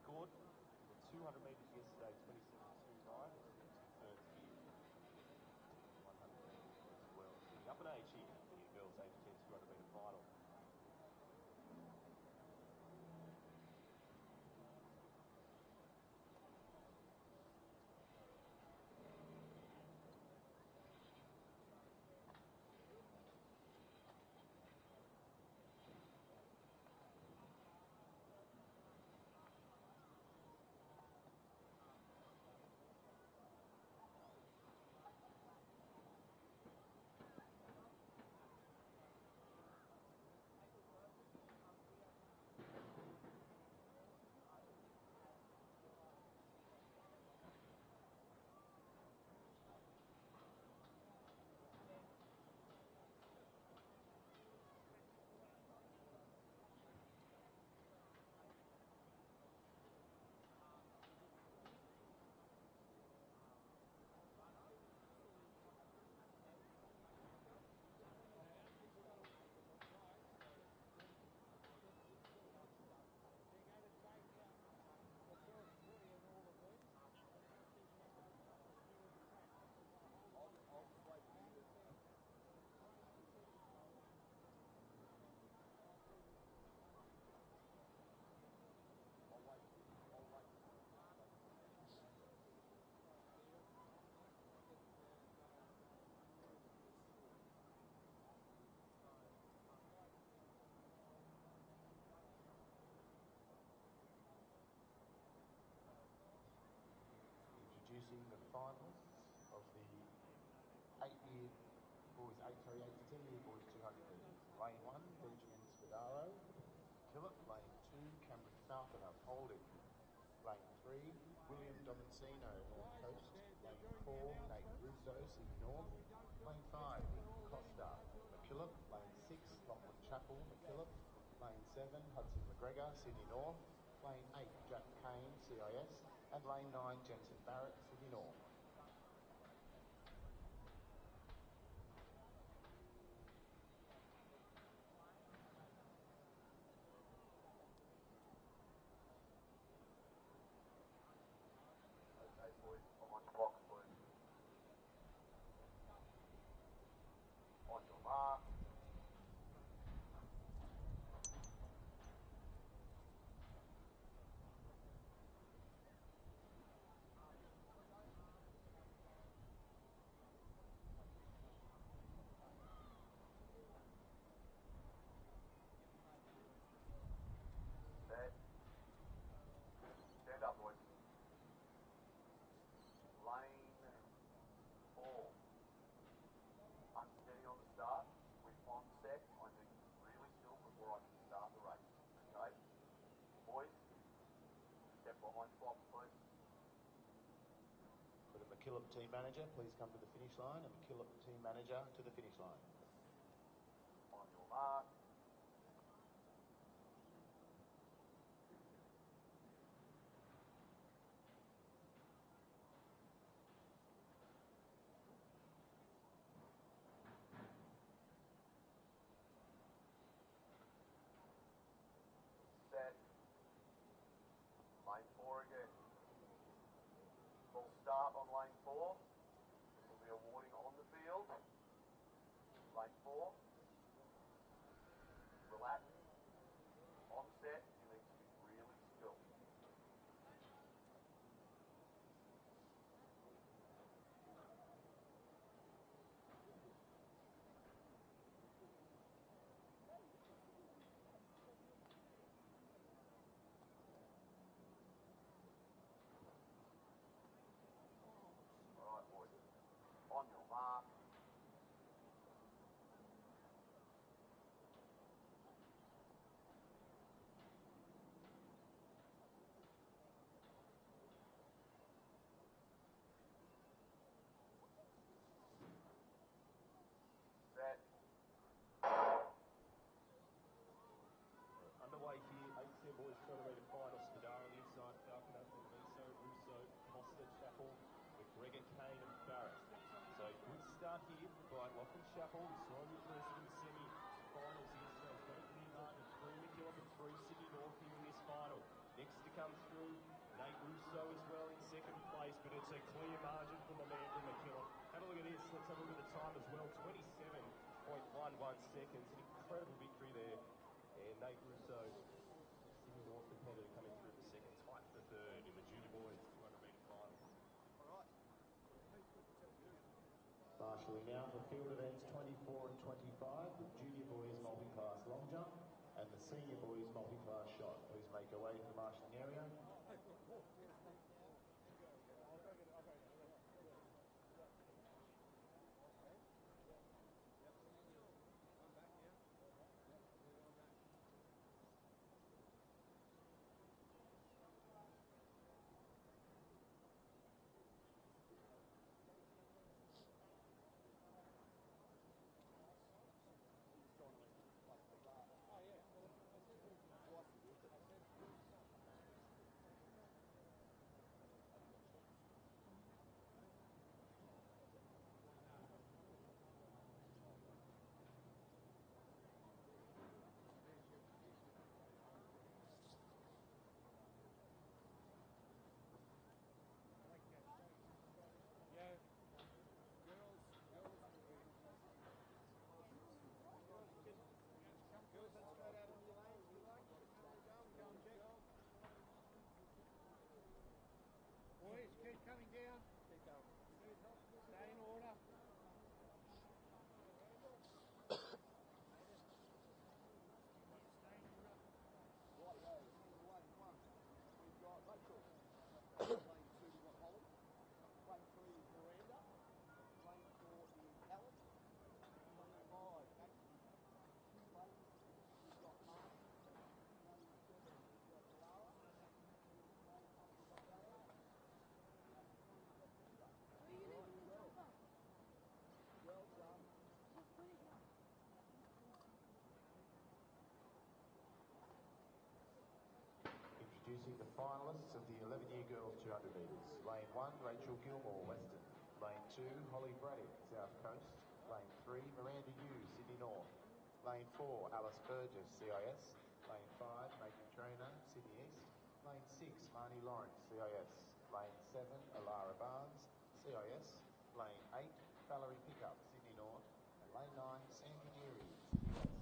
scored the 200 metres yesterday, 27.29. This is the 2/3 here. 100 metres as well. The up and age here for the girls' 8 to 10 200 metre final. Introducing the finalists of the 8-year boys, 8 to 10-year boys 200 metres. Lane 1, Benjamin Spadaro, Phillip. Lane 2, Cameron Falconer, Holding. Lane 3, William Domicino, North Coast. Lane 4, Nate Russo, Sydney North. Lane 5, Nick Costa, McKillop. Lane 6, Lachlan Chapel, McKillop. Lane 7, Hudson McGregor, Sydney North. Lane 8, Jack Kane, CIS. And lane 9, Jensen Barrett, Sydney North. Okay, boys, I'm on your blocks, please. On your mark. Set. Stand up, boys. Lane 4. Unsteady on the start. With onset, I need really still before I can start the race. Okay? Boys, step behind the box, please. For the McKillop team manager, please come to the finish line, and McKillop team manager to the finish line. On your mark. Set. Lane 4 again. Full start on lane 4. This will be a warning on the field. Lane 4. Relax. On set, you need to be really still. Alright, boys. On your mark. Set. Underway here, 8-10 boys 200 metre final. Spadaro on the inside, Falconer, Russo, Costa, Chapel, McGregor, Kane and Barrett. So good start here by Lachlan Chapel. We saw him impressive in the semi-finals yesterday. He's got a clear mark of 3 McKillop and 3 Sydney North here in this final. Next to comes through. Nate Russo as well in second place, but it's a clear margin from the man from McKillop. Have a look at this. Let's have a look at the time as well. 27.11 seconds. An incredible victory there. And Nate Russo, Sydney North competitor, coming through the second, tight for third in the junior boys 200-metre final. Marshalling now for field events 24 and 25, the junior boys multi-class long jump and the senior boys multi-class shot. Please make your way to the marshalling area. Boys, keep coming down. Keep going. Stay in order. Stay in order. Rightio, lane 1, we've got Rachel. Lane 2, we've got Holly. Lane 3 is Miranda. Lane 4 is Alice. Lane 5, Ashley. Lane 6, we've got Mark. Lane 7, we've got Lara. Lane 8, we've got Bella. Well done. Introducing the finalists of the 11-year girls 200 metres. Lane 1, Rachel Gilmore, Western. Lane 2, Holly Braddock, South Coast. Lane 3, Miranda Yu, Sydney North. Lane 4, Alice Burgess, CIS. Lane 5, Megan Trainer, Sydney East. Lane 6, Marnie Lawrence, CIS. Lane 7, Alara Barnes, CIS. Lane 8, Valerie Pickup, Sydney North. And Lane 9, Sandy Geary, Sydney West.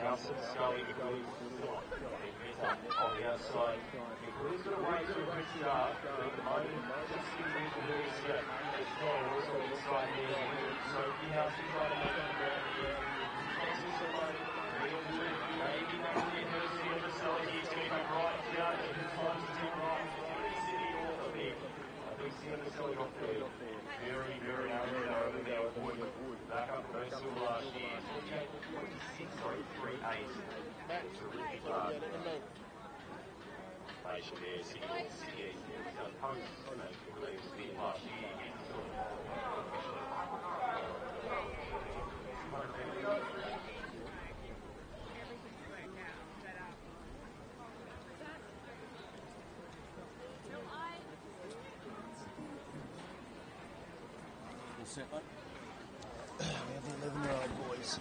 Nelson, Scully, McWilliams, on the outside. McWilliams got away to a good start, but at the moment, just sitting with the horse here. It's not also inside there. So Newhouse is trying to make it around here. Maybe not the University of the Solid. He's going to go right down to the time to take right. He's sitting off of there. I think he's going to sell it off there. Very, very narrow over there. Wood. Back up to Mercer last year. 38, 38. Terrific last. Patient there, sitting on City. He's done post. I believe it's been last year. Set up. We have the 11-year-old boys.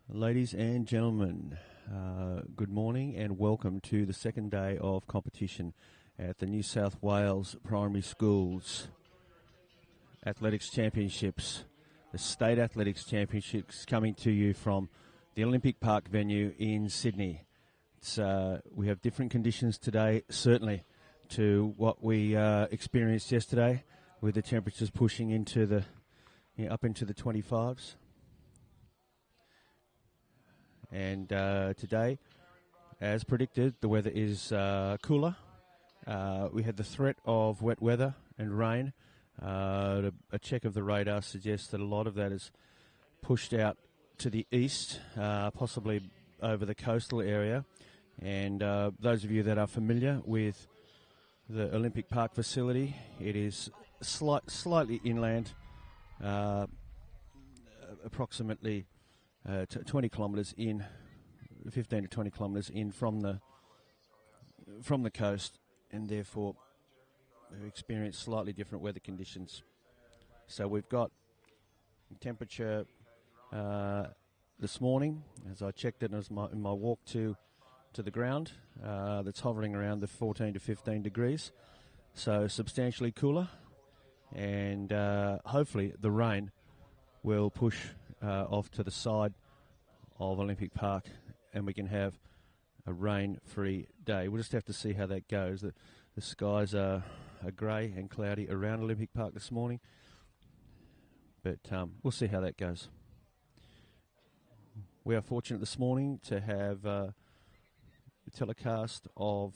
Ladies and gentlemen, good morning and welcome to the second day of competition at the New South Wales Primary Schools Athletics Championships, the State Athletics Championships coming to you from the Olympic Park venue in Sydney. We have different conditions today, certainly, to what we experienced yesterday, with the temperatures pushing into the up into the 25s. And today, as predicted, the weather is cooler. We had the threat of wet weather and rain. A check of the radar suggests that a lot of that is pushed out to the east, possibly over the coastal area. And those of you that are familiar with the Olympic Park facility, it is slightly inland, approximately 20 kilometres in, 15 to 20 kilometres in from the coast, and therefore we experience slightly different weather conditions. So we've got temperature this morning, as I checked it in my walk to the ground, that's hovering around the 14 to 15 degrees, so substantially cooler, and hopefully the rain will push off to the side of Olympic Park and we can have a rain-free day. We'll just have to see how that goes. The skies are grey and cloudy around Olympic Park this morning, but we'll see how that goes. We are fortunate this morning to have the telecast of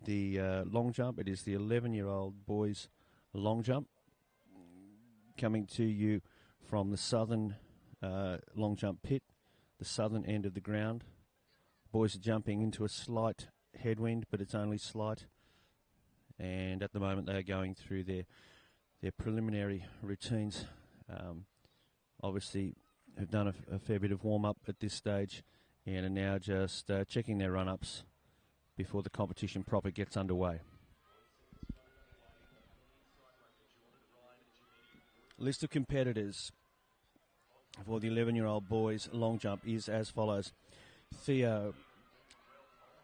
the long jump. It is the 11-year-old boys long jump coming to you from the southern long jump pit, the southern end of the ground. Boys are jumping into a slight headwind, but it's only slight. And at the moment they are going through their preliminary routines. Obviously have done a fair bit of warm-up at this stage and are now just checking their run-ups before the competition proper gets underway. List of competitors for the 11-year-old boys long jump is as follows. Theo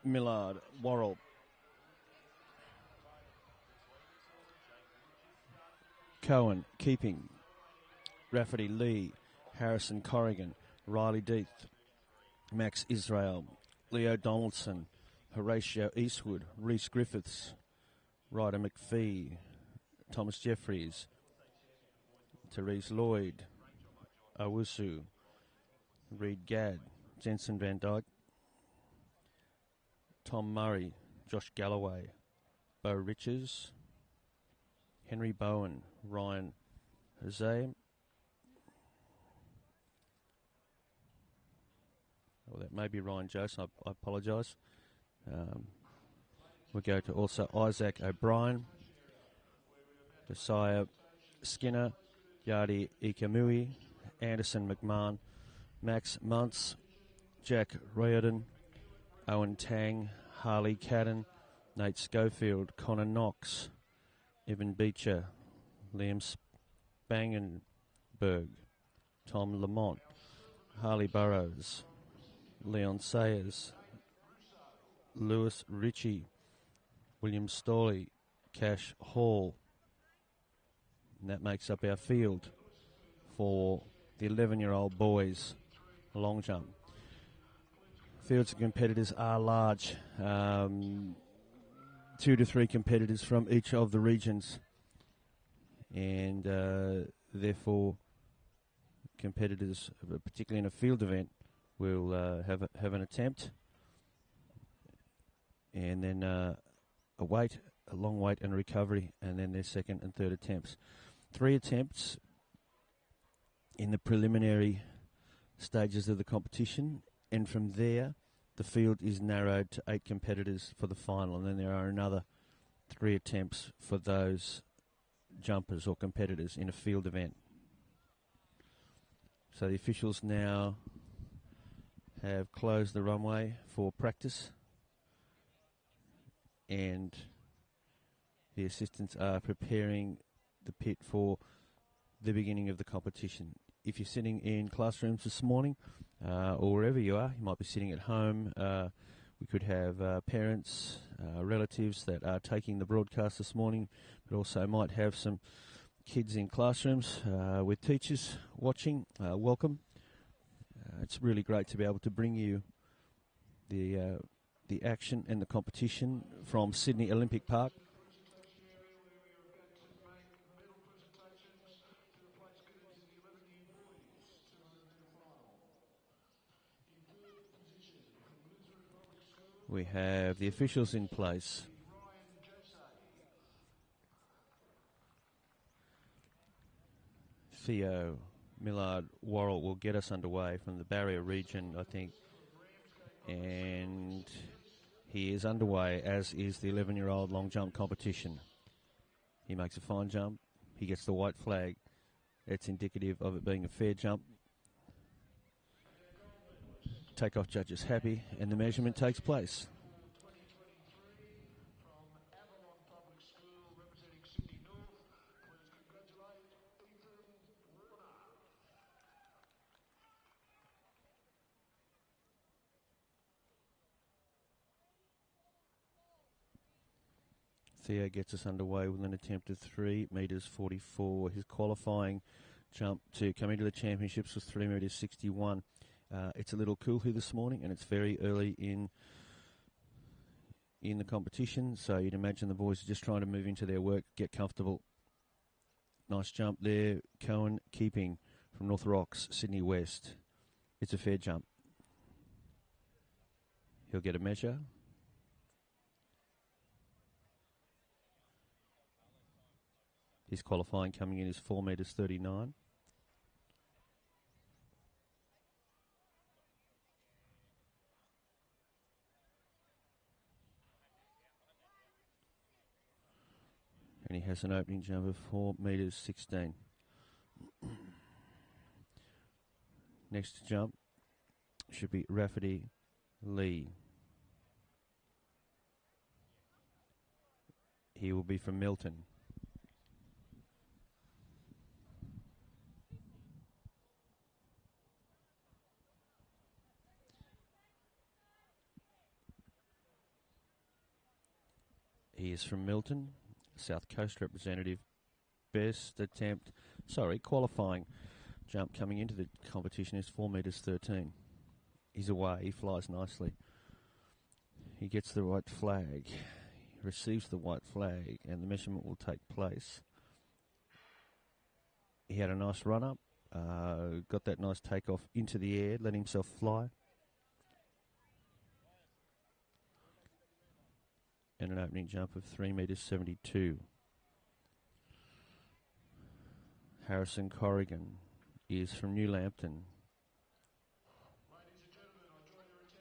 Millard, Worrell. Cohen, Keeping. Rafferty, Lee. Harrison, Corrigan. Riley, Deeth. Max Israel. Leo Donaldson. Horatio Eastwood. Reese Griffiths. Ryder McPhee. Thomas Jeffries. Therese Lloyd. Owusu. Reed Gadd. Jensen Van Dyke. Tom Murray. Josh Galloway. Bo Riches. Henry Bowen. Ryan Jose. Well, that may be Ryan Joseph. I apologise. We go to also Isaac O'Brien. Josiah Skinner. Yardi Ikamui. Anderson McMahon. Max Muntz. Jack Riordan. Owen Tang. Harley Cadden. Nate Schofield. Connor Knox. Evan Beecher. Liam Spangenberg. Tom Lamont. Harley Burrows, Leon Sayers, Lewis Ritchie, William Storley, Cash Hall. And that makes up our field for the 11-year-old boys long jump. Fields of competitors are large. 2 to 3 competitors from each of the regions. And therefore, competitors, particularly in a field event, will have an attempt. And then a long wait and recovery, and then their second and third attempts. 3 attempts in the preliminary stages of the competition, and from there the field is narrowed to 8 competitors for the final, and then there are another 3 attempts for those jumpers or competitors in a field event. So the officials now have closed the runway for practice, and the assistants are preparing the pit for the beginning of the competition. If you're sitting in classrooms this morning, or wherever you are, you might be sitting at home. We could have parents, relatives that are taking the broadcast this morning, but also might have some kids in classrooms with teachers watching. Welcome. It's really great to be able to bring you the action and the competition from Sydney Olympic Park. We have the officials in place. Theo Millard Worrell will get us underway from the barrier region, I think. And he is underway, as is the 11-year-old long jump competition. He makes a fine jump. He gets the white flag. It's indicative of it being a fair jump. Takeoff judges happy, and the measurement takes place. Theo gets us underway with an attempt of 3 metres 44. His qualifying jump to come into the championships was 3 metres 61. It's a little cool here this morning, and it's very early in the competition, so you'd imagine the boys are just trying to move into their work, get comfortable. Nice jump there. Cohen Keeping from North Rocks, Sydney West. It's a fair jump. He'll get a measure. His qualifying coming in is 4 metres 39. And he has an opening jump of 4 metres 16. Next jump should be Rafferty Lee. He will be from Milton. He is from Milton, South Coast representative. Qualifying jump coming into the competition is 4 metres 13. He's away, he flies nicely. He gets the white flag, he receives the white flag, and the measurement will take place. He had a nice run up, got that nice takeoff into the air, let himself fly. And an opening jump of 3 metres 72. Harrison Corrigan is from New Lambton.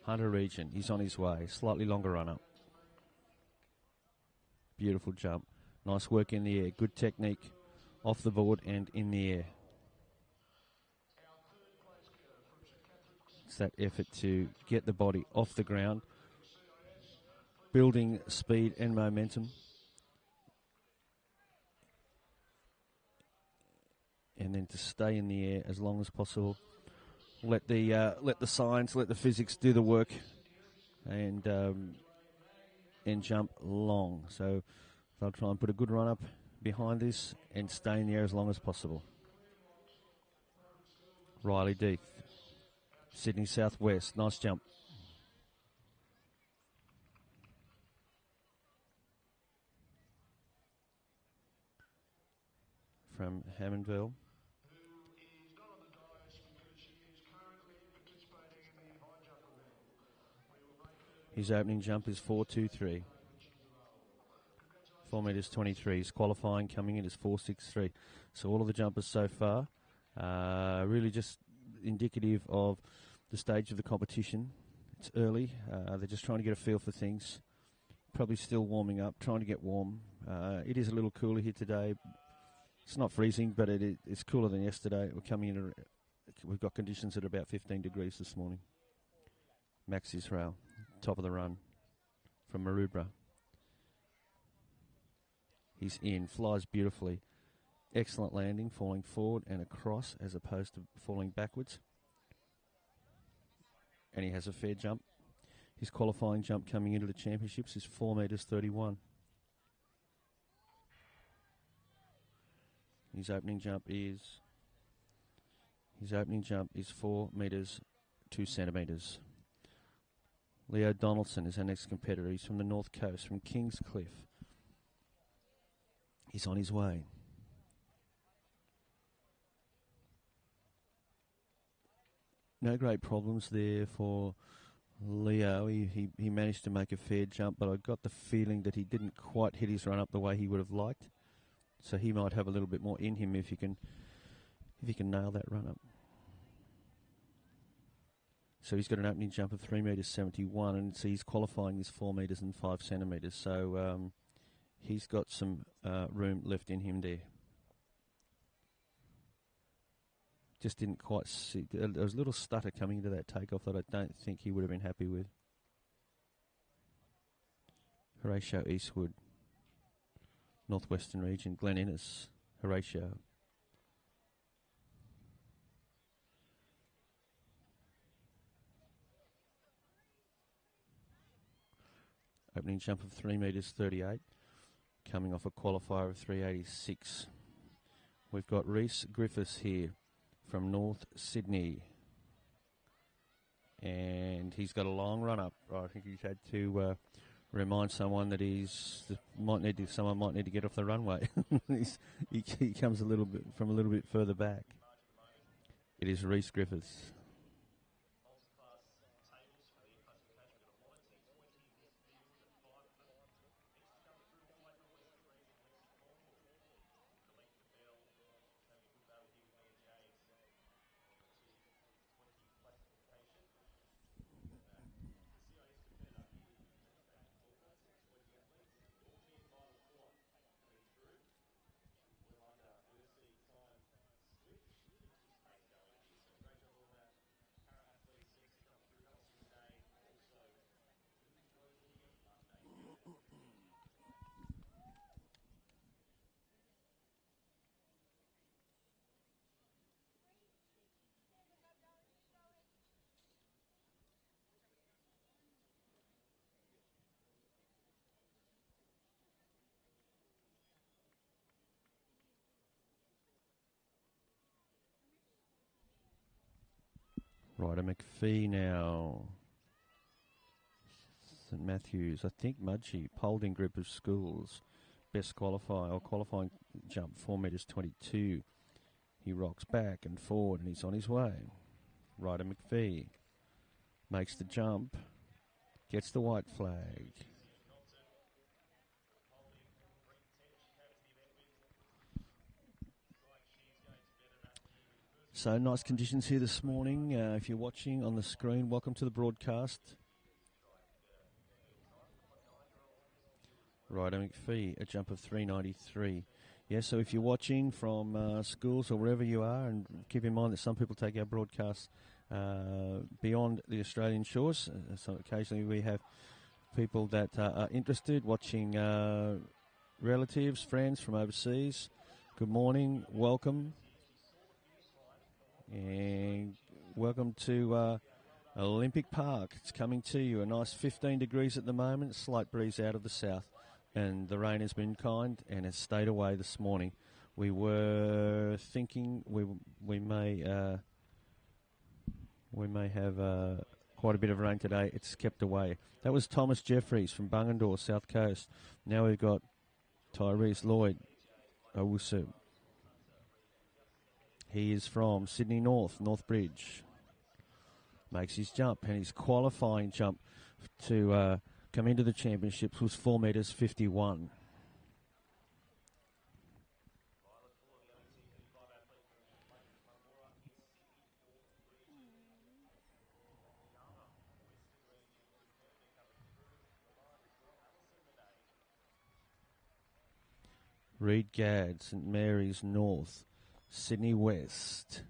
Hunter region, he's on his way. Slightly longer run up. Beautiful jump. Nice work in the air. Good technique off the board and in the air. It's that effort to get the body off the ground, building speed and momentum. And then to stay in the air as long as possible let the science, let the physics do the work, and jump long. So they'll try and put a good run up behind this and stay in the air as long as possible. Riley Deeth, Sydney Southwest, nice jump. From Hammondville. His opening jump is 4.23. 4 metres 23. His qualifying coming in is 4.63. So all of the jumpers so far really just indicative of the stage of the competition. It's early. They're just trying to get a feel for things. Probably still warming up, trying to get warm. It is a little cooler here today. It's not freezing, but it's cooler than yesterday. We've got conditions at about 15 degrees this morning. Max Israel, top of the run from Maroubra. He's in, flies beautifully. Excellent landing, falling forward and across as opposed to falling backwards. And he has a fair jump. His qualifying jump coming into the championships is 4 metres 31. His opening jump is 4 metres 2 centimetres. Leo Donaldson is our next competitor. He's from the North Coast, from Kingscliff. He's on his way. No great problems there for Leo. He managed to make a fair jump, but I got the feeling that he didn't quite hit his run up the way he would have liked. So he might have a little bit more in him if he can nail that run up. So he's got an opening jump of 3 metres 71, and so he's qualifying is 4 metres and 5 centimetres. So he's got some room left in him there. Just didn't quite see. There was a little stutter coming into that takeoff that I don't think he would have been happy with. Horatio Eastwood, Northwestern region, Glen Innes, Horatio. Opening jump of 3 metres 38, coming off a qualifier of 386. We've got Rhys Griffiths here from North Sydney. And he's got a long run up. I think he's had to remind someone that someone might need to get off the runway. he comes a little bit further back. It is Rhys Griffiths. Ryder McPhee now. St Matthews, I think Mudgee, Polding group of schools. Best qualifying jump, 4 metres 22. He rocks back and forward and he's on his way. Ryder McPhee makes the jump, gets the white flag. So nice conditions here this morning. If you're watching on the screen, welcome to the broadcast. Ryder McPhee, a jump of 393. Yeah, so if you're watching from schools or wherever you are, and keep in mind that some people take our broadcasts beyond the Australian shores. So occasionally we have people that are interested, watching relatives, friends from overseas. Good morning, welcome. And Welcome to Olympic Park. It's coming to you. A nice 15 degrees at the moment, slight breeze out of the south. And the rain has been kind and has stayed away this morning. We were thinking we may have quite a bit of rain today. It's kept away. That was Thomas Jeffries from Bungendore, South Coast. Now we've got Tyrese Lloyd Owusu. He is from Sydney North, Northbridge. Makes his jump, and his qualifying jump to come into the championships was 4 metres 51. Reed Gadd, St Mary's North, Sydney West,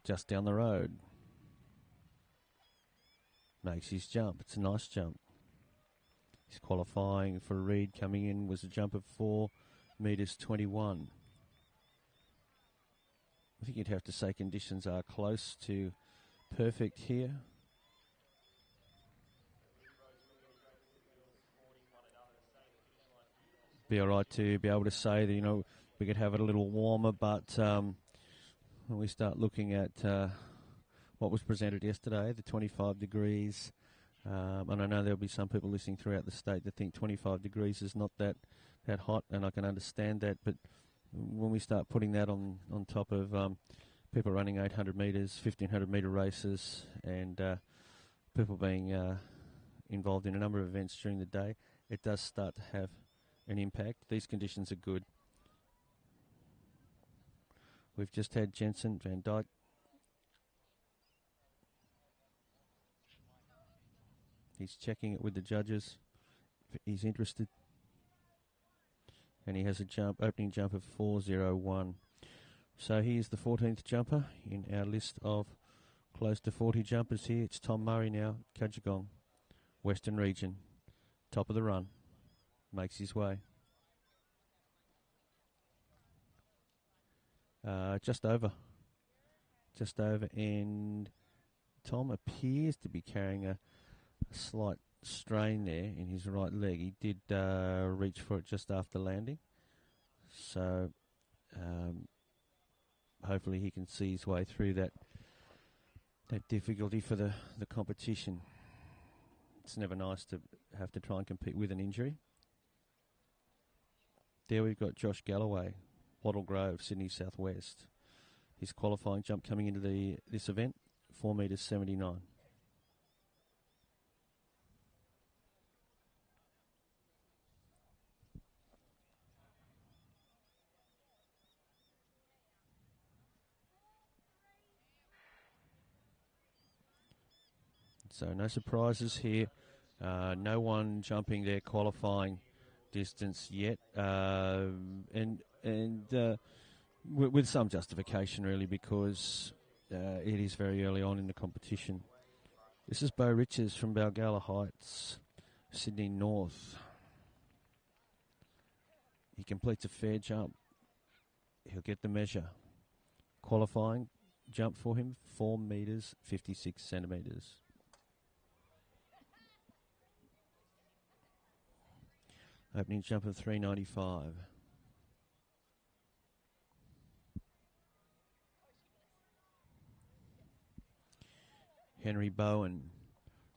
just down the road. Makes his jump. It's a nice jump. His qualifying for Reed coming in was a jump of 4 metres 21. I think you'd have to say conditions are close to perfect here. Be all right to be able to say that, you know, we could have it a little warmer, but when we start looking at what was presented yesterday, the 25 degrees, and I know there'll be some people listening throughout the state that think 25 degrees is not that hot, and I can understand that, but when we start putting that on top of people running 800 metres, 1,500 metre races, and people being involved in a number of events during the day, it does start to have an impact. These conditions are good. We've just had Jensen Van Dyke. He's checking it with the judges. He's interested. And he has a opening jump of 4.01. So he is the 14th jumper in our list of close to 40 jumpers here. It's Tom Murray now, Kajagong, Western Region, top of the run. Makes his way. Just over, and Tom appears to be carrying a slight strain there in his right leg. He did reach for it just after landing, so hopefully he can see his way through that difficulty for the competition. It's never nice to have to try and compete with an injury. There we've got Josh Galloway, Wattle Grove, Sydney Southwest. His qualifying jump coming into this event, 4 metres 79. So no surprises here. No one jumping their qualifying distance yet, and with some justification really, because it is very early on in the competition. This is Bo Riches from Balgala Heights, Sydney North. He completes a fair jump. He'll get the measure. Qualifying jump for him, 4 metres 56 centimetres. Opening jump of 395. Henry Bowen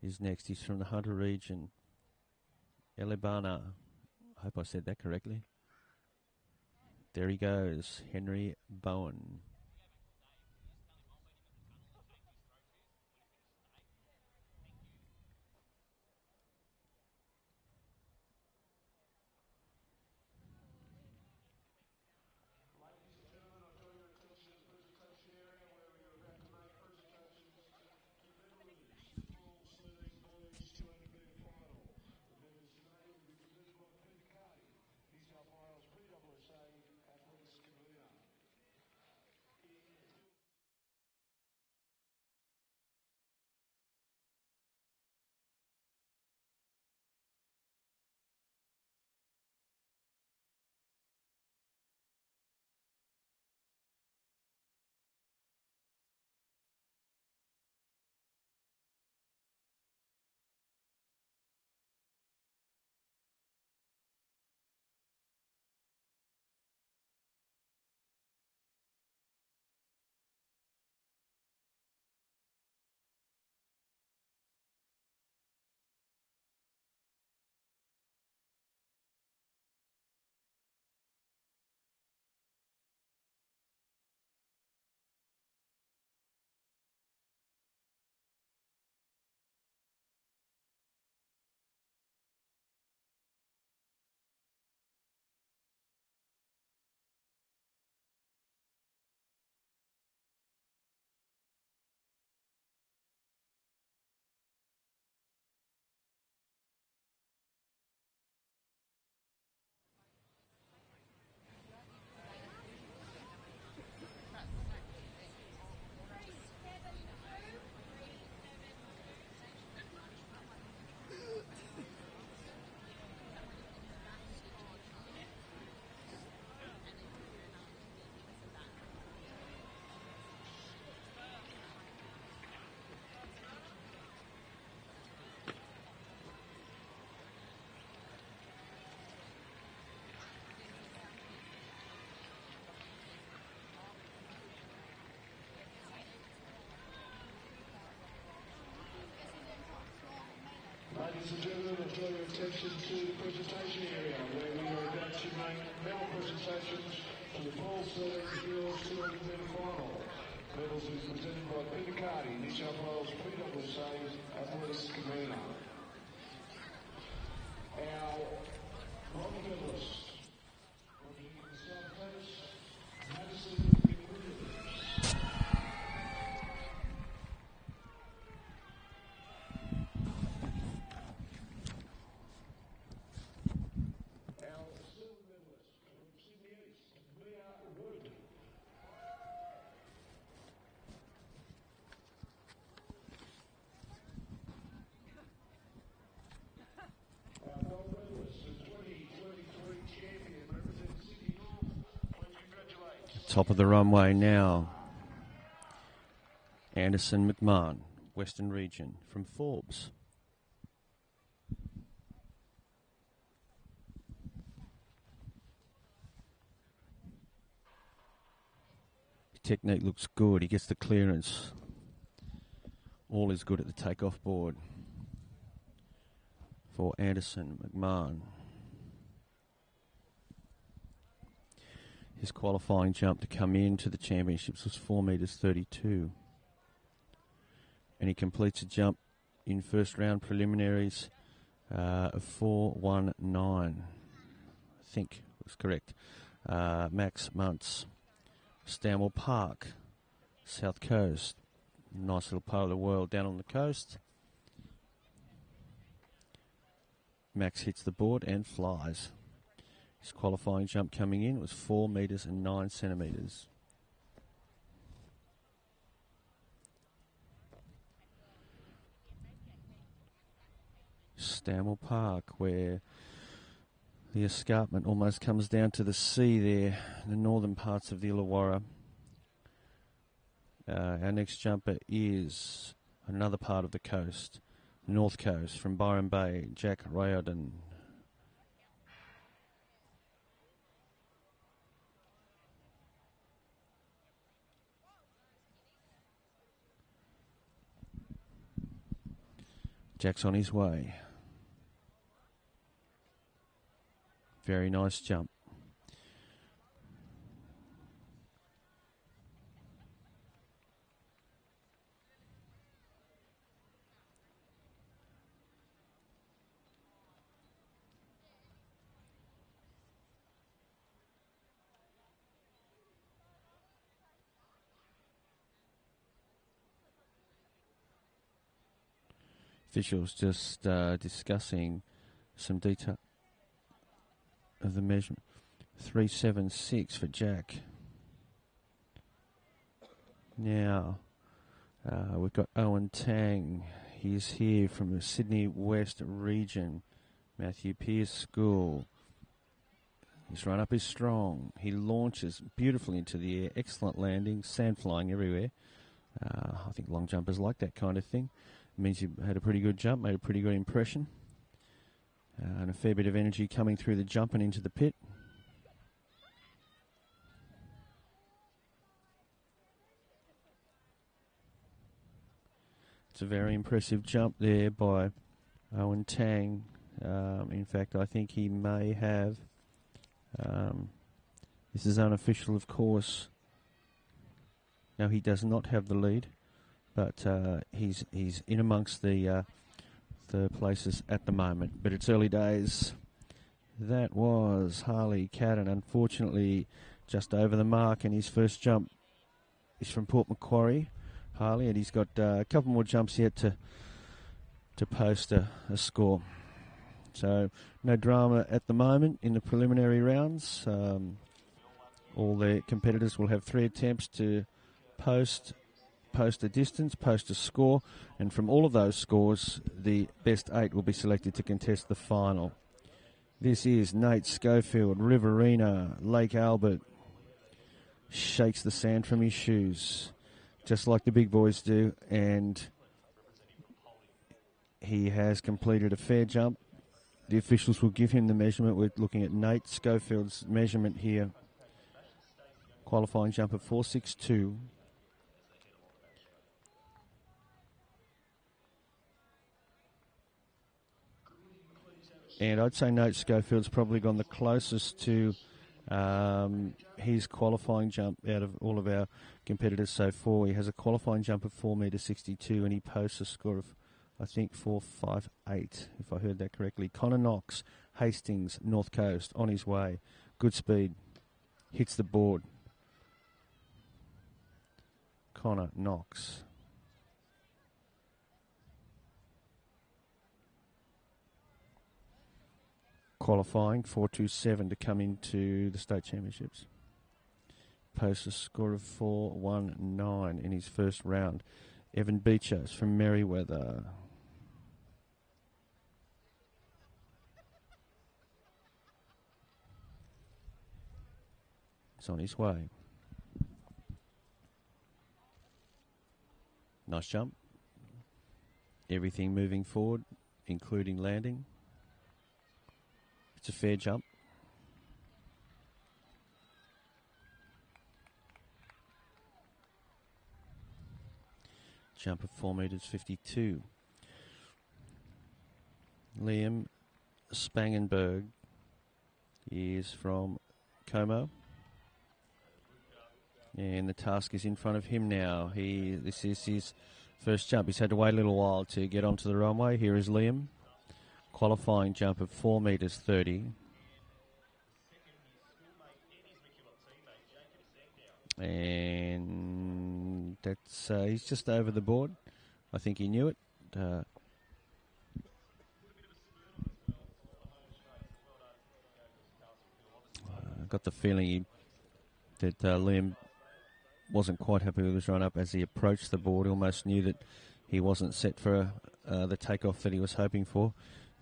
is next. He's from the Hunter region. Elebana. I hope I said that correctly. There he goes, Henry Bowen. Ladies and gentlemen, I draw your attention to the presentation area where we are about to make medal presentations for the Paul Sterling Girls 200 metre final. Medals is presented by Peter Carty, New South Wales PSSA Athletics Commander. Our bronze medalist from the South Coast, Madison. Top of the runway now. Anderson McMahon, Western Region, from Forbes. Technique looks good. He gets the clearance. All is good at the takeoff board for Anderson McMahon. His qualifying jump to come into the championships was 4 metres 32. And he completes a jump in first round preliminaries of 4.19. I think was correct. Max Muntz, Stanwell Park, South Coast. Nice little part of the world down on the coast. Max hits the board and flies. His qualifying jump coming in was 4 metres and 9 centimetres. Stanwell Park, where the escarpment almost comes down to the sea there, in the northern parts of the Illawarra. Our next jumper is another part of the coast, North Coast, from Byron Bay, Jack Riordan. Jack's on his way. Very nice jump. Officials just discussing some detail of the measurement. 3.76 for Jack. Now, we've got Owen Tang. He's here from the Sydney West region. Matthew Pearce School. His run-up is strong. He launches beautifully into the air. Excellent landing. Sand flying everywhere. I think long jumpers like that kind of thing. It means you had a pretty good jump, made a pretty good impression. And a fair bit of energy coming through the jump and into the pit. It's a very impressive jump there by Owen Tang. In fact, I think he may have, this is unofficial of course. No, he does not have the lead, but he's in amongst the places at the moment. But it's early days. That was Harley Cadden, unfortunately just over the mark, and his first jump is from Port Macquarie. Harley, and he's got a couple more jumps yet to post a score. So no drama at the moment in the preliminary rounds. All the competitors will have 3 attempts to post a distance, post a score, and from all of those scores, the best 8 will be selected to contest the final. This is Nate Schofield, Riverina, Lake Albert. Shakes the sand from his shoes, just like the big boys do, and he has completed a fair jump. The officials will give him the measurement. We're looking at Nate Schofield's measurement here. Qualifying jump of 4.62. And I'd say Nate Schofield's probably gone the closest to his qualifying jump out of all of our competitors so far. He has a qualifying jump of 4.62 and he posts a score of, I think, 4.58, if I heard that correctly. Connor Knox, Hastings, North Coast, on his way. Good speed. Hits the board. Connor Knox. Qualifying 4.27 to come into the state championships. Posts a score of 4.19 in his first round. Evan Beechers from Merriweather. It's on his way. Nice jump. Everything moving forward, including landing. It's a fair jump. Jump of 4.52. Liam Spangenberg is from Como. And the task is in front of him now. This is his first jump. He's had to wait a little while to get onto the runway. Here is Liam. Qualifying jump of 4.30 meters. And that's he's just over the board. I think he knew it. Got the feeling that Liam wasn't quite happy with his run-up as he approached the board. He almost knew that he wasn't set for the takeoff that he was hoping for,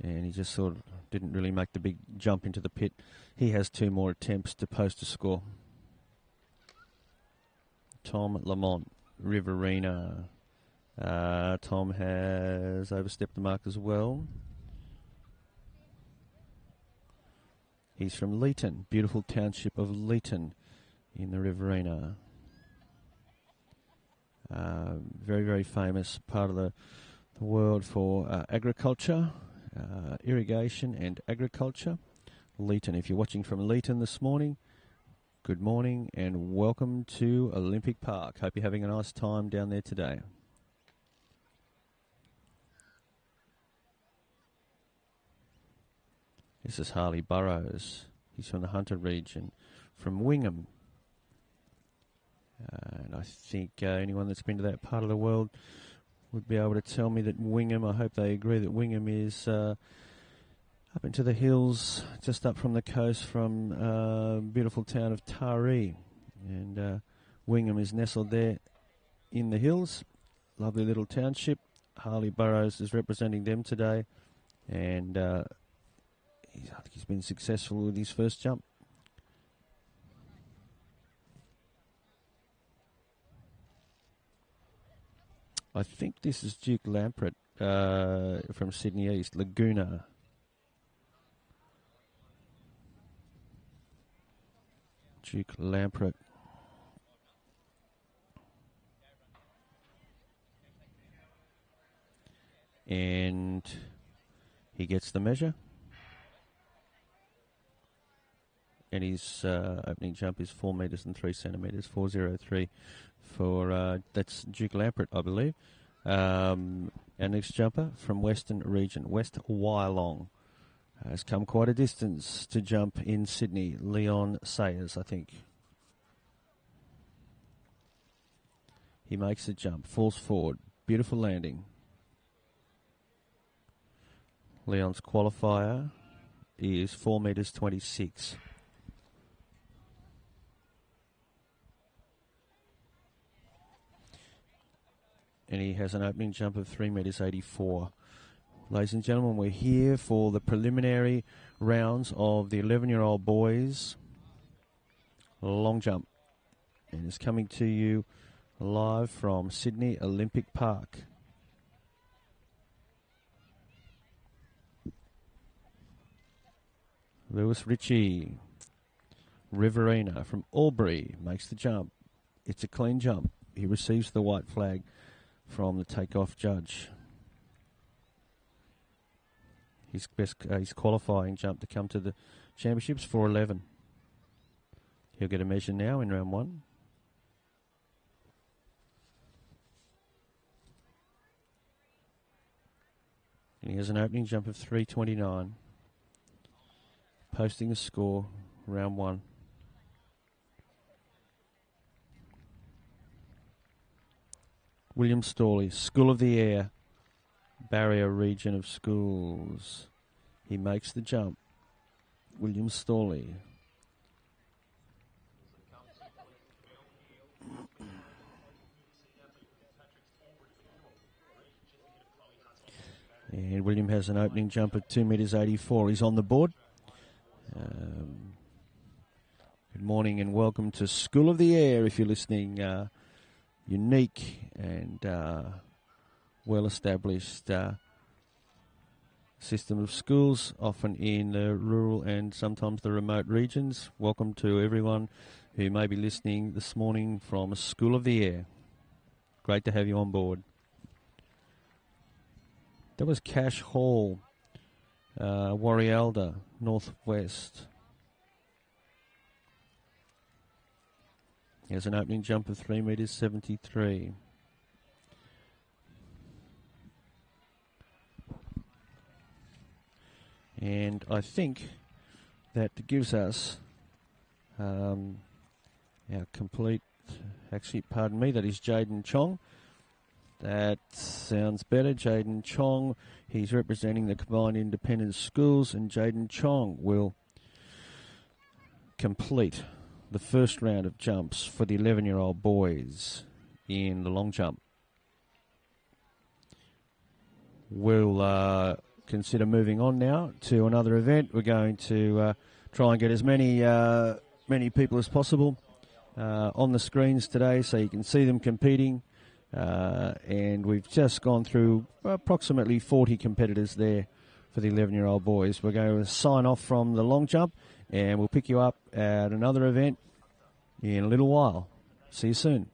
and he just sort of didn't really make the big jump into the pit. He has 2 more attempts to post a score. Tom Lamont, Riverina. Tom has overstepped the mark as well. He's from Leeton, beautiful township of Leeton in the Riverina. Very, very famous part of the world for agriculture, irrigation and agriculture. Leeton, if you're watching from Leeton this morning, good morning and welcome to Olympic Park. Hope you're having a nice time down there today. This is Harley Burrows. He's from the Hunter region, from Wingham. And I think anyone that's been to that part of the world would be able to tell me that Wingham, I hope they agree that Wingham is up into the hills, just up from the coast from beautiful town of Taree. And Wingham is nestled there in the hills. Lovely little township. Harley Burrows is representing them today. And I think he's been successful with his first jump. I think this is Duke Lampret from Sydney East, Laguna. Duke Lampret. And he gets the measure. And his opening jump is 4 metres and 3 centimetres, 4.03 for, that's Duke Lampret, I believe. Our next jumper from Western Region, West Wyalong, has come quite a distance to jump in Sydney. Leon Sayers, I think. He makes the jump, falls forward, beautiful landing. Leon's qualifier is 4 metres 26. And he has an opening jump of 3 metres 84. Ladies and gentlemen, we're here for the preliminary rounds of the 11-year-old boys long jump. And it's coming to you live from Sydney Olympic Park. Lewis Ritchie, Riverina from Albury, makes the jump. It's a clean jump. He receives the white flag from the takeoff judge. his qualifying jump to come to the championships, 4:11. He'll get a measure now in round 1. And he has an opening jump of 3:29. Posting a score, round 1. William Storley, School of the Air, barrier region of schools. He makes the jump. William Storley. And William has an opening jump of 2.84 meters. He's on the board. Good morning and welcome to School of the Air. If you're listening, unique and well-established system of schools, often in the rural and sometimes the remote regions. Welcome to everyone who may be listening this morning from School of the Air. Great to have you on board. That was Cash Hall, Warrialda, Northwest. He has an opening jump of 3.73 meters. And I think that gives us our complete, actually, pardon me, that is Jaden Chong. That sounds better. Jaden Chong, he's representing the combined independent schools, and Jaden Chong will complete the first round of jumps for the 11-year-old boys in the long jump. We'll consider moving on now to another event. We're going to try and get as many people as possible on the screens today so you can see them competing. And we've just gone through approximately 40 competitors there for the 11-year-old boys. We're going to sign off from the long jump, and we'll pick you up at another event in a little while. See you soon.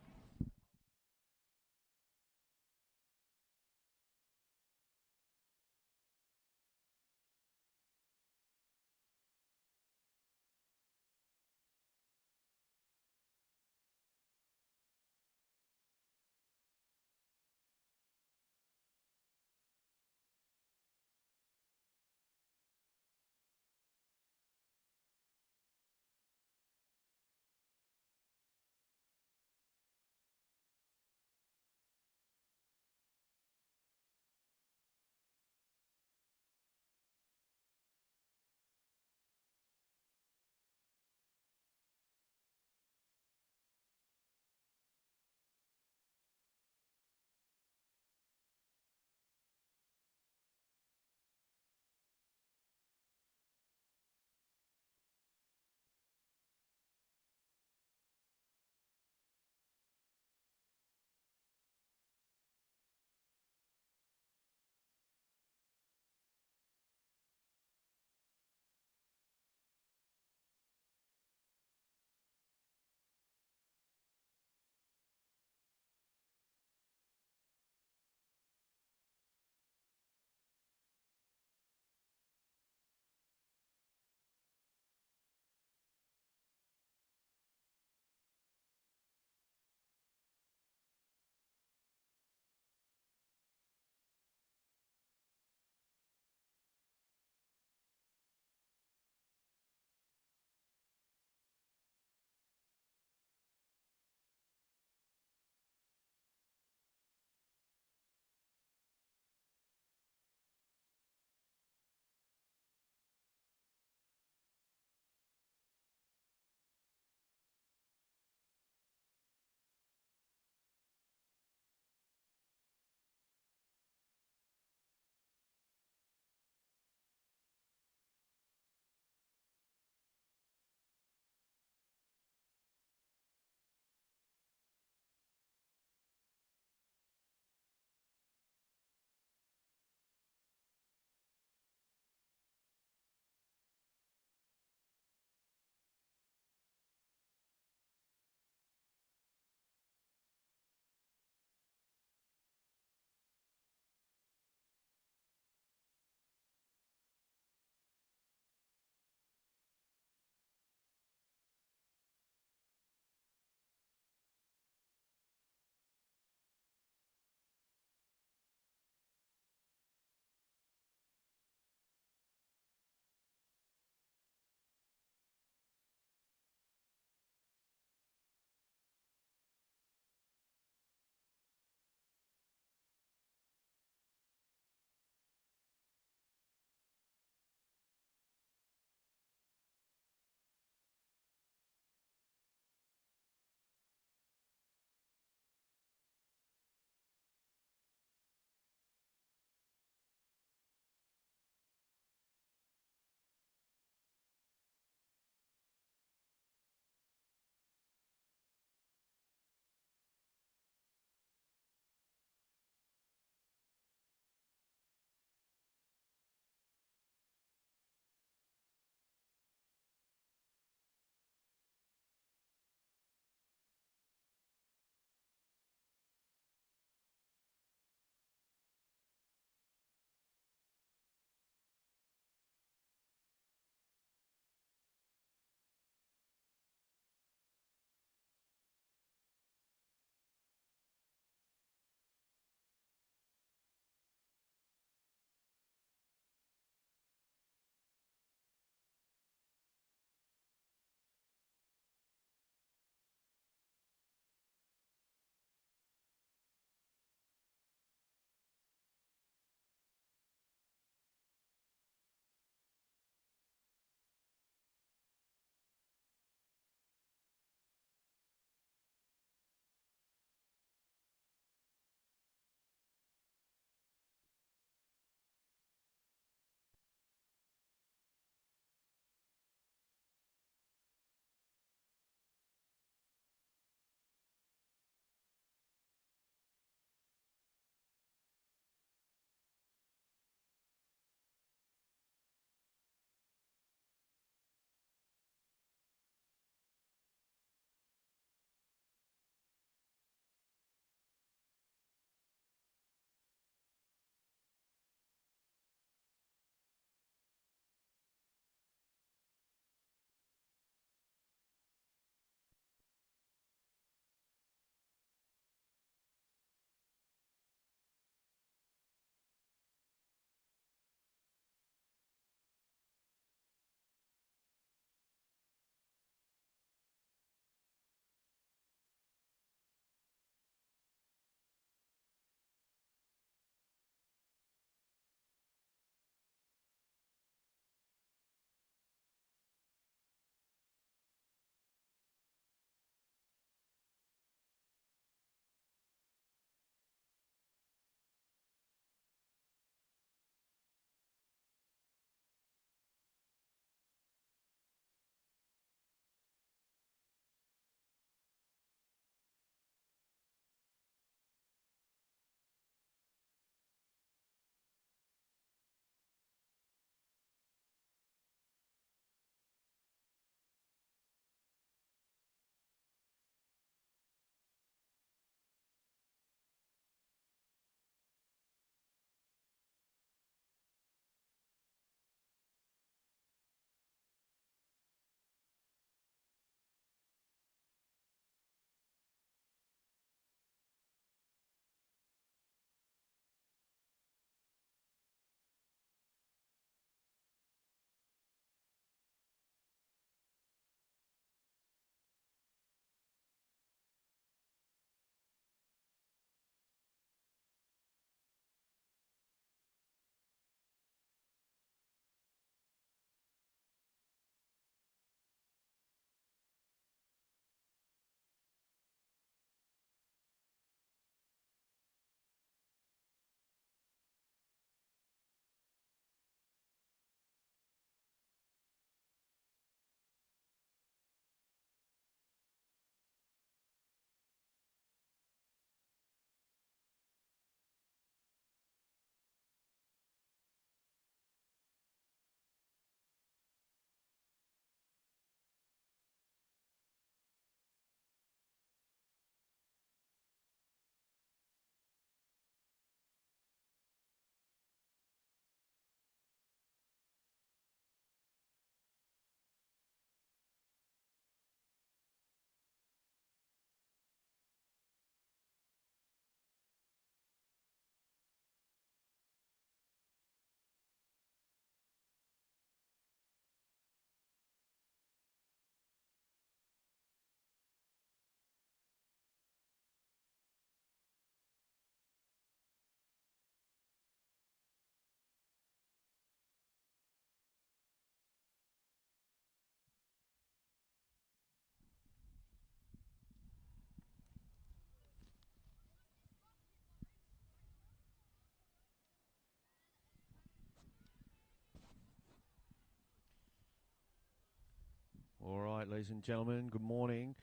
right, ladies and gentlemen, good morning.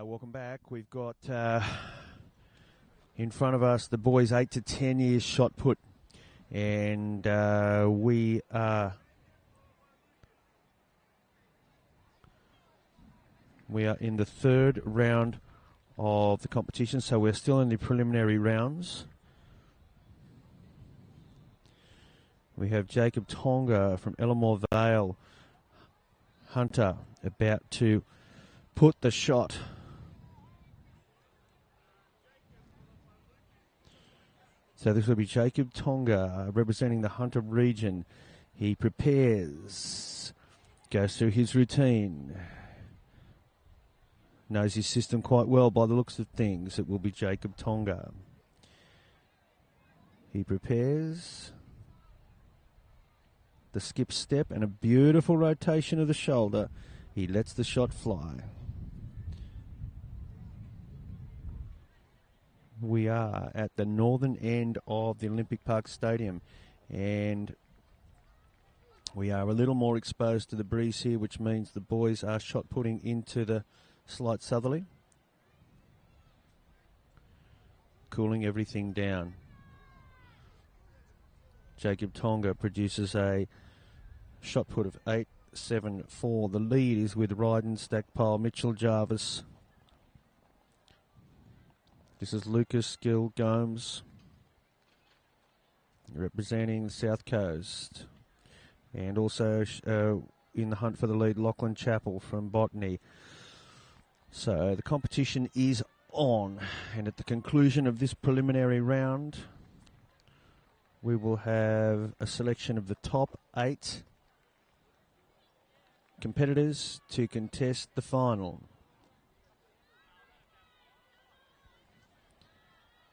Welcome back. We've got in front of us the boys 8 to 10 years shot put, and we are in the third round of the competition, so we're still in the preliminary rounds. We have Jacob Tonga from Ellamore Vale Hunter about to put the shot. So this will be Jacob Tonga representing the Hunter region. He prepares, goes through his routine, knows his system quite well by the looks of things. It will be Jacob Tonga. He prepares the skip step and a beautiful rotation of the shoulder. He lets the shot fly. We are at the northern end of the Olympic Park Stadium, and we are a little more exposed to the breeze here, which means the boys are shot putting into the slight southerly, cooling everything down. Jacob Tonga produces a shot put of 8.74. The lead is with Ryden Stackpile, Mitchell Jarvis. This is Lucas Gill Gomes representing the South Coast. And also in the hunt for the lead, Lachlan Chappell from Botany. So the competition is on. And at the conclusion of this preliminary round, we will have a selection of the top 8 competitors to contest the final.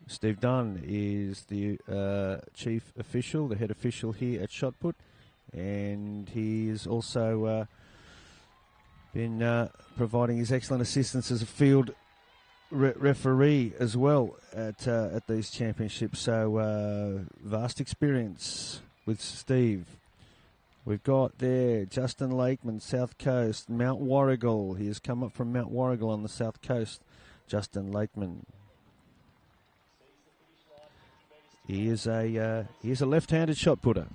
Steve Dunn is the chief official, the head official here at Shot Put, and he has also been providing his excellent assistance as a field referee as well at these championships. So vast experience with Steve. We've got there Justin Lakeman, South Coast, Mount Warrigal. He has come up from Mount Warrigal on the South Coast. Justin Lakeman. He is a left-handed shot putter.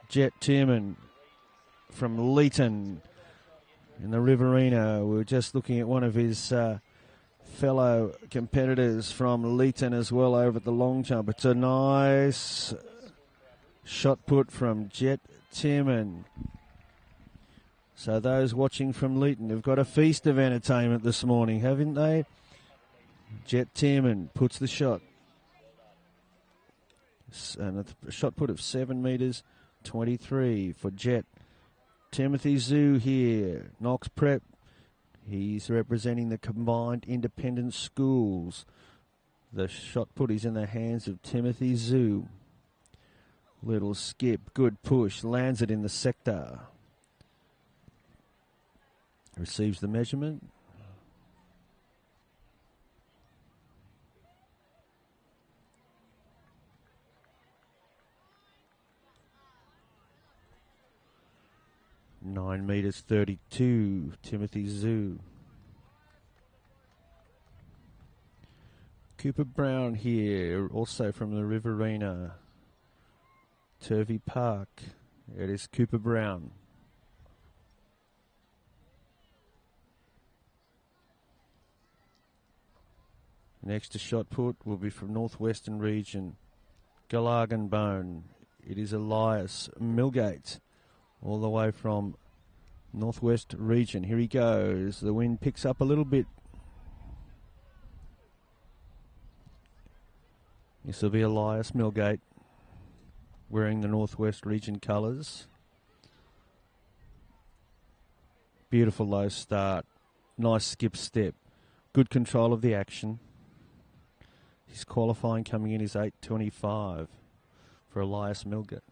Jet Tierman from Leeton in the Riverina. We were just looking at one of his fellow competitors from Leeton as well over at the long jump. It's a nice shot put from Jet Tierman. So those watching from Leeton have got a feast of entertainment this morning, haven't they? Jet Tierman puts the shot. And a shot put of 7 metres 23 for Jet. Timothy Zhu here, Knox Prep. He's representing the combined independent schools. The shot put is in the hands of Timothy Zhu. Little skip, good push, lands it in the sector. Receives the measurement. Nine metres 32, Timothy Zhu. Cooper Brown here, also from the Riverina, Turvey Park. It is Cooper Brown. Next to shot put will be from Northwestern Region, Galagan Bone. It is Elias Milgate, all the way from Northwest Region. Here he goes. The wind picks up a little bit. This will be Elias Milgate wearing the Northwest Region colours. Beautiful low start. Nice skip step. Good control of the action. His qualifying coming in is 8.25 for Elias Milgate.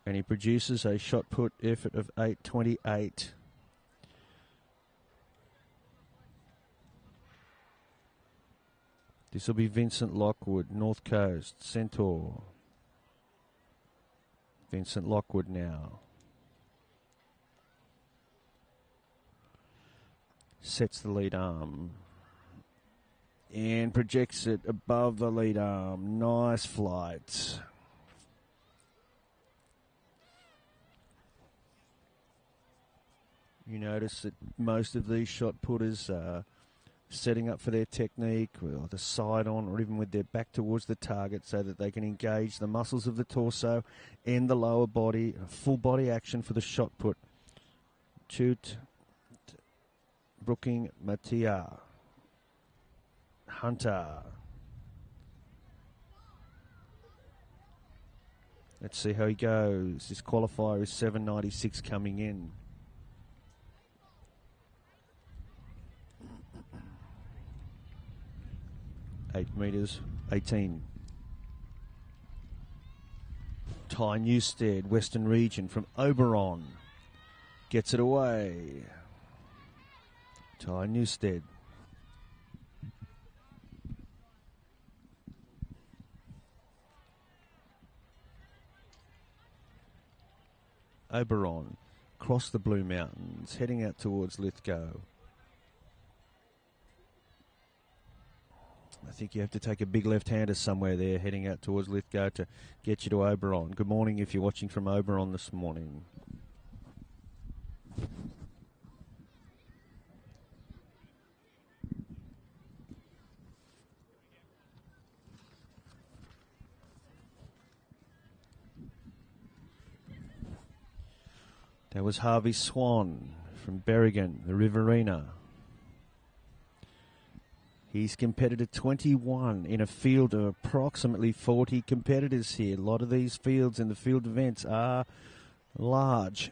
And he produces a shot put effort of 8.28. This will be Vincent Lockwood, North Coast, Centaur. Vincent Lockwood now. Sets the lead arm. And projects it above the lead arm. Nice flight. You notice that most of these shot putters are setting up for their technique with either side on or even with their back towards the target so that they can engage the muscles of the torso and the lower body. Full body action for the shot put. Chute, Brooking, Mattia, Hunter. Let's see how he goes. This qualifier is 7.96 coming in. $8 18. Ty Newstead, Western Region from Oberon. Gets it away. Ty Newstead. Oberon, across the Blue Mountains, heading out towards Lithgow. I think you have to take a big left-hander somewhere there, heading out towards Lithgow to get you to Oberon. Good morning if you're watching from Oberon this morning. That was Harvey Swan from Berrigan, the Riverina. He's competitor 21 in a field of approximately 40 competitors here. A lot of these fields in the field events are large.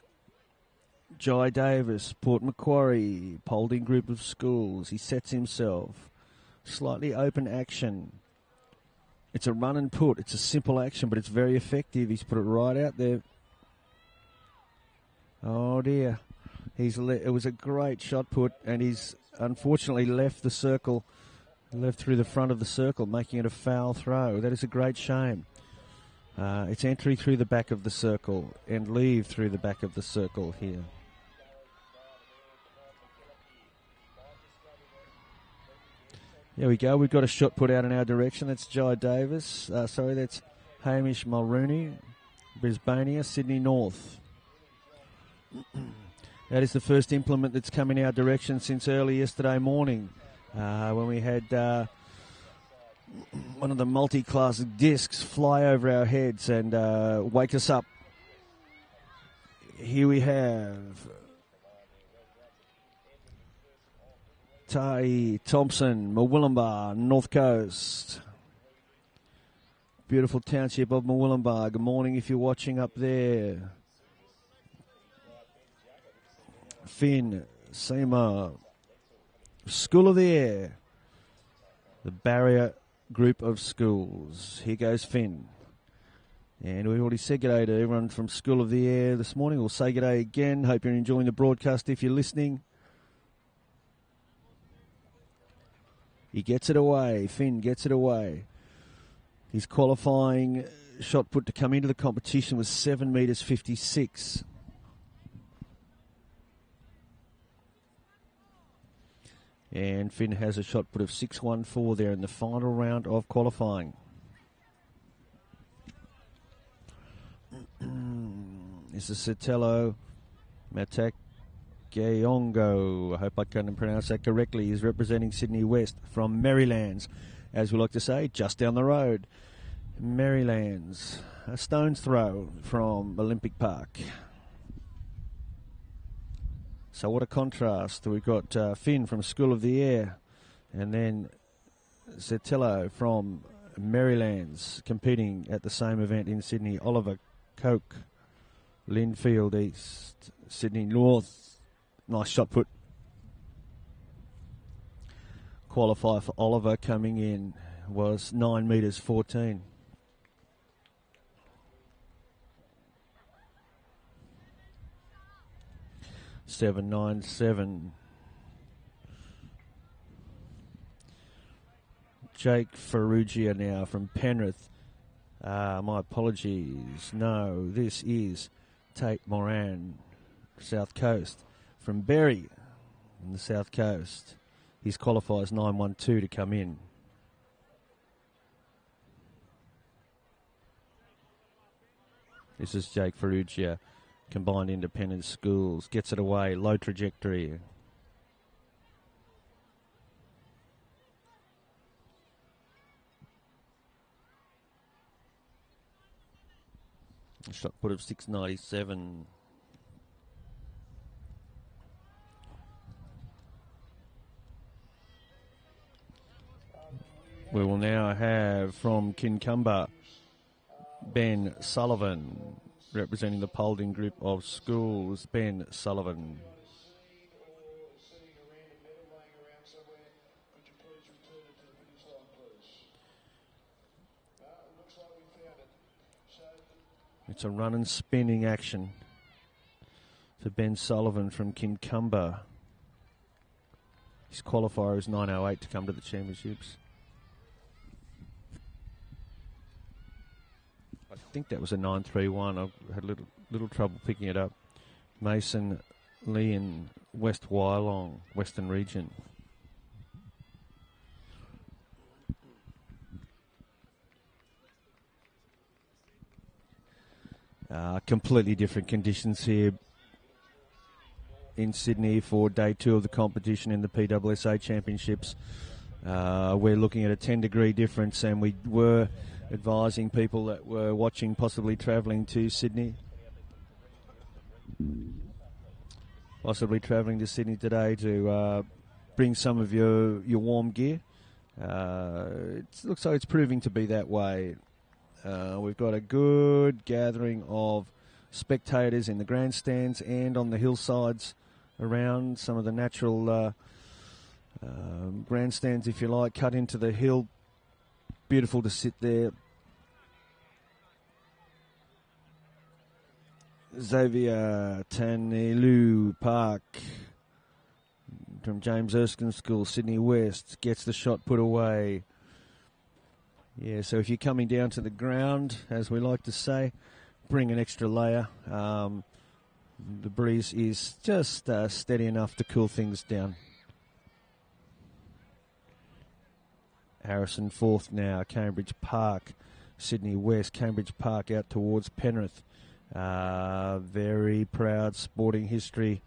Jai Davis, Port Macquarie, Paulding Group of Schools. He sets himself. Slightly open action. It's a run and put. It's a simple action, but it's very effective. He's put it right out there. Oh, dear. It was a great shot put, and he's unfortunately left the circle. Left through the front of the circle, making it a foul throw. That is a great shame. It's entry through the back of the circle and leave through the back of the circle here. There we go. We've got a shot put out in our direction. That's Jai Davis. That's Hamish Mulrooney, Brisbania, Sydney North. That is the first implement that's come in our direction since early yesterday morning. When we had one of the multi-class discs fly over our heads and wake us up. Here we have Tai Thompson, Murwillumbah, North Coast. Beautiful township of Murwillumbah. Good morning if you're watching up there. Finn, Seema, School of the Air, the Barrier Group of Schools. Here goes Finn. And we've already said g'day to everyone from School of the Air this morning. We'll say g'day again. Hope you're enjoying the broadcast if you're listening. He gets it away. Finn gets it away. His qualifying shot put to come into the competition was 7 metres 56. And Finn has a shot put of 6.14 there in the final round of qualifying. This is Sotelo Matakayongo. I hope I can pronounce that correctly. He's representing Sydney West from Merrylands, as we like to say, just down the road. Merrylands, a stone's throw from Olympic Park. So what a contrast. We've got Finn from School of the Air and then Sotelo from Merrylands competing at the same event in Sydney. Oliver Coke, Linfield East, Sydney North. Nice shot put. Qualifier for Oliver coming in was 9 metres 14. $7.97. Jake Ferrugia now from Penrith. My apologies. No, this is Tate Moran, South Coast. From Berry, in the South Coast. His qualifiers 9.12 to come in. This is Jake Ferrugia, combined independent schools. Gets it away, low trajectory. A shot put of 6.97. We will now have from Kincumber, Ben Sullivan, representing the Paulding group of schools. Ben Sullivan. It's a run and spinning action for Ben Sullivan from Kincumber. His qualifier is 9.08 to come to the championships. I think that was a 9.31. I had a little trouble picking it up. Mason Lee in West Wyalong, Western Region. Completely different conditions here in Sydney for day 2 of the competition in the PSSA Championships. We're looking at a 10-degree difference, and we were advising people that were watching possibly travelling to Sydney. Possibly travelling to Sydney today to bring some of your warm gear. It looks like it's proving to be that way. We've got a good gathering of spectators in the grandstands and on the hillsides around some of the natural grandstands, if you like, cut into the hill. Beautiful to sit there. Xavier Tanelu Park from James Erskine School, Sydney West, gets the shot put away. Yeah, so if you're coming down to the ground, as we like to say, bring an extra layer. The breeze is just steady enough to cool things down. Harrison fourth now, Cambridge Park, Sydney West, Cambridge Park out towards Penrith. Very proud sporting history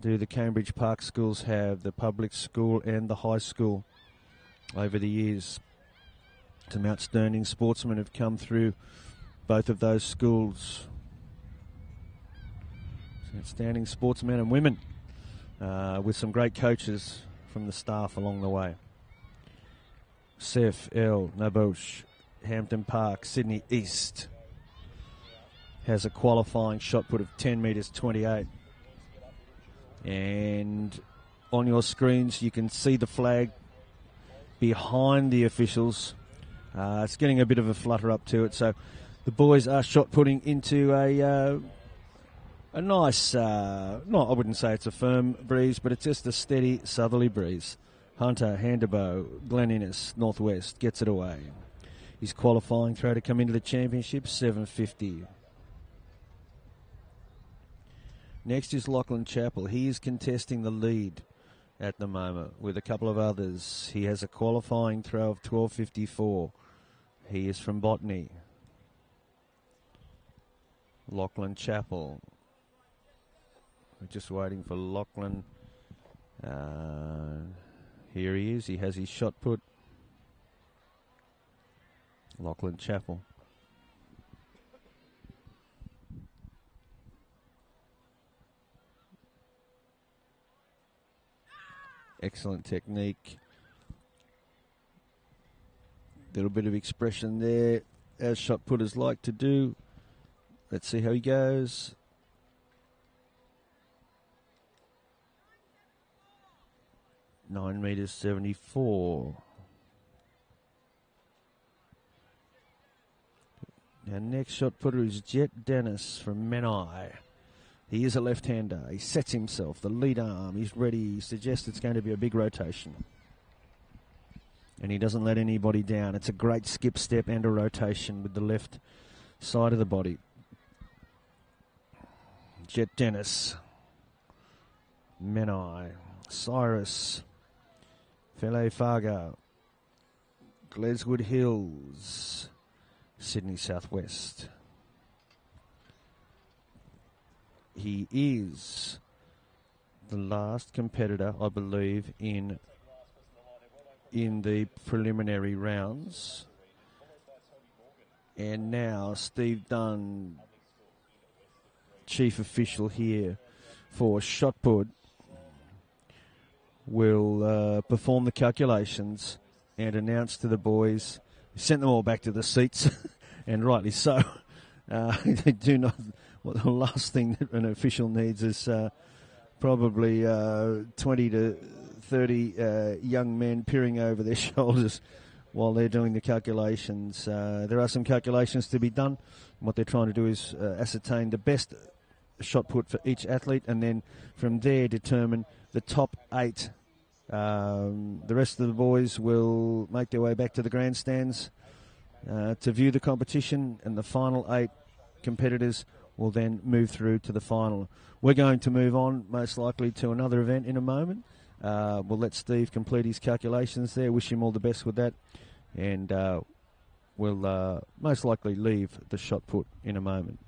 do the Cambridge Park schools have, the public school and the high school over the years. Some outstanding sportsmen have come through both of those schools. Some outstanding sportsmen and women with some great coaches from the staff along the way. Sef El Nabosh, Hampton Park, Sydney East, has a qualifying shot put of 10 metres 28. And on your screens you can see the flag behind the officials. It's getting a bit of a flutter up to it, so the boys are shot putting into a nice, I wouldn't say it's a firm breeze, but it's just a steady southerly breeze. Hunter, Handabo, Glen Innes, Northwest, gets it away. His qualifying throw to come into the championship, 7.50. Next is Lachlan Chappell. He is contesting the lead at the moment with a couple of others. He has a qualifying throw of 12.54. He is from Botany. Lachlan Chappell. We're just waiting for Lachlan. Here he is. He has his shot put. Lachlan Chappell. Excellent technique. Little bit of expression there, as shot putters like to do. Let's see how he goes. $9.74. Our next shot putter is Jet Dennis from Menai. He is a left-hander. He sets himself, the lead arm. He's ready. He suggests it's going to be a big rotation. And he doesn't let anybody down. It's a great skip step and a rotation with the left side of the body. Jet Dennis. Menai. Cyrus, Fele Fargo, Gleswood Hills, Sydney Southwest. He is the last competitor, I believe, in the preliminary rounds. And now Steve Dunn, chief official here for shot put, will perform the calculations and announce to the boys, sent them all back to the seats, and rightly so. They do not. Well, the last thing that an official needs is probably 20 to 30 young men peering over their shoulders while they're doing the calculations. There are some calculations to be done. What they're trying to do is ascertain the best shot put for each athlete, and then from there determine the top 8. The rest of the boys will make their way back to the grandstands to view the competition, and the final 8 competitors will then move through to the final. We're going to move on most likely to another event in a moment. We'll let Steve complete his calculations there. Wish him all the best with that, and we'll most likely leave the shot put in a moment.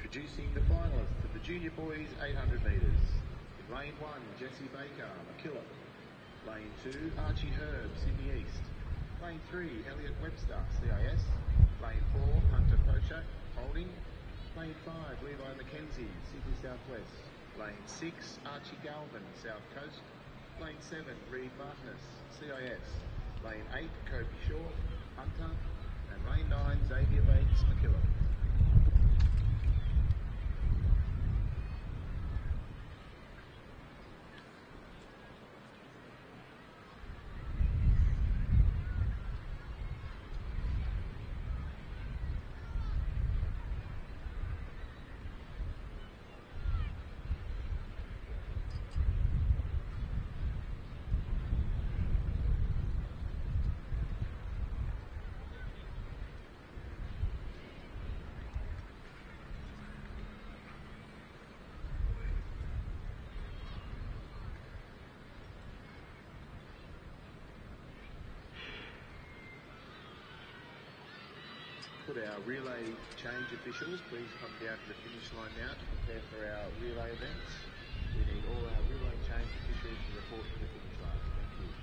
Introducing the finalists of the junior boys 800 metres. In lane 1, Jesse Baker, McKillop. Lane 2, Archie Herb, Sydney East. Lane 3, Elliot Webster, CIS. Lane 4, Hunter Pochak, Holding. Lane 5, Levi McKenzie, Sydney Southwest. Lane 6, Archie Galvin, South Coast. Lane 7, Reed Martinus, CIS. Lane 8, Kobe Shaw, Hunter. And lane 9, Xavier Bates, McKillop. Could our relay change officials please come down to the finish line now to prepare for our relay events? We need all our relay change officials to report to the finish line. Thank you.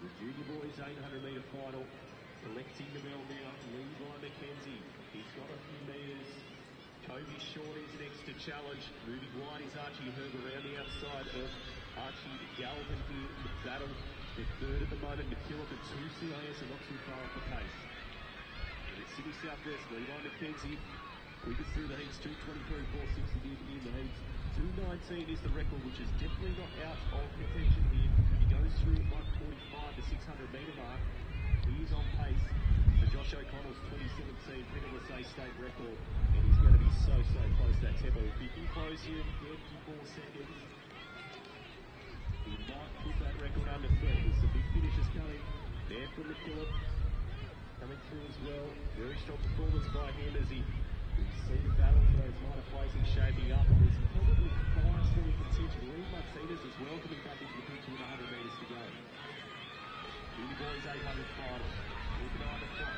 The junior boys 800 metre final. Collecting the bell now, Levi McKenzie. He's got a few metres. Kobe Short is next to challenge. Moving wide is Archie Herb around the outside of Archie Galvin here in the battle. The third at the moment, McKillop at 2 CIS and not too far off the pace. And it's Sydney Southwest, Levi McKenzie. Quickest through the heats, 2:23, 4:60 in the heats. 2:19 is the record, which is definitely not out of contention here. He goes through 1:45 to 600 metre mark. He is on pace for Josh O'Connell's 2017 NSWPSSA state record, and he's going to be so close to that tempo. If he can close here, 34 seconds, he might put that record under threat. There's some big finishes coming there from McKillop, coming through as well. Very strong performance by him as he see the battle for those minor placings shaping up. There's probably 5 still in contention. Reed Martinez is well coming back into the picture with 100 metres to go. Junior boys 800 final. Keep an eye on the clock.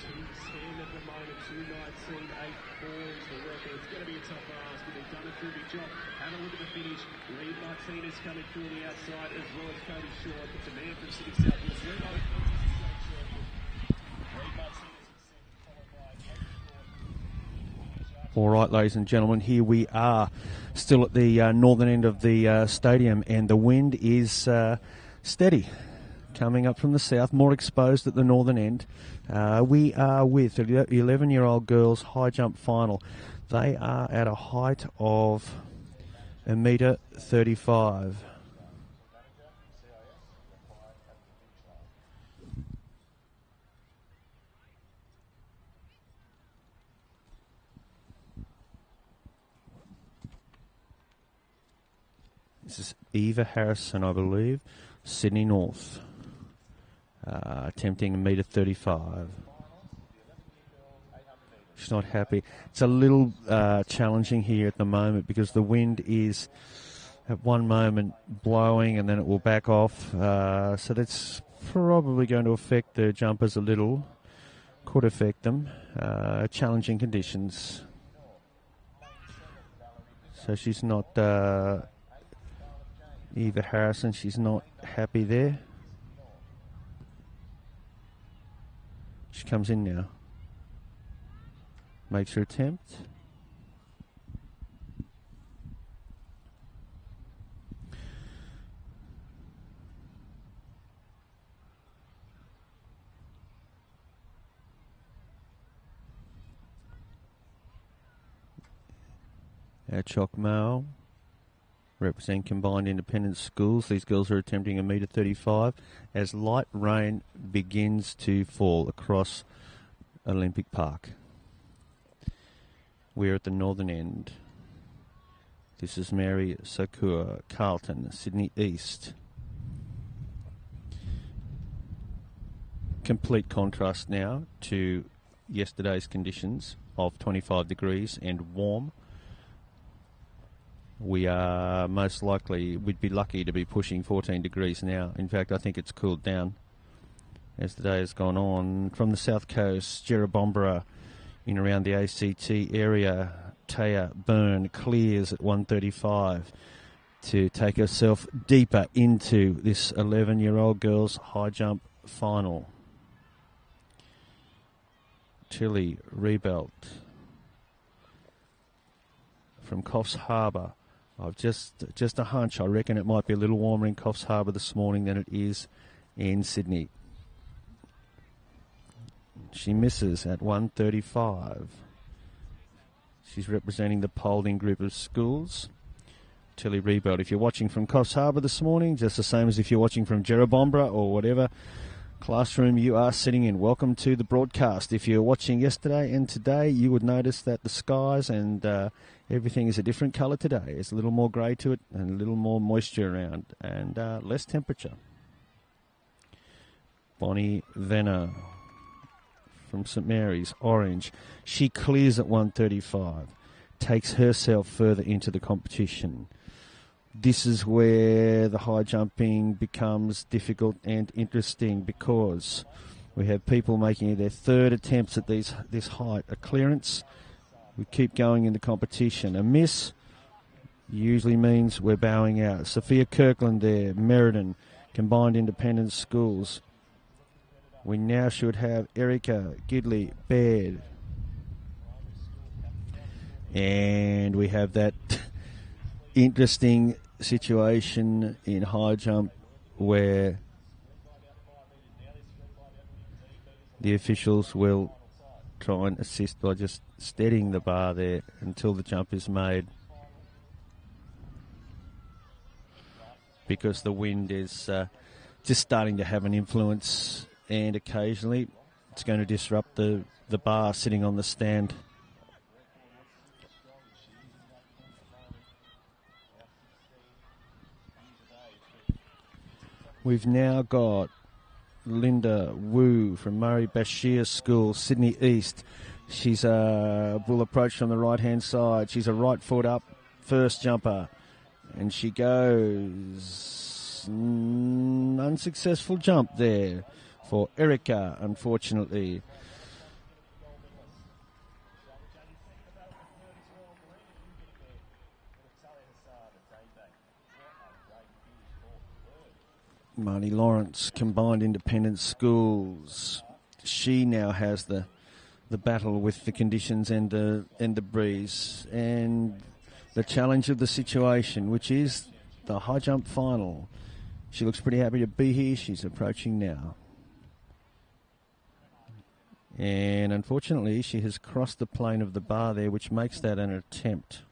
2:10 at the moment, 2:19, 8:4 is the record. It's going to be a tough ask, but they've done a terrific job. Have a look at the finish. Reed Martinez coming through on the outside, as well as Cody Short. It's a man from Sydney Southwest. Reed Martinez All right, ladies and gentlemen, here we are still at the northern end of the stadium, and the wind is steady coming up from the south, more exposed at the northern end. We are with the 11-year-old girls high jump final. They are at a height of 1.35 meters. This is Eva Harrison, I believe, Sydney North, attempting 1.35 meters. She's not happy. It's a little challenging here at the moment because the wind is at one moment blowing and then it will back off. So that's probably going to affect the jumpers a little. Could affect them. Challenging conditions. So she's not... Eva Harrison, she's not happy there. She comes in now. Makes her attempt. Chalk Male, representing combined independent schools. These girls are attempting 1.35 m as light rain begins to fall across Olympic Park. We're at the northern end. This is Mary Sakura, Carlton, Sydney East. Complete contrast now to yesterday's conditions of 25 degrees and warm. We are most likely, we'd be lucky to be pushing 14 degrees now. In fact, I think it's cooled down as the day has gone on. From the south coast, Jerrabomberra in around the ACT area, Taya Byrne clears at 1:35 to take herself deeper into this 11-year-old girls' high jump final. Tilly Rebelt from Coffs Harbour. I've just a hunch. I reckon it might be a little warmer in Coffs Harbour this morning than it is in Sydney. She misses at 1:35. She's representing the Paulding group of schools. Tilly Rebelt, if you're watching from Coffs Harbour this morning, just the same as if you're watching from Jerrabomberra or whatever classroom you are sitting in, welcome to the broadcast. If you're watching yesterday and today, you would notice that the skies and everything is a different colour today. There's a little more grey to it and a little more moisture around and less temperature. Bonnie Venner from St Mary's, orange. She clears at 1:35, takes herself further into the competition. This is where the high jumping becomes difficult and interesting because we have people making their third attempts at this height. A clearance, we keep going in the competition. A miss usually means we're bowing out. Sophia Kirkland there, Meriden, combined independent schools. We now should have Erica Gidley Baird. And we have that interesting situation in high jump where the officials will try and assist by just steadying the bar there until the jump is made, because the wind is just starting to have an influence, and occasionally it's going to disrupt the bar sitting on the stand. We've now got Linda Wu from Murray Bashir School, Sydney East. She's will approach from the right-hand side. She's a right foot up first jumper. And she goes unsuccessful jump there for Erica, unfortunately. Marnie Lawrence, combined independent schools. She now has the battle with the conditions and the breeze and the challenge of the situation, which is the high jump final. She looks pretty happy to be here. She's approaching now. And unfortunately, she has crossed the plane of the bar there, which makes that an attempt.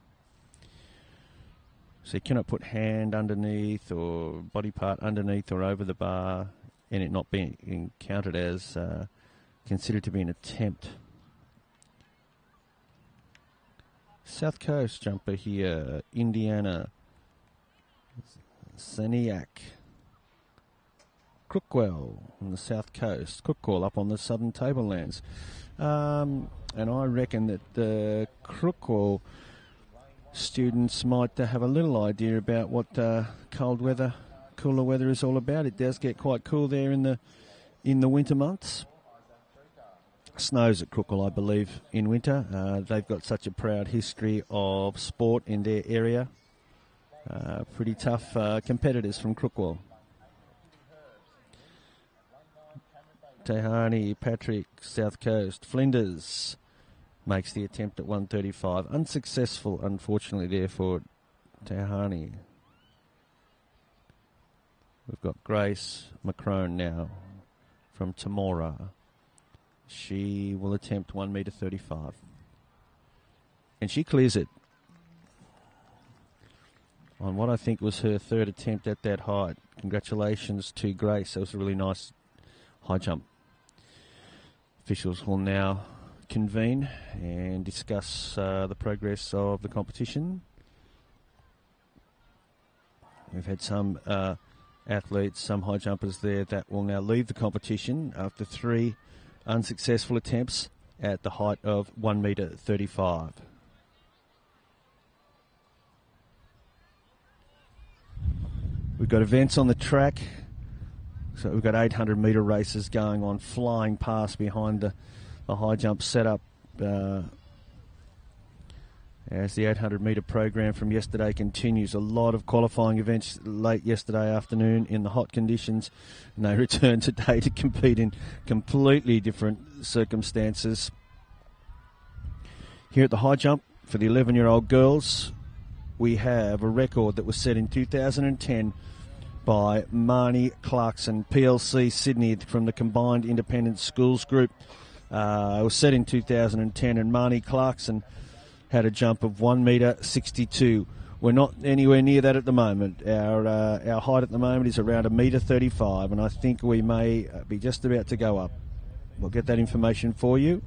So you cannot put hand underneath or body part underneath or over the bar and it not being counted as considered to be an attempt. South Coast jumper here, Indiana, Saniac, Crookwell on the South Coast, Crookwell up on the Southern Tablelands. And I reckon that the Crookwell students might have a little idea about what cold weather, cooler weather is all about. It does get quite cool there in the winter months. Snows at Crookwell, I believe, in winter. They've got such a proud history of sport in their area. Pretty tough competitors from Crookwell. Tehani, Patrick, South Coast, Flinders makes the attempt at 1:35. Unsuccessful, unfortunately, there for Tehani. We've got Grace McCrone now from Temora. She will attempt 1:35. And she clears it. on what I think was her third attempt at that height. Congratulations to Grace. That was a really nice high jump. Officials will now convene and discuss the progress of the competition. We've had some athletes, some high jumpers there that will now leave the competition after 3 unsuccessful attempts at the height of 1.35 meters. We've got events on the track. So we've got 800-metre races going on, flying past behind the high jump setup as the 800-metre program from yesterday continues. A lot of qualifying events late yesterday afternoon in the hot conditions, and they return today to compete in completely different circumstances. Here at the high jump for the 11-year-old girls, we have a record that was set in 2010 by Marnie Clarkson, PLC Sydney, from the Combined Independent Schools Group. It was set in 2010, and Marnie Clarkson had a jump of 1.62 meters. We're not anywhere near that at the moment. Our height at the moment is around 1.35 meters, and I think we may be just about to go up. We'll get that information for you.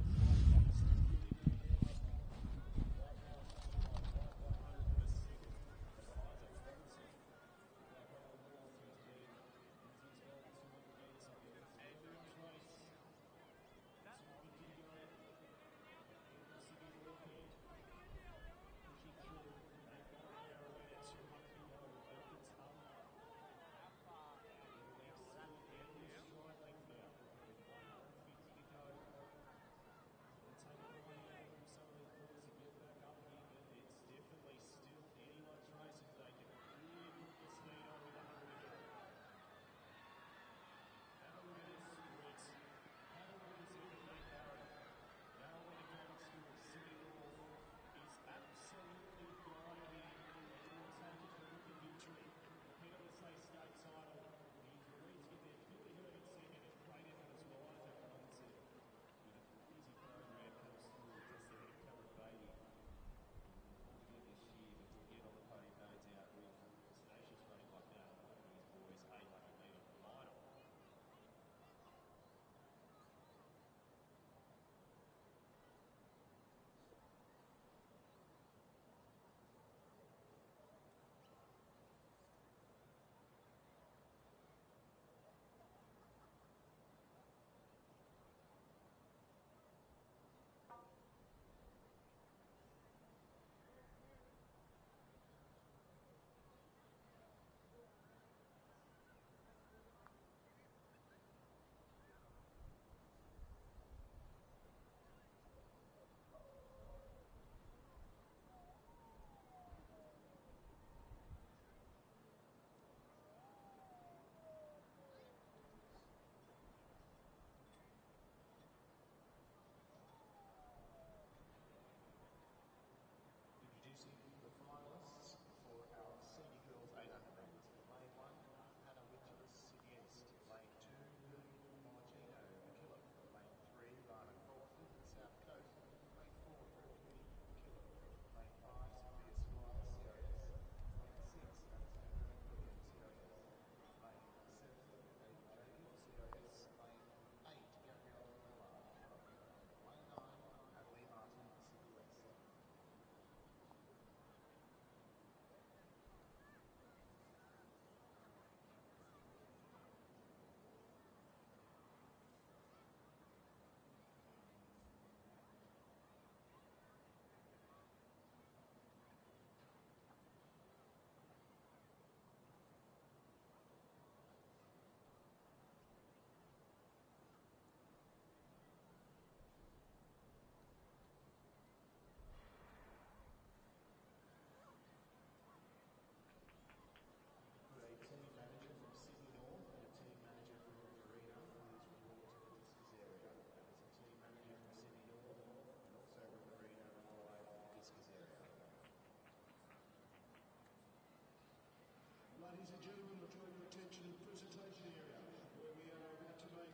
Ladies and gentlemen, I'll draw your attention to the presentation area, where we are about to make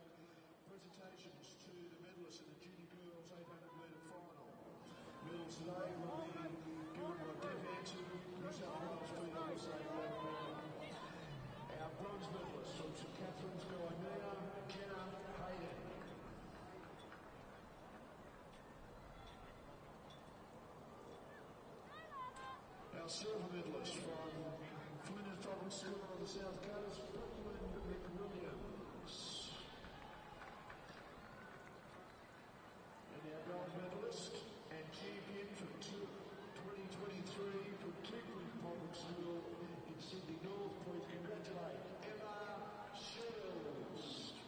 presentations to the medalists in the junior girls 800-metre final. Medals today will be given by Deb Hanson, New South Wales PLC silver medalist from Flinders Public School on the South Coast, Brooklyn McWilliams. And our gold medalist and champion for 2023 from Kipley Public School in Sydney North. Please congratulate Emma Shields.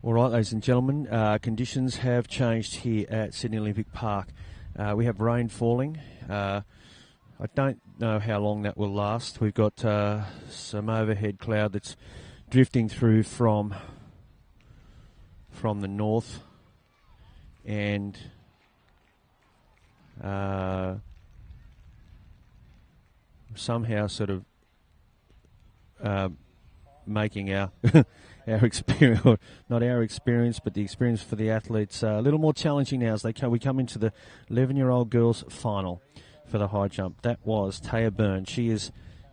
All right, ladies and gentlemen, conditions have changed here at Sydney Olympic Park. We have rain falling. I don't know how long that will last. We've got some overhead cloud that's drifting through from the north, and somehow sort of making our our experience, not our experience, but the experience for the athletes a little more challenging now as we come into the 11-year-old girls final for the high jump. That was Taya Byrne. She is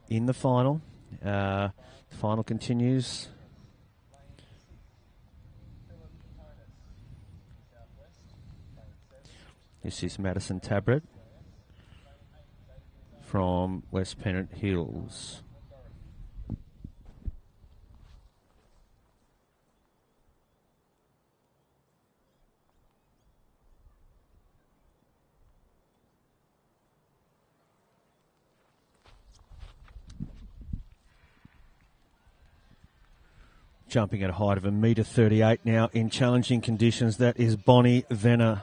in the final. The final continues. This is Madison Tabret from West Pennant Hills. Jumping at a height of 1.38 m now in challenging conditions. That is Bonnie Venner.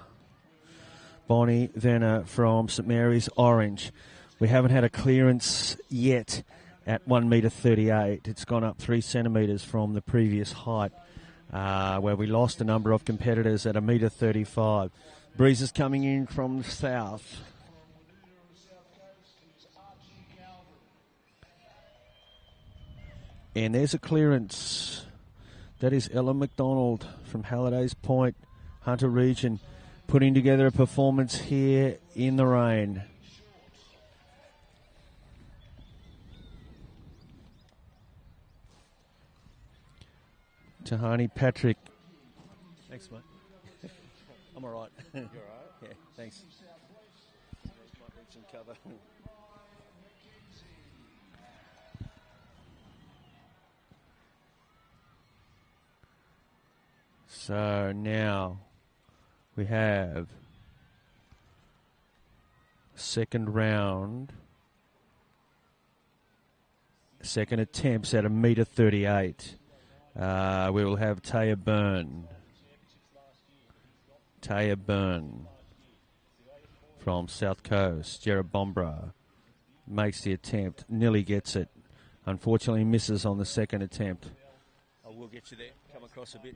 Bonnie Venner from St Mary's Orange. We haven't had a clearance yet at 1.38 m. It's gone up 3 centimetres from the previous height, where we lost a number of competitors at 1.35 m. Breezes coming in from the south. And there's a clearance. That is Ella McDonald from Halliday's Point, Hunter Region, putting together a performance here in the rain. Tahani Patrick. Thanks, mate. I'm all right. You're all right? Yeah, thanks. Might need some cover. So now we have second round, second attempts at 1.38 m. We will have Taya Byrne. Taya Byrne from South Coast, Jerrabomberra, makes the attempt, nearly gets it. Unfortunately misses on the second attempt. I will get you there, come across a bit.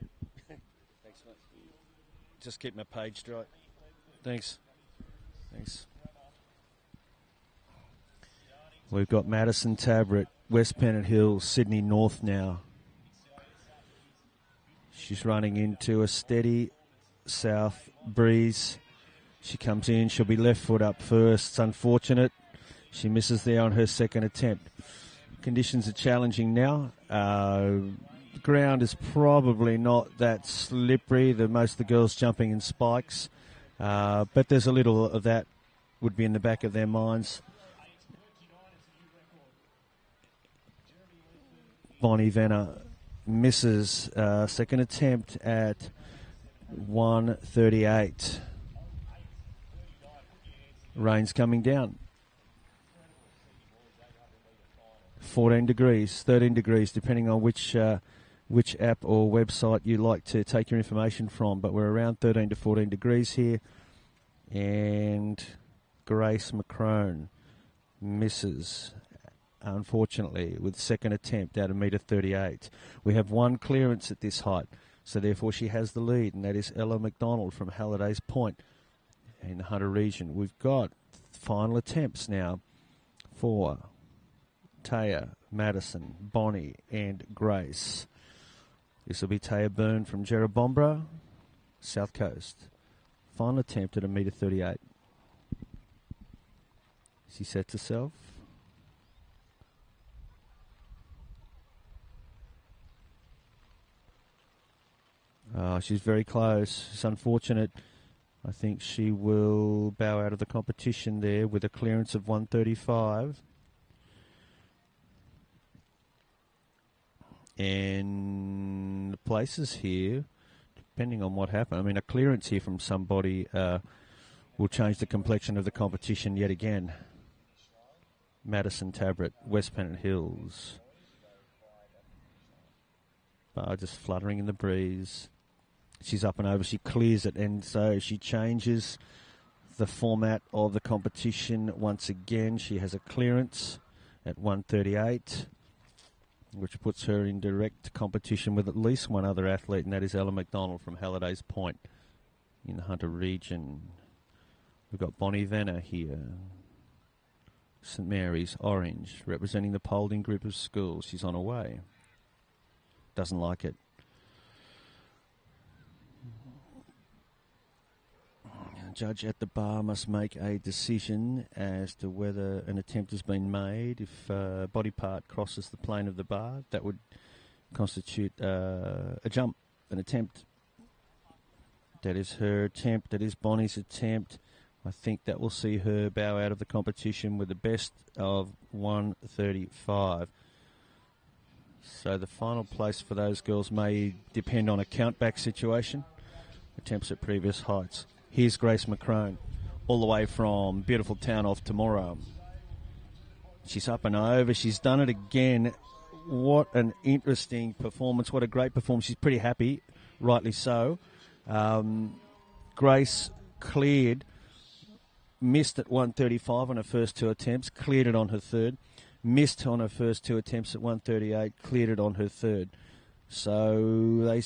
Thanks, mate. Just keep my page straight. Thanks. Thanks. We've got Madison Tabrett, West Pennant Hills, Sydney North now. She's running into a steady south breeze. She comes in, she'll be left foot up first. It's unfortunate. She misses there on her second attempt. Conditions are challenging now. The ground is probably not that slippery. Most of the girls jumping in spikes. But there's a little of that would be in the back of their minds. Bonnie Venner misses second attempt at 1:38. Rain's coming down. 14 degrees, 13 degrees, depending on which app or website you like to take your information from. But we're around 13 to 14 degrees here. And Grace McCrone misses, unfortunately, with second attempt at 1:38. We have one clearance at this height, so therefore she has the lead, and that is Ella McDonald from Halliday's Point in the Hunter region. We've got final attempts now for Taya, Madison, Bonnie, and Grace. This will be Taya Byrne from Jerrabombra, South Coast. Final attempt at 1:38. She sets herself. She's very close. It's unfortunate. I think she will bow out of the competition there with a clearance of 1:35. And the places here, depending on what happened, I mean, a clearance here from somebody will change the complexion of the competition yet again. Madison Tabrett, West Pennant Hills. Bar just fluttering in the breeze. She's up and over, she clears it, and so she changes the format of the competition once again. She has a clearance at 1:38. Which puts her in direct competition with at least one other athlete, and that is Ella McDonald from Halliday's Point in the Hunter region. We've got Bonnie Venner here. St Mary's, Orange, representing the Paulding group of schools. She's on her way. Doesn't like it. Judge at the bar must make a decision as to whether an attempt has been made. If a body part crosses the plane of the bar, that would constitute a jump, an attempt. That is her attempt. That is Bonnie's attempt. I think that will see her bow out of the competition with the best of 1:35. So the final place for those girls may depend on a count-back situation. Attempts at previous heights. Here's Grace McCrone, all the way from beautiful town of Temora. She's up and over. She's done it again. What an interesting performance. What a great performance. She's pretty happy, rightly so. Grace cleared, missed at 1:35 on her first two attempts, cleared it on her third. Missed on her first two attempts at 1:38, cleared it on her third. So they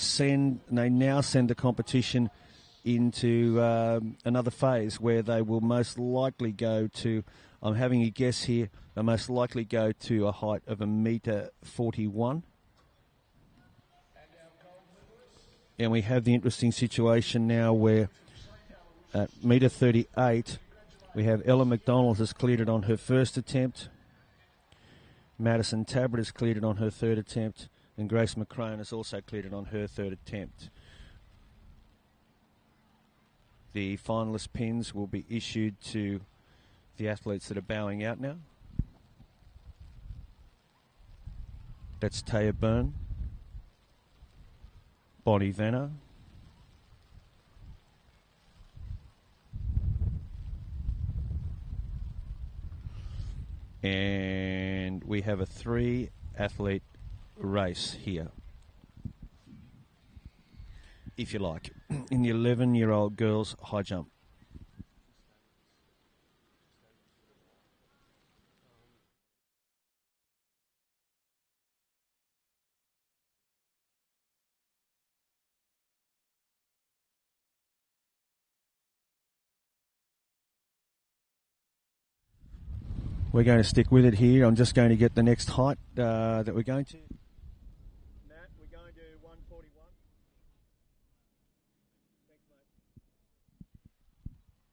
now send the competition into another phase where they will most likely go to, I'm having a guess here, they'll most likely go to a height of 1:41. And we have the interesting situation now where at 1:38, we have Ella McDonald has cleared it on her first attempt. Madison Tabrett has cleared it on her third attempt. And Grace McCrone has also cleared it on her third attempt. The finalist pins will be issued to the athletes that are bowing out now. That's Taya Byrne, Bonnie Venner, and we have a 3-athlete race here, if you like, in the 11-year-old girls high jump. We're going to stick with it here. I'm just going to get the next height that we're going to. Matt, we're going to 141. Thanks, mate.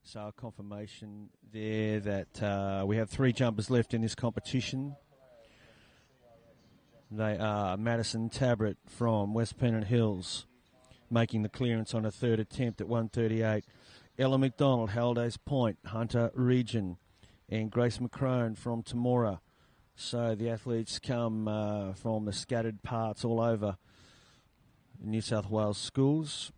So confirmation there that we have 3 jumpers left in this competition. They are Madison Tabrett from West Pennant Hills, making the clearance on a 3rd attempt at 138. Ella McDonald, Halliday's Point, Hunter Region, and Grace McCrone from Temora. So the athletes come from the scattered parts all over New South Wales schools.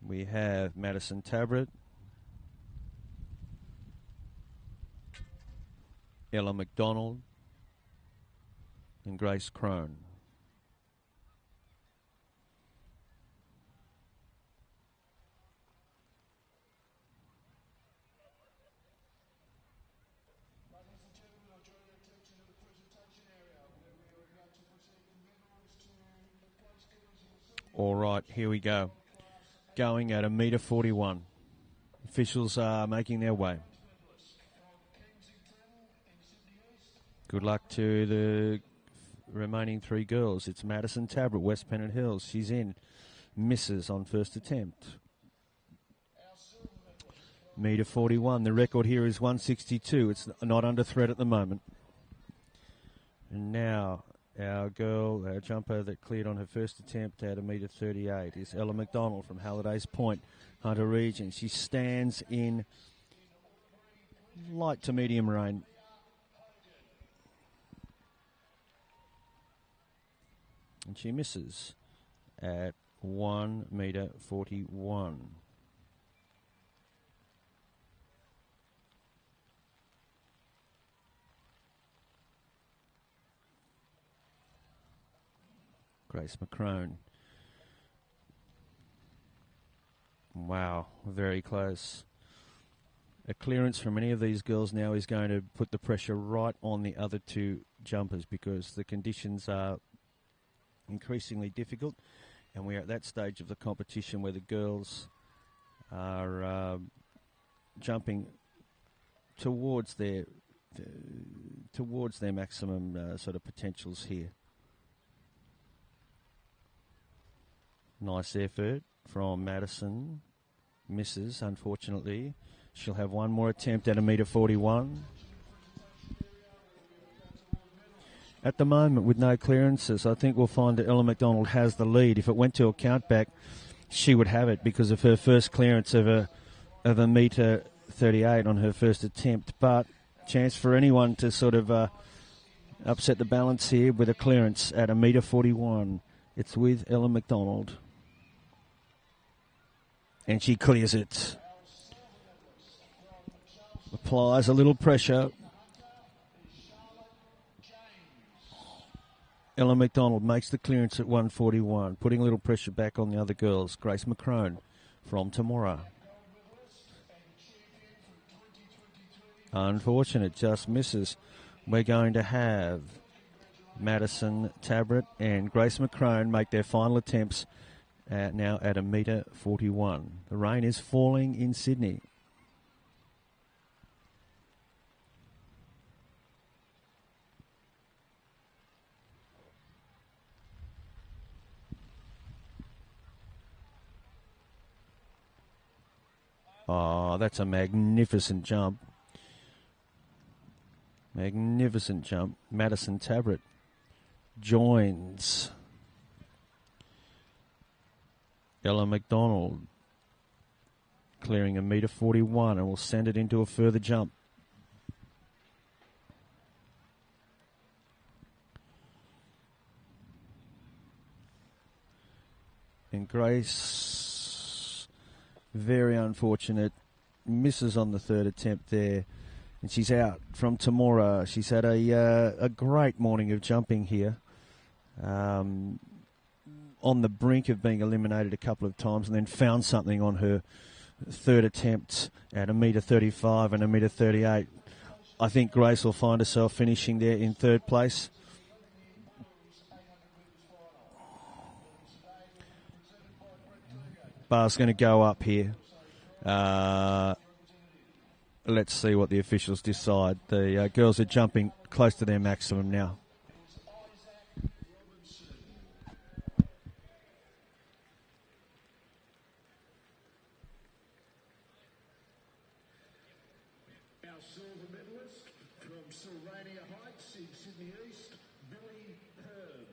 We have Madison Tabrett, Ella McDonald, and Grace Crone. All right, here we go. Going at 1.41 m. Officials are making their way. Good luck to the remaining 3 girls. It's Madison Tabrett, West Pennant Hills. She's in. Misses on first attempt. 1.41 m. The record here is 162. It's not under threat at the moment. And now our jumper that cleared on her first attempt at 1.38 m is Ella McDonald from Halliday's Point, Hunter Region. She stands in light to medium rain. And she misses at 1.41 m. Grace McCrone. Wow, very close. A clearance from any of these girls now is going to put the pressure right on the other 2 jumpers because the conditions are increasingly difficult, and we're at that stage of the competition where the girls are jumping towards their maximum sort of potentials here. Nice effort from Madison. Misses, unfortunately. She'll have one more attempt at 1.41 m. At the moment, with no clearances, I think we'll find that Ella McDonald has the lead. If it went to a count back, she would have it because of her first clearance of a 1.38 m on her first attempt. But chance for anyone to sort of upset the balance here with a clearance at 1.41 m. It's with Ella McDonald. And she clears it. Applies a little pressure. Ella McDonald makes the clearance at 1.41 m, putting a little pressure back on the other girls. Grace McCrone from Temora. Unfortunate, just misses. We're going to have Madison Tabrett and Grace McCrone make their final attempts now at 1.41 m. The rain is falling in Sydney. Oh, that's a magnificent jump. Magnificent jump. Madison Tabrett joins Ella McDonald, clearing 1.41 m, and will send it into a further jump. And Grace, very unfortunate, misses on the 3rd attempt there. And she's out from Temora. She's had a great morning of jumping here. On the brink of being eliminated a couple of times, and then found something on her 3rd attempt at 1.35 m and 1.38 m. I think Grace will find herself finishing there in 3rd place. bar's going to go up here. Let's see what the officials decide. The girls are jumping close to their maximum now. Our silver medalist from Sylvania Heights in Sydney East, Billy Herb.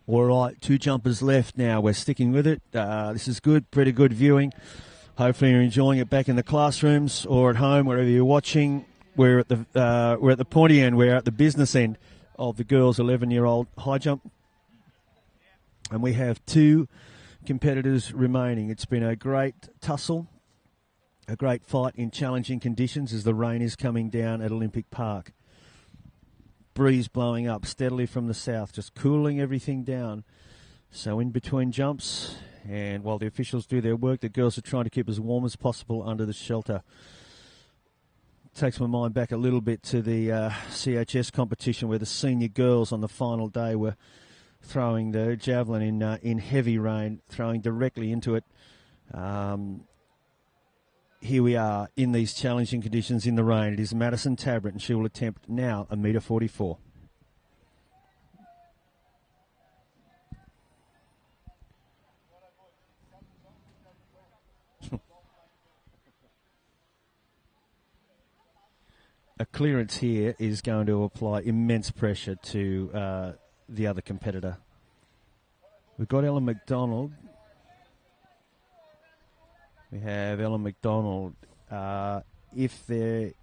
All right, 2 jumpers left now. We're sticking with it. This is good, pretty good viewing. Hopefully you're enjoying it back in the classrooms or at home, wherever you're watching. We're at the pointy end. We're at the business end of the girls' 11-year-old high jump. And we have 2 competitors remaining. It's been a great tussle, a great fight in challenging conditions as the rain is coming down at Olympic Park. Breeze blowing up steadily from the south, just cooling everything down. So in between jumps, and while the officials do their work, the girls are trying to keep as warm as possible under the shelter. Takes my mind back a little bit to the CHS competition where the senior girls on the final day were throwing the javelin in heavy rain, throwing directly into it. Here we are in these challenging conditions in the rain. It is Madison Tabrett, and she will attempt now a metre 44. A clearance here is going to apply immense pressure to the other competitor. We've got Ellen McDonald. We have Ellen McDonald. If the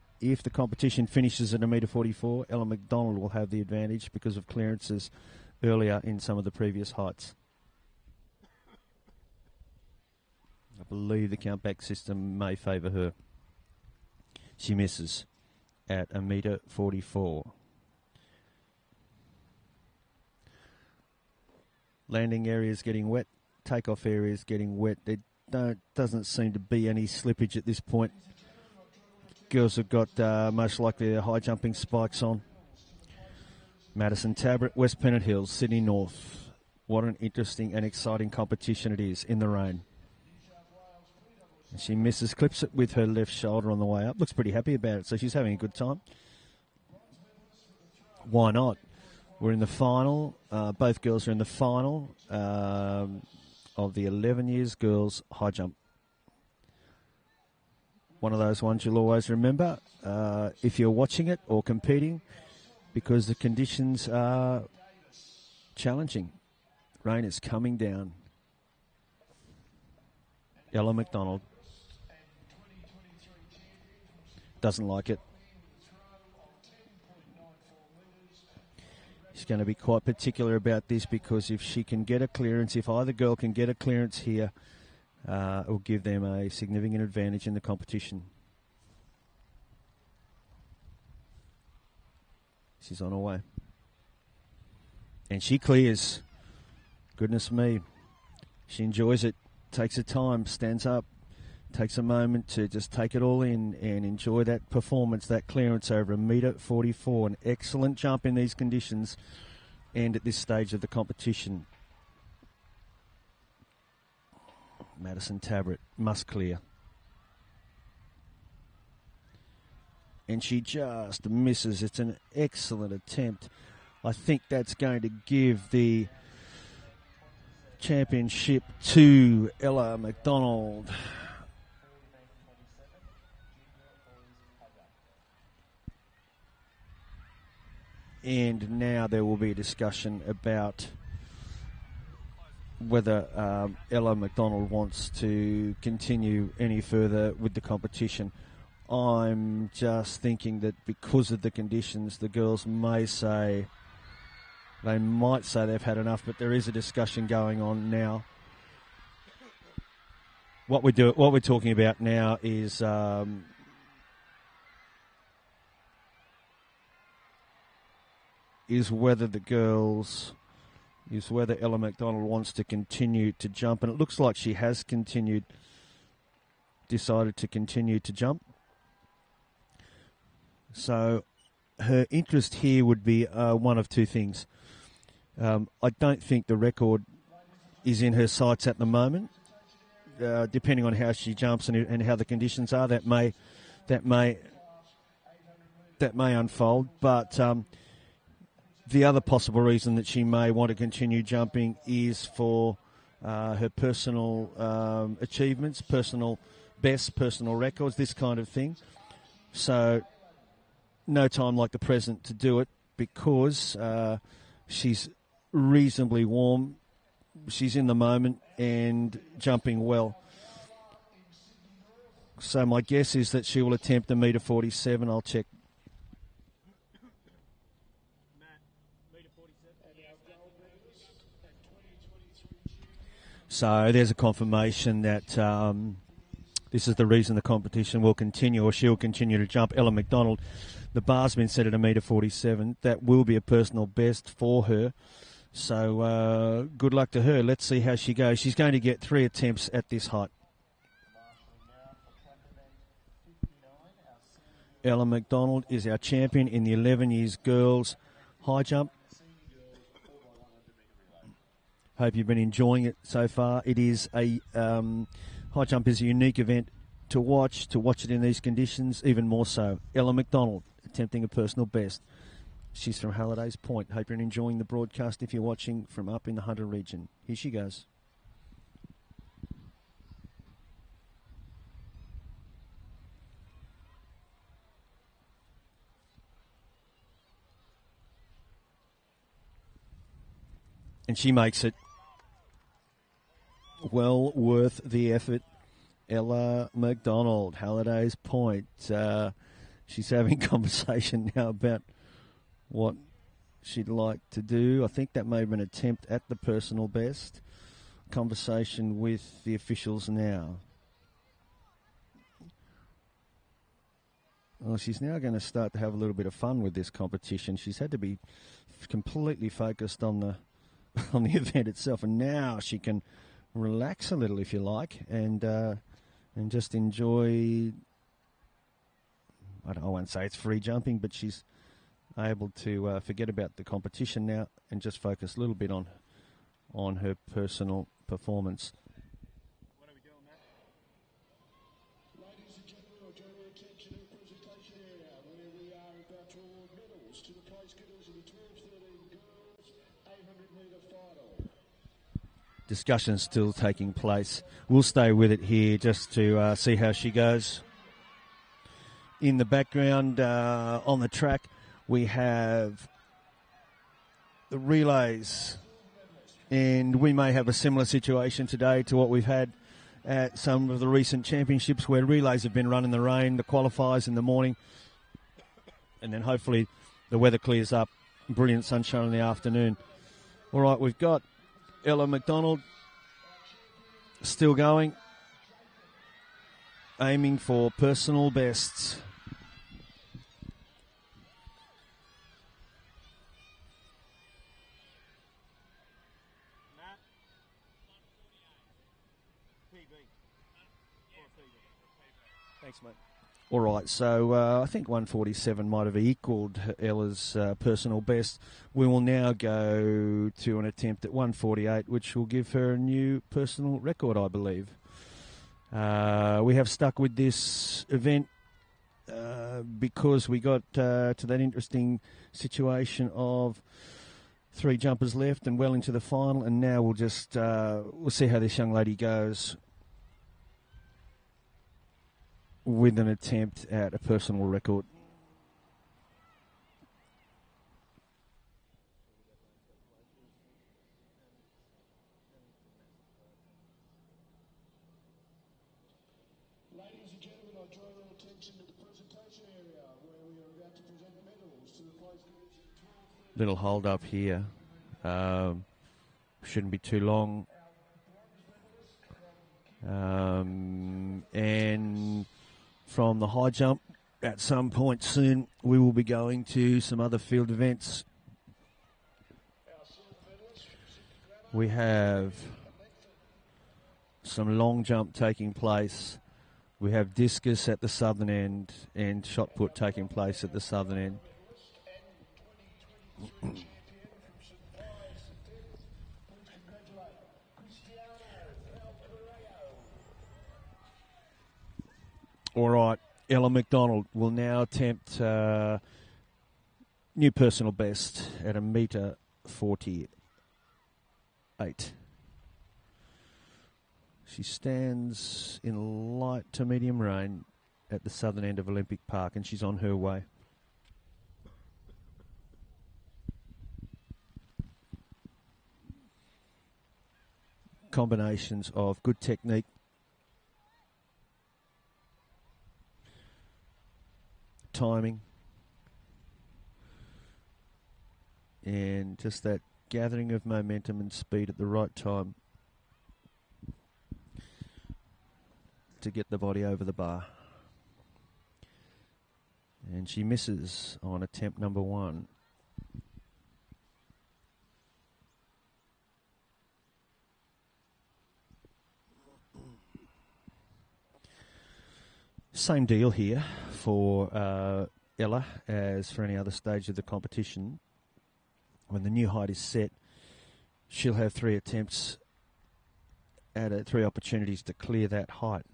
competition finishes at a metre 44, Ellen McDonald will have the advantage because of clearances earlier in some of the previous heights. I believe the countback system may favour her. She misses at a metre 44. Landing area is getting wet. Takeoff area is getting wet. There doesn't seem to be any slippage at this point. Girls have got most likely their high jumping spikes on. Madison Tabrett, West Pennant Hills, Sydney North. What an interesting and exciting competition it is in the rain. And she misses, clips it with her left shoulder on the way up. Looks pretty happy about it, so she's having a good time. Why not? We're in the final. Both girls are in the final of the 11 years girls high jump. One of those ones you'll always remember if you're watching it or competing, because the conditions are challenging. Rain is coming down. Ella McDonald doesn't like it. She's going to be quite particular about this, because if she can get a clearance, if either girl can get a clearance here, it will give them a significant advantage in the competition. She's on her way. And she clears. Goodness me. She enjoys it, takes her time, stands up, takes a moment to just take it all in and enjoy that performance, that clearance over a metre 44. An excellent jump in these conditions and at this stage of the competition. Madison Tabrett must clear. And she just misses. It's an excellent attempt. I think that's going to give the championship to Ella McDonald. And now there will be a discussion about whether Ella McDonald wants to continue any further with the competition. I'm just thinking that because of the conditions, the girls might say they've had enough, but there is a discussion going on now. What we're talking about now is whether whether Ella McDonald wants to continue to jump, and it looks like she has decided to continue to jump. So her interest here would be one of two things. I don't think the record is in her sights at the moment. Depending on how she jumps and how the conditions are, that may unfold. But the other possible reason that she may want to continue jumping is for her personal achievements, personal best, personal records, this kind of thing. So no time like the present to do it, because she's reasonably warm. She's in the moment and jumping well. So my guess is that she will attempt a metre 47. I'll check. So there's a confirmation that this is the reason the competition will continue, or she'll continue to jump. Ella McDonald, the bar's been set at a metre 47. That will be a personal best for her. So good luck to her. Let's see how she goes. She's going to get 3 attempts at this height. Ella McDonald is our champion in the 11 years girls high jump. Hope you've been enjoying it so far. It is a high jump is a unique event to watch it in these conditions, even more so. Ella McDonald attempting a personal best. She's from Halliday's Point. Hope you're enjoying the broadcast if you're watching from up in the Hunter region. Here she goes. And she makes it. Well worth the effort. Ella McDonald, Halliday's Point. She's having conversation now about what she'd like to do. I think that may have been an attempt at the personal best. Conversation with the officials now. Well, she's now going to start to have a little bit of fun with this competition. She's had to be completely focused on the event itself, and now she can relax a little, if you like, and just enjoy. I won't say it's free jumping, but she's able to forget about the competition now and just focus a little bit on her personal performance. What are we doing, Matt? Ladies and gentlemen, I'll draw your attention to the presentation area where we are about to award medals to the place getters of the 12-13 girls 800-metre final. Discussion still taking place. We'll stay with it here just to see how she goes. In the background, on the track, we have the relays, and we may have a similar situation today to what we've had at some of the recent championships where relays have been run in the rain, the qualifiers in the morning, and then hopefully the weather clears up, brilliant sunshine in the afternoon. All right, we've got Ella McDonald still going, aiming for personal bests. Thanks, mate. All right, so I think 147 might have equalled Ella's personal best. We will now go to an attempt at 148, which will give her a new personal record, I believe. We have stuck with this event because we got to that interesting situation of 3 jumpers left and well into the final, and now we'll just we'll see how this young lady goes with an attempt at a personal record. Ladies and gentlemen, I draw your attention to the presentation area where we are about to present medals to the place getters of 12. Little hold up here. Shouldn't be too long. And from the high jump, at some point soon, we will be going to some other field events. We have some long jump taking place. We have discus at the southern end and shot put taking place at the southern end. All right, Ella McDonald will now attempt new personal best at 1:48. She stands in light to medium rain at the southern end of Olympic Park, and she's on her way. Combinations of good technique, timing, and just that gathering of momentum and speed at the right time to get the body over the bar. And she misses on attempt number 1. Same deal here for Ella as for any other stage of the competition. When the new height is set, she'll have 3 attempts at 3 opportunities to clear that height.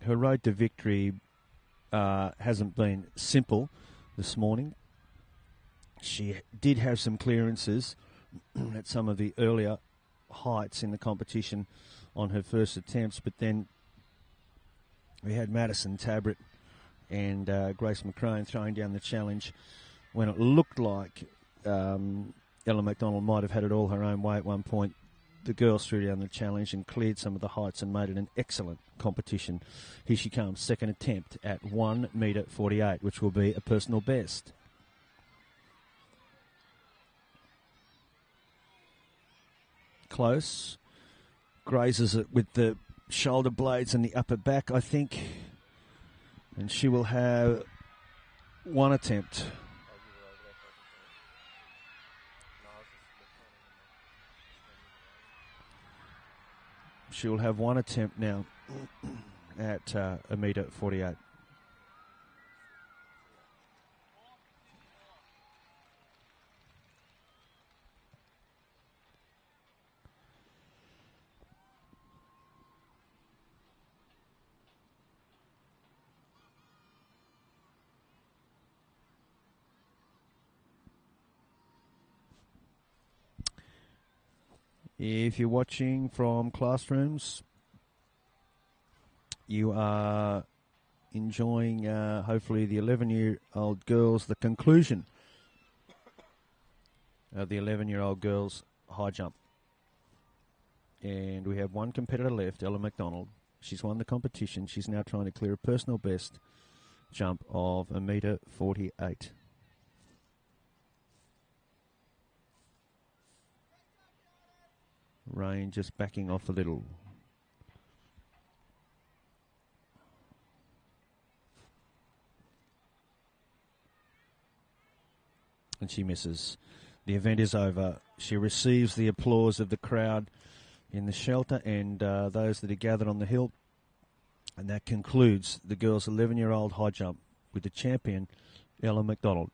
Her road to victory hasn't been simple this morning. She did have some clearances at some of the earlier heights in the competition on her first attempts, but then we had Madison Tabrett and Grace McCrone throwing down the challenge when it looked like Ella McDonald might have had it all her own way at one point. The girls threw down the challenge and cleared some of the heights and made it an excellent competition. Here she comes, second attempt at 1:48, which will be a personal best. Close. Grazes it with the shoulder blades and the upper back, I think. And she will have 1 attempt. She will have 1 attempt now at 1:48. If you're watching from classrooms, you are enjoying, hopefully, the 11-year-old girls, the conclusion of the 11-year-old girls' high jump. And we have 1 competitor left, Ella McDonald. She's won the competition. She's now trying to clear a personal best jump of 1:48. Rain just backing off a little. And she misses. The event is over. She receives the applause of the crowd in the shelter and those that are gathered on the hill. And that concludes the girls' 11-year-old high jump with the champion, Ella McDonald.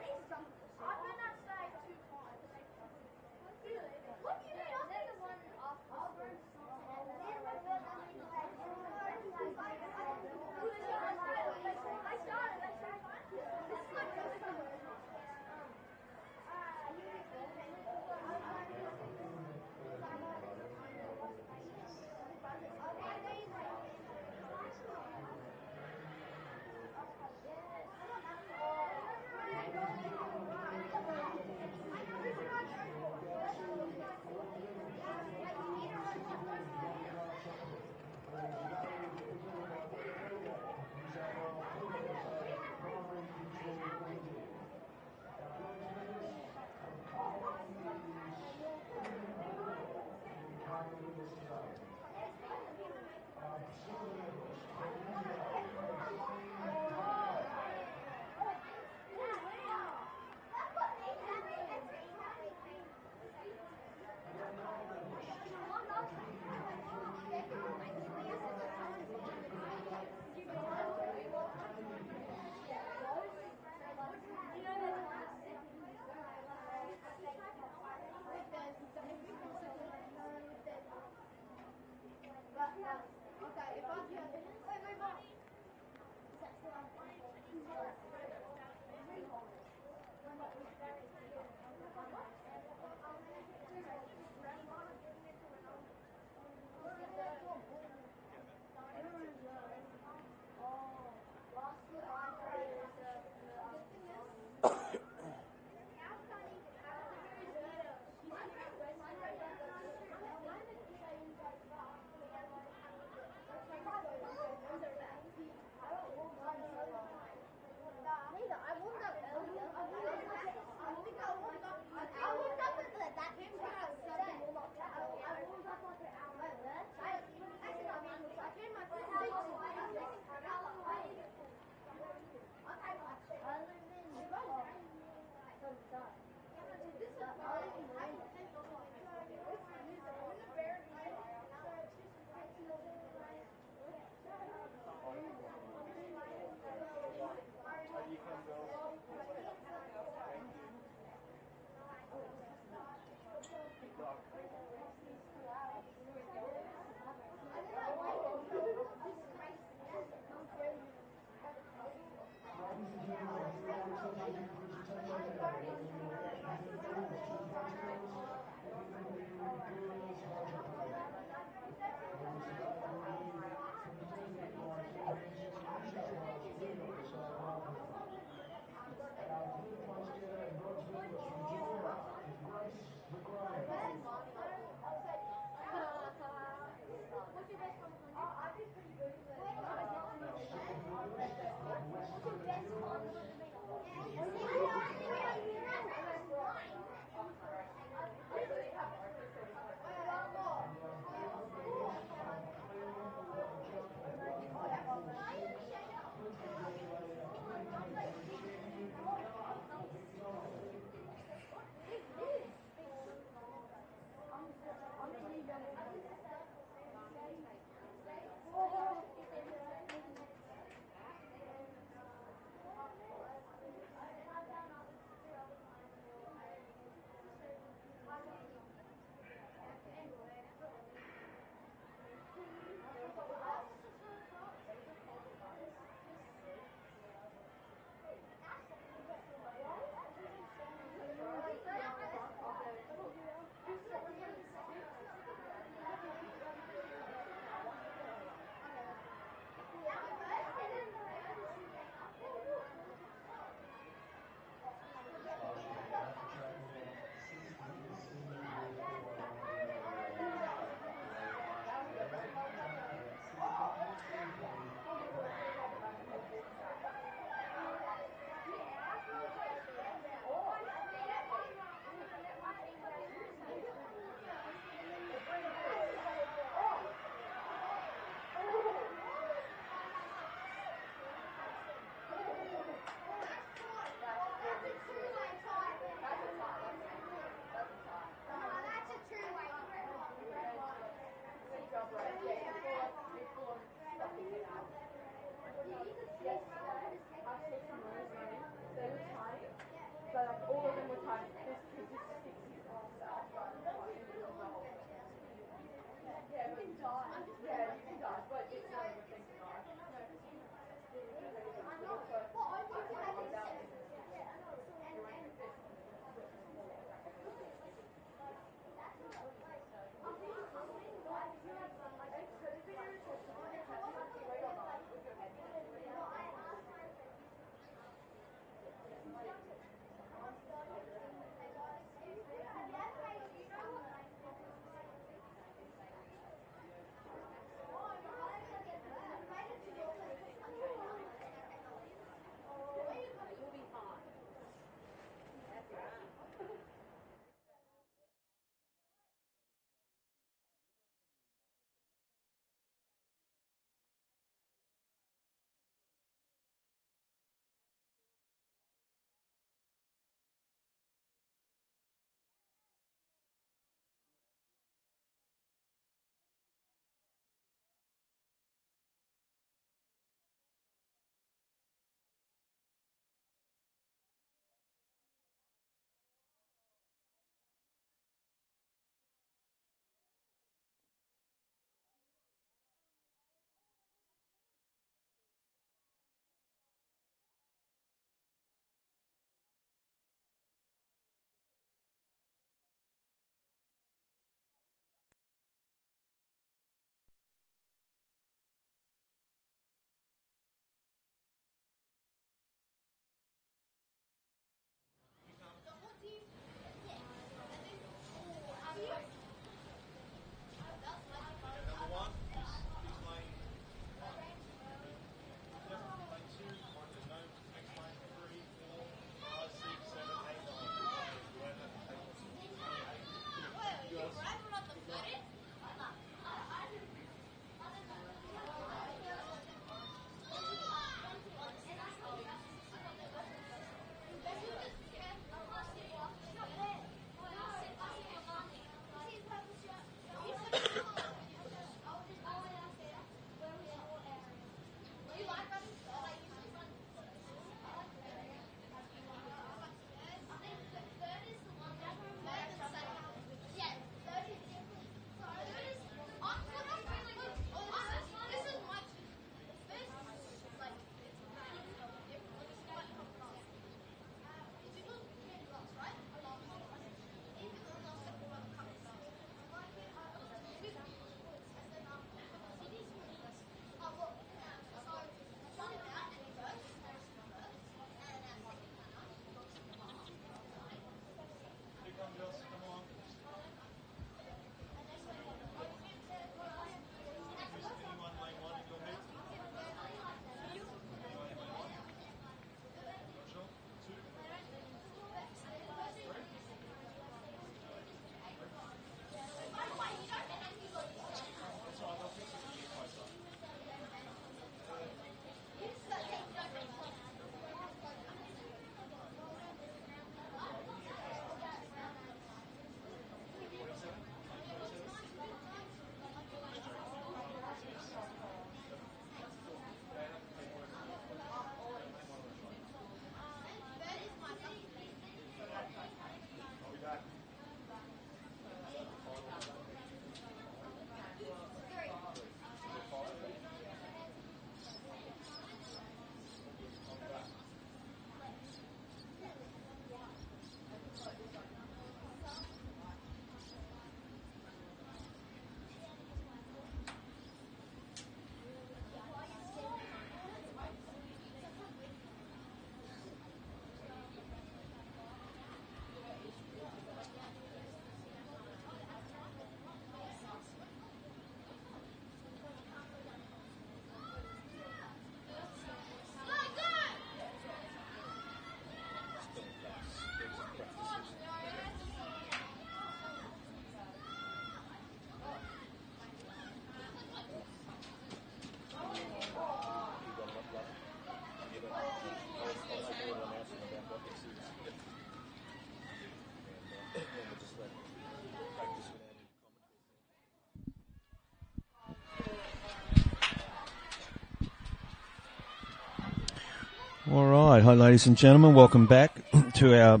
Right, hi ladies and gentlemen, welcome back to our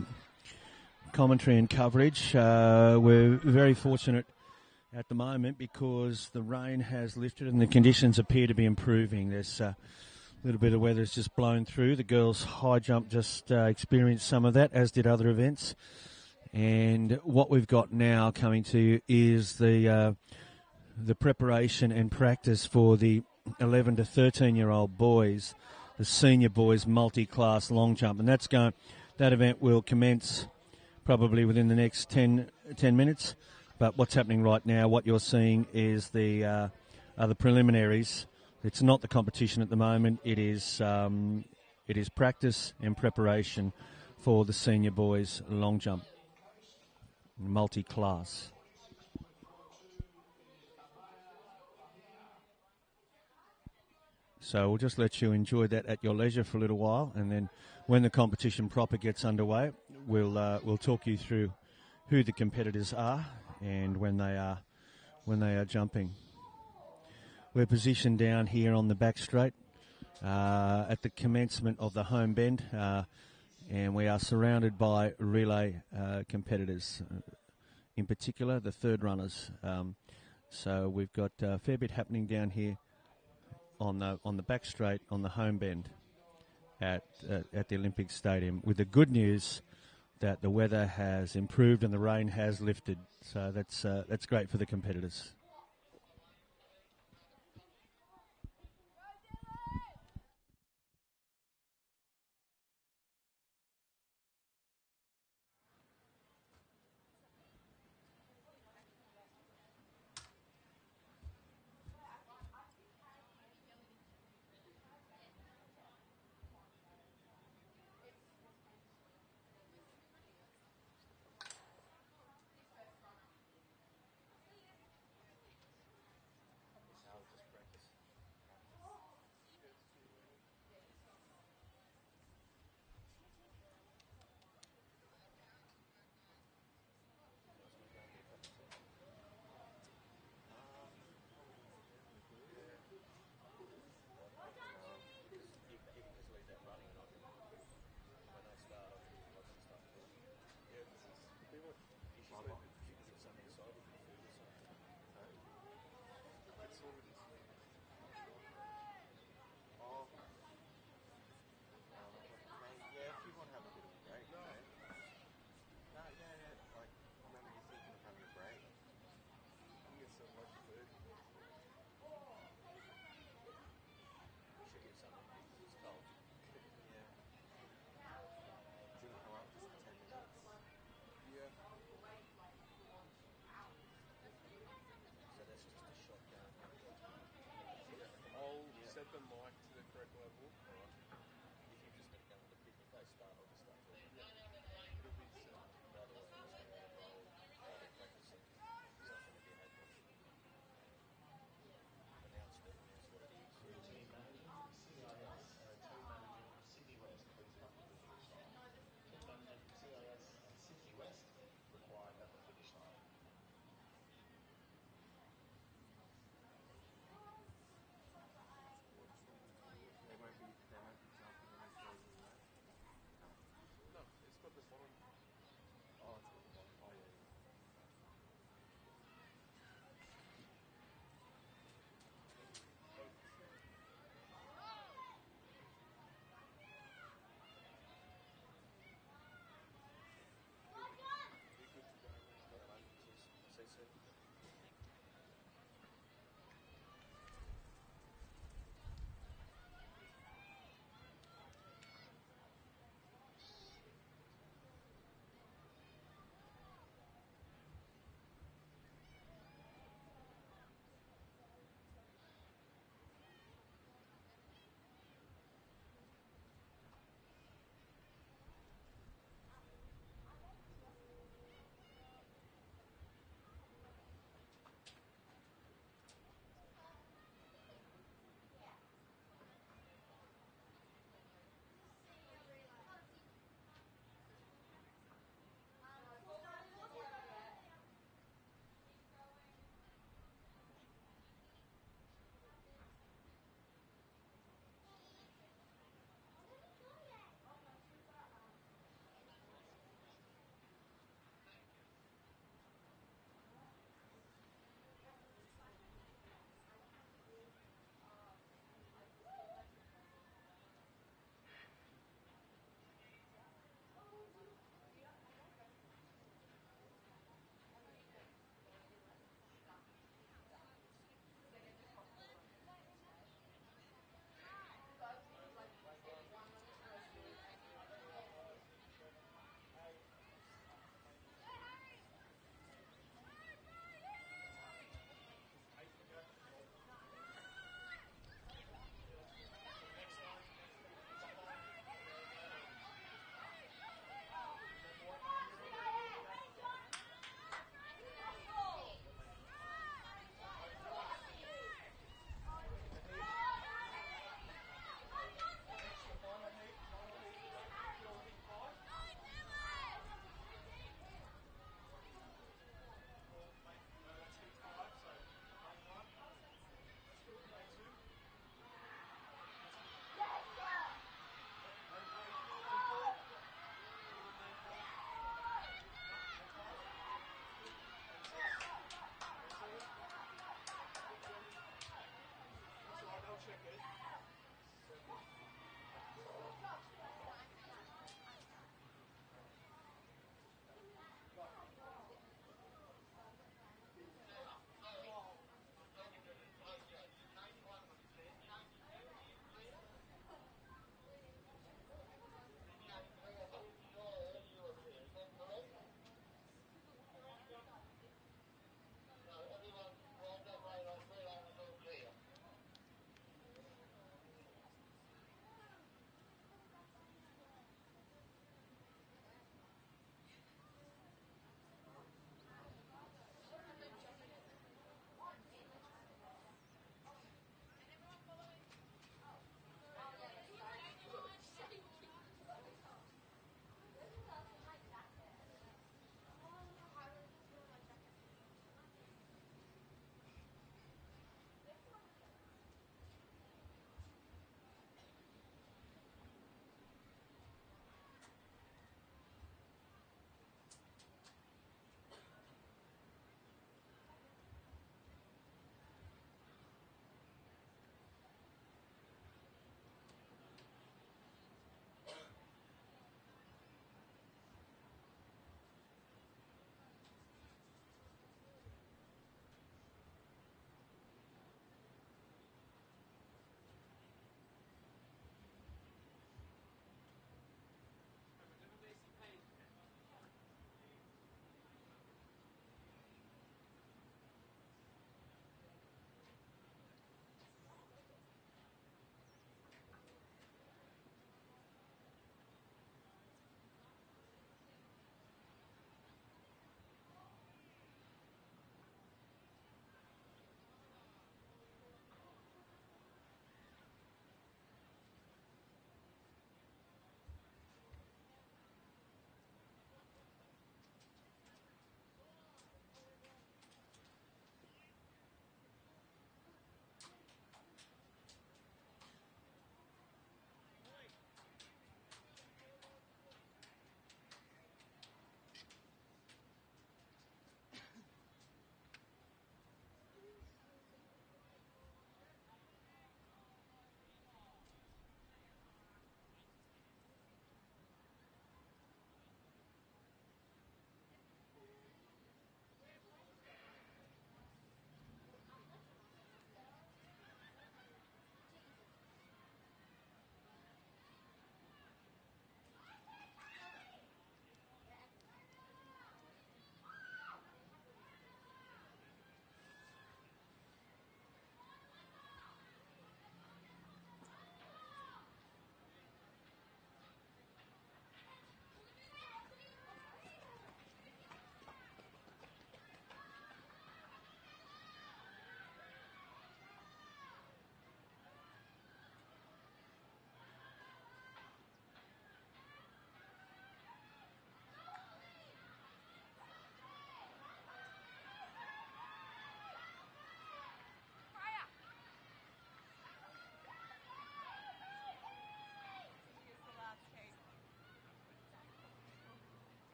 commentary and coverage. We're very fortunate at the moment because the rain has lifted and the conditions appear to be improving. There's a little bit of weather's just blown through. The girls' high jump just experienced some of that, as did other events. And what we've got now coming to you is the preparation and practice for the 11 to 13-year-old boys, the senior boys multi-class long jump. And that event will commence probably within the next 10 minutes. But what's happening right now, what you're seeing is the preliminaries. It's not the competition at the moment. It is practice and preparation for the senior boys long jump, multi-class. So we'll just let you enjoy that at your leisure for a little while, and then when the competition proper gets underway, we'll talk you through who the competitors are and when they are jumping. We're positioned down here on the back straight at the commencement of the home bend, and we are surrounded by relay competitors, in particular the third runners. So we've got a fair bit happening down here on the back straight on the home bend at the Olympic Stadium, with the good news that the weather has improved and the rain has lifted. So that's great for the competitors.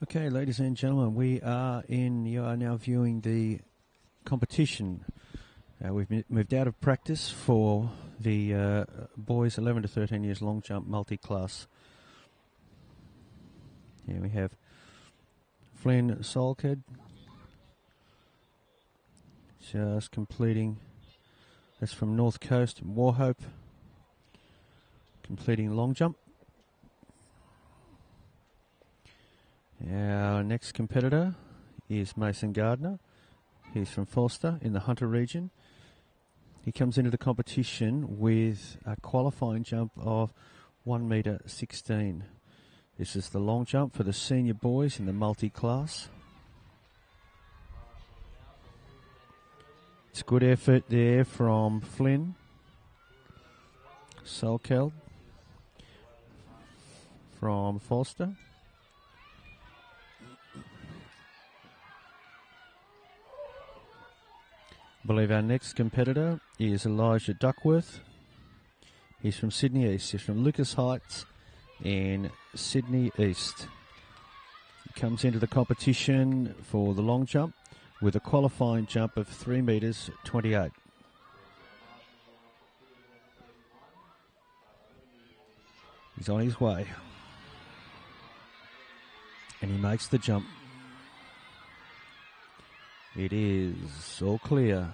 Okay, ladies and gentlemen, you are now viewing the competition. We've moved out of practice for the boys 11 to 13 years long jump multi-class. Here we have Flynn Solked just completing, that's from North Coast, Warhope, completing long jump. Our next competitor is Mason Gardner. He's from Forster in the Hunter region. He comes into the competition with a qualifying jump of 1.16 metre. This is the long jump for the senior boys in the multi-class. It's good effort there from Flynn Solkeld from Forster. I believe our next competitor is Elijah Duckworth. He's from Sydney East. He's from Lucas Heights in Sydney East. He comes into the competition for the long jump with a qualifying jump of 3.28 metres. He's on his way. And he makes the jump. It is all clear.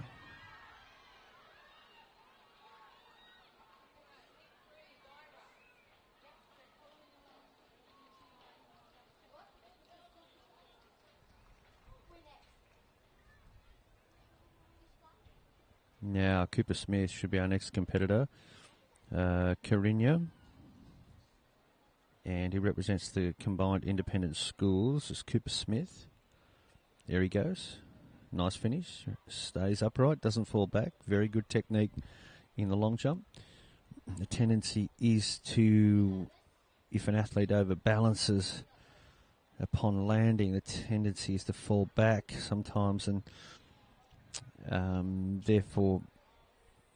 Now, Cooper Smith should be our next competitor. Carina. And he represents the combined independent schools as Cooper Smith. There he goes. Nice finish. Stays upright, doesn't fall back. Very good technique in the long jump. The tendency is to, if an athlete overbalances upon landing, the tendency is to fall back sometimes, and therefore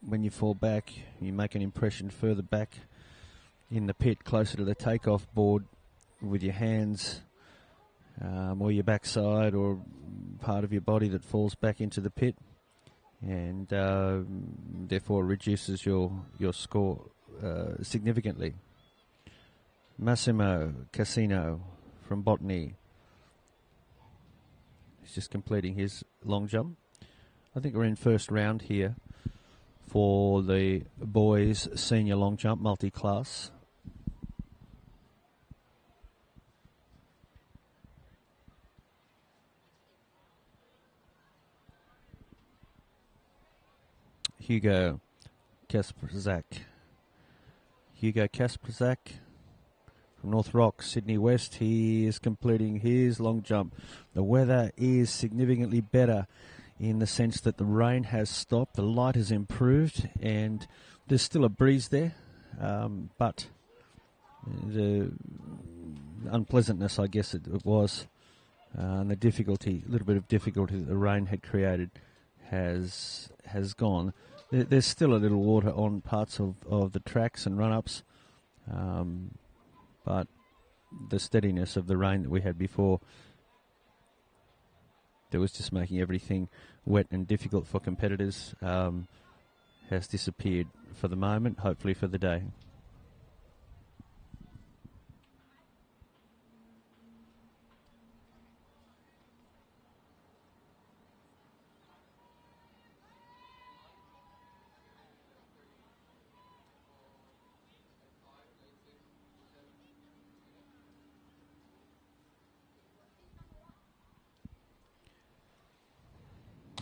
when you fall back, you make an impression further back in the pit, closer to the takeoff board, with your hands or your backside or part of your body that falls back into the pit, and therefore reduces your score significantly. Massimo Casino from Botany. He's just completing his long jump. I think we're in first round here for the boys senior long jump multi-class. Hugo Kasperzak. Hugo Kasperzak from North Rock, Sydney West. He is completing his long jump. The weather is significantly better in the sense that the rain has stopped, the light has improved, and there's still a breeze there, but the unpleasantness, I guess it was, and the difficulty, a little bit of difficulty that the rain had created has gone. There's still a little water on parts of the tracks and run-ups, but the steadiness of the rain that we had before, that was just making everything wet and difficult for competitors, has disappeared for the moment, hopefully for the day.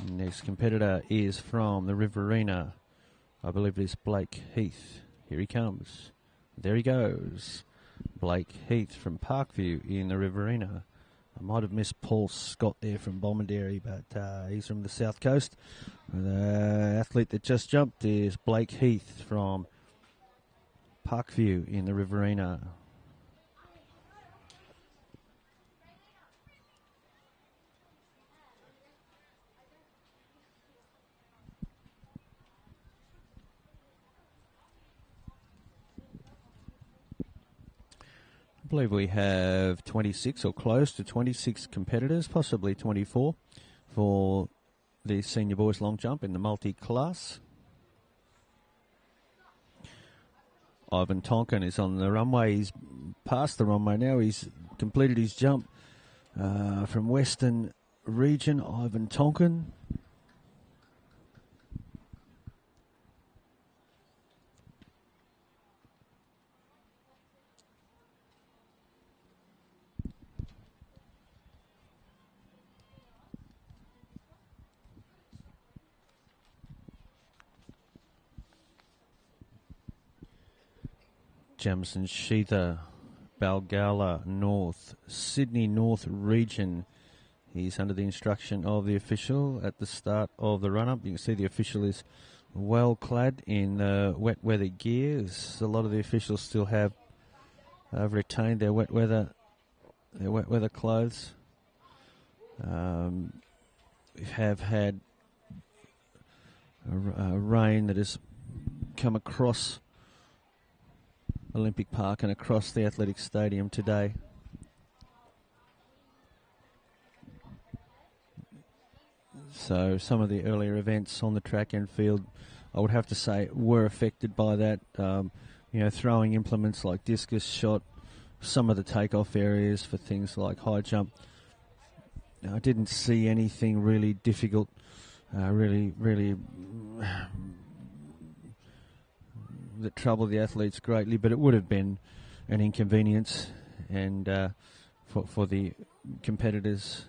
Next competitor is from the Riverina. I believe it is Blake Heath. Here he comes. There he goes. Blake Heath from Parkview in the Riverina. I might have missed Paul Scott there from Bomaderry, but he's from the South Coast. The athlete that just jumped is Blake Heath from Parkview in the Riverina. believe we have 26 or close to 26 competitors, possibly 24, for the senior boys long jump in the multi-class. Ivan Tonkin is on the runway. He's past the runway now. He's completed his jump from Western Region. Ivan Tonkin. Jamison Sheether, Balgala North, Sydney North Region. He's under the instruction of the official at the start of the run-up. You can see the official is well clad in wet weather gear. A lot of the officials still have retained their wet weather clothes. We have had a rain that has come across Olympic Park and across the athletic stadium today. So some of the earlier events on the track and field, I would have to say, were affected by that. Throwing implements like discus shot, some of the takeoff areas for things like high jump. I didn't see anything really difficult, really that troubled the athletes greatly, but it would have been an inconvenience and for the competitors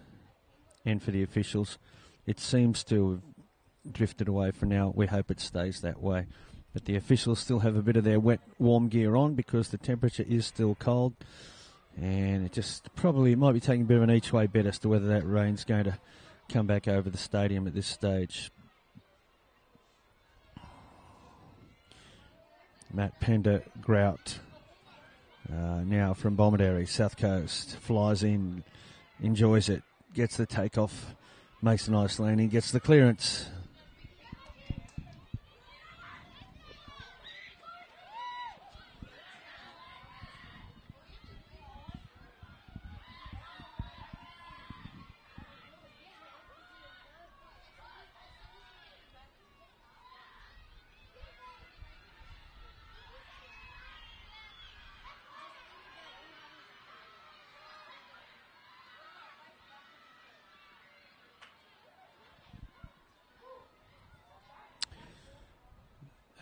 and for the officials. It seems to have drifted away for now. We hope it stays that way. But the officials still have a bit of their wet, warm gear on because the temperature is still cold. And it just probably might be taking a bit of an each-way bet as to whether that rain's going to come back over the stadium at this stage. Matt Pendergrout, now from Bomaderry, South Coast, flies in, enjoys it, gets the takeoff, makes a nice landing, gets the clearance.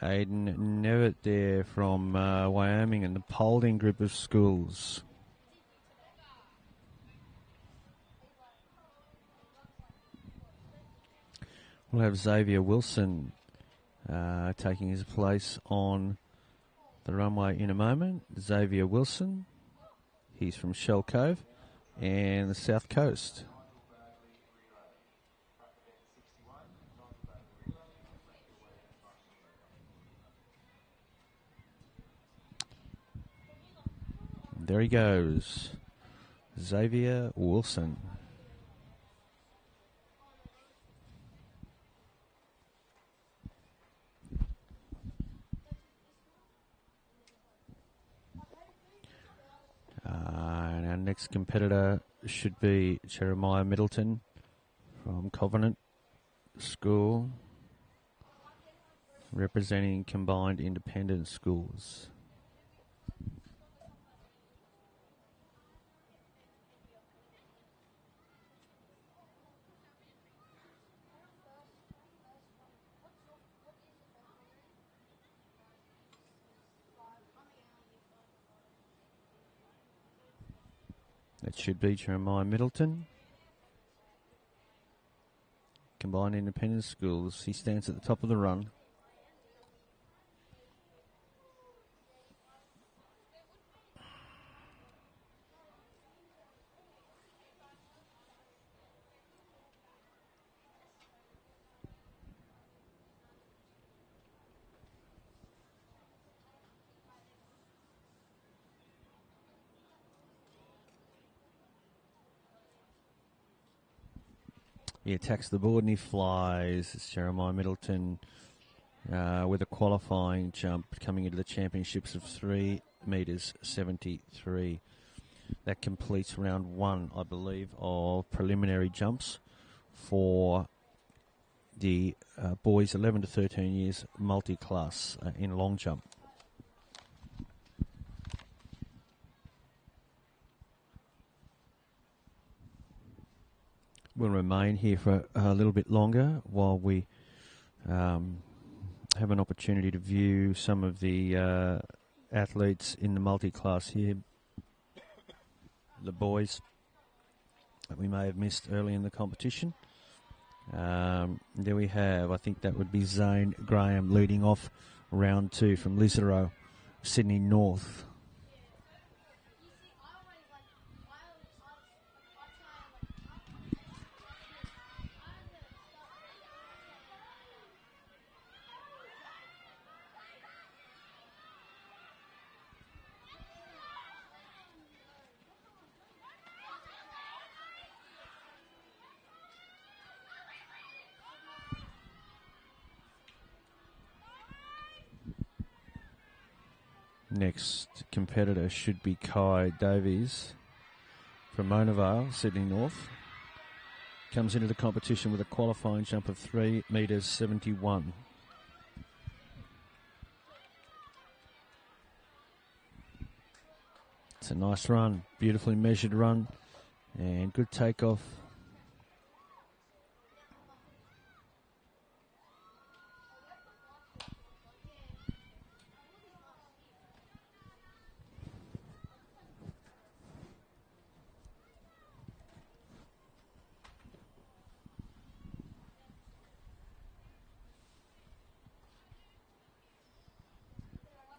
Aiden Nevitt there from Wyoming and the Paulding group of schools. We'll have Xavier Wilson taking his place on the runway in a moment. Xavier Wilson, he's from Shell Cove and the South Coast. There he goes, Xavier Wilson. And our next competitor should be Jeremiah Middleton from Covenant School, representing combined independent schools. That should be Jeremiah Middleton. Combined independent schools. He stands at the top of the run. He attacks the board and he flies. It's Jeremiah Middleton with a qualifying jump coming into the championships of 3 metres 73. That completes round 1, I believe, of preliminary jumps for the boys 11 to 13 years multi-class in long jump. We'll remain here for a little bit longer while we have an opportunity to view some of the athletes in the multi-class here. The boys that we may have missed early in the competition. There we have, I think that would be Zane Graham leading off round 2 from Lisero, Sydney North. Next competitor should be Kai Davies from Monavale, Sydney North. Comes into the competition with a qualifying jump of 3 metres 71. It's a nice run, beautifully measured run, and good takeoff.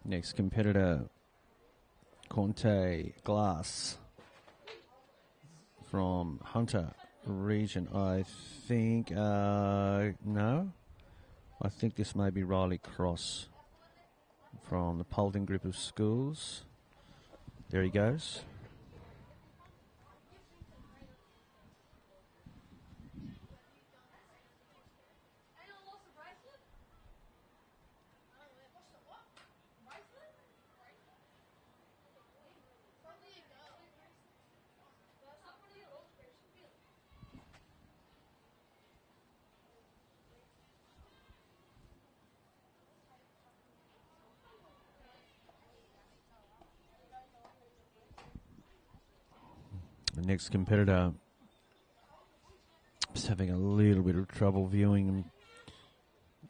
Next competitor, Conte Glass from Hunter region. I think, no. I think this may be Riley Cross from the Paulding group of schools. There he goes. The next competitor is having a little bit of trouble viewing him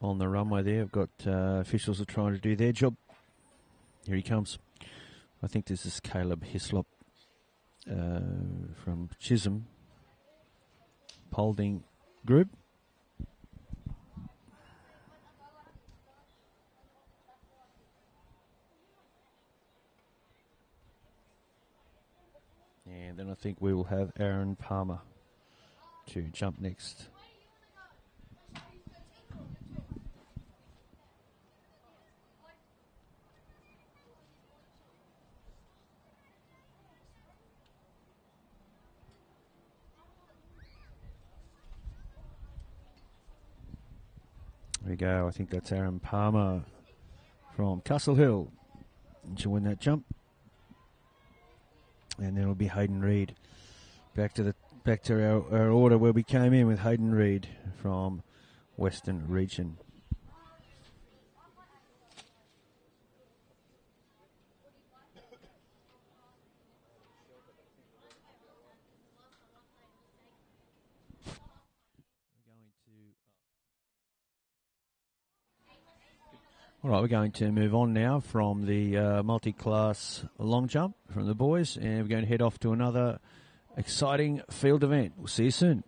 on the runway there. I've got officials are trying to do their job. Here he comes. I think this is Caleb Hislop from Chisholm Paulding Group. And then I think we will have Aaron Palmer to jump next. There we go. I think that's Aaron Palmer from Castle Hill. And she'll win that jump. And then it'll be Hayden Reid. Back to our order where we came in with Hayden Reid from Western Region. All right, we're going to move on now from the multi-class long jump from the boys, and we're going to head off to another exciting field event. We'll see you soon.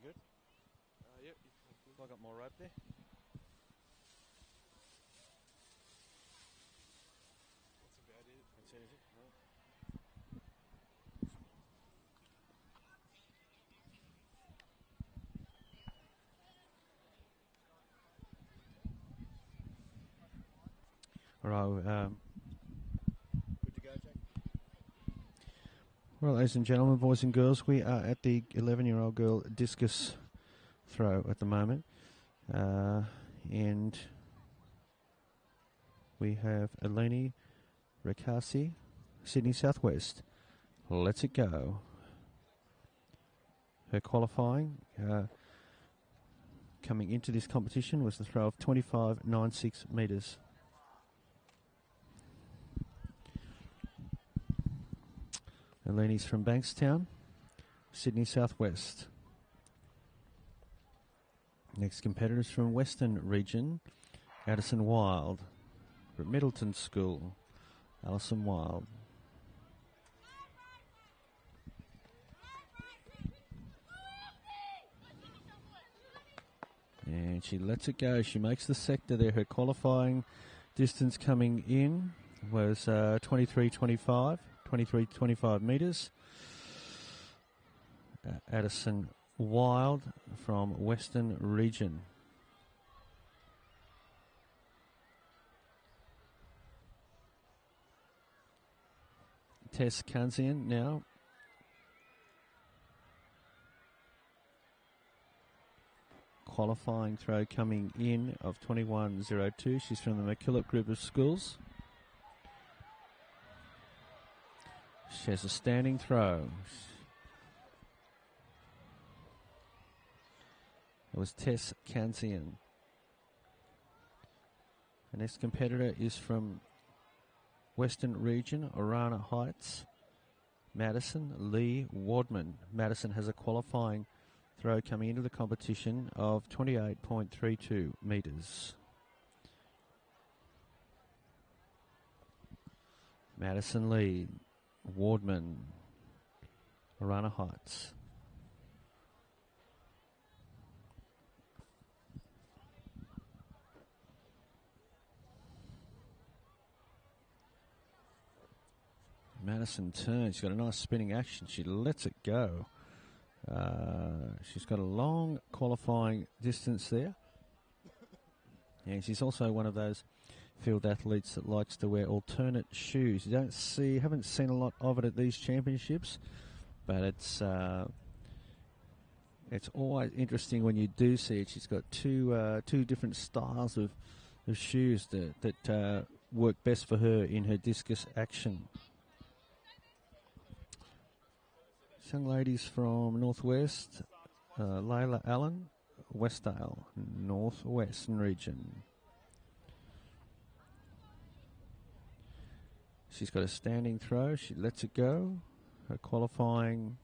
good? Yep. Have I got more rope there? That's about it. That's it, is it? Right. Right, good to go, Jack? Well, ladies and gentlemen, boys and girls, we are at the 11-year-old girl discus throw at the moment. And we have Eleni Ricasi, Sydney Southwest. Let's it go. Her qualifying coming into this competition was the throw of 25.96 metres. Eleni's from Bankstown, Sydney Southwest. Next competitors from Western Region, Addison Wild. From Middleton School, Alison Wild. And she lets it go. She makes the sector there. Her qualifying distance coming in was 23.25 metres. Addison Wild from Western Region. Tess Kansian now. Qualifying throw coming in of 21.02. She's from the McKillop group of schools. She has a standing throw. It was Tess Kansian. The next competitor is from Western Region, Orana Heights, Madison Lee Wardman. Madison has a qualifying throw coming into the competition of 28.32 metres. Madison Lee Wardman, Orana Heights. Madison turns. She's got a nice spinning action. She lets it go. She's got a long qualifying distance there. And she's also one of those field athletes that likes to wear alternate shoes. You haven't seen a lot of it at these championships, but it's always interesting when you do see it. She's got two different styles of shoes that work best for her in her discus action. Young ladies from Northwest, Layla Allen, Westdale, Northwestern Region. She's got a standing throw. She lets it go. Her qualifying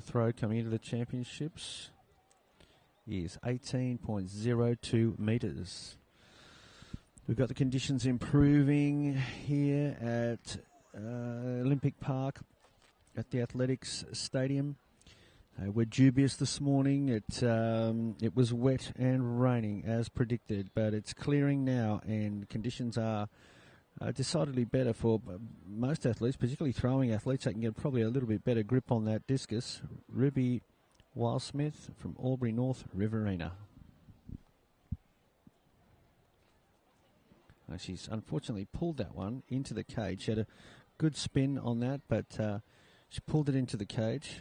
throw coming into the championships is 18.02 metres. We've got the conditions improving here at Olympic Park at the Athletics Stadium. We're dubious this morning. It was wet and raining as predicted, but it's clearing now and conditions are decidedly better for most athletes, particularly throwing athletes. They can get probably a little bit better grip on that discus. Ruby Wildsmith from Albury North Riverina. She's unfortunately pulled that one into the cage. She had a good spin on that, but she pulled it into the cage.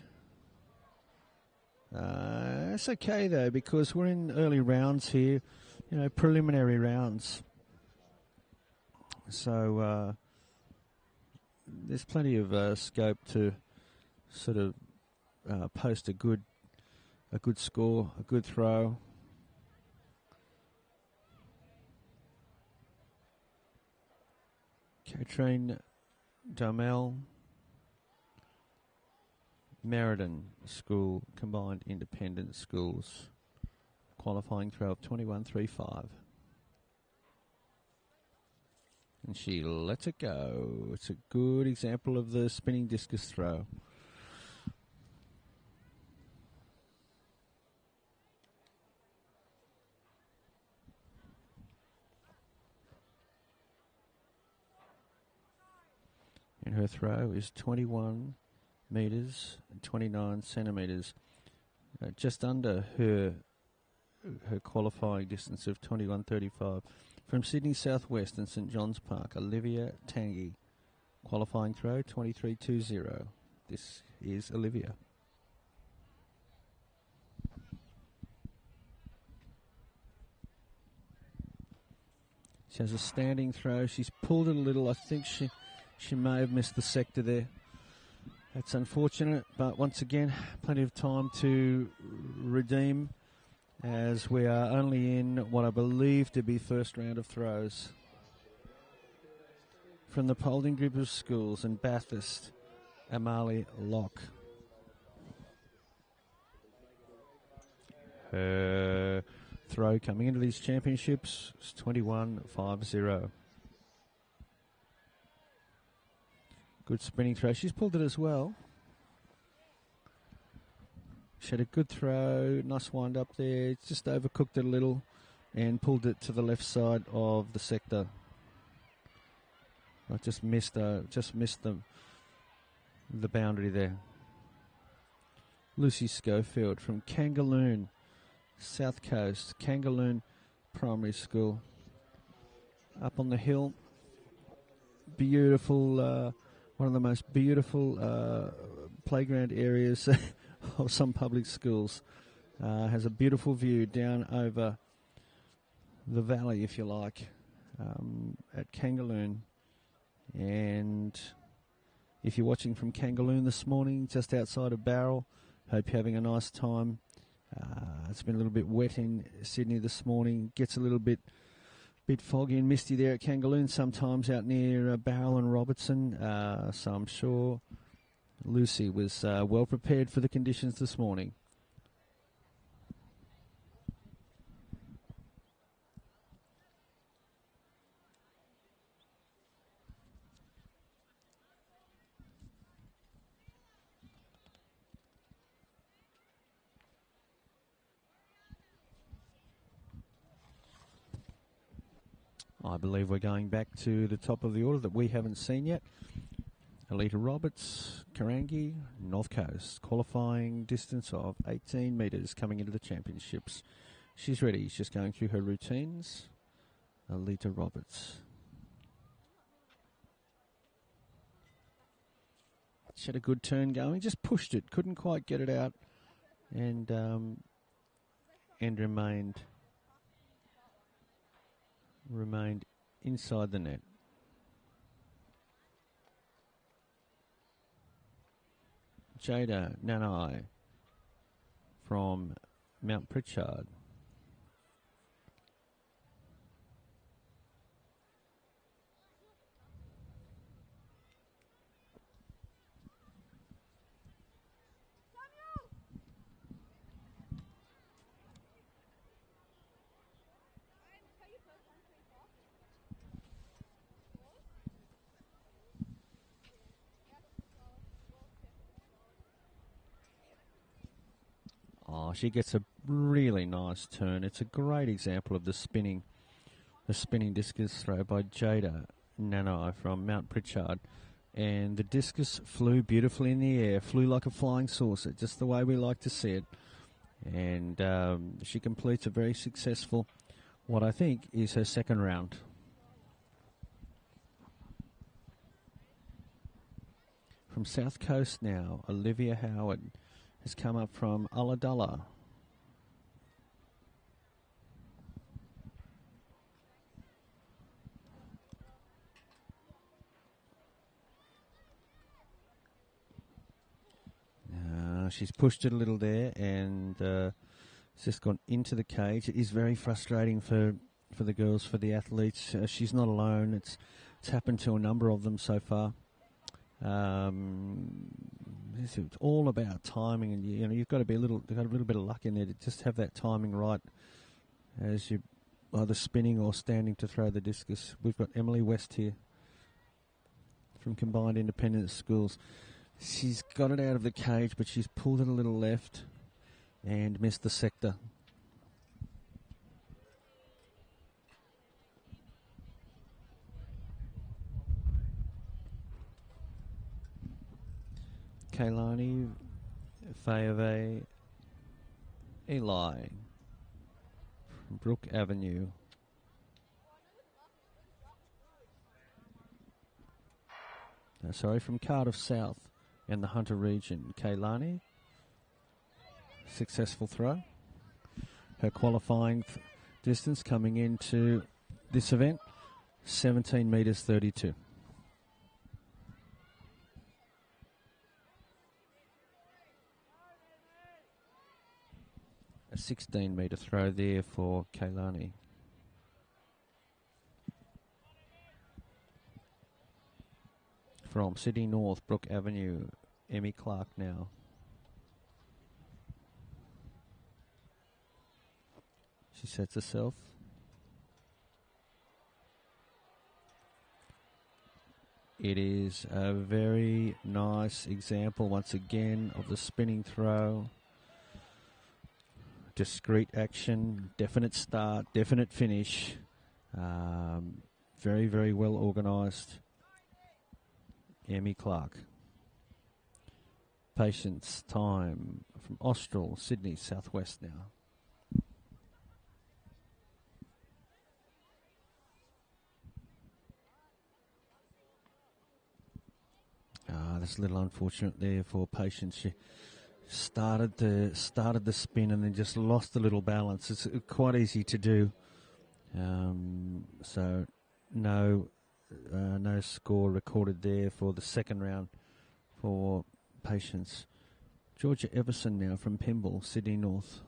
It's okay, though, because we're in early rounds here, preliminary rounds. So there's plenty of scope to sort of post a good score, a good throw. Katrine Damel, Meriden School, Combined Independent Schools, qualifying throw of 21.35. And she lets it go. It's a good example of the spinning discus throw. And her throw is 21 metres and 29 centimetres, just under her qualifying distance of 21.35. From Sydney Southwest and St John's Park, Olivia Tanguy. Qualifying throw, 23.20. This is Olivia. She has a standing throw. She's pulled it a little. I think she may have missed the sector there. That's unfortunate, but once again, plenty of time to redeem, as we are only in what I believe to be first round of throws. From the Paulding Group of Schools in Bathurst, Amali Locke. Her throw coming into these championships is 21.50. Good spinning throw. She's pulled it as well. She had a good throw. Nice wind up there. Just overcooked it a little and pulled it to the left side of the sector. I just missed the boundary there. Lucy Schofield from Kangaloon, South Coast, Kangaloon Primary School. Up on the hill. Beautiful, one of the most beautiful playground areas of some public schools. Has a beautiful view down over the valley, if you like, at Kangaloon. And if you're watching from Kangaloon this morning, just outside of Barrel, hope you're having a nice time. It's been a little bit wet in Sydney this morning. Gets a little bit foggy and misty there at Kangaloon, sometimes out near Barrel and Robertson. So I'm sure Lucy was well prepared for the conditions this morning. I believe we're going back to the top of the order that we haven't seen yet. Alita Roberts, Karangi, North Coast, qualifying distance of 18 metres coming into the championships. She's ready. She's just going through her routines. Alita Roberts. She had a good turn going. Just pushed it. Couldn't quite get it out. And remained inside the net. Jada Nanai from Mount Pritchard. Oh, she gets a really nice turn. It's a great example of the spinning discus throw by Jada Nanai from Mount Pritchard. And the discus flew beautifully in the air, flew like a flying saucer, just the way we like to see it. And she completes a very successful, what I think is her second round. From South Coast now, Olivia Howard has come up from Ulladulla. She's pushed it a little there and it's just gone into the cage. It is very frustrating for the girls, for the athletes. She's not alone. It's happened to a number of them so far. It's all about timing, and you've got to be a little bit of luck in there to just have that timing right as you either spinning or standing to throw the discus. We've got Emily West here from Combined Independent Schools. She's got it out of the cage, but she's pulled it a little left and missed the sector. Kailani, Fayave, Eli, from Brook Avenue. From Cardiff South and the Hunter region. Kailani, successful throw. Her qualifying distance coming into this event, 17 metres 32. A 16-metre throw there for Kailani. From Sydney North, Brook Avenue, Emmy Clark now. She sets herself. It is a very nice example, once again, of the spinning throw. Discreet action, definite start, definite finish. Very, very well organised. Emmy Clark. Patience, time from Austral, Sydney, Southwest now. That's a little unfortunate there for Patience. She started the spin and then just lost a little balance. It's quite easy to do. So no score recorded there for the second round for Patience. Georgia Everson now from Pymble, Sydney North.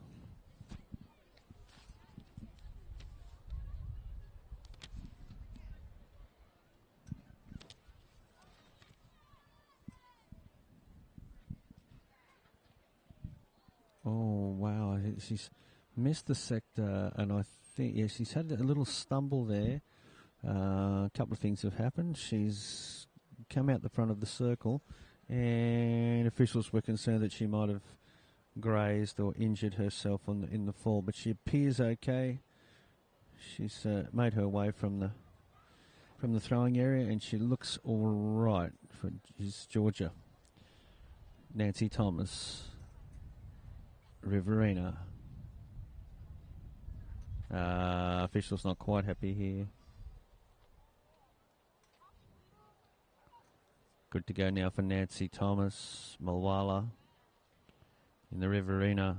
Oh, wow. She's missed the sector, and I think, yeah, she's had a little stumble there. A couple of things have happened. She's come out the front of the circle, and officials were concerned that she might have grazed or injured herself in the fall, but she appears okay. She's made her way from the throwing area, and she looks all right for Georgia. Nancy Thomas. Riverina. Official's not quite happy here. Good to go now for Nancy Thomas. Malwala in the Riverina.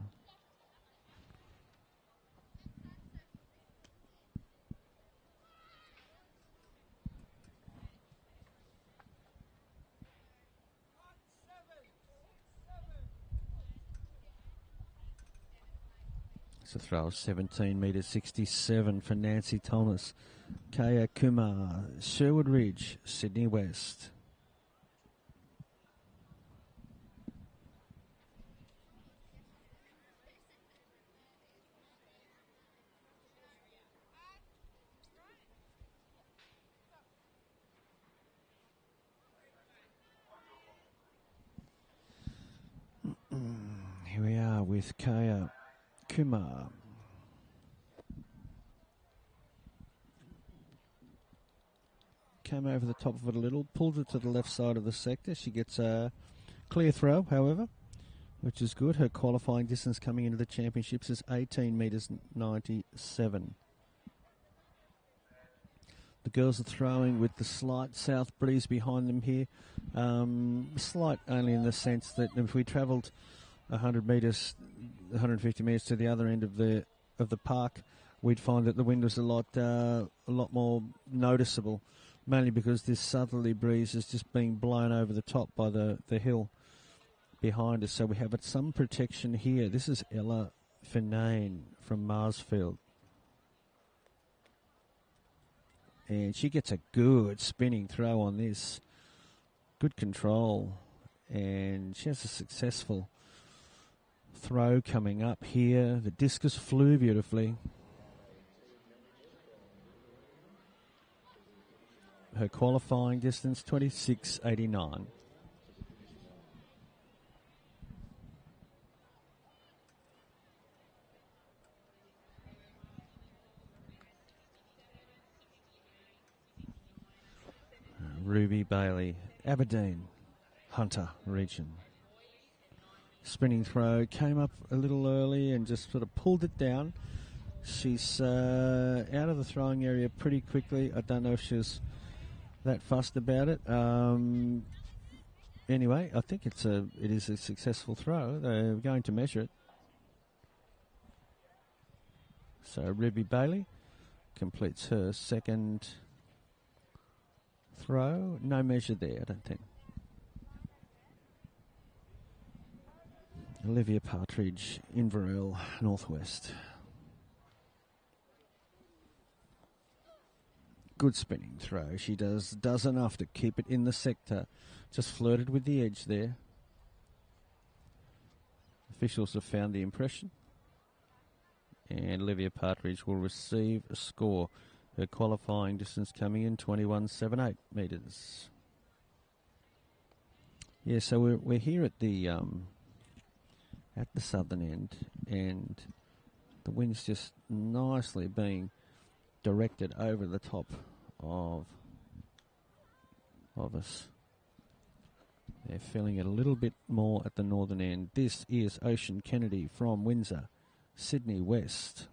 It's a throw of 17 metres 67 for Nancy Thomas. Kaya Kumar, Sherwood Ridge, Sydney West. Here we are with Kaya Kumar. Came over the top of it a little, pulled it to the left side of the sector. She gets a clear throw, however, which is good. Her qualifying distance coming into the championships is 18 metres 97. The girls are throwing with the slight south breeze behind them here. Slight only in the sense that if we travelled 100 metres, 150 metres to the other end of the park, we'd find that the wind was a lot more noticeable, mainly because this southerly breeze is just being blown over the top by the hill behind us. So we have some protection here. This is Ella Finane from Marsfield. And she gets a good spinning throw on this. Good control. And she has a successful throw coming up here. The discus flew beautifully. Her qualifying distance, 26.89. Ruby Bailey, Aberdeen, Hunter region. spinning throw. Came up a little early and just sort of pulled it down. She's out of the throwing area pretty quickly. I don't know if she's that fussed about it. Anyway, I think it is a successful throw. They're going to measure it. So Ruby Bailey completes her second throw. No measure there, I don't think. Olivia Partridge, Inverell, Northwest. Good spinning throw. She does enough to keep it in the sector. Just flirted with the edge there. Officials have found the impression. And Olivia Partridge will receive a score. Her qualifying distance coming in 21.78 metres. Yeah, so we're here at the southern end, and the wind's just nicely being directed over the top of us. They're feeling it a little bit more at the northern end. This is Ocean Kennedy from Windsor, Sydney West.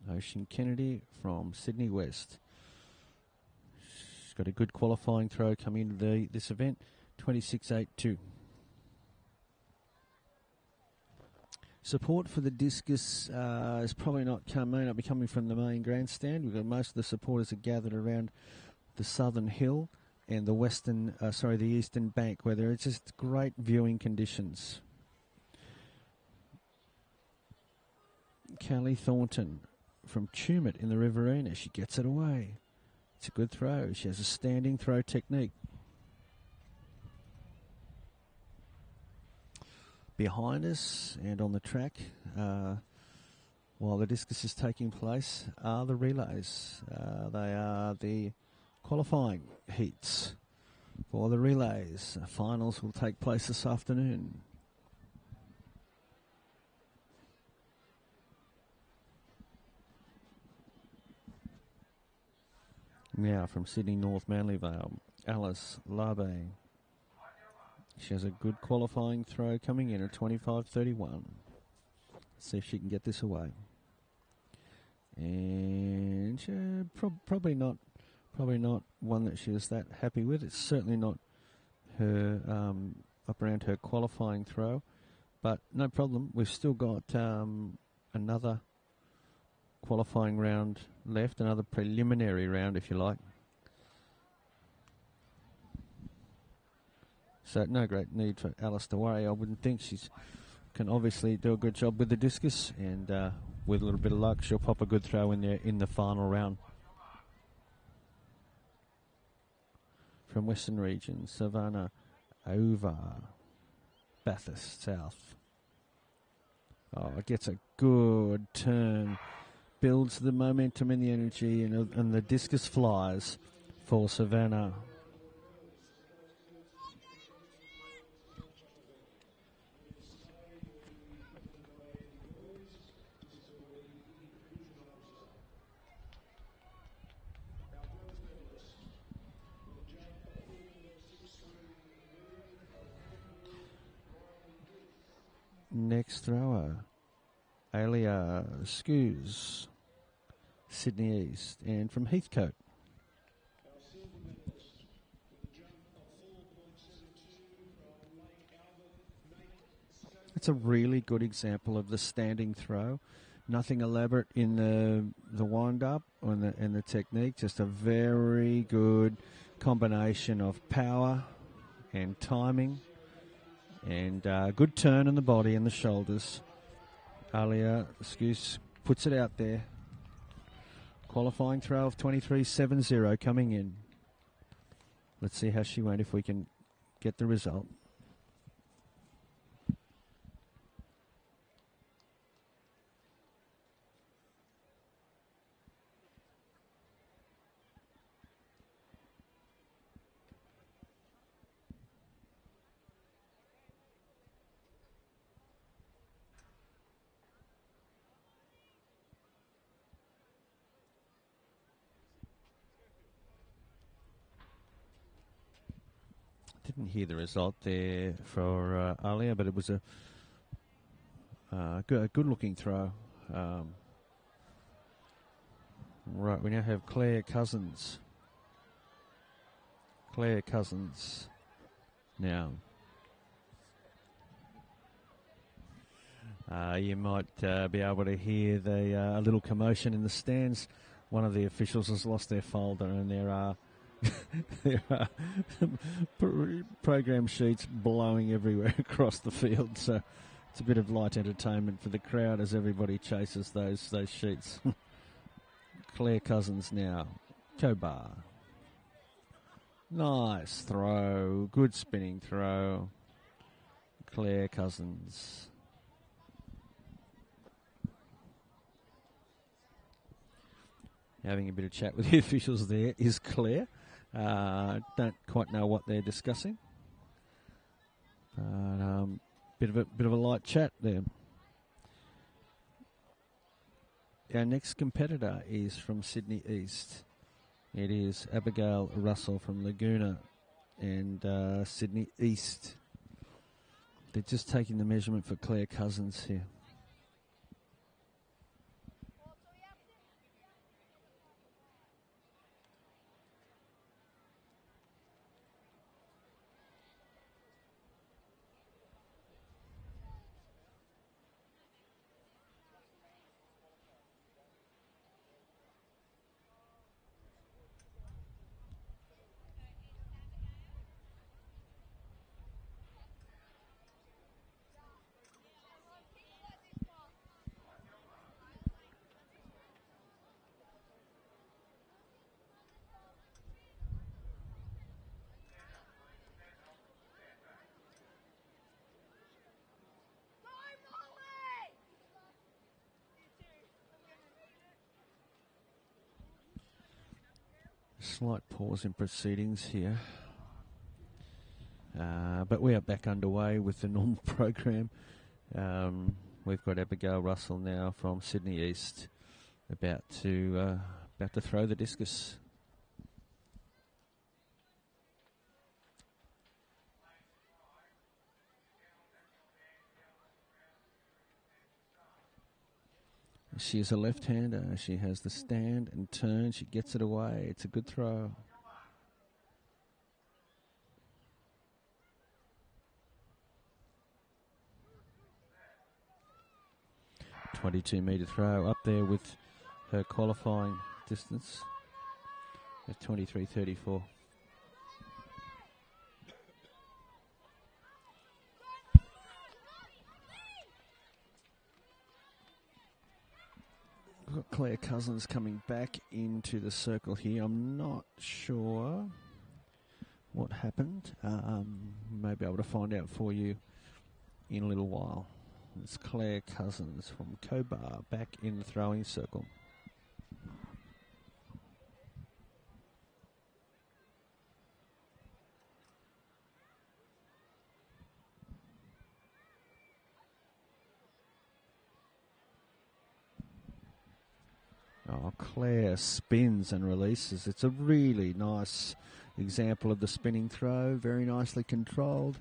Ocean Kennedy from Sydney West. She's got a good qualifying throw coming into this event, 26.82. Support for the discus is probably may not be coming from the main grandstand. We've got most of the supporters are gathered around the southern hill and the eastern bank, where there are just great viewing conditions. Callie Thornton from Tumut in the Riverina. She gets it away. It's a good throw. She has a standing throw technique. Behind us and on the track, while the discus is taking place, are the relays. They are the qualifying heats for the relays. Finals will take place this afternoon. Now from Sydney North Manly Vale, Alice Larbe. She has a good qualifying throw coming in at 25.31. Let's see if she can get this away. And probably not one that she was that happy with. It's certainly not her up around her qualifying throw, but no problem. We've still got another qualifying round left, another preliminary round, if you like. So no great need for Alice to worry. I wouldn't think. She can obviously do a good job with the discus, and with a little bit of luck, she'll pop a good throw in there in the final round. From Western Region, Savannah Over, Bathurst South. Oh, it gets a good turn, builds the momentum and the energy, and the discus flies for Savannah. Next thrower, Alia Scoos, Sydney East, and from Heathcote. It's a really good example of the standing throw. Nothing elaborate in the wind-up and the technique, just a very good combination of power and timing. And good turn in the body and the shoulders. Alia Scoos puts it out there. Qualifying throw of 23.70 coming in. Let's see how she went, if we can get the result. Didn't hear the result there for Alia, but it was a good-looking throw. Right, we now have Claire Cousins. Claire Cousins now. You might be able to hear the little commotion in the stands. One of the officials has lost their folder, and there are program sheets blowing everywhere across the field. So it's a bit of light entertainment for the crowd as everybody chases those sheets. Claire Cousins now. Cobar. Nice throw. Good spinning throw. Claire Cousins. Having a bit of chat with the officials there is Claire. Don't quite know what they're discussing. But bit of a light chat there. Our next competitor is from Sydney East. It is Abigail Russell from Laguna and Sydney East. They're just taking the measurement for Claire Cousins here. Slight pause in proceedings here. But we are back underway with the normal program. We've got Abigail Russell now from Sydney East about to throw the discus. She is a left-hander. She has the stand and turn. She gets it away. It's a good throw. .22-metre throw up there with her qualifying distance at 23.34. We've got Claire Cousins coming back into the circle here. I'm not sure what happened. May be able to find out for you in a little while. It's Claire Cousins from Cobar back in the throwing circle. Oh, Claire spins and releases. It's a really nice example of the spinning throw. Very nicely controlled.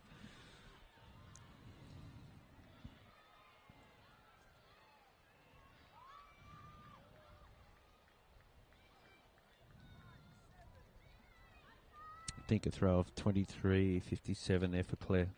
I think a throw of 23.57 there for Claire.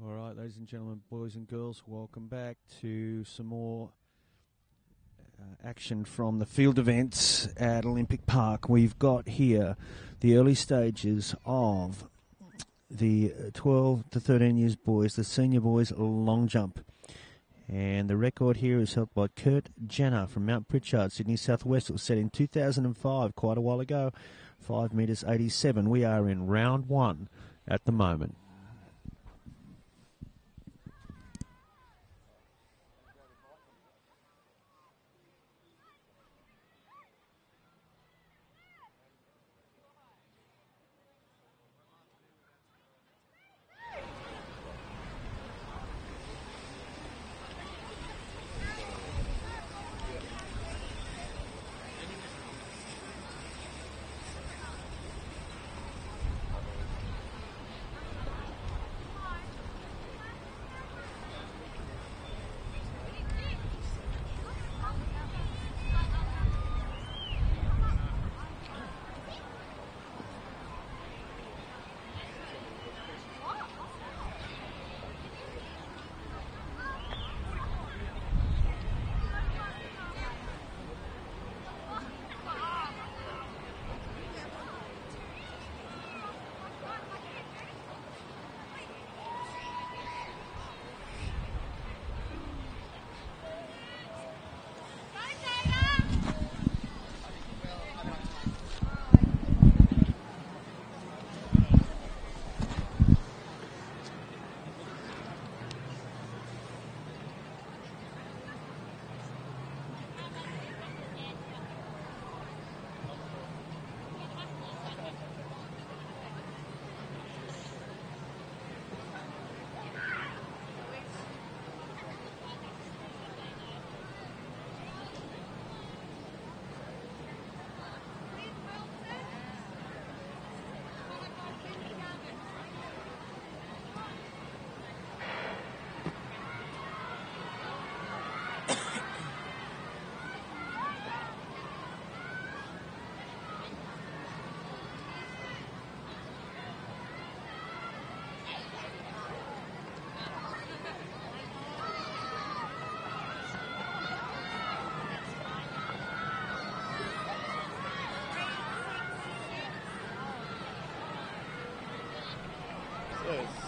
All right, ladies and gentlemen, boys and girls, welcome back to some more action from the field events at Olympic Park. We've got here the early stages of the 12 to 13 years boys, the senior boys long jump. And the record here is held by Kurt Jenner from Mount Pritchard, Sydney Southwest. It was set in 2005, quite a while ago, 5 metres 87. We are in round one at the moment.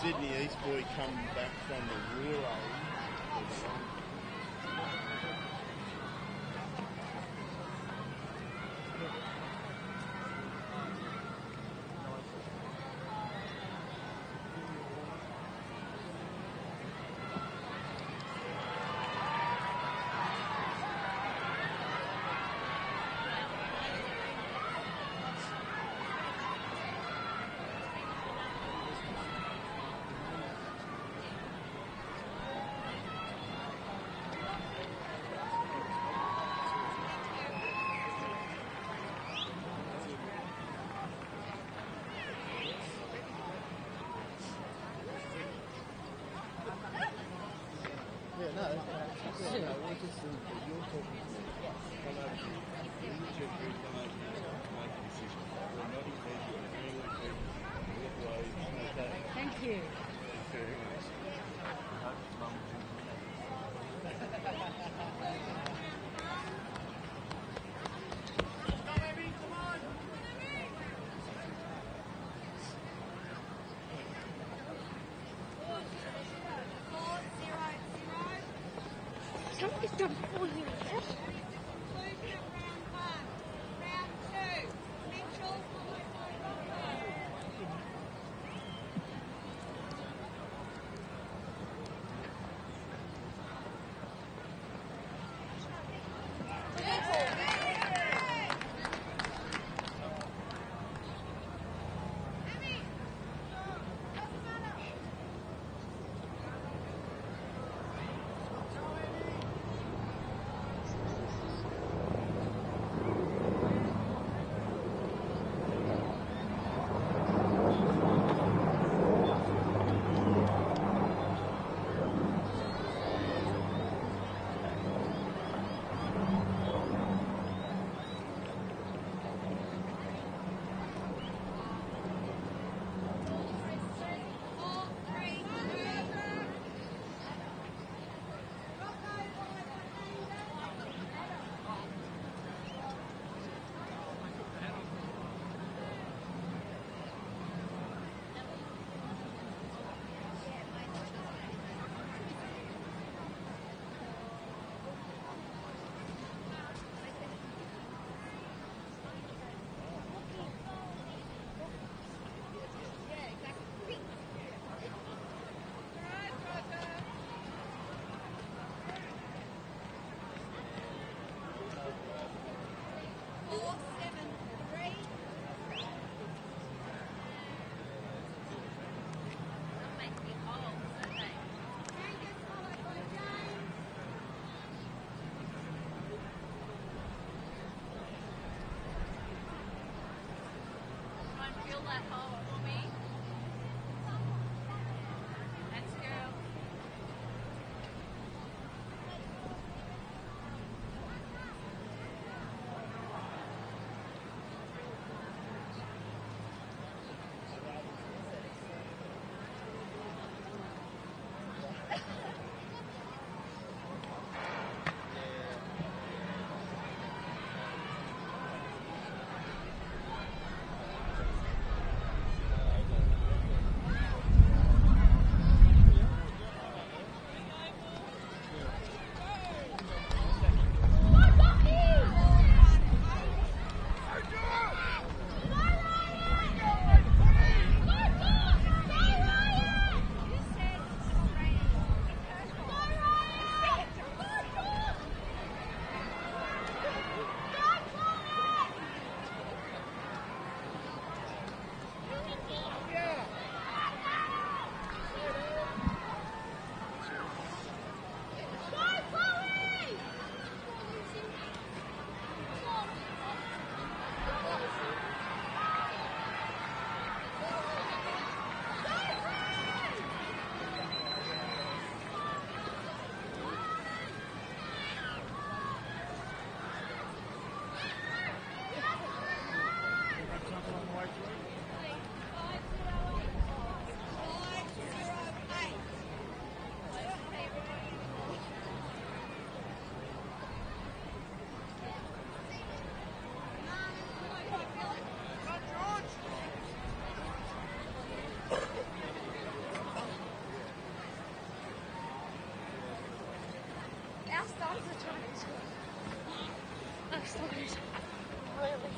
Sydney East boy come back from the relay. Thank you. Somebody's done 4 years. fill that hole for me? That's a girl. Our stars are trying to score. Our stars. Really.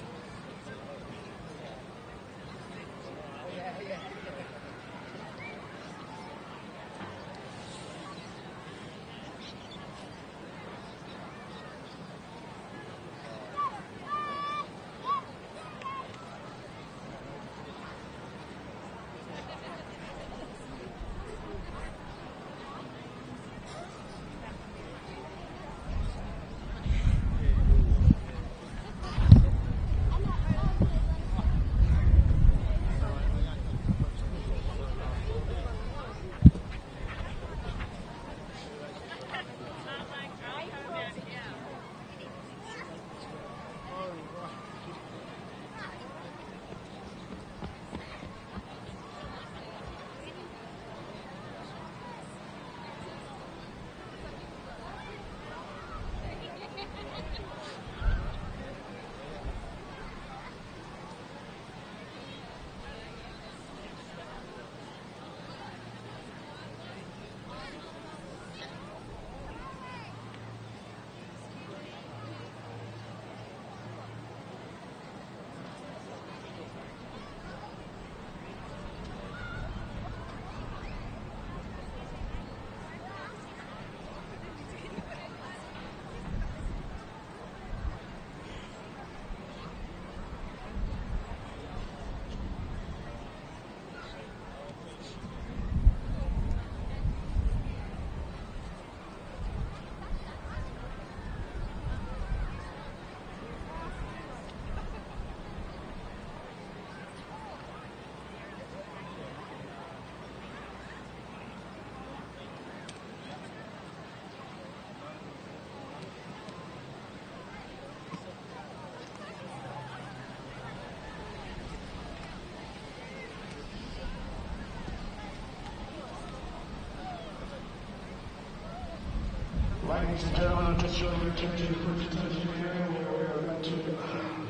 Ladies and gentlemen, I'd just like to return to the presentation area where we are about to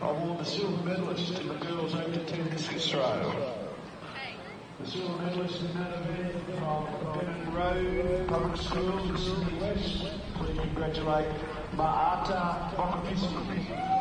award the silver medalist in the girls 8 to 10 discus throw. The silver medalist in that event from Bennett Road Public Schools in Sydney West. Please congratulate Ma'ata Bokapisi.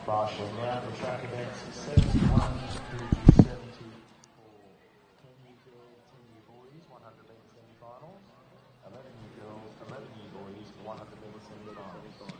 Marshalling now the track events 71 through to 70 for 10-year girls, 10-year boys, 100 metre semi-finals, 11-year girls, 11-year boys, 100 metre semi-finals.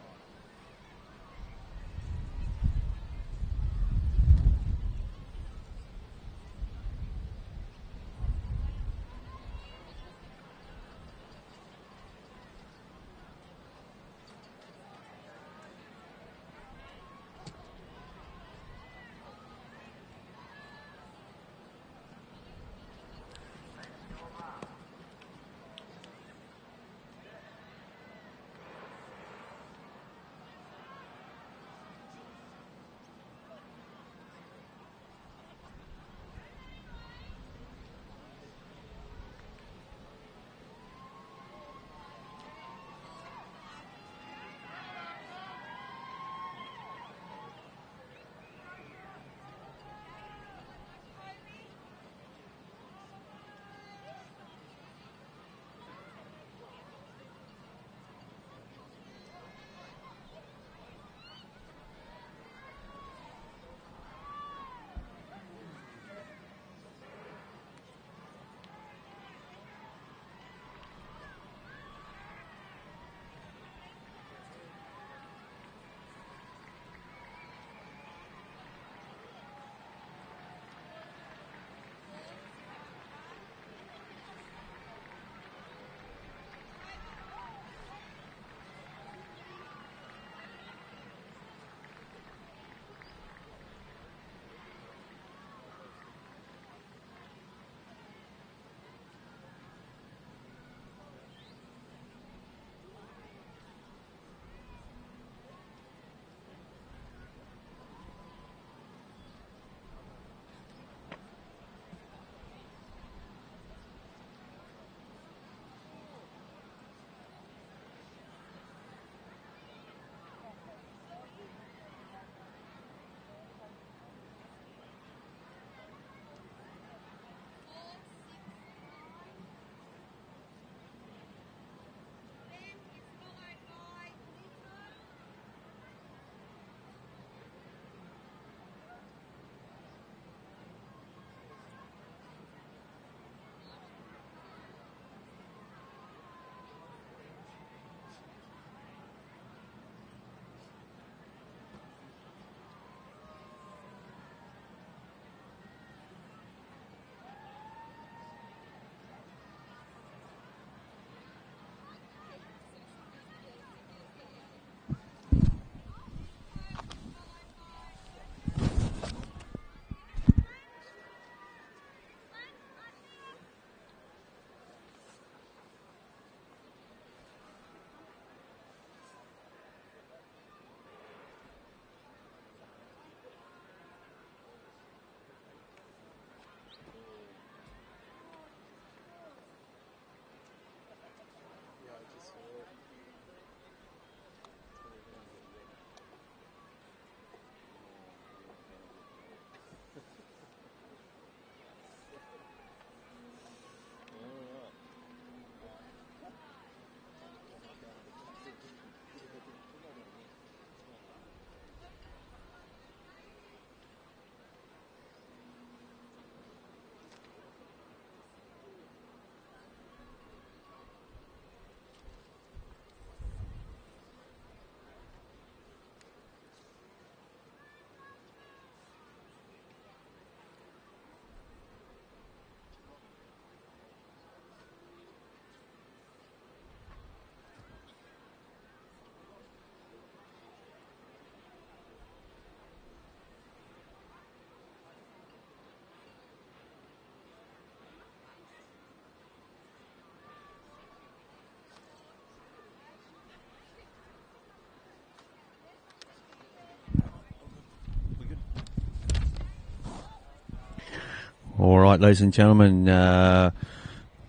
All right, ladies and gentlemen,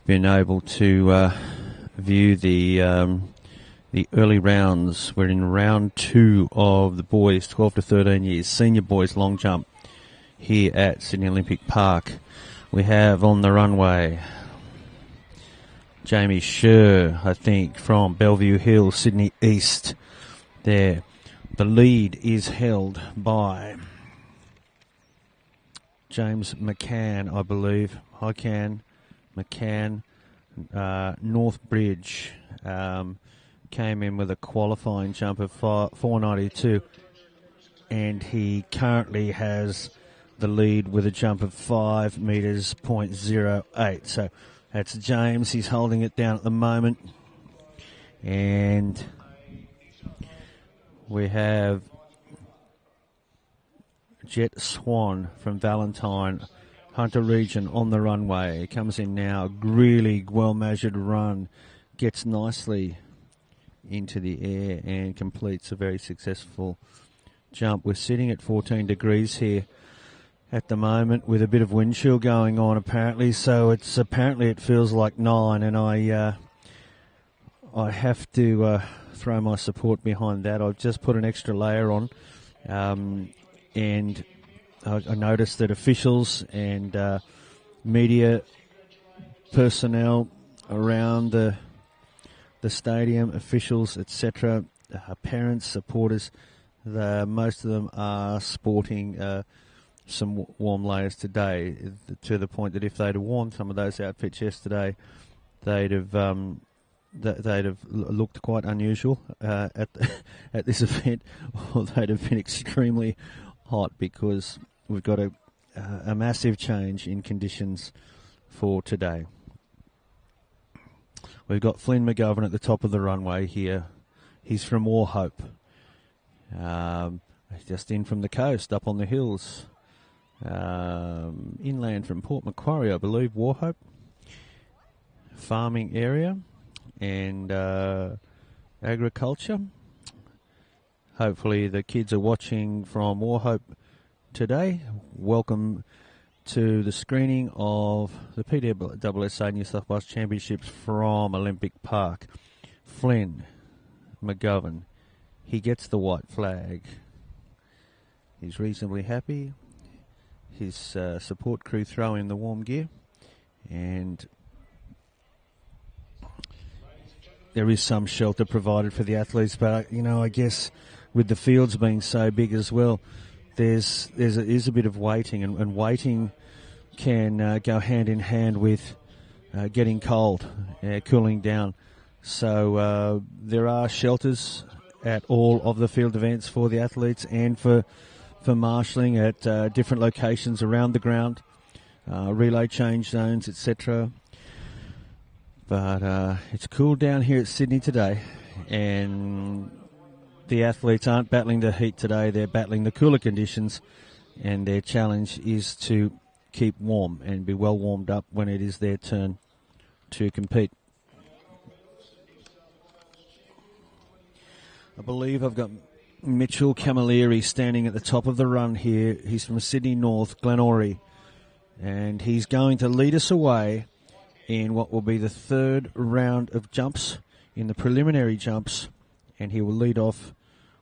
been able to view the early rounds. We're in round 2 of the boys 12 to 13 years senior boys long jump here at Sydney Olympic Park. We have on the runway Jamie Sher, I think, from Bellevue Hill, Sydney East there. The lead is held by James McCann, I believe. McCann, Northbridge came in with a qualifying jump of 492, and he currently has the lead with a jump of 5 metres, 0.08. So that's James. He's holding it down at the moment. And we have Jet Swan from Valentine, Hunter Region on the runway. He comes in now, really well-measured run, gets nicely into the air and completes a very successful jump. We're sitting at 14 degrees here at the moment with a bit of wind chill going on apparently, so it feels like 9, and I have to throw my support behind that. I've just put an extra layer on, and I noticed that officials and media personnel around the stadium, officials, etc., parents, supporters, most of them are sporting some warm layers today, to the point that if they'd have worn some of those outfits yesterday, they'd have looked quite unusual at this event, or they'd have been extremely hot, because we've got a massive change in conditions for today. We've got Flynn McGovern at the top of the runway here. He's from Wauchope, just in from the coast, up on the hills, inland from Port Macquarie, I believe, Wauchope, farming area and agriculture. Hopefully the kids are watching from Wauchope today. Welcome to the screening of the PSSA New South Wales Championships from Olympic Park. Flynn McGovern, he gets the white flag. He's reasonably happy. His support crew throw in the warm gear, and there is some shelter provided for the athletes, but I guess with the fields being so big as well, there is a bit of waiting, and waiting can go hand in hand with getting cold, cooling down. So there are shelters at all of the field events for the athletes and for marshalling at different locations around the ground, relay change zones, etc. But it's cool down here at Sydney today, and the athletes aren't battling the heat today, they're battling the cooler conditions, and their challenge is to keep warm and be well warmed up when it is their turn to compete. I believe I've got Mitchell Camilleri standing at the top of the run here. He's from Sydney North, Glenorrhy, and he's going to lead us away in what will be the third round of jumps, in the preliminary jumps, and he will lead off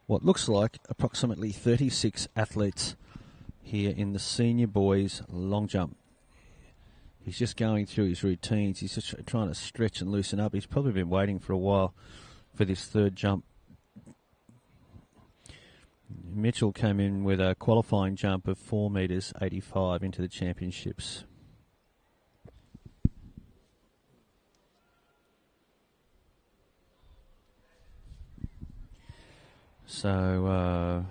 what looks like approximately 36 athletes here in the senior boys long jump. He's just going through his routines. He's just trying to stretch and loosen up. He's probably been waiting for a while for this third jump. Mitchell came in with a qualifying jump of 4 metres 85 into the championships. So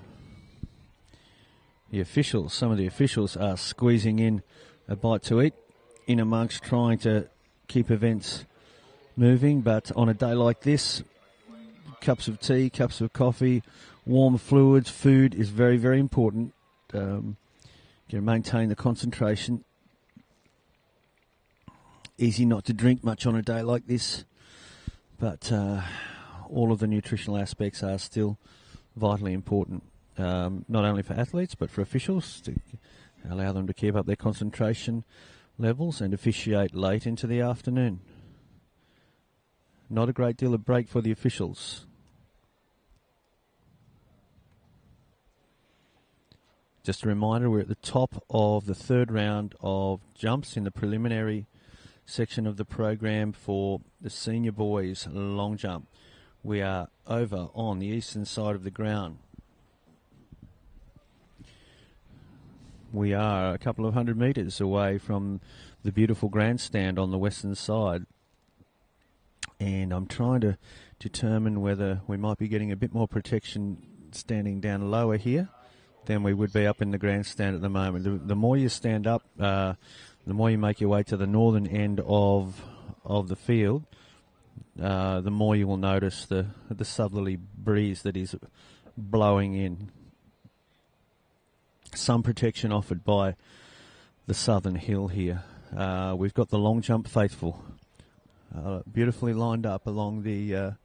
some of the officials are squeezing in a bite to eat in amongst trying to keep events moving. But on a day like this, cups of tea, cups of coffee, warm fluids, food is very, very important. You maintain the concentration. Easy not to drink much on a day like this, but all of the nutritional aspects are still vitally important, not only for athletes but for officials, to allow them to keep up their concentration levels and officiate late into the afternoon. Not a great deal of break for the officials. Just a reminder, we're at the top of the third round of jumps in the preliminary section of the program for the senior boys long jump. We are over on the eastern side of the ground we are a couple of 100 metres away from the beautiful grandstand on the western side. And I'm trying to determine whether we might be getting a bit more protection standing down lower here than we would be up in the grandstand at the moment. The more you stand up, the more you make your way to the northern end of the field, the more you will notice the southerly breeze that is blowing in. Some protection offered by the southern hill here. We've got the long jump faithful, beautifully lined up along the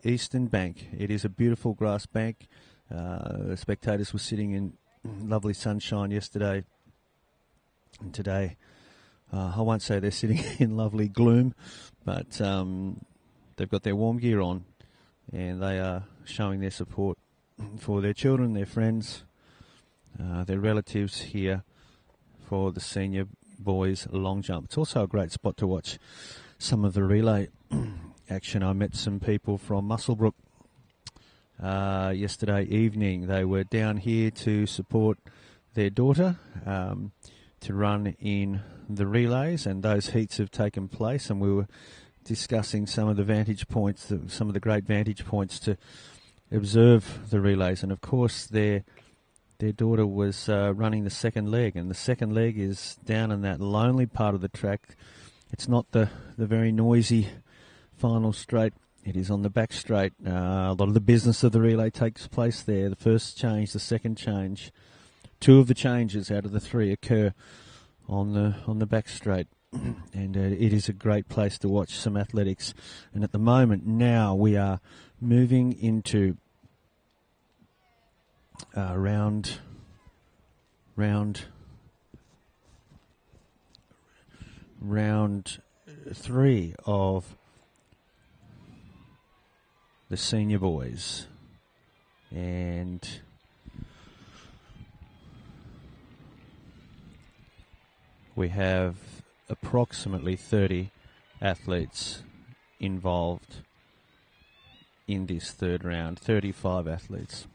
eastern bank. It is a beautiful grass bank. The spectators were sitting in lovely sunshine yesterday, and today I won't say they're sitting in lovely gloom, but they've got their warm gear on, and they are showing their support for their children, their friends, their relatives here for the senior boys long jump. It's also a great spot to watch some of the relay action. I met some people from Muswellbrook yesterday evening. They were down here to support their daughter to run in the relays, and those heats have taken place, and we were discussing some of the vantage points, some of the great vantage points to observe the relays. And of course their daughter was running the second leg, and the second leg is down in that lonely part of the track. It's not the very noisy final straight. It is on the back straight. A lot of the business of the relay takes place there. The first change, the second change. 2 of the changes out of the 3 occur on the back straight. And it is a great place to watch some athletics. And at the moment now we are moving into round 3 of the senior boys, and we have approximately 30 athletes involved in this third round, 35 athletes.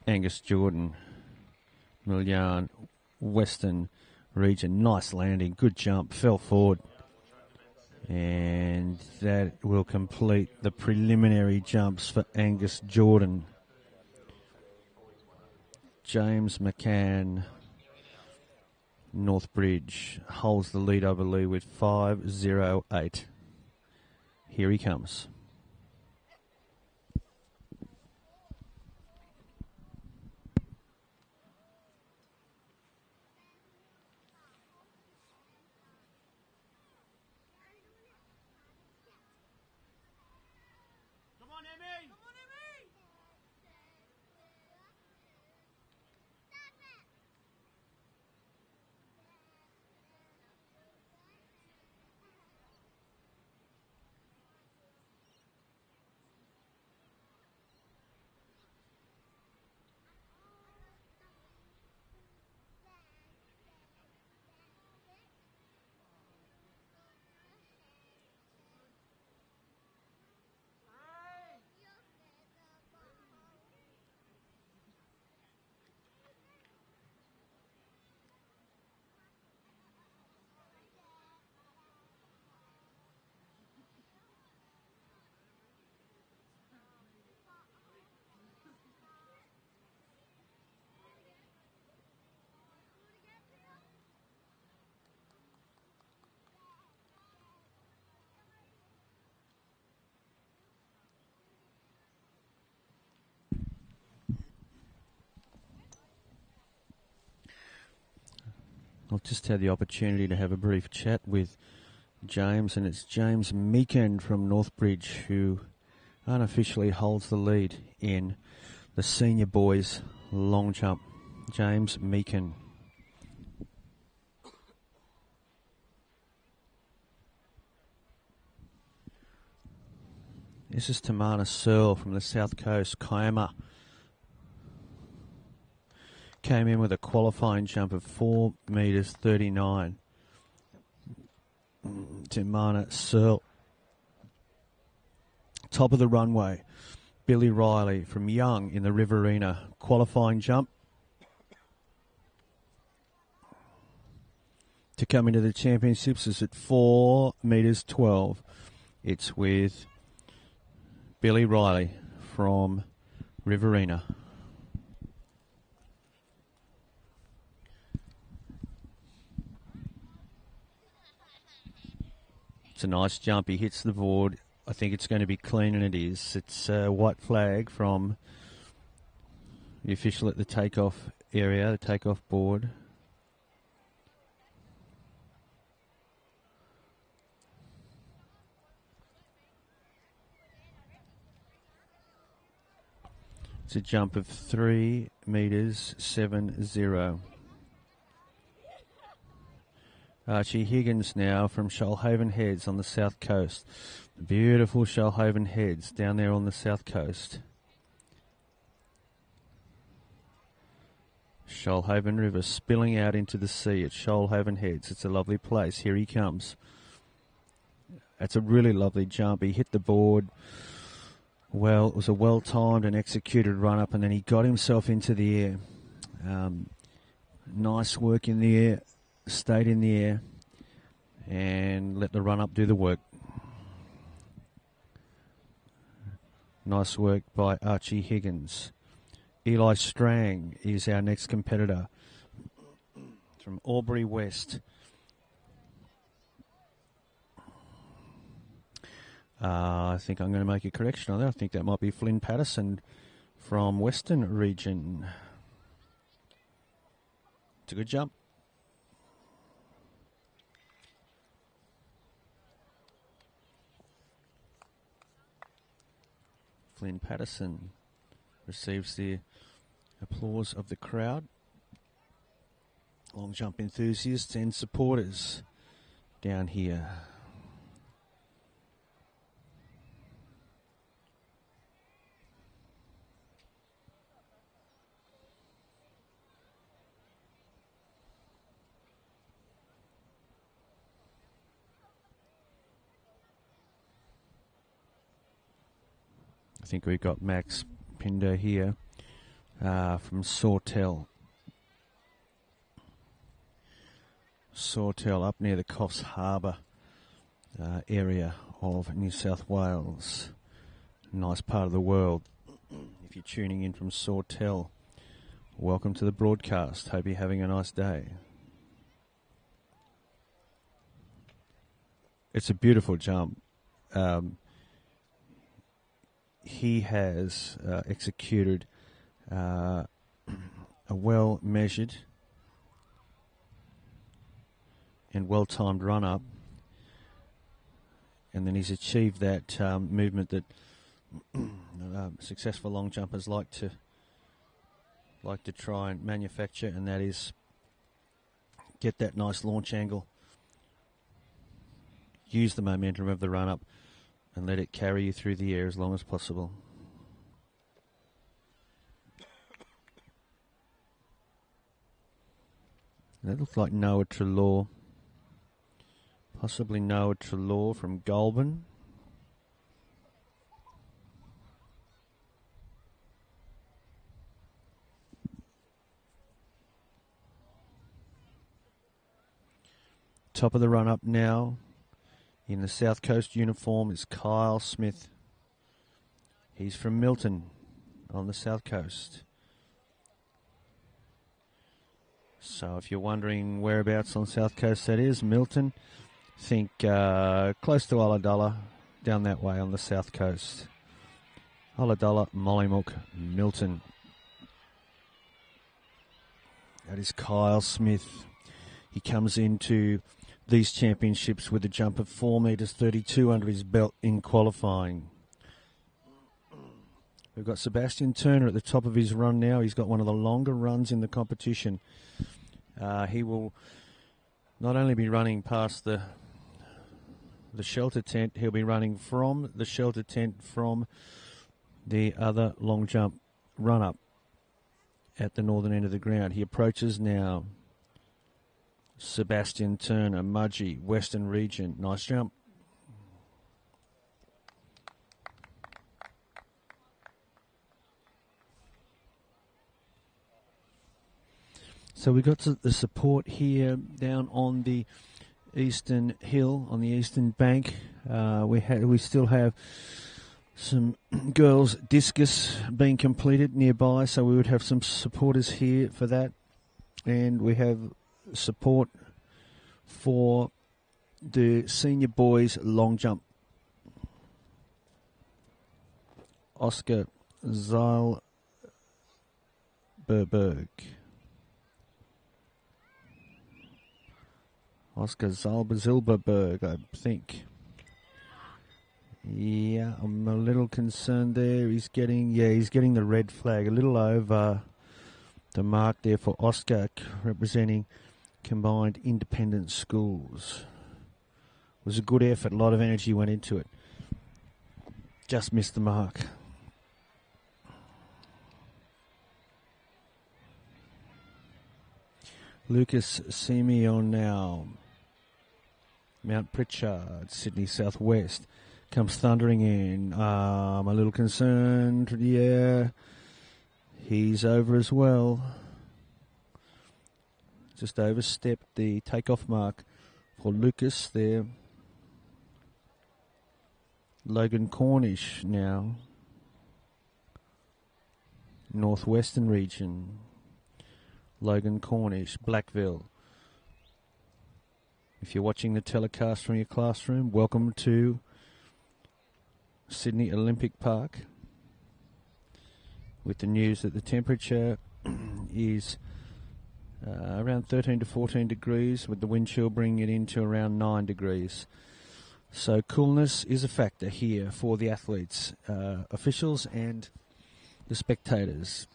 Angus Jordan, Milyan, Western region. Nice landing, good jump, fell forward. And that will complete the preliminary jumps for Angus Jordan. James McCann, Northbridge, holds the lead over Lee with 5.08. Here he comes. I've just had the opportunity to have a brief chat with James, and it's James Meakin from Northbridge who unofficially holds the lead in the senior boys long jump. James Meakin. This is Tamana Searle from the South Coast, Kiama. Came in with a qualifying jump of 4 metres 39. Tamana Searle. Top of the runway, Billy Riley from Young in the Riverina. Qualifying jump to come into the championships is at 4 metres 12. It's with Billy Riley from Riverina. It's a nice jump. He hits the board. I think it's going to be clean, and it is. It's a white flag from the official at the takeoff area, the takeoff board. It's a jump of 3 metres 70. Archie Higgins now from Shoalhaven Heads on the south coast. Beautiful Shoalhaven Heads down there on the south coast. Shoalhaven River spilling out into the sea at Shoalhaven Heads. It's a lovely place. Here he comes. That's a really lovely jump. He hit the board well. It was a well-timed and executed run-up, and then he got himself into the air. Nice work in the air. Stayed in the air and let the run-up do the work. Nice work by Archie Higgins. Eli Strang is our next competitor from Albury West. I think I'm going to make a correction on that. I think that might be Flynn Patterson from Western Region. It's a good jump. Flynn Patterson receives the applause of the crowd. Long jump enthusiasts and supporters down here. I think we've got Max Pinder here from Sawtell. Sawtell up near the Coffs Harbour area of New South Wales. Nice part of the world. If you're tuning in from Sawtell, welcome to the broadcast. Hope you're having a nice day. It's a beautiful jump. He has executed a well-measured and well-timed run-up, and then he's achieved that movement that successful long jumpers like to try and manufacture, and that is get that nice launch angle, use the momentum of the run-up, and let it carry you through the air as long as possible. That looks like Noah Trelaw. Possibly Noah Trelaw from Goulburn. Top of the run-up now. In the South Coast uniform is Kyle Smith. He's from Milton on the South Coast. So if you're wondering whereabouts on the South Coast that is, Milton, think close to Ulladulla, down that way on the South Coast. Ulladulla, Mollymook, Milton. That is Kyle Smith. He comes into these championships with a jump of 4 metres 32 under his belt in qualifying. We've got Sebastian Turner at the top of his run now. He's got one of the longer runs in the competition. He will not only be running past the the shelter tent. He'll be running from the shelter tent from the other long jump run-up at the northern end of the ground. He approaches now. Sebastian Turner, Mudgee, Western Region. Nice jump. So we got the support here down on the eastern hill, on the eastern bank. We still have some girls' discus being completed nearby, so we would have some supporters here for that. And we have support for the senior boys' long jump. Oscar Zilberberg. Oscar Zilberberg, I think. Yeah, I'm a little concerned there. He's getting the red flag, a little over the mark there for Oscar, representing combined independent schools. It was a good effort, a lot of energy went into it. Just missed the mark. Lucas Simeon now. Mount Pritchard, Sydney Southwest, comes thundering in. I'm a little concerned. Yeah, he's over as well. Just overstepped the takeoff mark for Lucas there. Logan Cornish now. Northwestern Region. Logan Cornish, Blackville. If you're watching the telecast from your classroom, welcome to Sydney Olympic Park with the news that the temperature is around 13 to 14 degrees, with the wind chill bringing it into around 9 degrees. So coolness is a factor here for the athletes, officials and the spectators.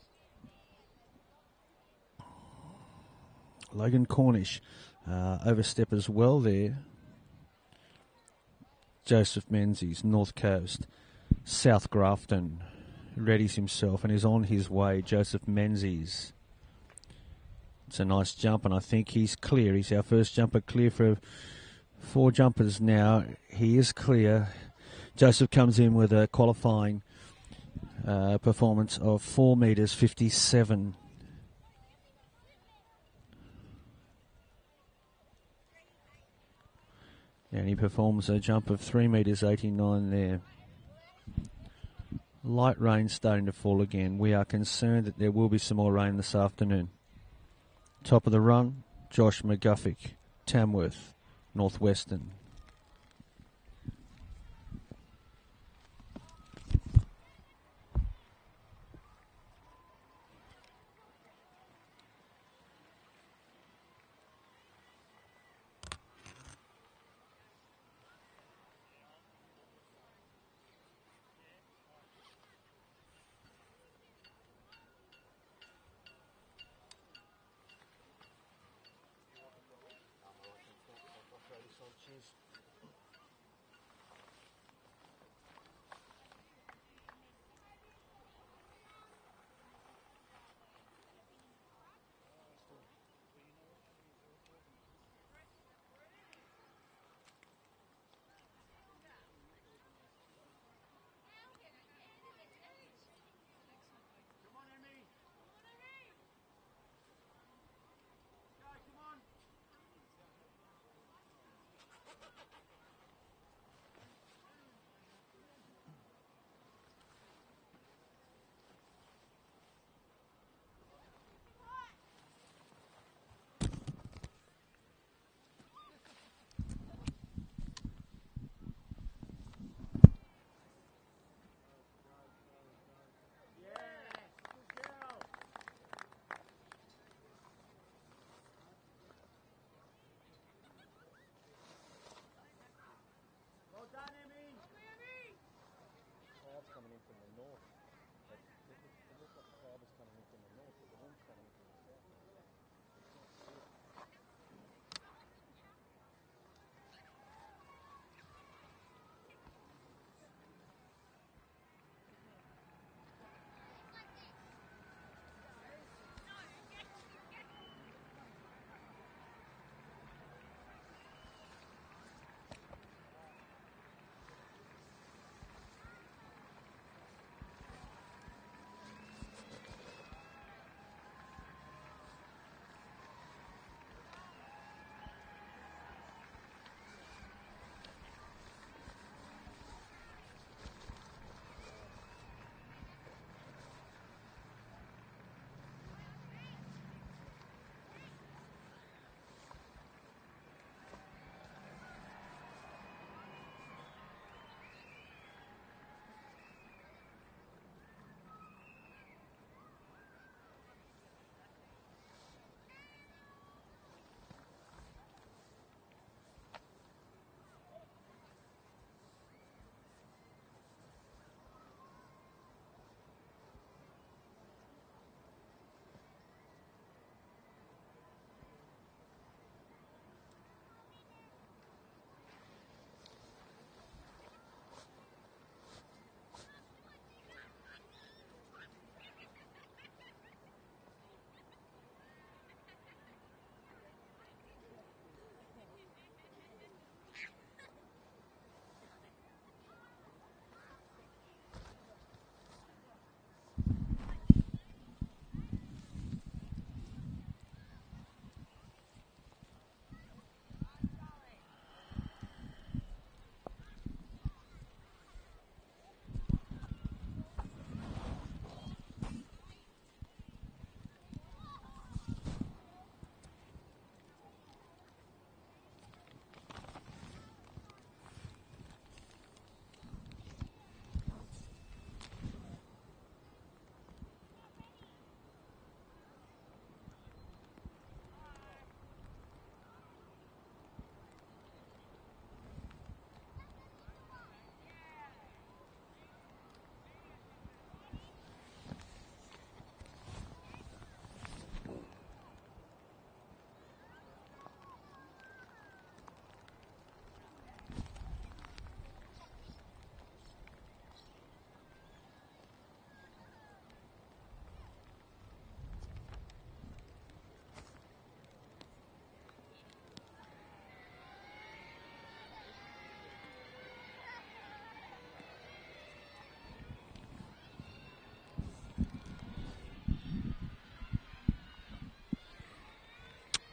Logan Cornish overstep as well there. Joseph Menzies, North Coast. South Grafton readies himself and is on his way. Joseph Menzies. It's a nice jump, and I think he's clear. He's our first jumper clear for 4 jumpers now. He is clear. Joseph comes in with a qualifying performance of 4 metres 57. And he performs a jump of 3 metres 89 there. Light rain starting to fall again. We are concerned that there will be some more rain this afternoon. Top of the run, Josh McGuffick, Tamworth, Northwestern.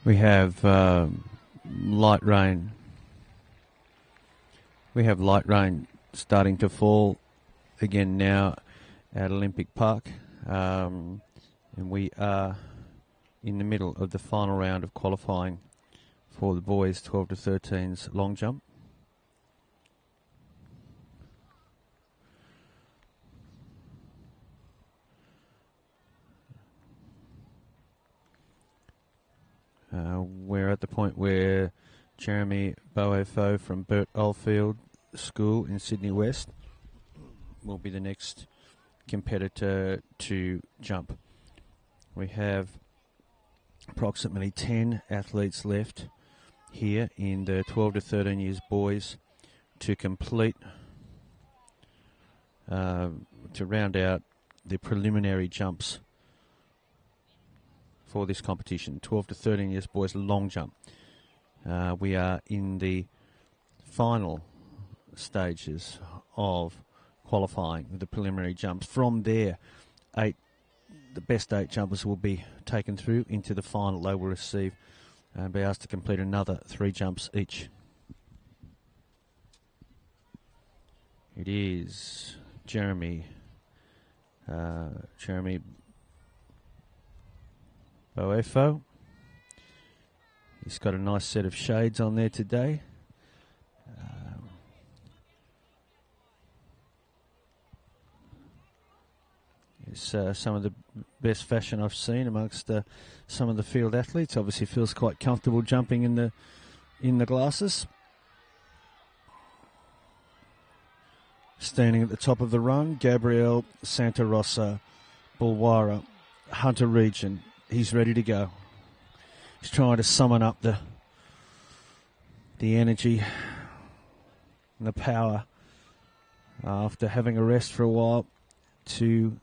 We have light rain. We have light rain starting to fall again now at Olympic Park. And we are in the middle of the final round of qualifying for the boys 12 to 13's long jump. We're at the point where Jeremy Boafo from Burt Oldfield School in Sydney West will be the next competitor to jump. We have approximately 10 athletes left here in the 12 to 13 years boys to complete, to round out the preliminary jumps for this competition. 12 to 13 years boys long jump. We are in the final stages of qualifying with the preliminary jumps. From there, the best 8 jumpers will be taken through into the final. They will receive and be asked to complete another 3 jumps each. It is Jeremy Boafo. He's got a nice set of shades on there today. It's some of the best fashion I've seen amongst some of the field athletes. Obviously feels quite comfortable jumping in the glasses. Standing at the top of the run, Gabriel Santa Rosa, Bulwara, Hunter Region. He's ready to go. He's trying to summon up the energy and the power after having a rest for a while to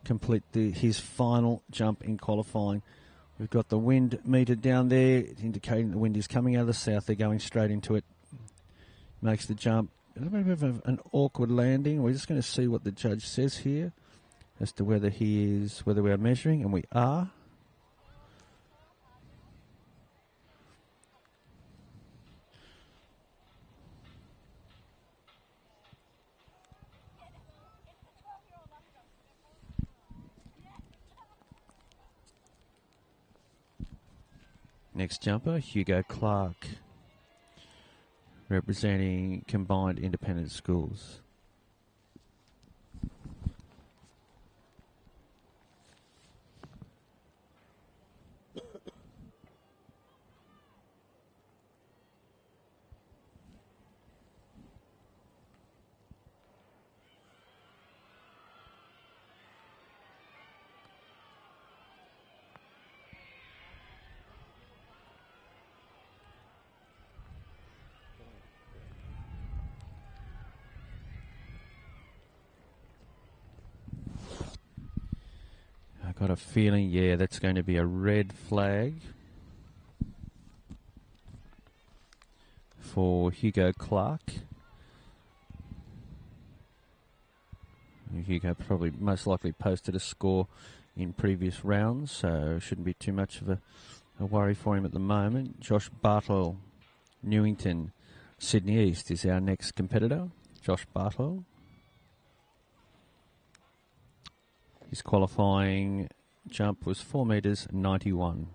complete his final jump in qualifying. We've got the wind meter down there indicating the wind is coming out of the south. They're going straight into it. Makes the jump. A little bit of an awkward landing. We're just going to see what the judge says here as to whether we are measuring, and we are. Next jumper, Hugo Clark, representing Combined Independent Schools. Got a feeling, yeah, that's going to be a red flag for Hugo Clark. Hugo probably most likely posted a score in previous rounds, so shouldn't be too much of a worry for him at the moment. Josh Bartle, Newington, Sydney East is our next competitor. Josh Bartle. His qualifying jump was 4 metres 91.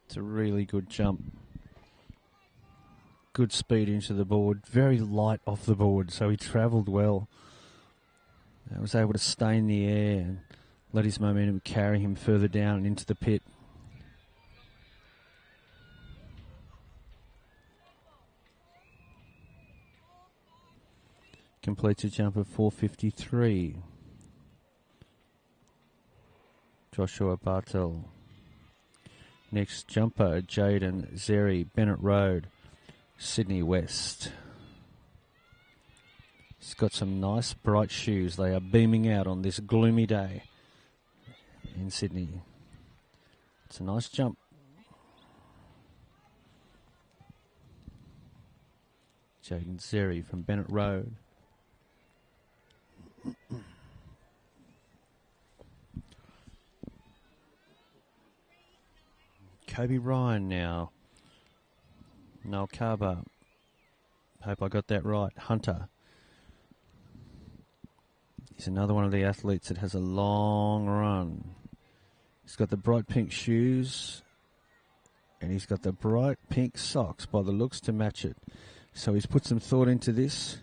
It's a really good jump. Good speed into the board. Very light off the board, so he travelled well. I was able to stay in the air and let his momentum carry him further down and into the pit. Completes a jump of 4:53. Joshua Bartel. Next jumper, Jaden Zeri, Bennett Road, Sydney West. He's got some nice bright shoes. They are beaming out on this gloomy day in Sydney. It's a nice jump. Jaden Zeri from Bennett Road. Kobe Ryan now. Noel Carver. Hope I got that right. Hunter. He's another one of the athletes that has a long run. He's got the bright pink shoes and he's got the bright pink socks by the looks to match it. So he's put some thought into this.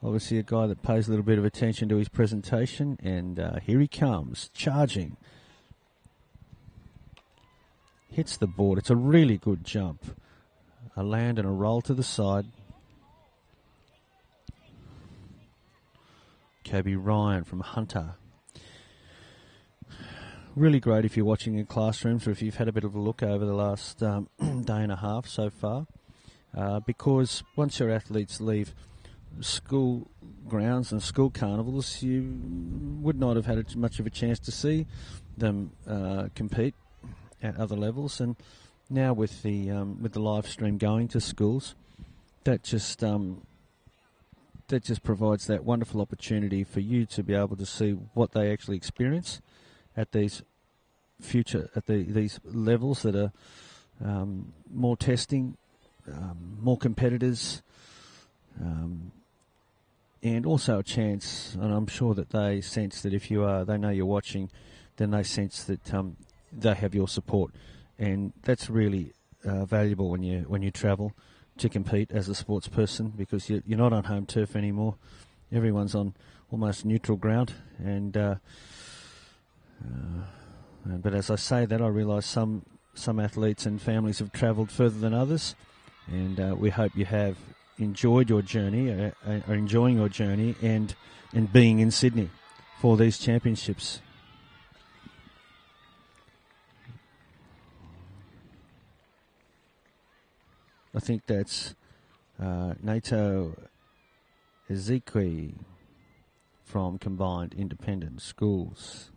Obviously a guy that pays a little bit of attention to his presentation, and here he comes, charging. Hits the board. It's a really good jump. A land and a roll to the side. Kobe Ryan from Hunter. Really great if you're watching in classrooms or if you've had a bit of a look over the last day and a half so far, because once your athletes leave school grounds and school carnivals, you would not have had much of a chance to see them compete at other levels. And now with the live stream going to schools, that just provides that wonderful opportunity for you to be able to see what they actually experience at these these levels that are more testing, more competitors, and also a chance. And I'm sure that they sense that if they know you're watching, then they sense that they have your support, and that's really valuable when you travel to compete as a sports person, because you're not on home turf anymore. Everyone's on almost neutral ground, but as I say that, I realise some athletes and families have travelled further than others, and we hope you have enjoyed your journey, are enjoying your journey, and being in Sydney for these championships. I think that's Nato Ezekiel from Combined Independent Schools.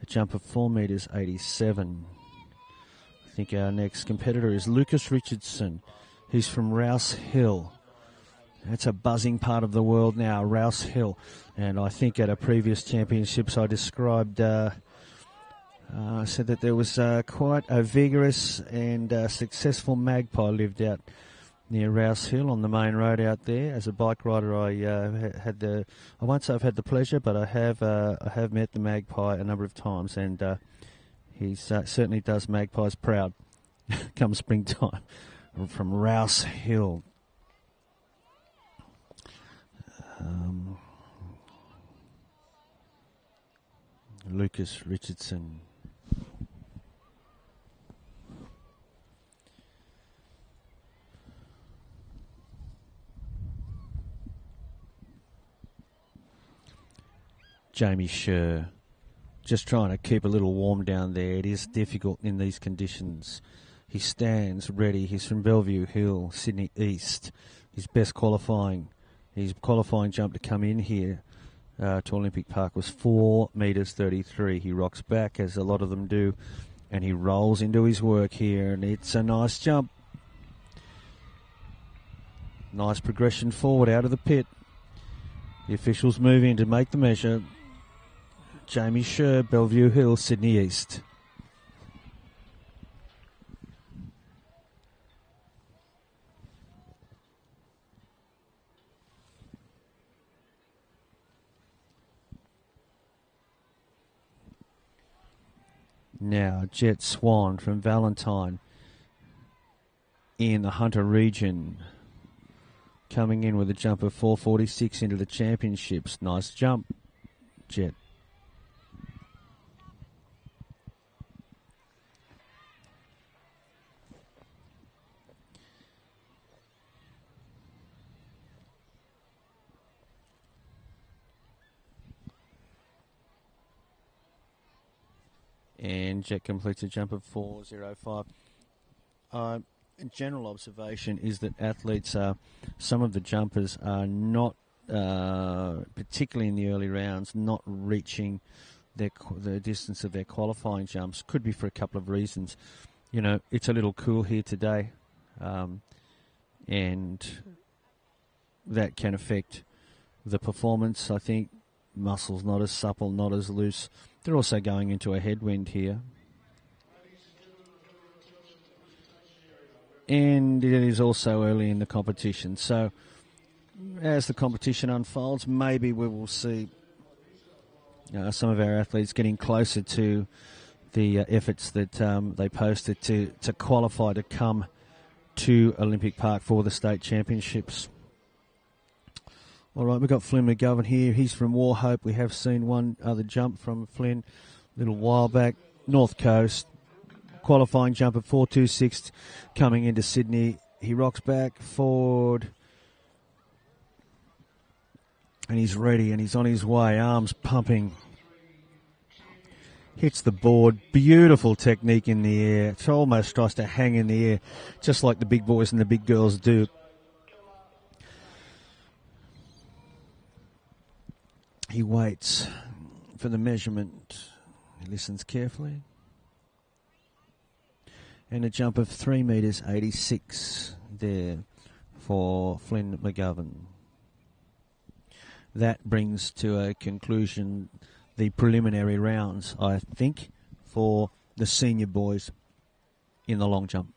A jump of 4 metres 87. I think our next competitor is Lucas Richardson. He's from Rouse Hill. That's a buzzing part of the world now, Rouse Hill. And I think at a previous championships I described, I said that there was quite a vigorous and successful magpie lived out near Rouse Hill on the main road out there. As a bike rider, I won't say I've had the pleasure, but I have met the magpie a number of times, and he certainly does magpies proud come springtime. From Rouse Hill. Lucas Richardson. Jamie Sher, just trying to keep a little warm down there. It is difficult in these conditions. He stands ready. He's from Bellevue Hill, Sydney East. His qualifying jump to come in here to Olympic Park was 4 metres 33. He rocks back, as a lot of them do, and he rolls into his work here, and it's a nice jump. Nice progression forward out of the pit. The officials move in to make the measure. Jamie Sher, Bellevue Hill, Sydney East. Now, Jet Swan from Valentine in the Hunter region, coming in with a jump of 4:46 into the championships. Nice jump, Jet. And Jet completes a jump of 4:05. A general observation is that athletes some of the jumpers are not, particularly in the early rounds, not reaching the distance of their qualifying jumps. Could be for a couple of reasons. You know, it's a little cool here today. and that can affect the performance. I think muscles not as supple, not as loose. They're also going into a headwind here. And it is also early in the competition. So as the competition unfolds, maybe we will see some of our athletes getting closer to the efforts that they posted to qualify to come to Olympic Park for the state championships. All right, we've got Flynn McGovern here. He's from Warhope. We have seen one other jump from Flynn a little while back. North Coast, qualifying jump at 4.26 coming into Sydney. He rocks back forward. And he's ready and he's on his way. Arms pumping. Hits the board. Beautiful technique in the air. It almost tries to hang in the air, just like the big boys and the big girls do. He waits for the measurement. He listens carefully. And a jump of 3 metres 86 there for Flynn McGovern. That brings to a conclusion the preliminary rounds, I think, for the senior boys in the long jump.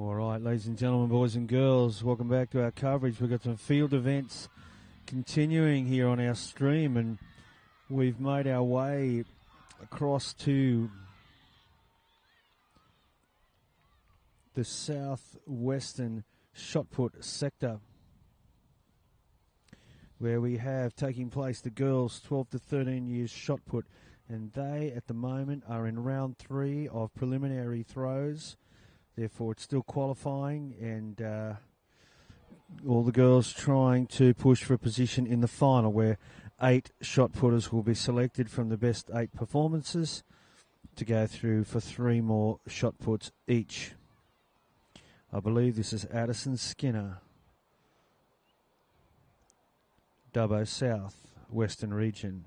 All right, ladies and gentlemen, boys and girls, welcome back to our coverage. We've got some field events continuing here on our stream, and we've made our way across to the southwestern shot put sector, where we have taking place the girls 12 to 13 years shot put, and they at the moment are in round 3 of preliminary throws. Therefore, it's still qualifying, and all the girls trying to push for a position in the final, where 8 shot putters will be selected from the best 8 performances to go through for 3 more shot puts each. I believe this is Addison Skinner, Dubbo South, Western Region.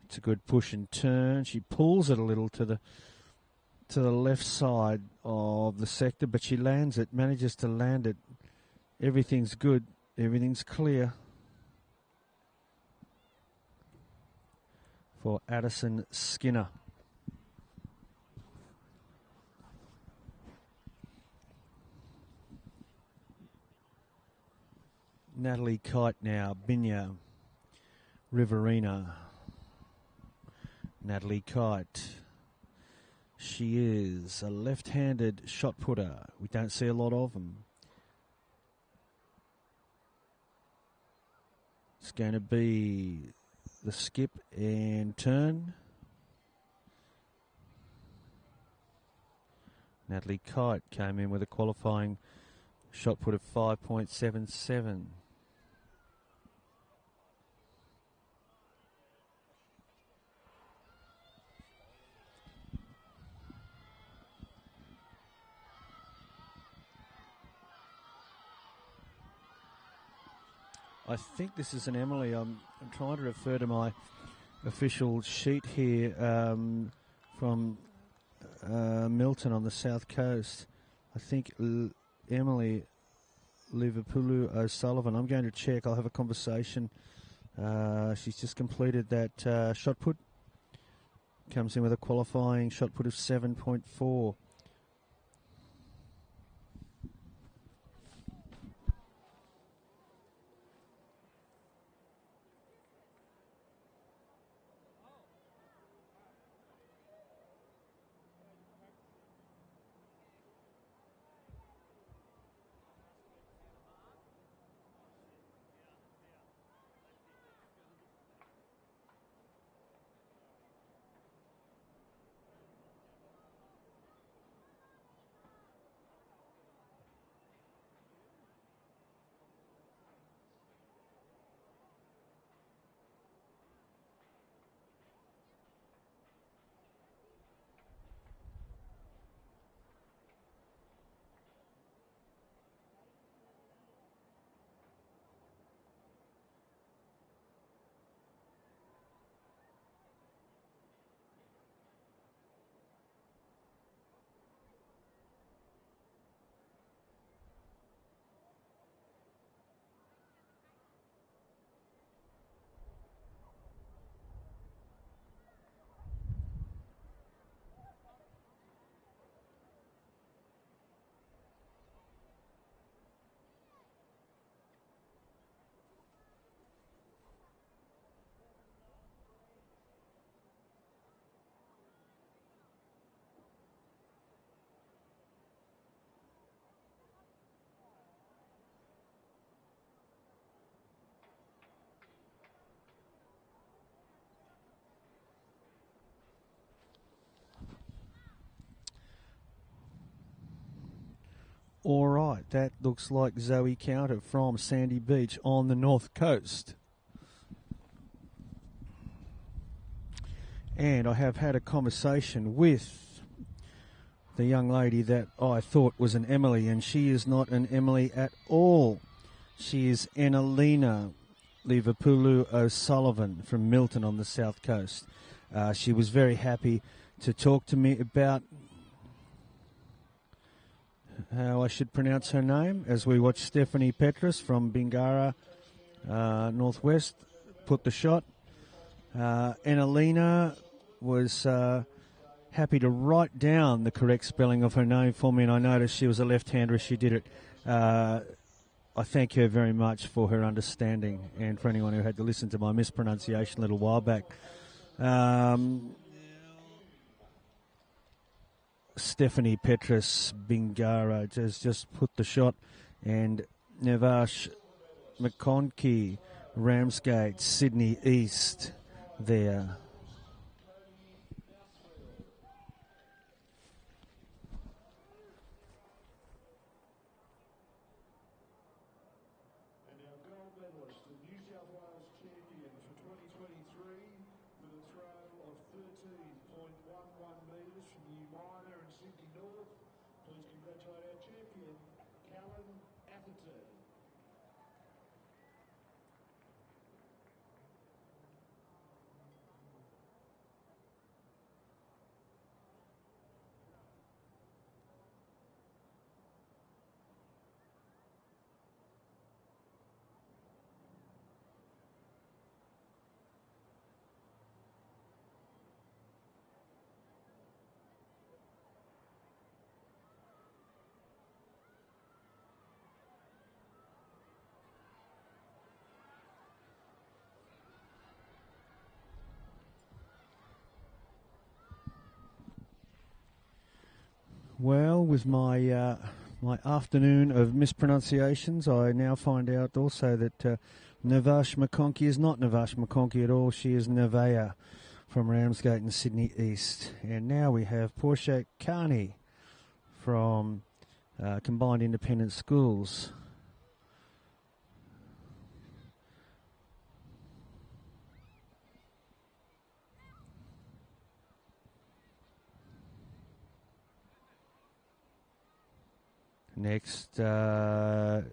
It's a good push and turn. She pulls it a little to the left side of the sector, but she lands it, manages to land it. Everything's good. Everything's clear for Addison Skinner. Natalie Kite now, Binya, Riverina. Natalie Kite. She is a left-handed shot putter. We don't see a lot of them. It's going to be the skip and turn. Natalie Kite came in with a qualifying shot put of 5.77. I think this is an Emily. I'm trying to refer to my official sheet here from Milton on the south coast. I think Emily Liverpool O'Sullivan. I'm going to check. I'll have a conversation. She's just completed that shot put. Comes in with a qualifying shot put of 7.4. All right, that looks like Zoe Counter from Sandy Beach on the north coast. And I have had a conversation with the young lady that I thought was an Emily, and she is not an Emily at all. She is Annalena Liverpool O'Sullivan from Milton on the south coast. She was very happy to talk to me about how I should pronounce her name as we watch Stephanie Petrus from Bingara Northwest put the shot. Annalena was happy to write down the correct spelling of her name for me, and I noticed she was a left-hander as she did it. I thank her very much for her understanding, and for anyone who had to listen to my mispronunciation a little while back. Stephanie Petrus Bingara has just put the shot, and Nevash McConkey, Ramsgate, Sydney East there. And our gold medalist, the New South Wales champion for 2023 with a throw of 13.11 metres from New Minor and Sydney North. Please congratulate our champion, Callan Atherton. Well, with my my afternoon of mispronunciations, I now find out also that Nevash McConkey is not Nevash McConkey at all. She is Nevaeh from Ramsgate and Sydney East. And now we have Portia Carney from Combined Independent Schools. Next, to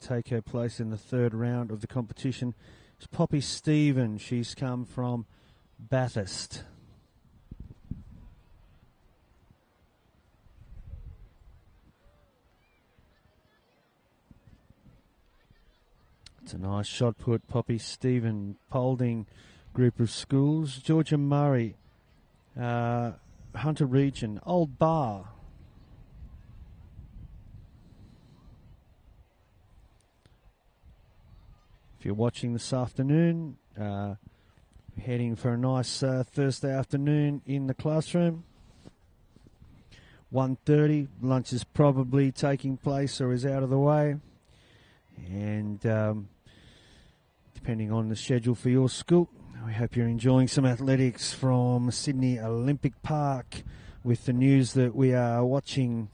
take her place in the third round of the competition is Poppy Stephen. She's come from Bathurst. It's a nice shot put, Poppy Stephen, Paulding group of schools. Georgia Murray, Hunter Region, Old Bar. If you're watching this afternoon, heading for a nice Thursday afternoon in the classroom. 1:30, lunch is probably taking place or is out of the way. And depending on the schedule for your school, we hope you're enjoying some athletics from Sydney Olympic Park with the news that we are watching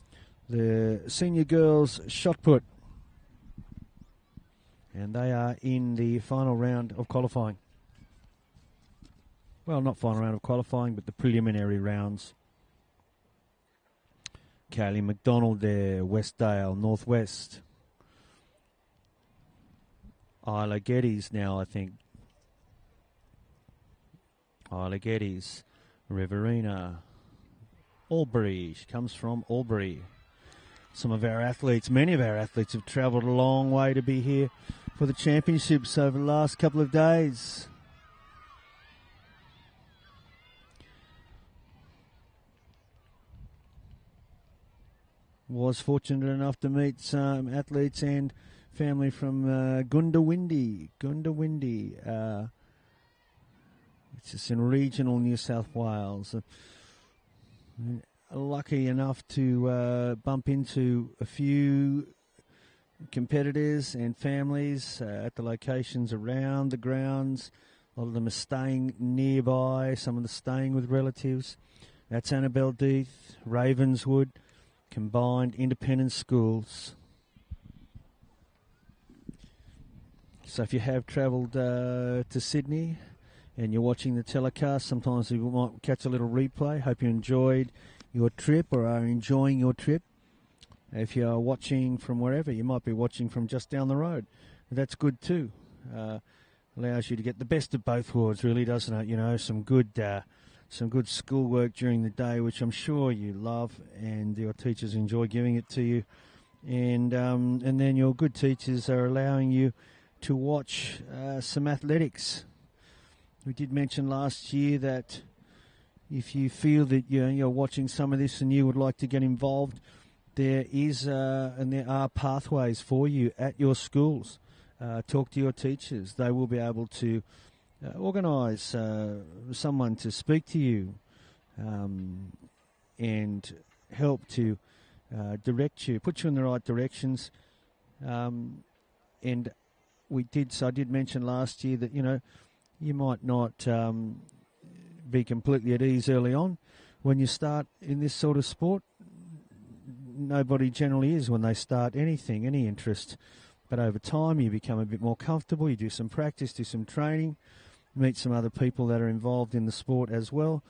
the senior girls shot put. And they are in the final round of qualifying. Well, not final round of qualifying, but the preliminary rounds. Kaylee McDonald there, Westdale, Northwest. Isla Geddes now, I think. Isla Geddes, Riverina, Albury. She comes from Albury. Some of our athletes, many of our athletes have travelled a long way to be here for the championships over the last couple of days. Was fortunate enough to meet some athletes and family from Goondiwindi, it's just in regional New South Wales. Lucky enough to bump into a few competitors and families at the locations around the grounds. A lot of them are staying nearby, some of them staying with relatives. That's Annabelle Death, Ravenswood, Combined Independent Schools. So if you have travelled to Sydney and you're watching the telecast, sometimes you might catch a little replay. Hope you enjoyed your trip or are enjoying your trip. If you're watching from wherever, you might be watching from just down the road. That's good too. Allows you to get the best of both worlds, really, doesn't it? You know, some good schoolwork during the day, which I'm sure you love, and your teachers enjoy giving it to you. And then your good teachers are allowing you to watch some athletics. We did mention last year that if you feel that you're watching some of this and you would like to get involved, there is and there are pathways for you at your schools. Talk to your teachers. They will be able to organise someone to speak to you and help to direct you, put you in the right directions. And I did mention last year that, you might not be completely at ease early on. When you start in this sort of sport, nobody generally is when they start anything, any interest. But over time, you become a bit more comfortable. You do some practice, do some training, meet some other people that are involved in the sport as well,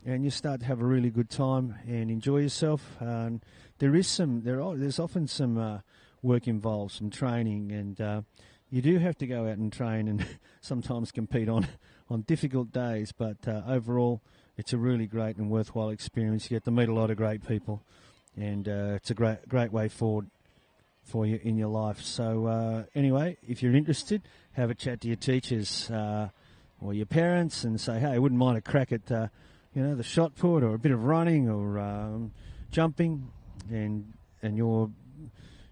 and you start to have a really good time and enjoy yourself. And there's often some work involved, some training, and you do have to go out and train and sometimes compete on difficult days. But overall, it's a really great and worthwhile experience. You get to meet a lot of great people, and it's a great way forward for you in your life. So anyway, if you're interested, have a chat to your teachers or your parents and say, hey, I wouldn't mind a crack at the shot put or a bit of running or jumping, and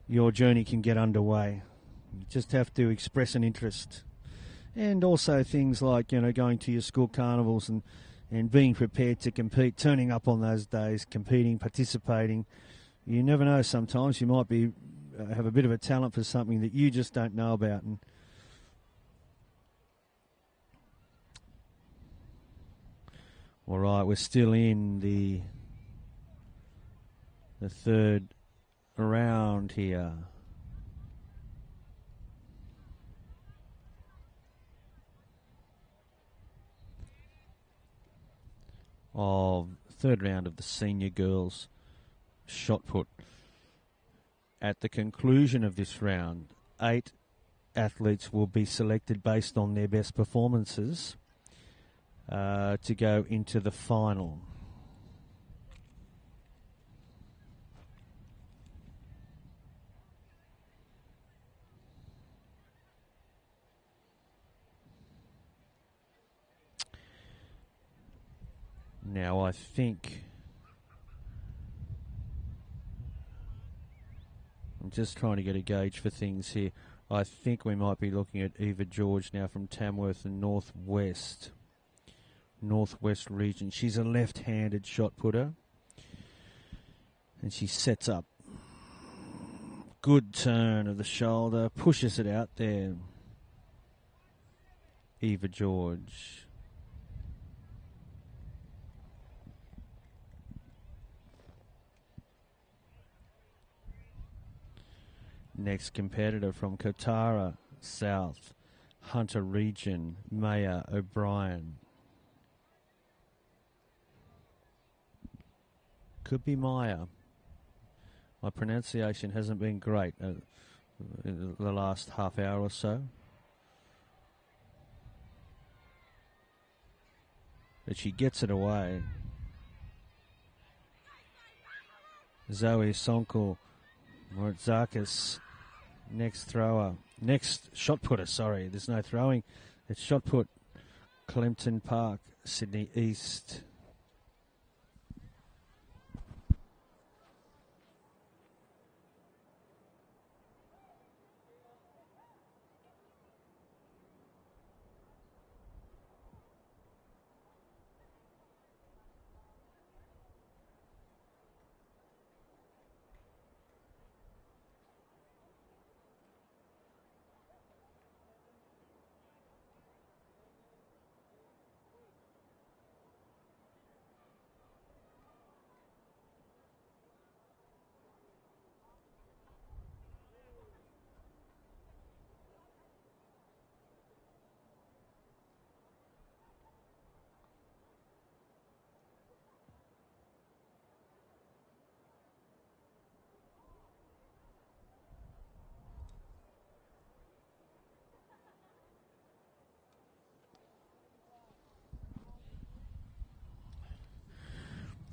your journey can get underway. You just have to express an interest. And also things like, going to your school carnivals and being prepared to compete, turning up on those days, competing, participating. You never know, sometimes you might have a bit of a talent for something that you just don't know about. And all right, we're still in the third round here. Third round of the senior girls shot put. At the conclusion of this round, 8 athletes will be selected based on their best performances to go into the final. Now, I think I'm just trying to get a gauge for things here. I think we might be looking at Eva George now from Tamworth and Northwest region. She's a left-handed shot putter, and she sets up. Good turn of the shoulder, pushes it out there. Eva George. Next competitor from Kotara South, Hunter Region, Maya O'Brien. Could be Maya. My pronunciation hasn't been great in the last half hour or so. But she gets it away. Zoe Sonkel Morotzakis, next shot putter, sorry, there's no throwing. It's shot put, Clempton Park, Sydney East.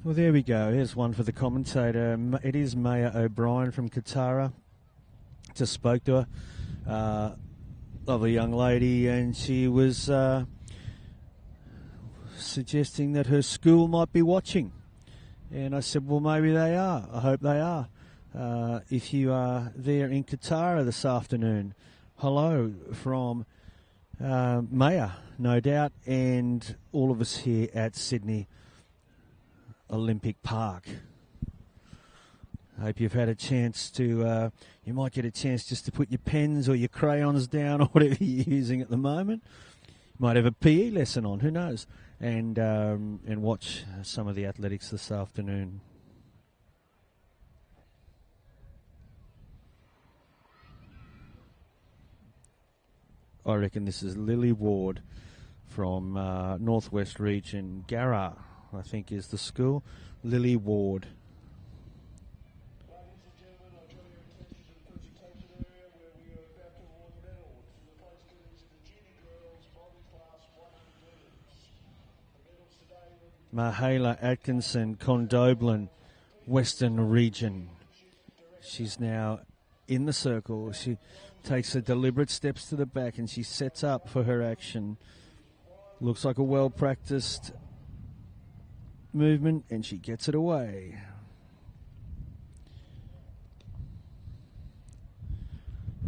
Well, there we go. Here's one for the commentator. It is Maya O'Brien from Kotara. Just spoke to her. Lovely young lady, and she was suggesting that her school might be watching. And I said, well, maybe they are. I hope they are. If you are there in Qatar this afternoon, hello from Maya, no doubt, and all of us here at Sydney Olympic Park. I hope you've had a chance to, you might get a chance just to put your pens or your crayons down or whatever you're using at the moment. You might have a PE lesson on, who knows, and watch some of the athletics this afternoon. I reckon this is Lily Ward from Northwest Region. Garra, I think, is the school. Lily Ward. Ladies and gentlemen, I draw your attention to the presentation area where we are about to award medals. The place is the junior girls multi-class 100 metres. The medals today will be Mahala Atkinson, Condobolin, Western Region. She's now in the circle. She takes the deliberate steps to the back and she sets up for her action. Looks like a well-practiced movement and she gets it away.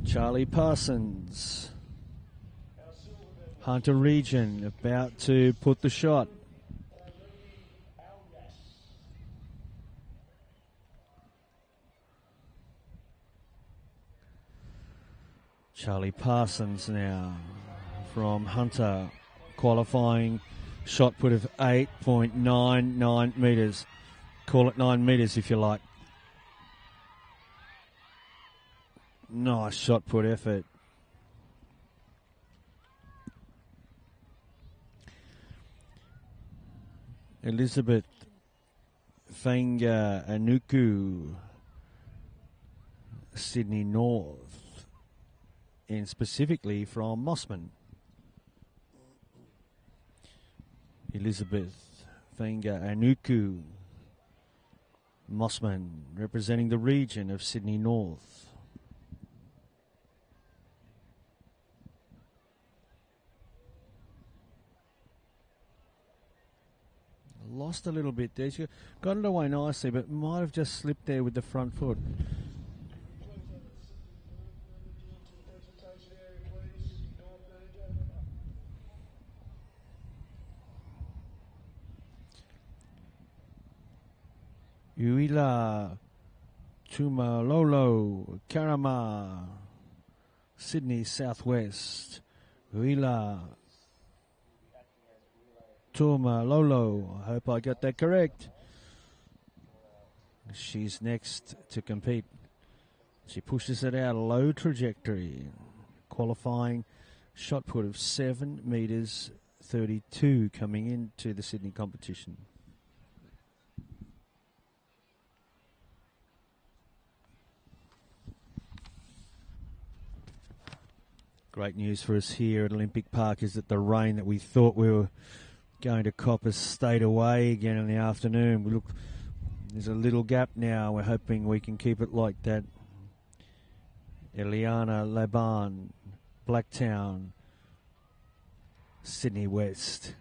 Charlie Parsons, Hunter Region, about to put the shot. Charlie Parsons now from Hunter, qualifying shot put of 8.99 metres. Call it 9 metres if you like. Nice shot put effort. Elizabeth Fainga Anuku, Sydney North, and specifically from Mossman. Elizabeth Fainga Anuku, Mossman, representing the region of Sydney North. Lost a little bit there. She got it away nicely, but might have just slipped there with the front foot. Uila Tumalolo Karama, Sydney Southwest. Uila Tumalolo, I hope I got that correct. She's next to compete. She pushes it out, low trajectory, qualifying shot put of 7 metres 32 coming into the Sydney competition. Great news for us here at Olympic Park is that the rain that we thought we were going to cop has stayed away again in the afternoon. We look, there's a little gap now. We're hoping we can keep it like that. Eliana Laban, Blacktown, Sydney West.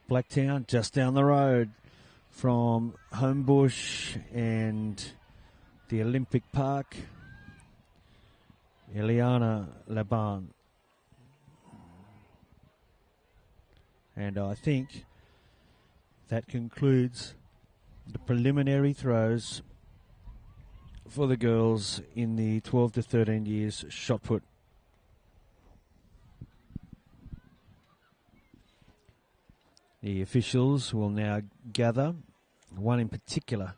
Blacktown just down the road from Homebush and the Olympic Park. Eliana Laban. And I think that concludes the preliminary throws for the girls in the 12 to 13 years shot put. The officials will now gather, one in particular,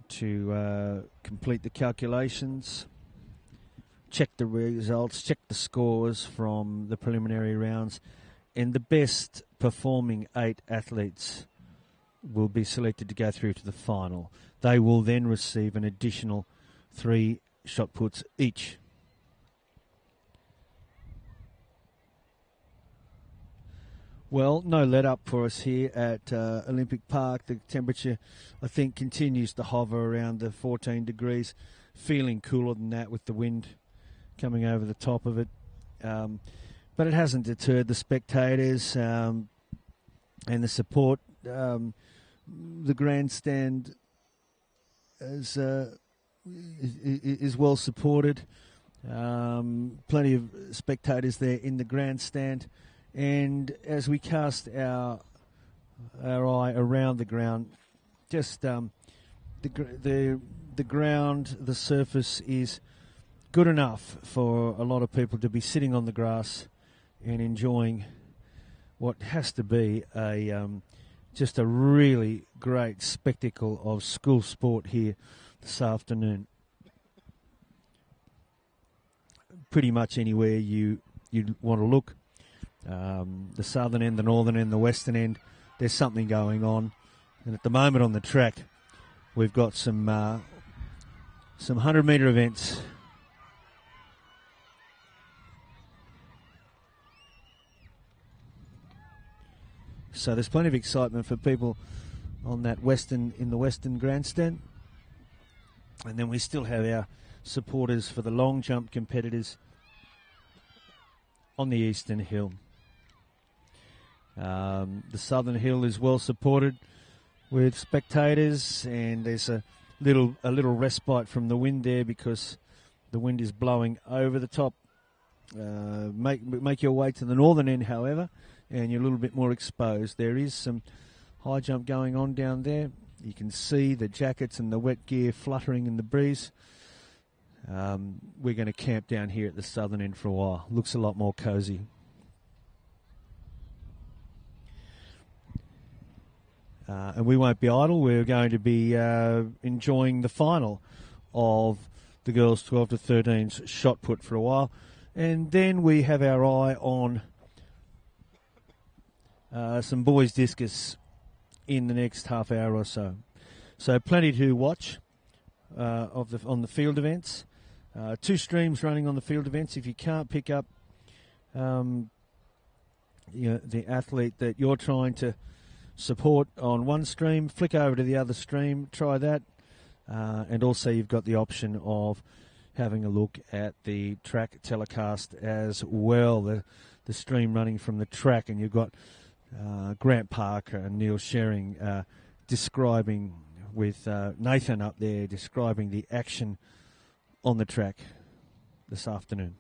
to complete the calculations, check the results, check the scores from the preliminary rounds, and the best performing 8 athletes will be selected to go through to the final. They will then receive an additional 3 shot puts each. Well, no let up for us here at Olympic Park. The temperature, I think, continues to hover around the 14 degrees, feeling cooler than that with the wind coming over the top of it. but it hasn't deterred the spectators and the support. The grandstand is well supported. Plenty of spectators there in the grandstand, and as we cast our eye around the ground, just the ground, the surface is good enough for a lot of people to be sitting on the grass and enjoying what has to be just a really great spectacle of school sport here this afternoon. Pretty much anywhere you'd want to look, the southern end, the northern end, the western end, there's something going on. And at the moment on the track, we've got some 100-metre events. So there's plenty of excitement for people on that in the western grandstand. And then we still have our supporters for the long jump competitors on the eastern hill. The southern hill is well supported with spectators, and there's a little respite from the wind there because the wind is blowing over the top. Make your way to the northern end, however, and you're a little bit more exposed. There is some high jump going on down there. You can see the jackets and the wet gear fluttering in the breeze. We're going to camp down here at the southern end for a while. Looks a lot more cosy. And we won't be idle. We're going to be enjoying the final of the girls 12 to 13's shot put for a while. And then we have our eye on some boys discus in the next half hour or so. So plenty to watch on the field events. 2 streams running on the field events. If you can't pick up the athlete that you're trying to support on one stream, flick over to the other stream, try that. And also you've got the option of having a look at the track telecast as well, the stream running from the track, and you've got Grant Parker and Neil Shering describing with Nathan up there, describing the action on the track this afternoon.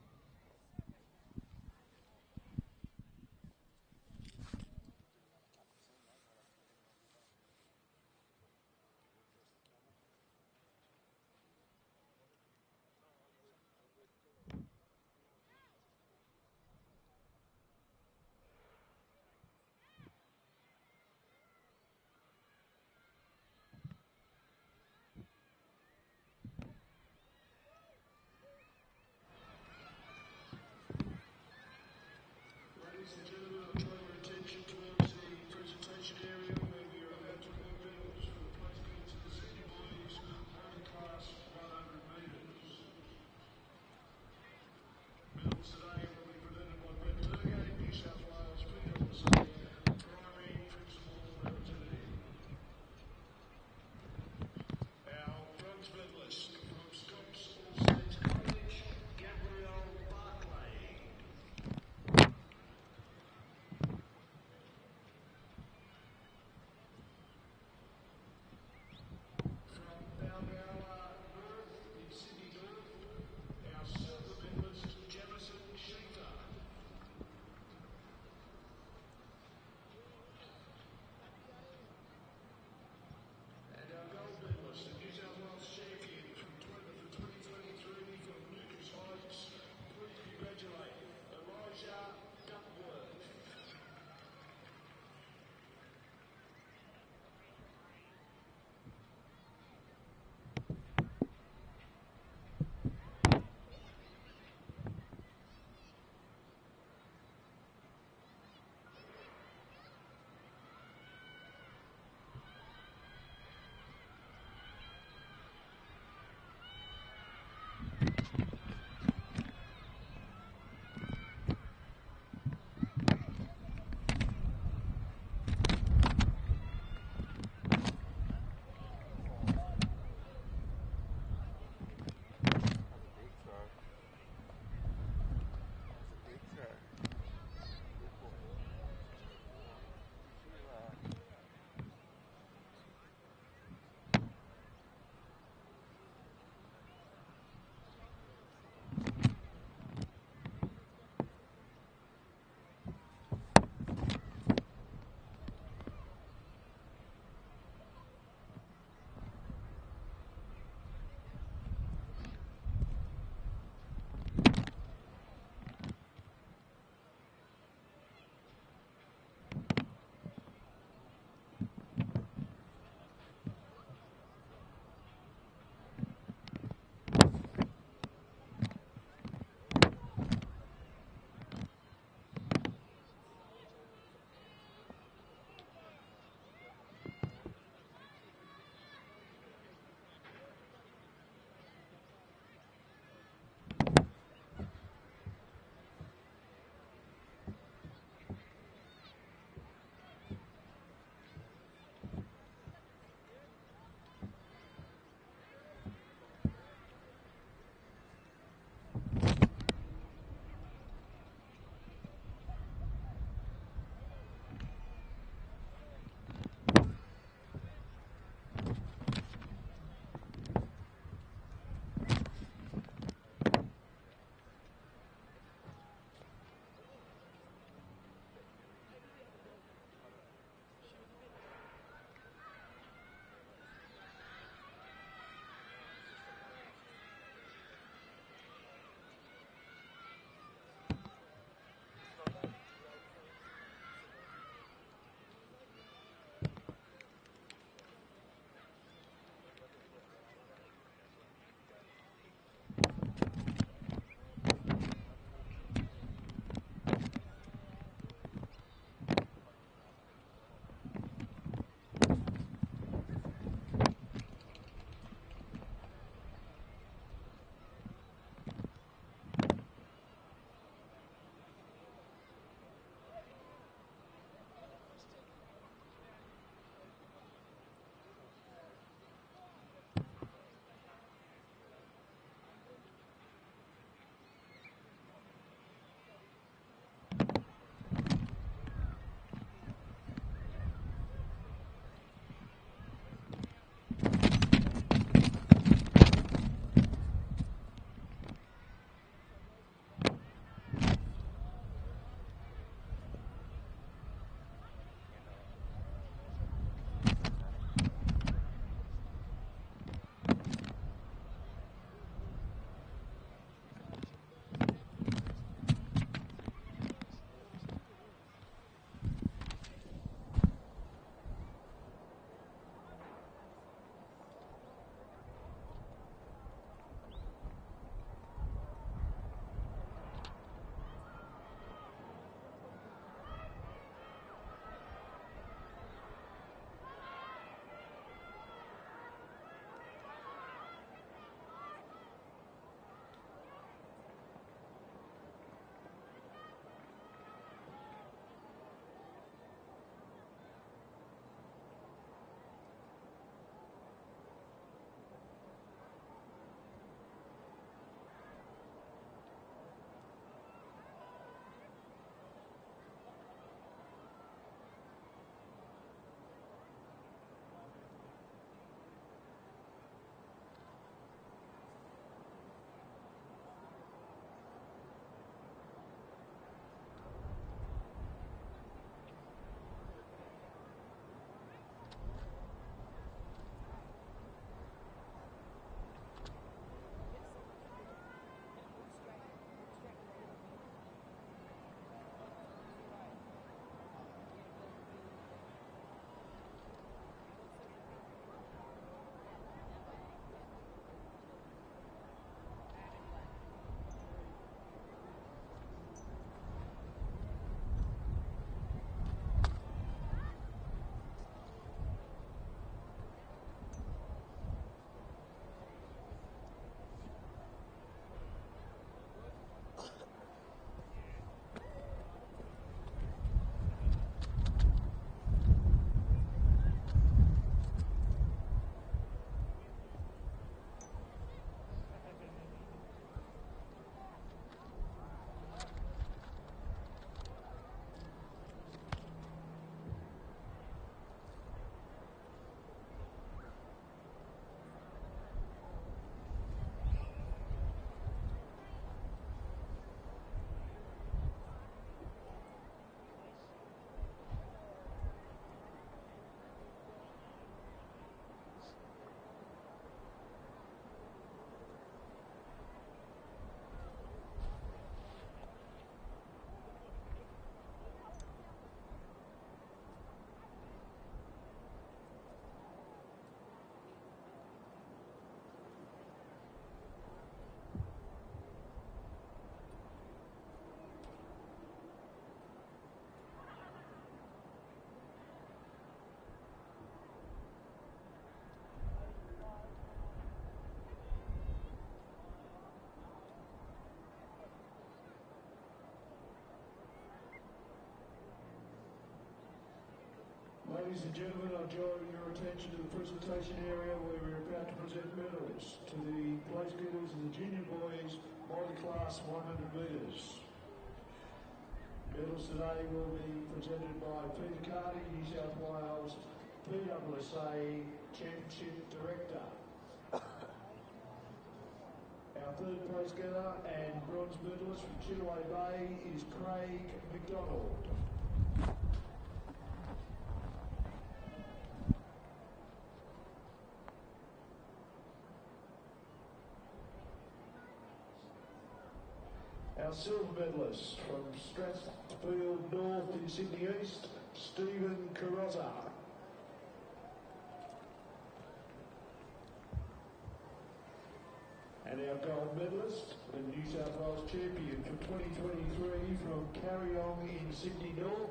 Ladies and gentlemen, I draw your attention to the presentation area where we're about to present medals to the place getters in the junior boys body class 100 metres. Medals today will be presented by Peter Carty, New South Wales PSSA Championship Director. Our third place getter and bronze medalist from Chittaway Bay is Craig McDonald. Our silver medalist from Strathfield North in Sydney East, Stephen Carrozza. And our gold medalist, the New South Wales champion for 2023 from Carryong in Sydney North.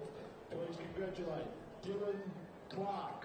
Please congratulate Dylan Clark.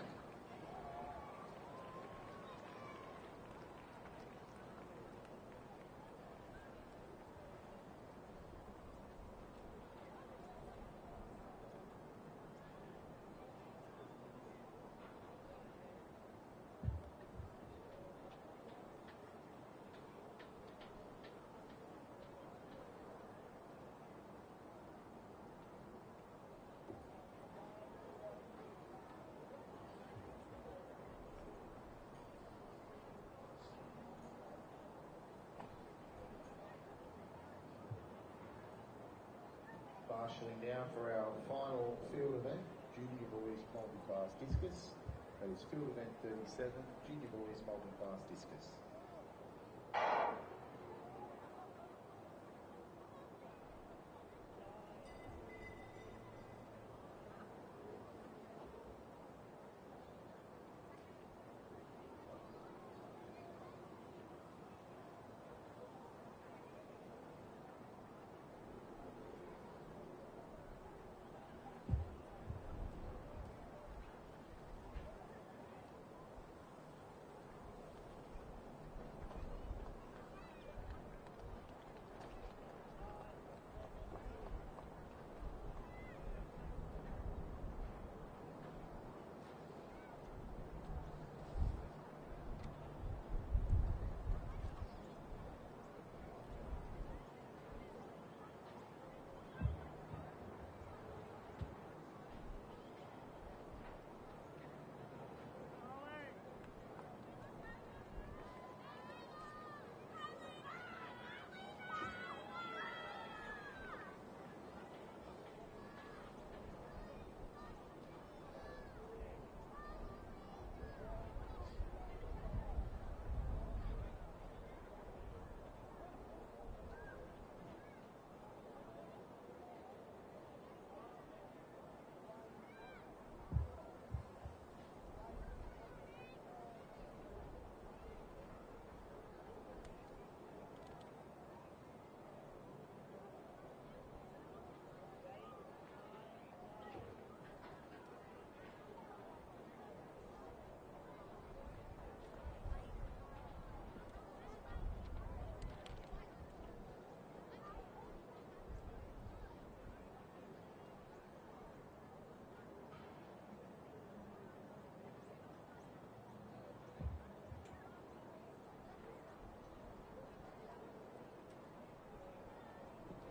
Marshalling now for our final field event, junior boys multi-class discus. That is field event 37, junior boys multi-class discus.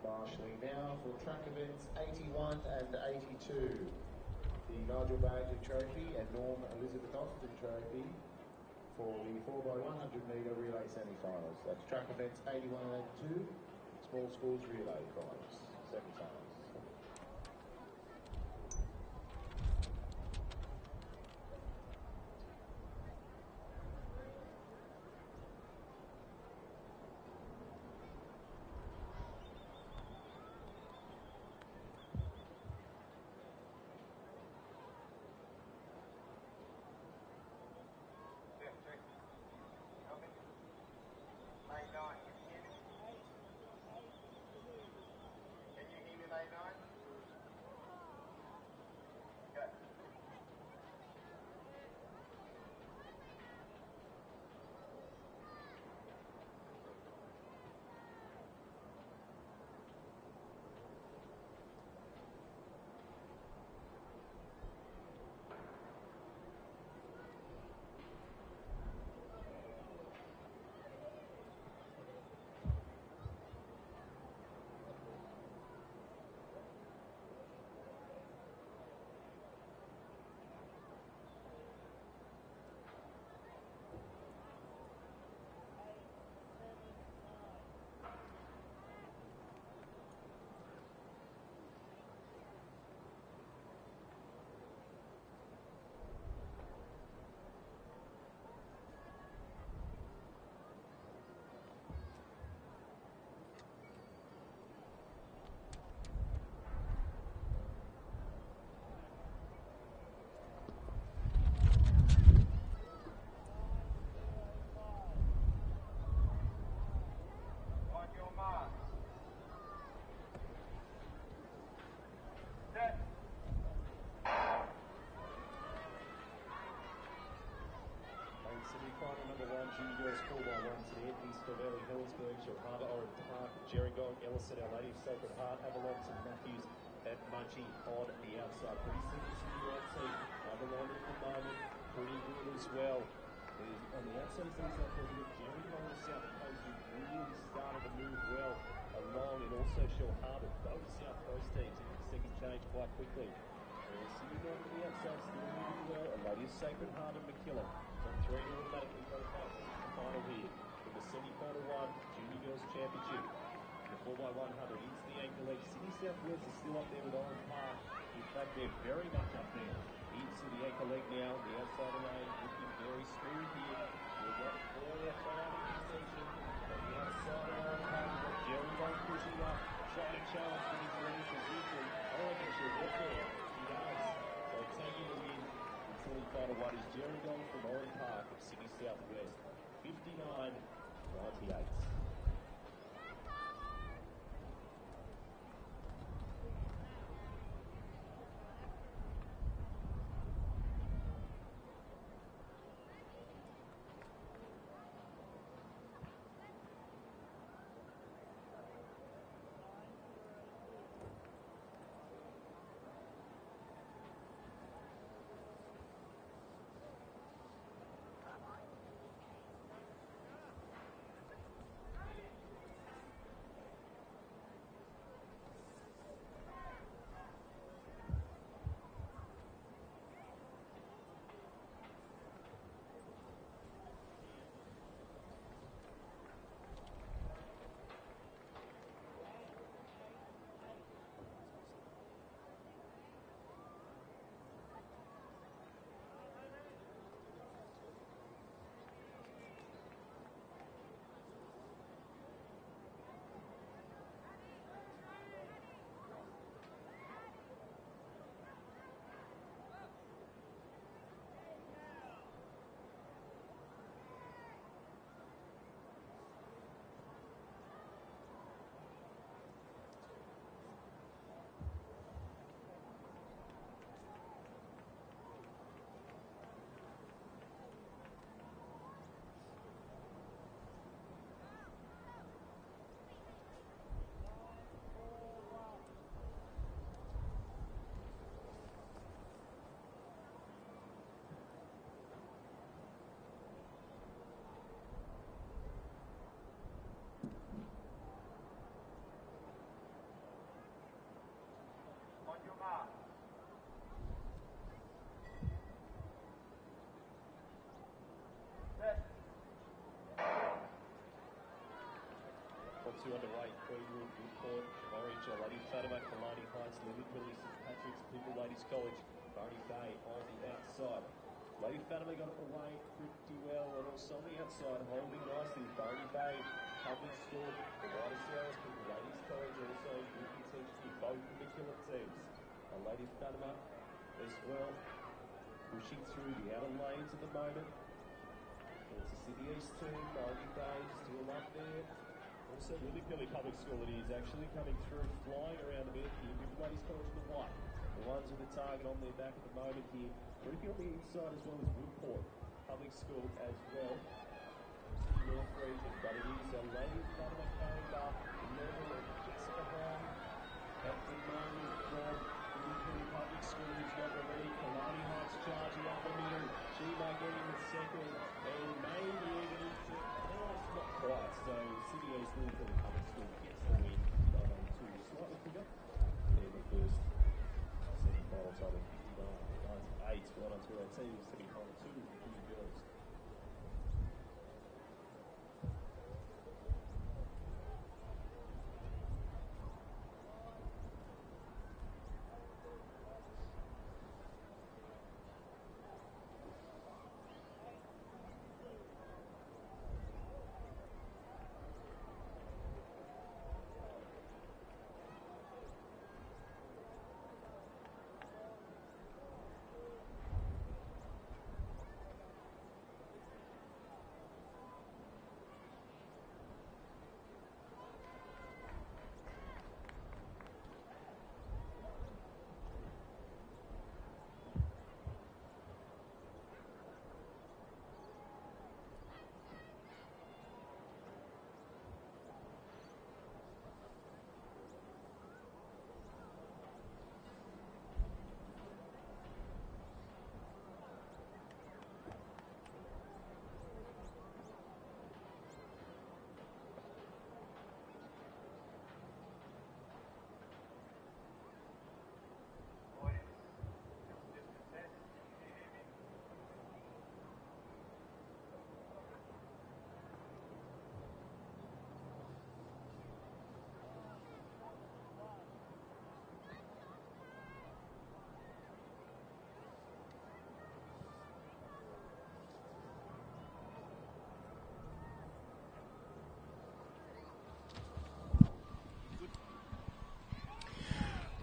Marshalling now for track events 81 and 82. The Nigel Bagley Trophy and Norm Elizabeth Austin Trophy for the 4x100 metre relay semi-finals. That's track events 81 and 82, small schools relay finals, semi-finals. 4x1s in Anthony, Scovelli, Hillsburg, Shellharbour, Orange Park, Gerringong, Ellison, Our Lady of Sacred Heart, Avalon, St Matthews, and Mudgee on the outside. Pretty simple to the right team. Avalon at the moment, pretty good as well. On the outside of these outfields, we've got Gerringong on the south coast who really started to move well along, and also Shellharbour, both South Coast teams in the second change quite quickly. Sitting on the outside, still moving well. A Lady of Sacred Heart and McKillop. Top three automatically qualified for the final here in the semi-final one, Junior Girls Championship. The 4x100 into the anchor leg. Sydney Southwest is still up there with Orange Park. In fact, they're very much up there. Into the anchor leg now. The outside lane looking very smooth here. We've got four left on our contention. On the outside of Orange Park, we've got Gerringong pushing up, trying to challenge for his lead position. I reckon she'll get there. She does. So taking the win. The semi-final one is Gerringong from Orange Park of Sydney Southwest. 59-98. Two underway, Queenwood, Woodport, Orange, Lady Fatima, Kalani Heights, Liverpool, St Patrick's, People Ladies College, Barney Bay on the outside. Lady Fatima got away pretty well, and also on the outside, holding nicely, Barney Bay, Public School, the White Sierras, People Ladies College, also good contention with both of the killer teams. Lady Fatima as well, pushing through the outer lanes at the moment. It's a Sydney East team, Barney Bay still up there. Also, Liverpool Public School it is actually coming through, flying around a bit here with Ladies College in the white. The ones with the target on their back at the moment here. Liverpool on the inside as well as Woodport Public School as well. City North region, but it is a Lady Fatima Kanga, level of Jessica Brown at the moment from Liverpool Public School who's got the lead. Kalani Heights charging up the middle. She might get in the second and maybe even into not quite, so City East Liverpool Public School gets the win 9-2, slightly quicker in the first semi-final time of 59-98. Well done to our team, semi-final 2 with the girls.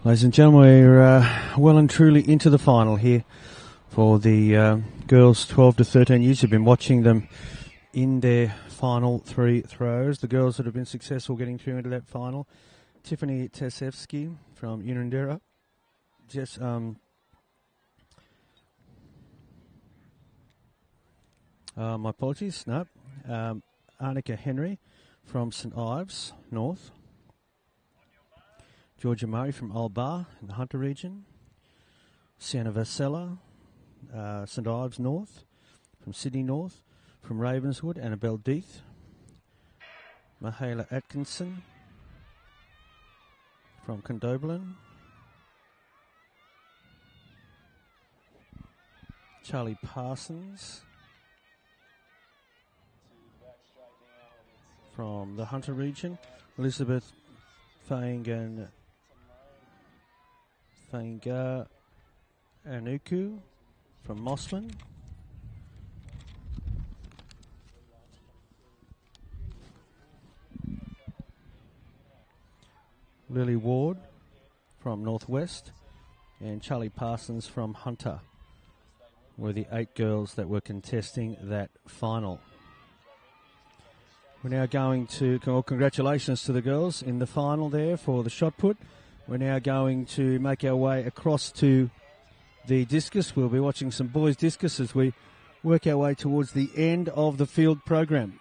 Ladies and gentlemen, we're well and truly into the final here for the girls 12 to 13 years. You've been watching them in their final 3 throws. The girls that have been successful getting through into that final: Tiffany Tesevsky from Unandera, my apologies, no. Arnica Henry from St Ives North. Georgia Murray from Old Bar in the Hunter region. Sienna Vasella, St Ives North. From Sydney North. From Ravenswood, Annabelle Deeth. Mihaela Atkinson from Condobolin. Charlie Parsons from the Hunter region. Elizabeth Fainga Anuku from Mossman. Lily Ward from Northwest, and Charlie Parsons from Hunter were the 8 girls that were contesting that final. We're now going to, congratulations to the girls in the final there for the shot put. We're now going to make our way across to the discus. We'll be watching some boys discus as we work our way towards the end of the field program.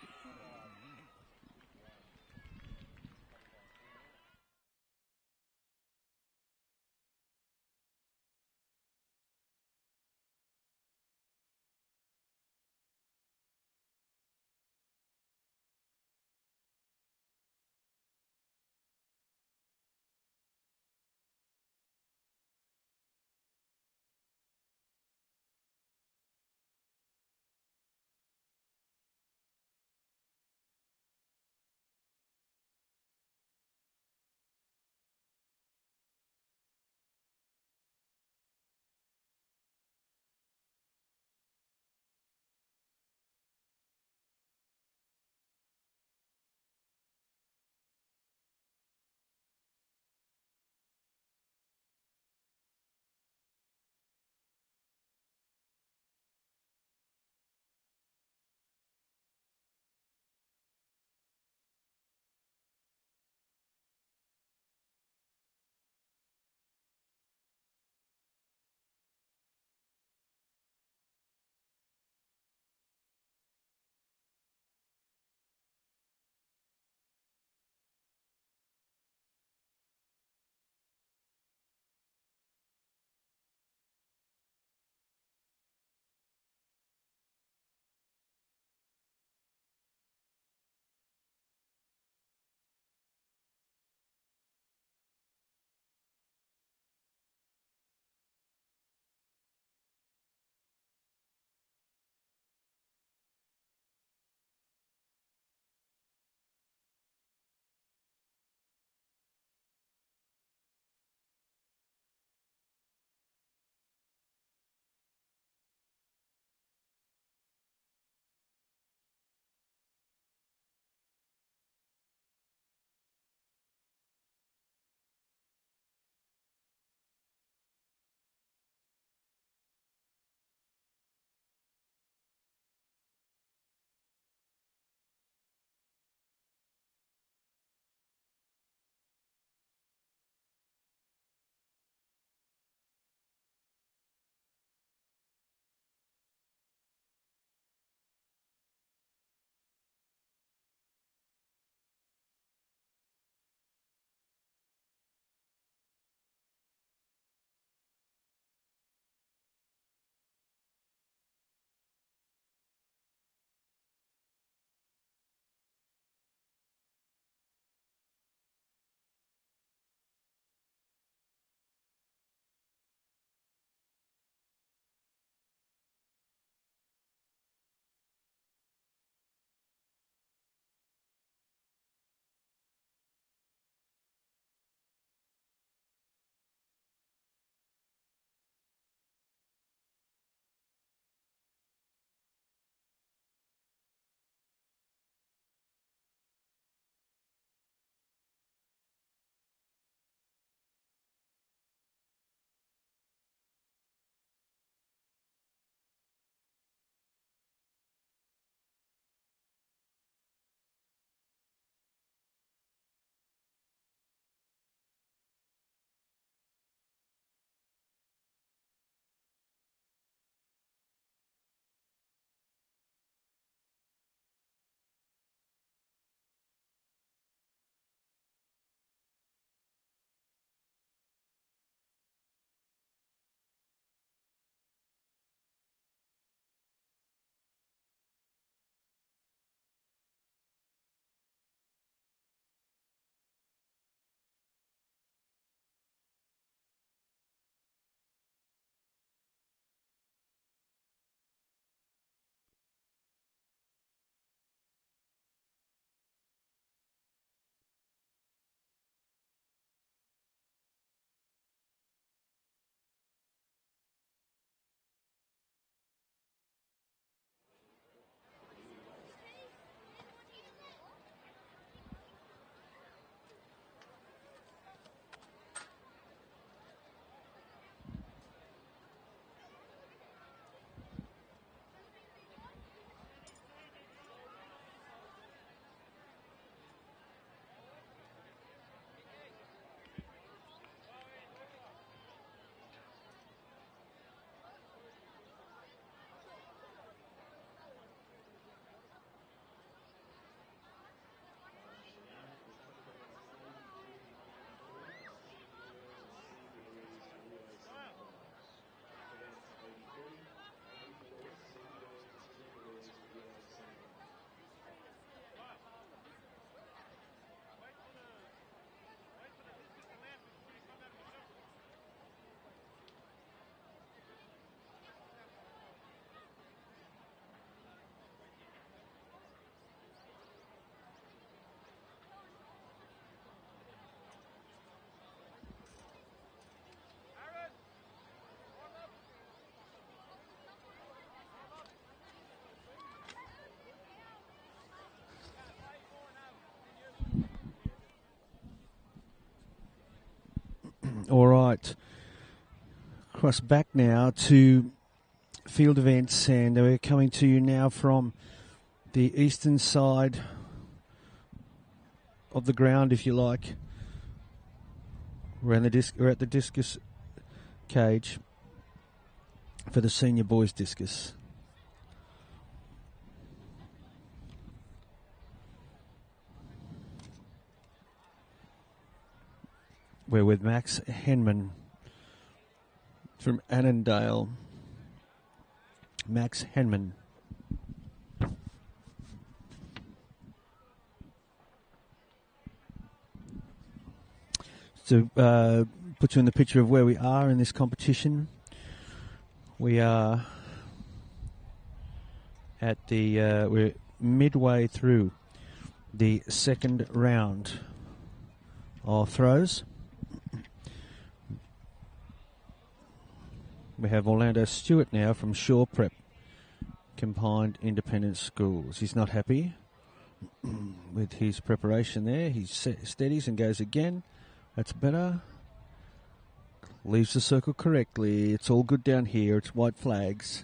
right. Cross back now to field events, and we're coming to you now from the eastern side of the ground, if you like. We're at the discus cage for the senior boys discus. We're with Max Henman from Annandale. Max Henman. To put you in the picture of where we are in this competition, we are at the we're midway through the second round of throws. We have Orlando Stewart now from Shaw Prep Combined Independent Schools. He's not happy with his preparation there. He steadies and goes again. That's better. Leaves the circle correctly. It's all good down here. It's white flags.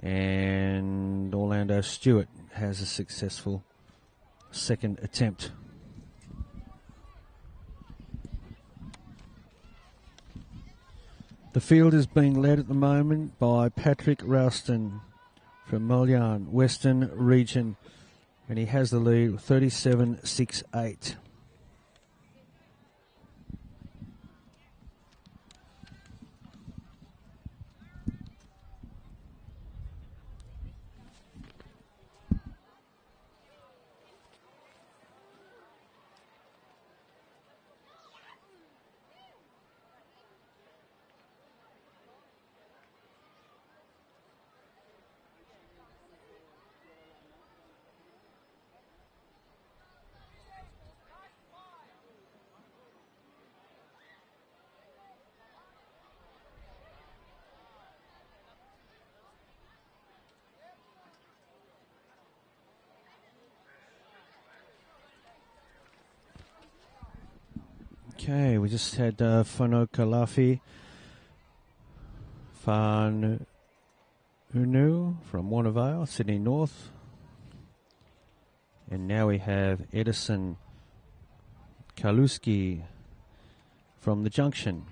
And Orlando Stewart has a successful second attempt. The field is being led at the moment by Patrick Ralston from Mulyan, Western Region, and he has the lead 37.68. Okay, we just had Whanau Kalafi Whanunu from Warnervale, Sydney North. And now we have Edison Kaluski from the Junction.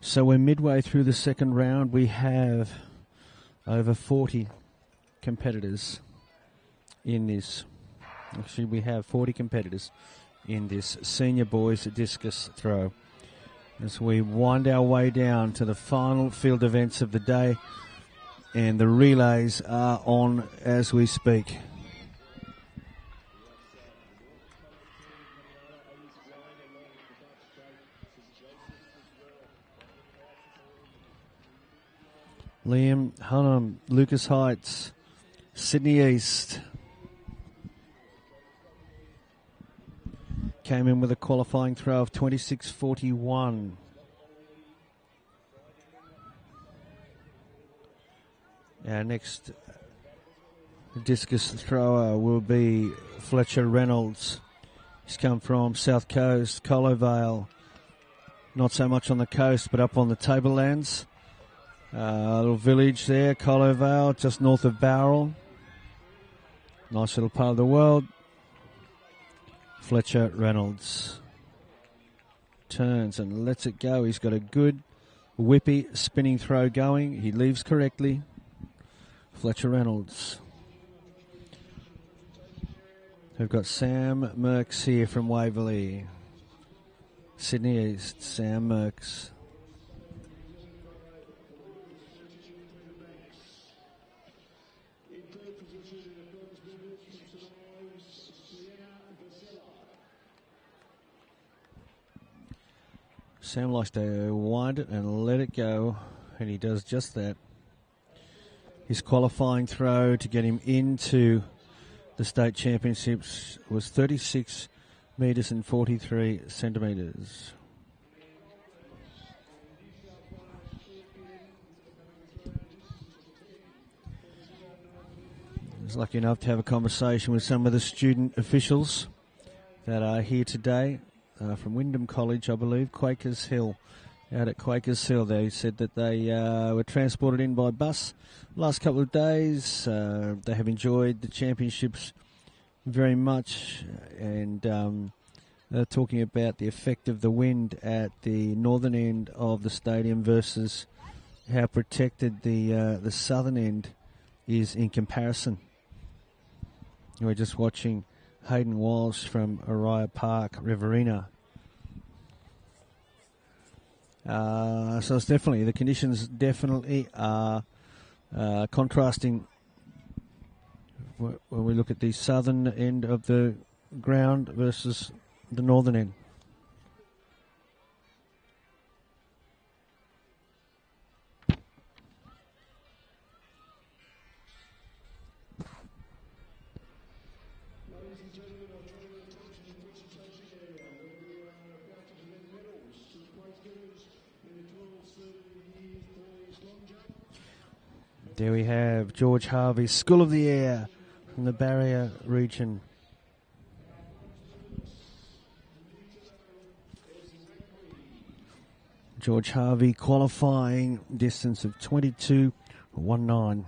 So we're midway through the second round. We have over 40 competitors in this. Actually, we have 40 competitors in this senior boys discus throw. As we wind our way down to the final field events of the day, and the relays are on as we speak. Liam Hunnam, Lucas Heights, Sydney East. Came in with a qualifying throw of 26.41. Our next discus thrower will be Fletcher Reynolds. He's come from South Coast, Collovale. Not so much on the coast, but up on the tablelands. Little village there, Collovale, just north of Bowral. Nice little part of the world. Fletcher Reynolds turns and lets it go. He's got a good whippy spinning throw going. He leaves correctly. Fletcher Reynolds. We've got Sam Merks here from Waverley. Sydney East, Sam Merks. Sam likes to wind it and let it go, and he does just that. His qualifying throw to get him into the state championships was 36 metres and 43 centimetres. was lucky enough to have a conversation with some of the student officials that are here today from Wyndham College, I believe, Quakers Hill. Out at Quakers Hill, they said that they were transported in by bus last couple of days. They have enjoyed the championships very much, and they're talking about the effect of the wind at the northern end of the stadium versus how protected the southern end is in comparison. We're just watching Hayden Walsh from Oriah Park, Riverina. So it's definitely, the conditions definitely are contrasting when we look at the southern end of the ground versus the northern end. There we have George Harvey, School of the Air from the Barrier region. George Harvey qualifying distance of 22.19.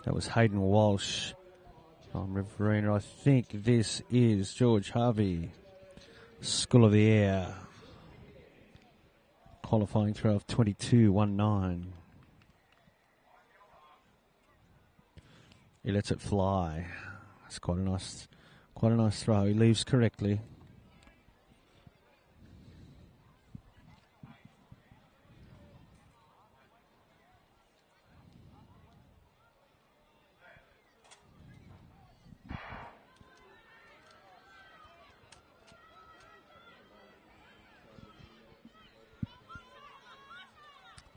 That was Hayden Walsh from Riverina. I think this is George Harvey, School of the Air. Qualifying throw of 22.19. He lets it fly. That's quite a nice throw. He leaves correctly.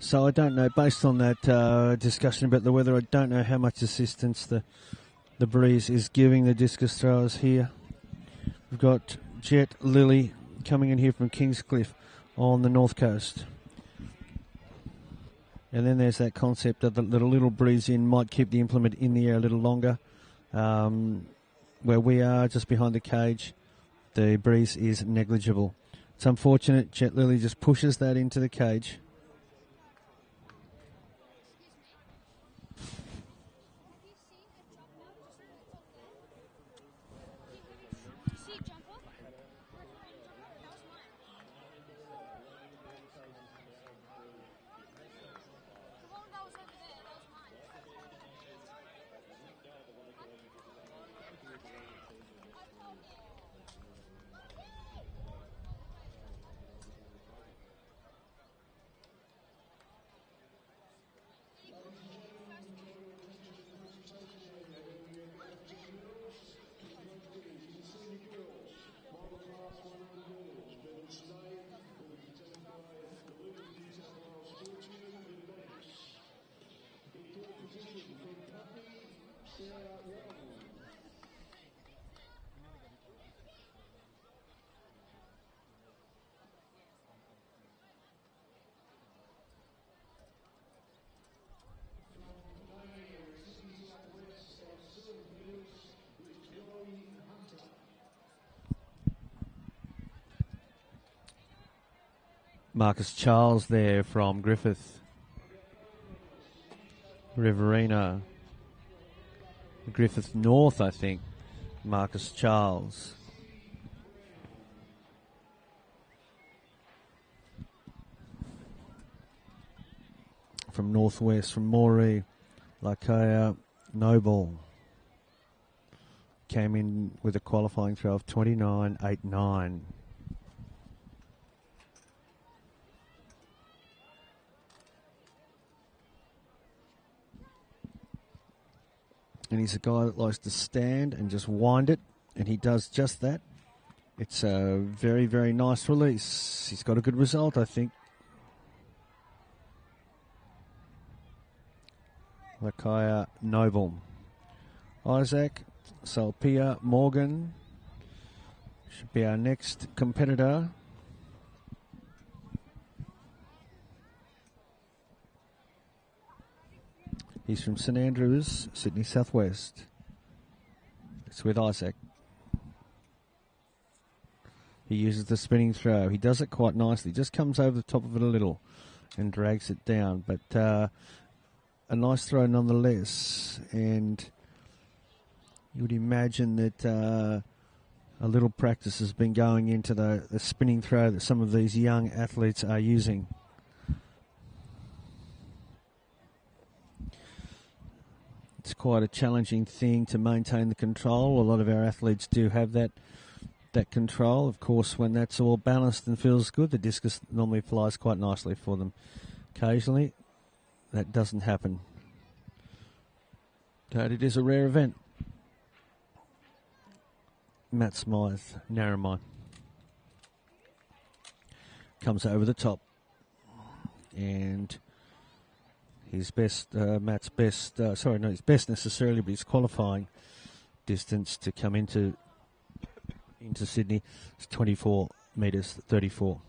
So I don't know, based on that discussion about the weather, I don't know how much assistance the breeze is giving the discus throwers here. We've got Jet Lilly coming in here from Kingscliff on the north coast. And then there's that concept that a little breeze in might keep the implement in the air a little longer. Where we are, just behind the cage, the breeze is negligible. It's unfortunate, Jet Lilly just pushes that into the cage. Marcus Charles there from Griffith. Riverina. Griffith North, I think. Marcus Charles. From Northwest, from Moree, Lakaya Noble. Came in with a qualifying throw of 29.89. And he's a guy that likes to stand and just wind it, and he does just that. It's a very, very nice release. He's got a good result, I think. Vakaya Noble. Isaac Salpia Morgan should be our next competitor. He's from St Andrews, Sydney Southwest. It's with Isaac. He uses the spinning throw. He does it quite nicely. Just comes over the top of it a little and drags it down. But a nice throw nonetheless. And you would imagine that a little practice has been going into the spinning throw that some of these young athletes are using. It's quite a challenging thing to maintain the control. A lot of our athletes do have that control. Of course, when that's all balanced and feels good, the discus normally flies quite nicely for them. Occasionally, that doesn't happen. But it is a rare event. Matt Smythe, Narromine. Comes over the top. And his best, Matt's best, not his best necessarily, but his qualifying distance to come into Sydney is 24 metres 34.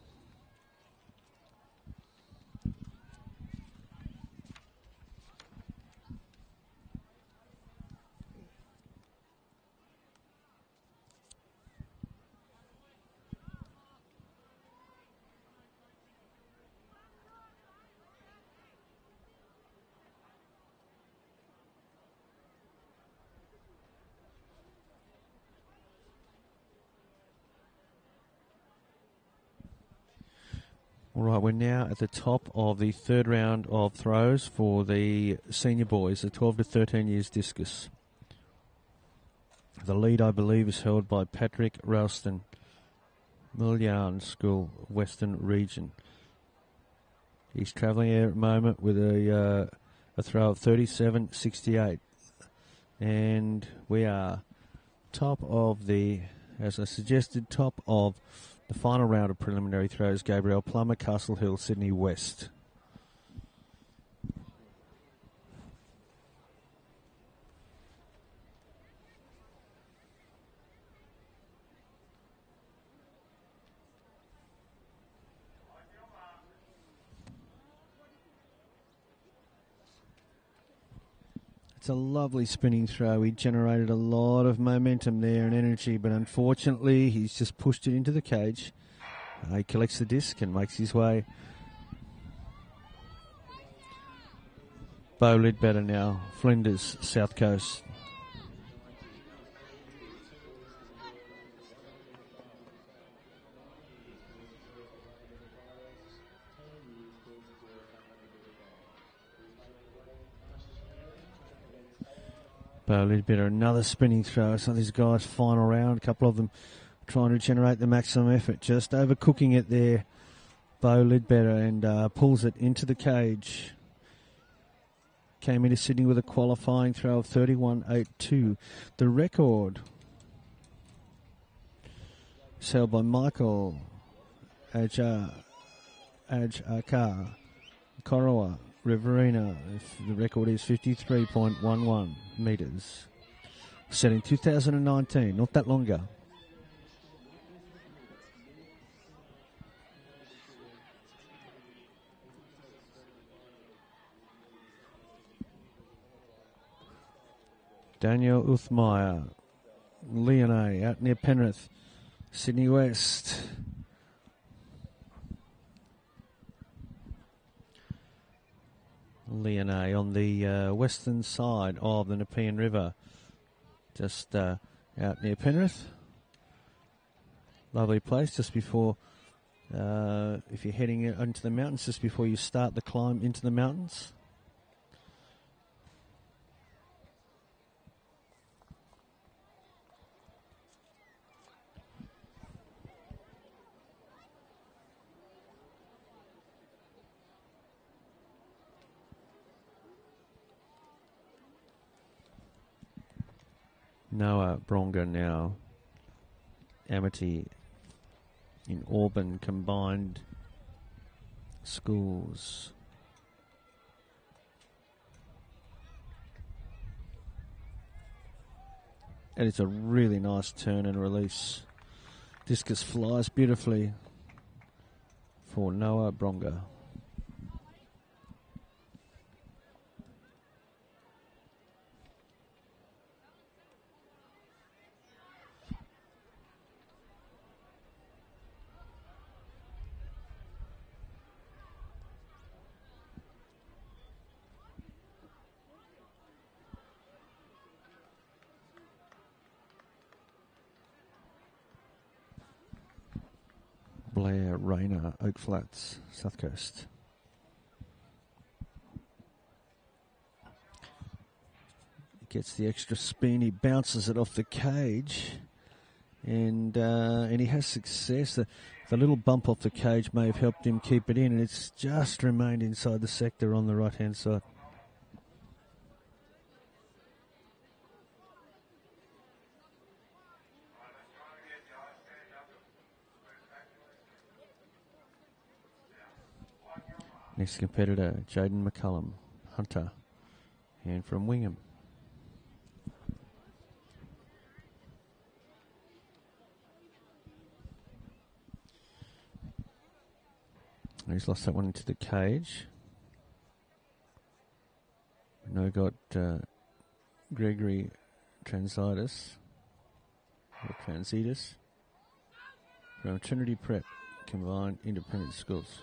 All right, we're now at the top of the third round of throws for the senior boys, the 12 to 13 years discus. The lead, I believe, is held by Patrick Ralston, Millian School, Western Region. He's travelling here at the moment with a throw of 37.68. And we are top of the, as I suggested, top of the final round of preliminary throws. Gabriel Plummer, Castle Hill, Sydney West. It's a lovely spinning throw. He generated a lot of momentum there and energy, but unfortunately he's just pushed it into the cage. He collects the disc and makes his way. Bo Lidbetter now, Flinders, South Coast. Bo Lidbetter, another spinning throw. So these guys, final round, a couple of them trying to generate the maximum effort, just overcooking it there. Bo Lidbetter, and pulls it into the cage. Came into Sydney with a qualifying throw of 31.82. The record is held by Michael Ajaka Korowa Riverina. The record is 53.11 metres. Set in 2019, not that long ago. Daniel Uthmeyer, Leone, out near Penrith, Sydney West. Leone on the western side of the Nepean River, just out near Penrith. Lovely place, just before, if you're heading into the mountains, just before you start the climb into the mountains. Noah Bronga now, Amity in Auburn combined schools. And it's a really nice turn and release. Discus flies beautifully for Noah Bronga. Blair Rayner, Oak Flats, South Coast. Gets the extra spin, he bounces it off the cage, and he has success. The little bump off the cage may have helped him keep it in, and it's just remained inside the sector on the right-hand side. Next competitor, Jaden McCullum, Hunter, and from Wingham. He's lost that one into the cage. Now got Gregory Transitis from Trinity Prep Combined Independent Schools.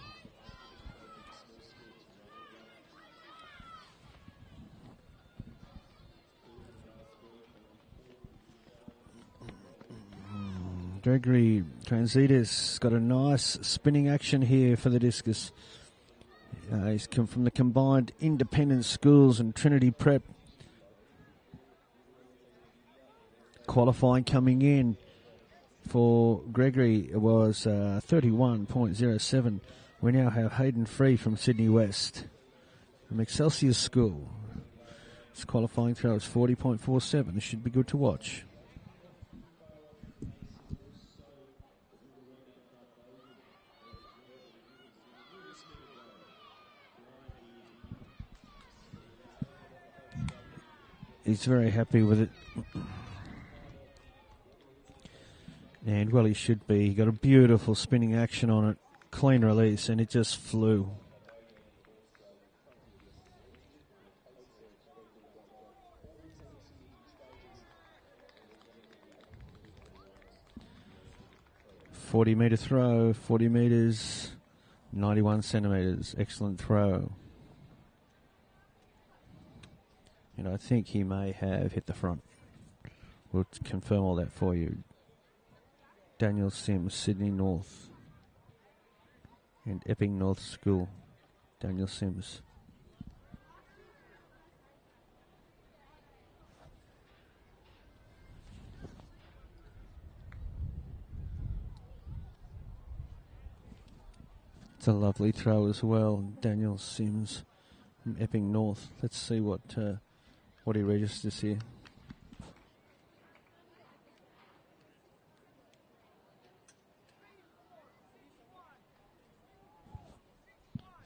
Gregory Transitis got a nice spinning action here for the Discus. He's come from the Combined Independent Schools and Trinity Prep. Qualifying coming in for Gregory was 31.07. We now have Hayden Free from Sydney West, from Excelsior School. His qualifying throw is 40.47. This should be good to watch. He's very happy with it. And, well, he should be. He got a beautiful spinning action on it. Clean release, and it just flew. .40-metre throw, 40 metres, 91 centimetres. Excellent throw. And I think he may have hit the front. We'll confirm all that for you. Daniel Sims, Sydney North. And Epping North School. Daniel Sims. It's a lovely throw as well. Daniel Sims from Epping North. Let's see what he registers here.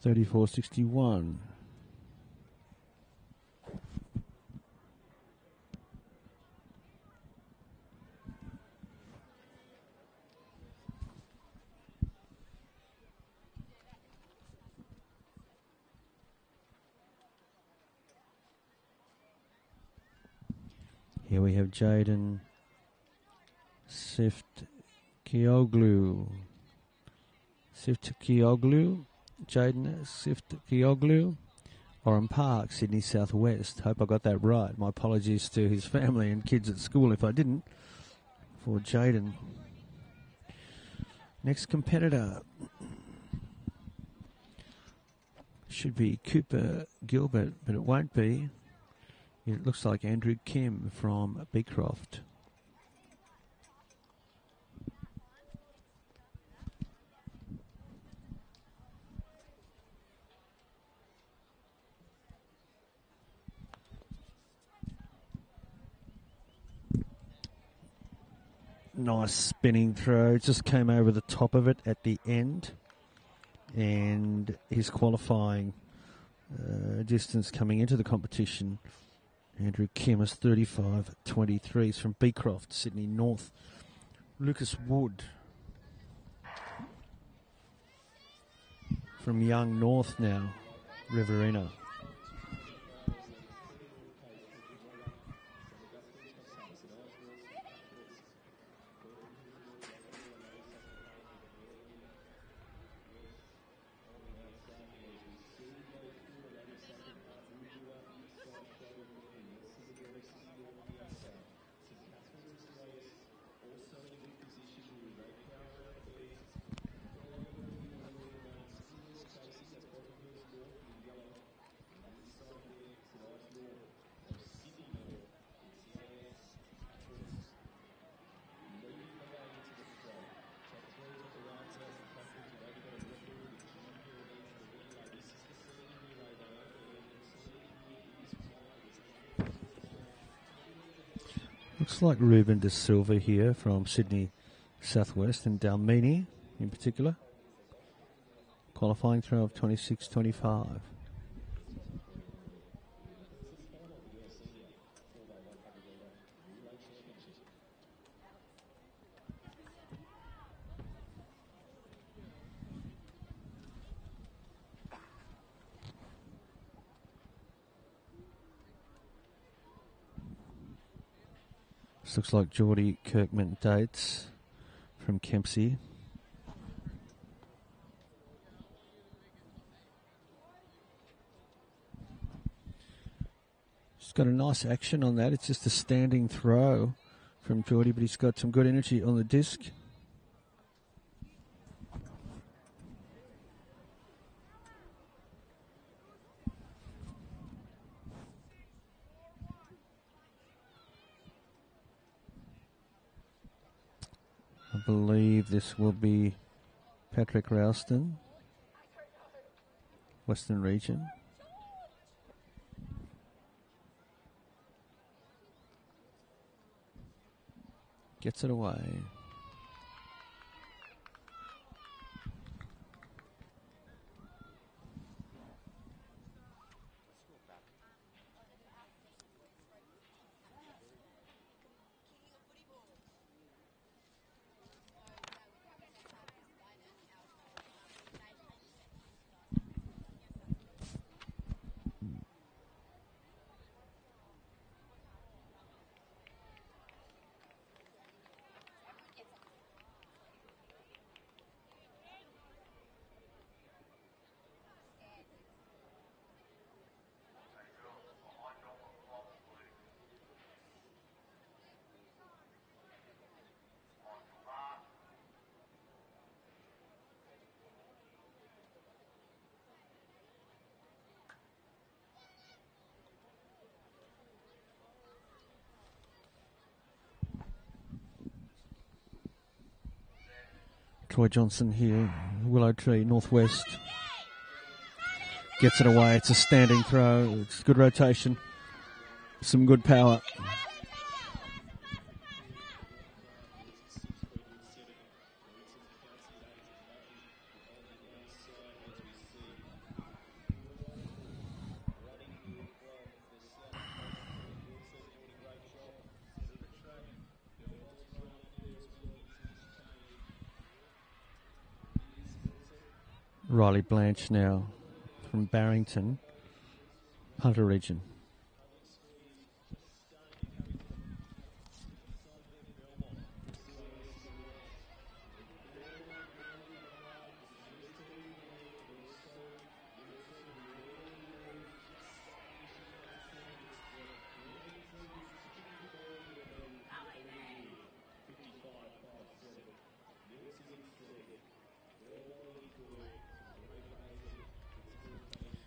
.34.61. Here we have Jaden Siftkioglou. Jaden Siftkioglou. Oran Park, Sydney Southwest. Hope I got that right. My apologies to his family and kids at school if I didn't. For Jaden. Next competitor should be Cooper Gilbert, but it won't be. It looks like Andrew Kim from Beecroft. Nice spinning throw. Just came over the top of it at the end. And his qualifying distance coming into the competition Andrew Kimmis, 35-23 from Beecroft, Sydney North. Lucas Wood from Young North now, Riverina. Looks like Ruben De Silva here from Sydney Southwest and Dalmini in particular. Qualifying throw of 26.25. This looks like Geordie Kirkman Dates from Kempsey. He's got a nice action on that. It's just a standing throw from Geordie, but he's got some good energy on the disc. I believe this will be Patrick Ralston, Western Region. Gets it away. Troy Johnson here, Willow Tree, Northwest. Gets it away. It's a standing throw. It's good rotation. Some good power. Riley Blanche now from Barrington, Hunter Region.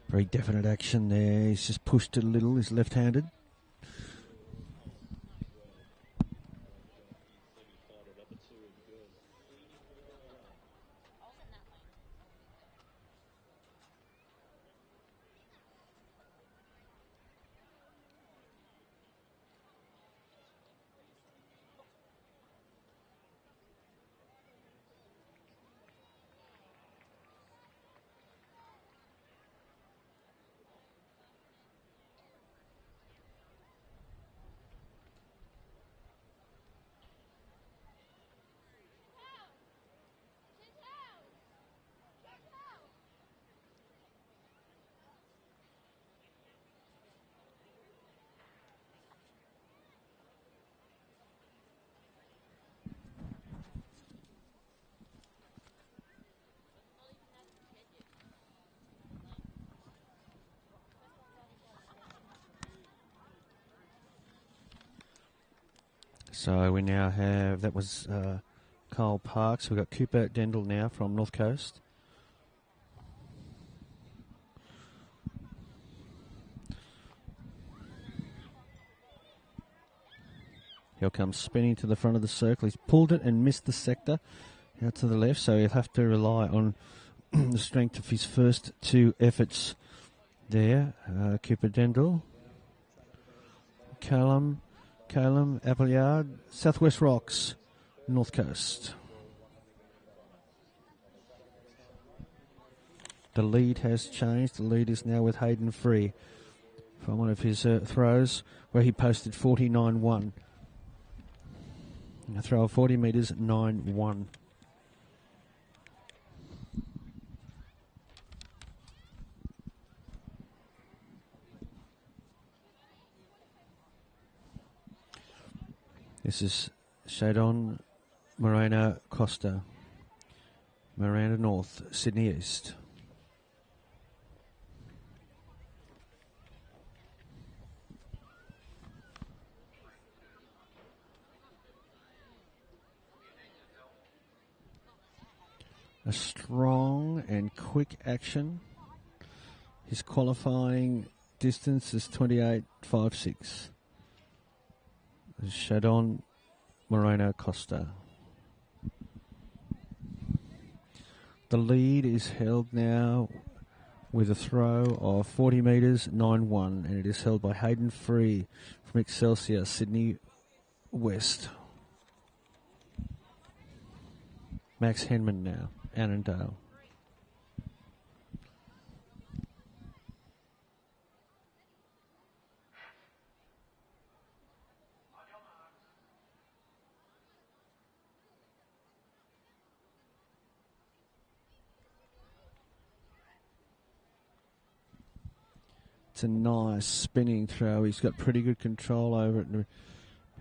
Very definite action there. He's just pushed it a little. He's left-handed. So we now have, that was Kyle Parks. We've got Cooper Dendel now from North Coast. He'll come spinning to the front of the circle. He's pulled it and missed the sector out to the left, so he'll have to rely on the strength of his first two efforts there. Cooper Dendel. Callum Appleyard, Southwest Rocks, North Coast. The lead has changed. The lead is now with Hayden Free from one of his throws where he posted 49.1. A throw of 40 metres, 9.1. This is Shadon Moreno Costa, Miranda North, Sydney East. A strong and quick action. His qualifying distance is 28.56. Shadon Moreno Costa. The lead is held now with a throw of 40 metres, 9.1, and it is held by Hayden Free from Excelsior, Sydney West. Max Henman now, Annandale. It's a nice spinning throw. He's got pretty good control over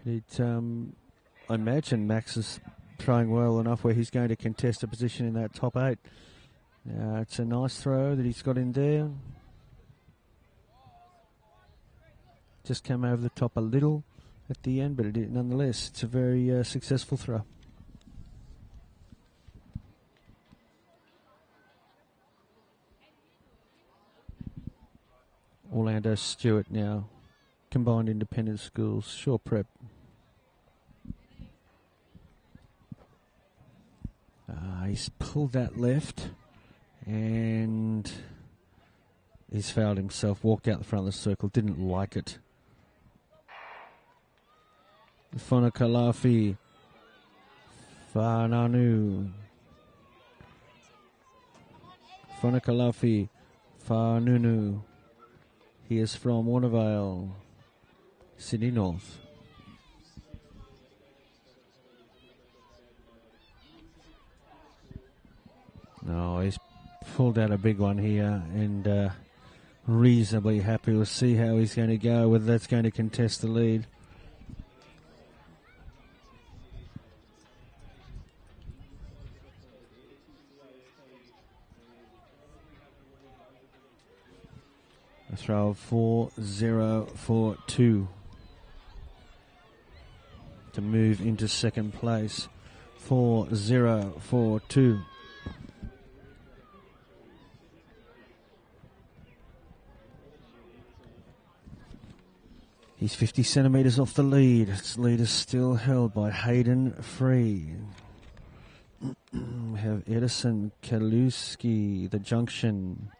it. I imagine Max is throwing well enough where he's going to contest a position in that top 8. It's a nice throw that he's got in there. Just came over the top a little at the end, but nonetheless, it's a very successful throw. Orlando Stewart now, Combined Independent Schools, Shaw Prep. He's pulled that left and he's fouled himself, walked out the front of the circle, didn't like it. Fonakalafi, Fananu. Fonakalafi, Fanunu. He is from Warnervale, Sydney North. No, he's pulled out a big one here and reasonably happy. We'll see how he's going to go, whether that's going to contest the lead. A throw of 4.042 to move into second place. 4.042. He's 50 centimetres off the lead. Its lead is still held by Hayden Free. We have Edison Kaluski, the junction.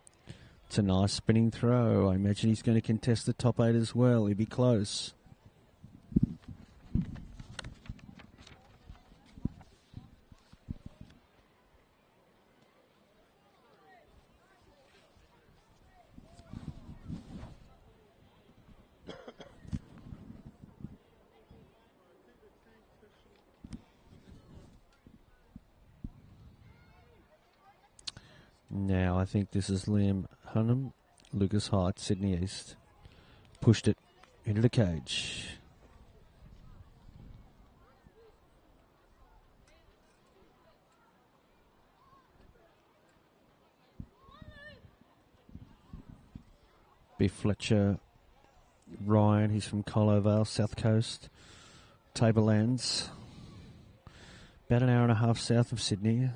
It's a nice spinning throw. I imagine he's going to contest the top 8 as well. He'll be close. Now, I think this is Liam Hunnam, Lucas Heights, Sydney East. Pushed it into the cage. B. Fletcher Ryan, he's from Collovale, South Coast. Tablelands. About an hour and a half south of Sydney.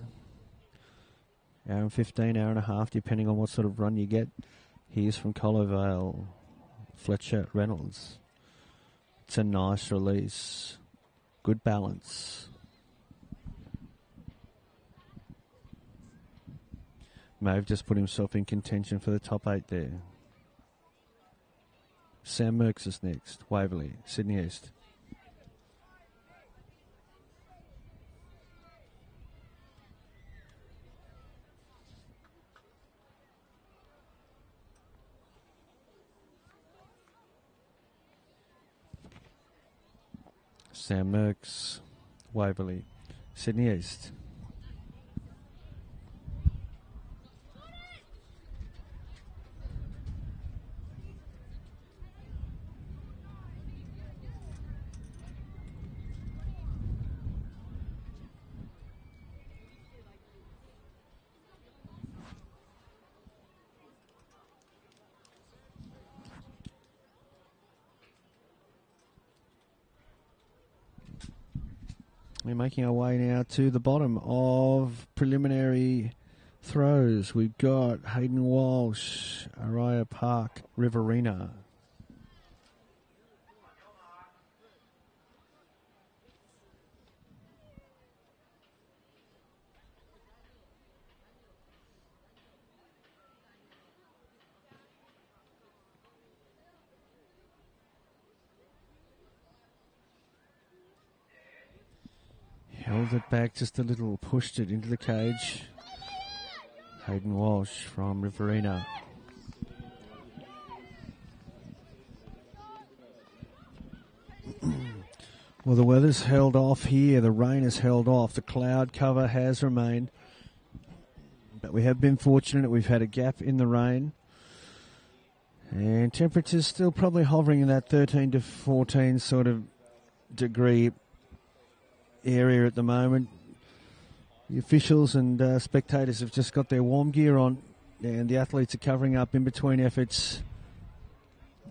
Hour and 15, hour and a half, depending on what sort of run you get. Here's from Collowvale, Fletcher Reynolds. It's a nice release. Good balance. Mave just put himself in contention for the top 8 there. Sam Merks is next. Waverley, Sydney East. Sam Merks, Waverley, Sydney East. We're making our way now to the bottom of preliminary throws. We've got Hayden Walsh, Araya Park, Riverina. Held it back just a little, pushed it into the cage. Hayden Walsh from Riverina. Well, the weather's held off here. The rain has held off. The cloud cover has remained. But we have been fortunate. We've had a gap in the rain. And temperatures still probably hovering in that 13 to 14 sort of degree area at the moment. The officials and spectators have just got their warm gear on, and the athletes are covering up in between efforts.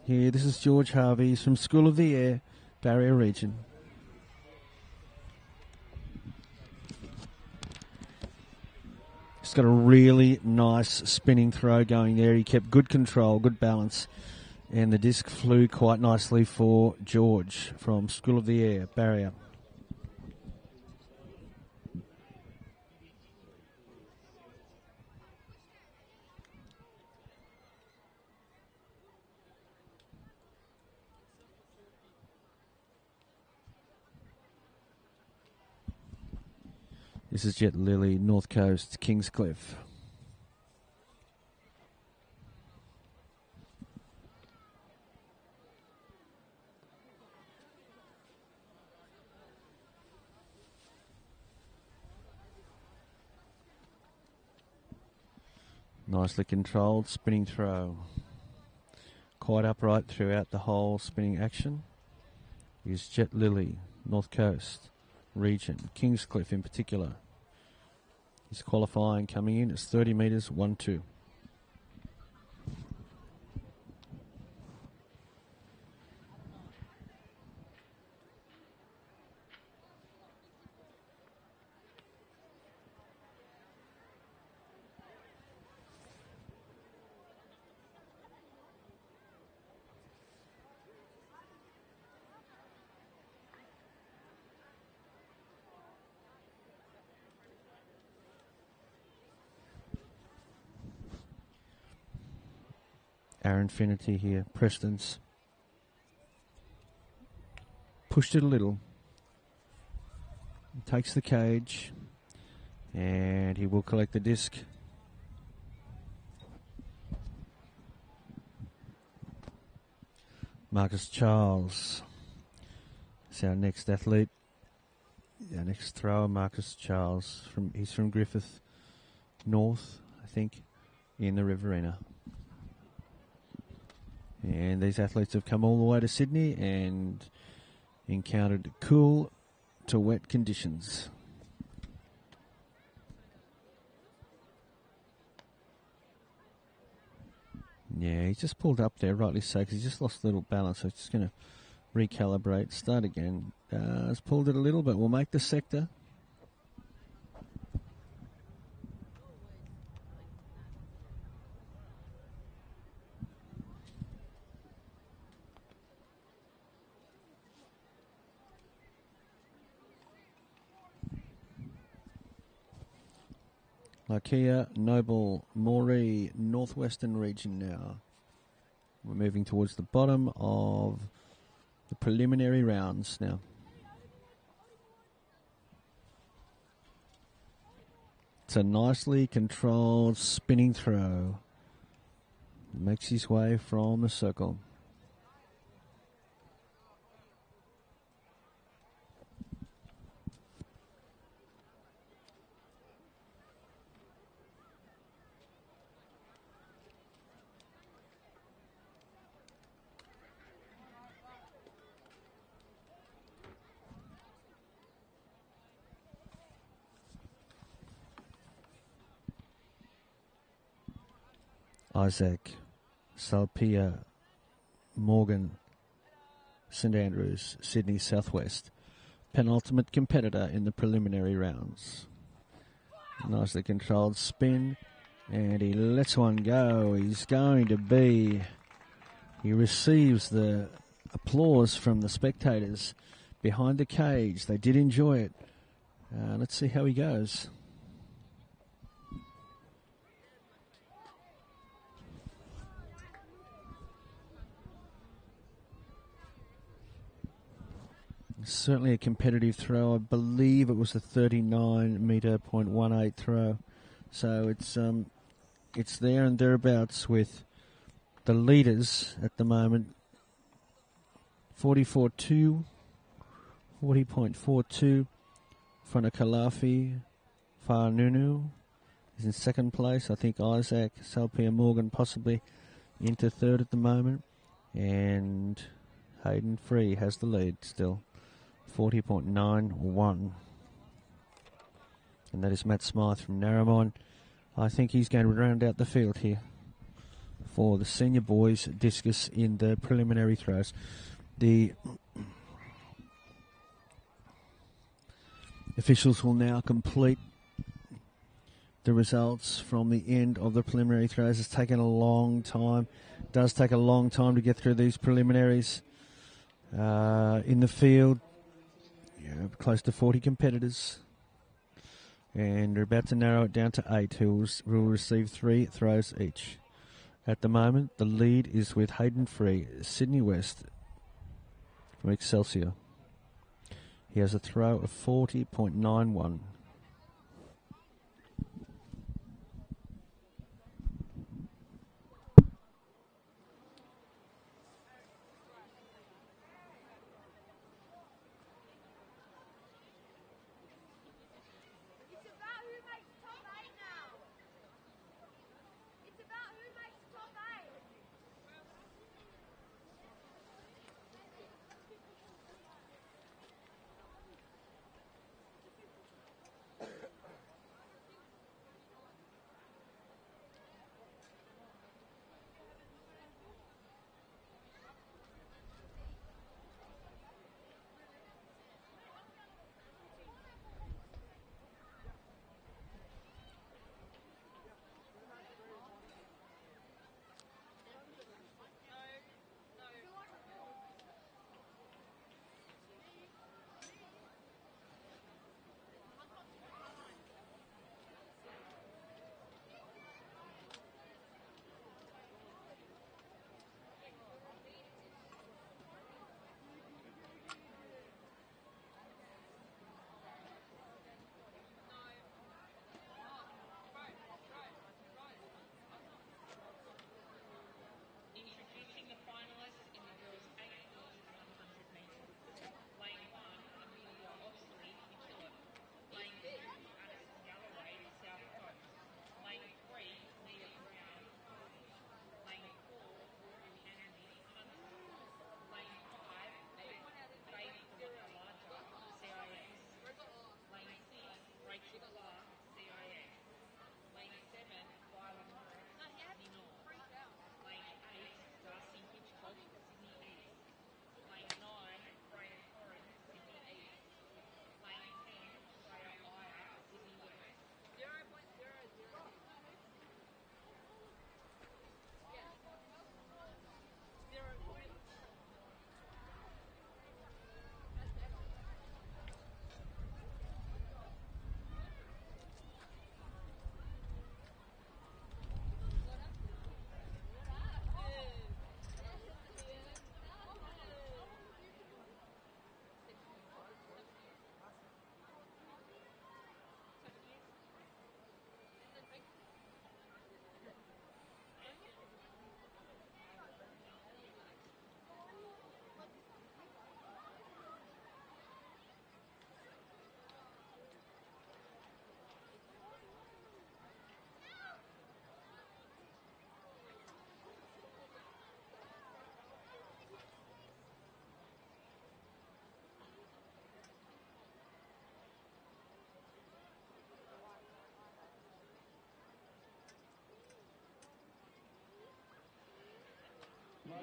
Here, this is George Harvey. He's from School of the Air, Barrier Region. He's got a really nice spinning throw going there. He kept good control, good balance, and the disc flew quite nicely for George from School of the Air, Barrier. This is Jet Lily, North Coast, Kingscliff. Nicely controlled spinning throw. Quite upright throughout the whole spinning action. Is Jet Lily, North Coast region, Kingscliff in particular. His qualifying coming in is 30 metres, 1-2. Aaron Finity here, Preston's. Pushed it a little. Takes the cage. And he will collect the disc. Marcus Charles is our next athlete. Our next thrower, Marcus Charles. He's from Griffith North, I think, in the Riverina. And these athletes have come all the way to Sydney and encountered cool to wet conditions. Yeah, he's just pulled up there, rightly so, because he just lost a little balance. So he's just going to recalibrate, start again. Has pulled it a little, but will make the sector. Ikea, Noble, Moree, Northwestern region now. We're moving towards the bottom of the preliminary rounds now. It's a nicely controlled spinning throw. Makes his way from the circle. Isaac, Salpia, Morgan, St Andrews, Sydney Southwest. Penultimate competitor in the preliminary rounds. Nicely controlled spin, and he lets one go. He's going to be... He receives the applause from the spectators behind the cage. They did enjoy it. Let's see how he goes. Certainly a competitive throw. I believe it was a 39-metre .18 throw. So it's there and thereabouts with the leaders at the moment. 40.42, 40.42. In front of Kalafi, Farnunu is in second place. I think Isaac, Salpia Morgan possibly into third at the moment. And Hayden Free has the lead still. 40.91. And that is Matt Smythe from Narromine. I think he's going to round out the field here for the senior boys discus in the preliminary throws. The officials will now complete the results from the end of the preliminary throws. It's taken a long time. It does take a long time to get through these preliminaries. In the field, close to 40 competitors. And they're about to narrow it down to 8 who will receive 3 throws each. At the moment, the lead is with Hayden Free, Sydney West from Excelsior. He has a throw of 40.91.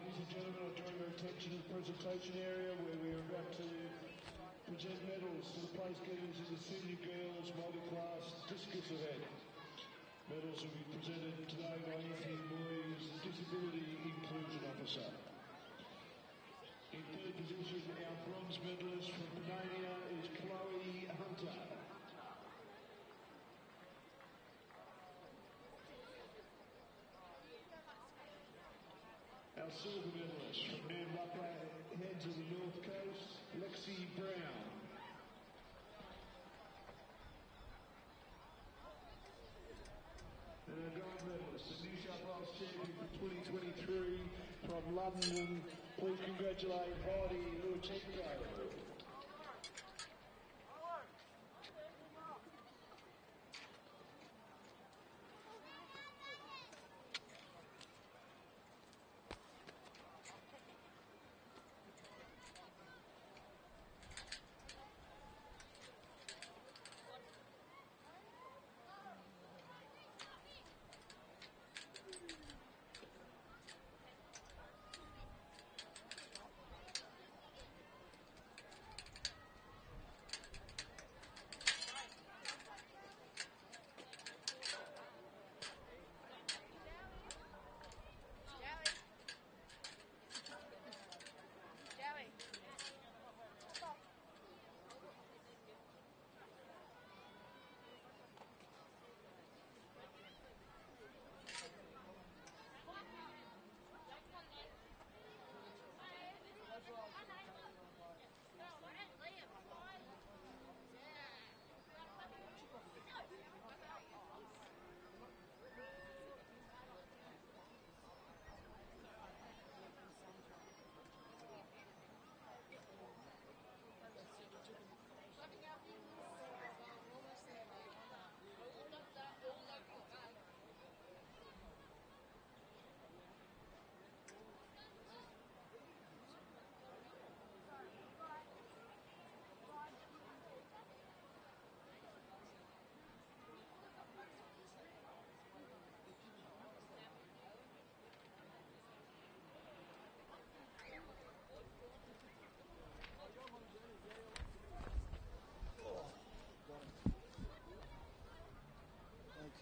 Ladies and gentlemen, I draw your attention to the presentation area where we are about to present medals to the place getters in the Senior Girls Multi-Class Discus event. Medals will be presented today by Anthony Moyes, Disability Inclusion Officer. In third position, our bronze medalist from Panania is Chloe Hunter. Our silver medalist from Nambucca, heads of the North Coast, Lexi Brown. And our gold medalist, the New South Wales champion for 2023 from London. Please congratulate Heidi Luchenko.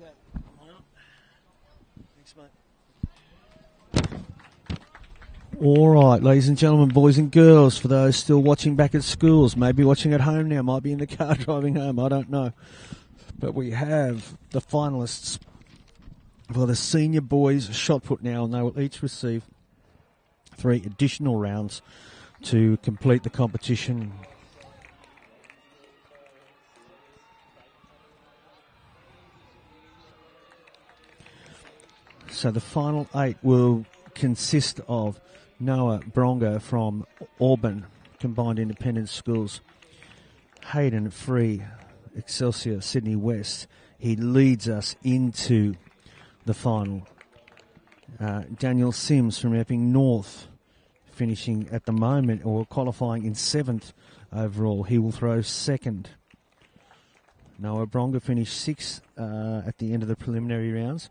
Okay. Thanks, mate. All right, ladies and gentlemen, boys and girls, for those still watching back at schools, maybe watching at home now, might be in the car driving home, I don't know. But we have the finalists for the senior boys shot put now, and they will each receive 3 additional rounds to complete the competition. So the final 8 will consist of Noah Bronga from Auburn Combined Independent Schools, Hayden Free, Excelsior Sydney West. He leads us into the final. Daniel Sims from Epping North, finishing at the moment or qualifying in 7th overall. He will throw 2nd. Noah Bronga finished 6th at the end of the preliminary rounds.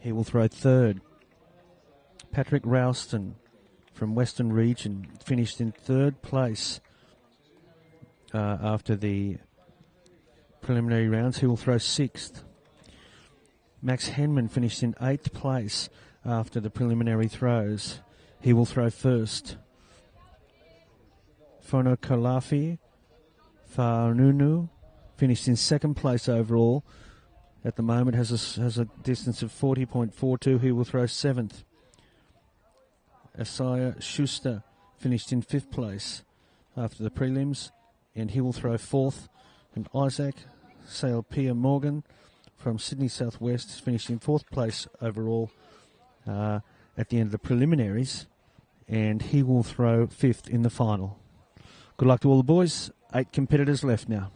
He will throw 3rd. Patrick Ralston from Western Region finished in 3rd place after the preliminary rounds. He will throw 6th. Max Henman finished in 8th place after the preliminary throws. He will throw 1st. Fono Kalafi Faununu finished in 2nd place overall. At the moment has a distance of 40.42. He will throw 7th. Asaya Schuster finished in 5th place after the prelims, and he will throw 4th. And Isaac Sailpia Morgan from Sydney Southwest finished in 4th place overall at the end of the preliminaries, and he will throw 5th in the final. Good luck to all the boys. 8 competitors left now.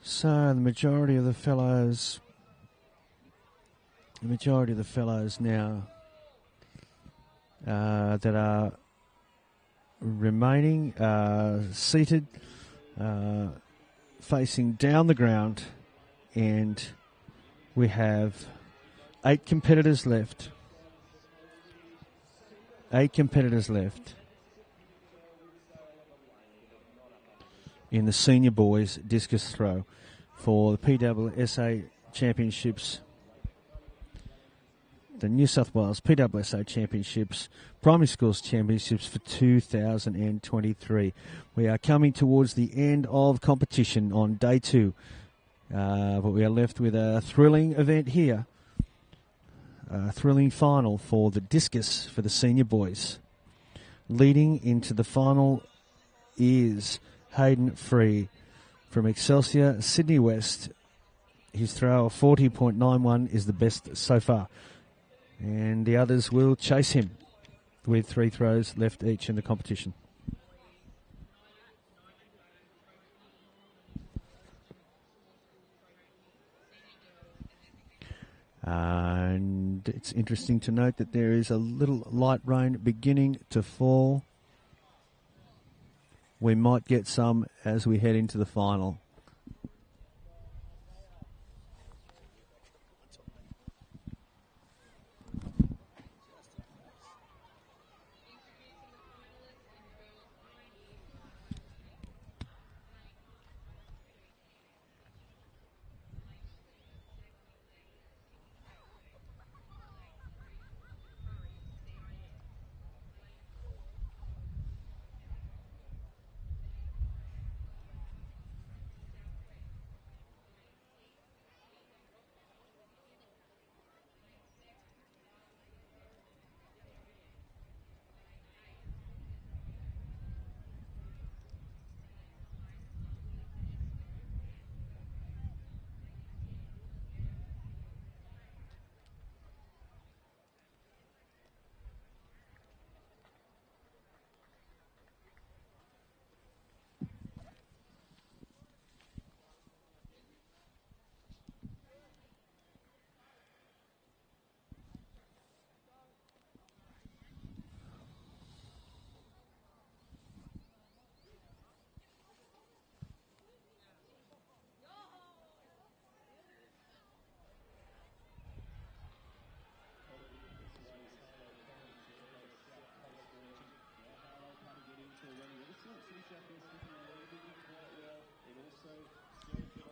So the majority of the fellows now that are remaining seated, facing down the ground, and we have 8 competitors left. 8 competitors left in the senior boys discus throw for the PSSA Championships, the New South Wales PSSA Championships, Primary Schools Championships for 2023. We are coming towards the end of competition on day 2, but we are left with a thrilling event here. A thrilling final for the discus for the senior boys. Leading into the final is Hayden Free from Excelsior, Sydney West. His throw of 40.91 is the best so far. And the others will chase him with 3 throws left each in the competition. And it's interesting to note that there is a little light rain beginning to fall. We might get some as we head into the final.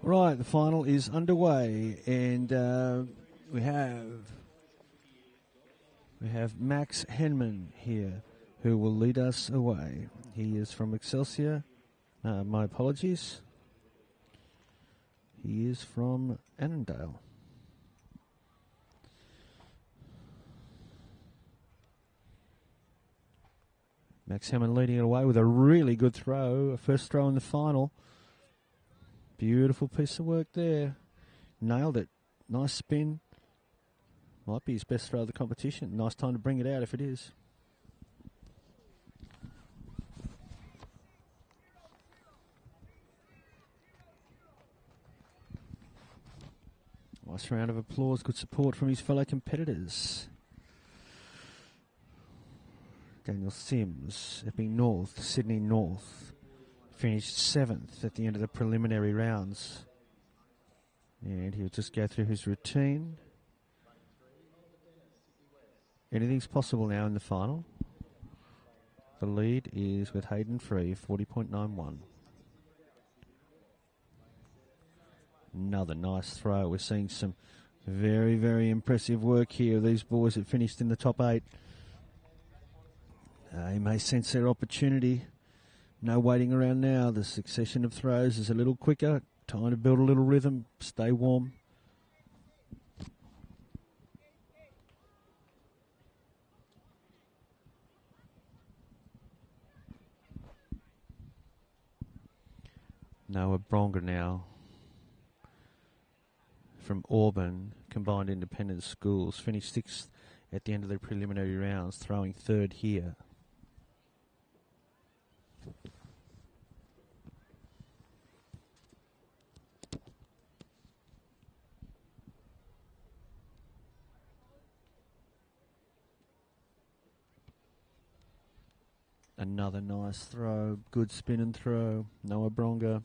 Right, the final is underway, and we have Max Henman here, who will lead us away. He is from Excelsior. My apologies. He is from Annandale. Max Henman leading it away with a really good throw, a first throw in the final. Beautiful piece of work there. Nailed it. Nice spin. Might be his best throw of the competition. Nice time to bring it out if it is. Nice round of applause. Good support from his fellow competitors. Daniel Sims, Epping North, Sydney North. Finished 7th at the end of the preliminary rounds. And he'll just go through his routine. Anything's possible now in the final. The lead is with Hayden Free, 40.91. Another nice throw. We're seeing some very, very impressive work here. These boys that finished in the top 8. They may sense their opportunity. No waiting around now. The succession of throws is a little quicker. Time to build a little rhythm. Stay warm. Noah Bronga now from Auburn Combined Independent Schools. Finished 6th at the end of the preliminary rounds, throwing 3rd here. Another nice throw. Good spin and throw. Noah Bronga.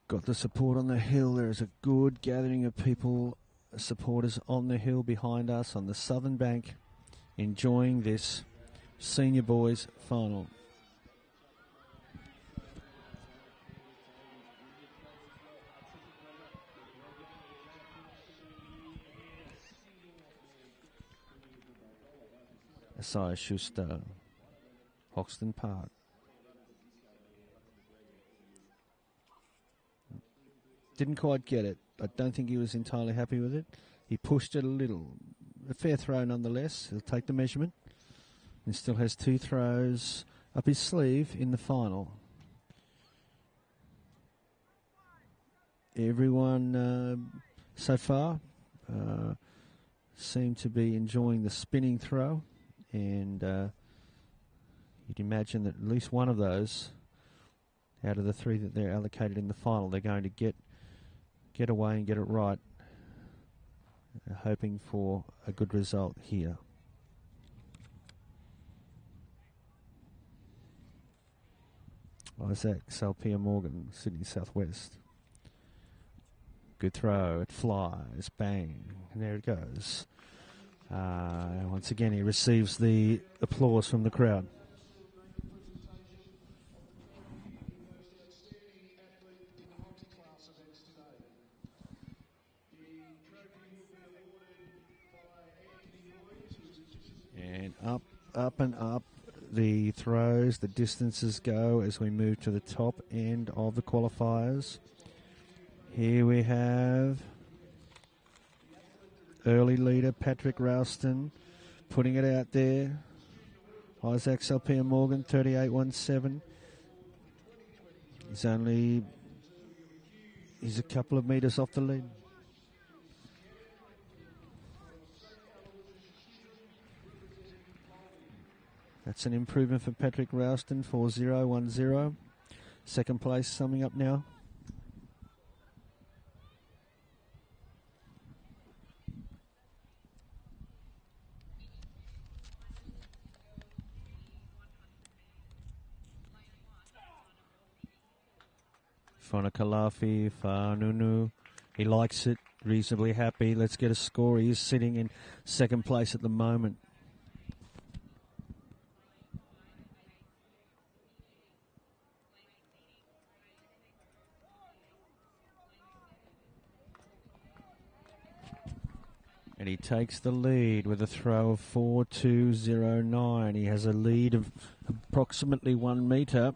Got the support on the hill. There is a good gathering of people, supporters on the hill behind us on the southern bank, enjoying this senior boys final. Isaiah Schuster, Hoxton Park. Didn't quite get it. I don't think he was entirely happy with it. He pushed it a little. A fair throw nonetheless. He'll take the measurement. And still has 2 throws up his sleeve in the final. Everyone so far seem to be enjoying the spinning throw. And you'd imagine that at least one of those out of the 3 that they're allocated in the final, they're going to get away and get it right, hoping for a good result here. Isaac Salpia Morgan, Sydney Southwest. Good throw, it flies, bang, and there it goes. Once again, he receives the applause from the crowd. And up and up the throws, the distances go as we move to the top end of the qualifiers. Here we have early leader Patrick Ralston putting it out there. Isaac Salpia Morgan, 38.17. He's a couple of metres off the lead. That's an improvement for Patrick Ralston, 4.010. Second place summing up now. Fonakalafi, Fanunu, he likes it, reasonably happy. Let's get a score. He is sitting in second place at the moment. And he takes the lead with a throw of 4.209. He has a lead of approximately 1 metre.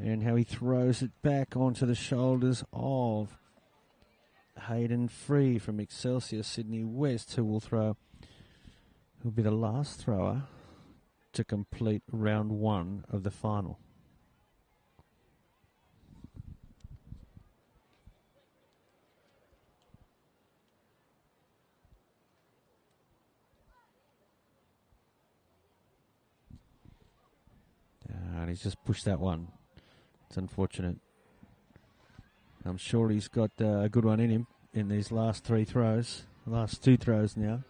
And how he throws it back onto the shoulders of Hayden Free from Excelsior Sydney West, who'll be the last thrower to complete round 1 of the final. And he's just pushed that one. It's unfortunate. I'm sure he's got a good one in him in these last 3 throws. Last 2 throws now.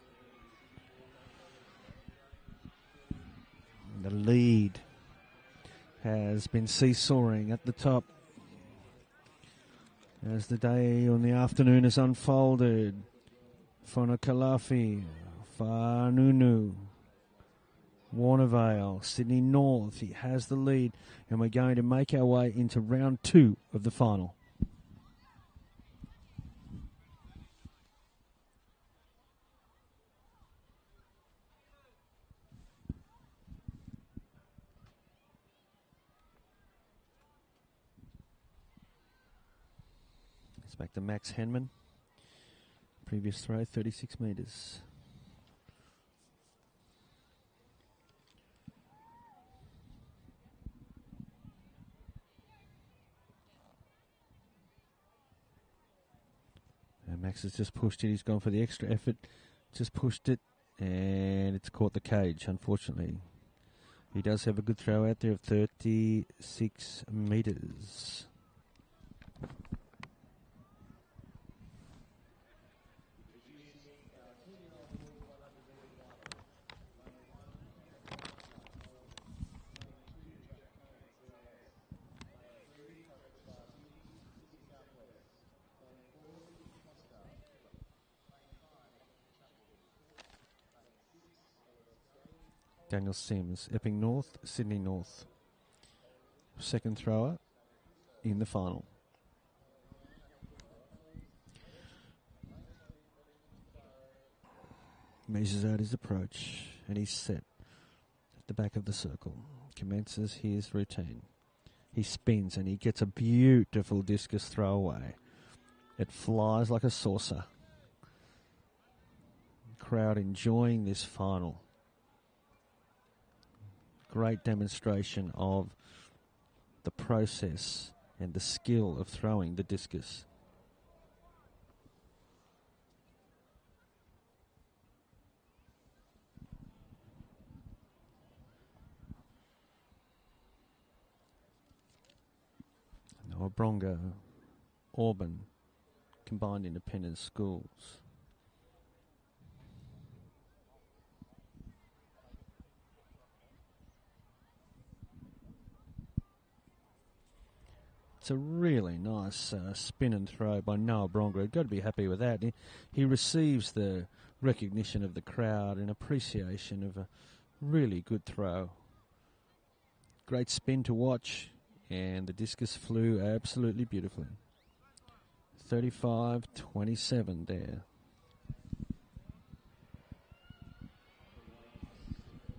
The lead has been seesawing at the top as the day on the afternoon has unfolded. Fonakalafi, Fanunu, Warnervale, Sydney North, he has the lead, and we're going to make our way into round 2 of the final. It's back to Max Henman. Previous throw, 36 metres. And Max has just pushed it. He's gone for the extra effort. Just pushed it, and it's caught the cage, unfortunately. He does have a good throw out there of 36 metres. Daniel Sims, Epping North, Sydney North. Second thrower in the final. Measures out his approach and he's set at the back of the circle. Commences his routine. He spins and he gets a beautiful discus throw away. It flies like a saucer. Crowd enjoying this final. Great demonstration of the process and the skill of throwing the discus. Bronga, Auburn, combined independent schools. It's a really nice spin and throw by Noah Bronga. Got to be happy with that. He receives the recognition of the crowd and appreciation of a really good throw. Great spin to watch, and the discus flew absolutely beautifully. 35-27 there.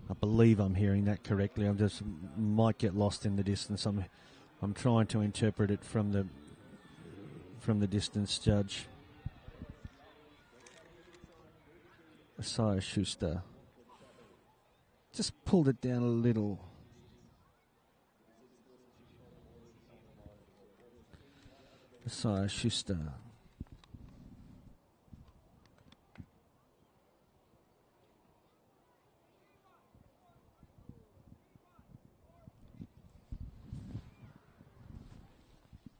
I believe I'm hearing that correctly. I just might get lost in the distance. I'm trying to interpret it from the distance judge. Isaiah Schuster just pulled it down a little. Isaiah Schuster.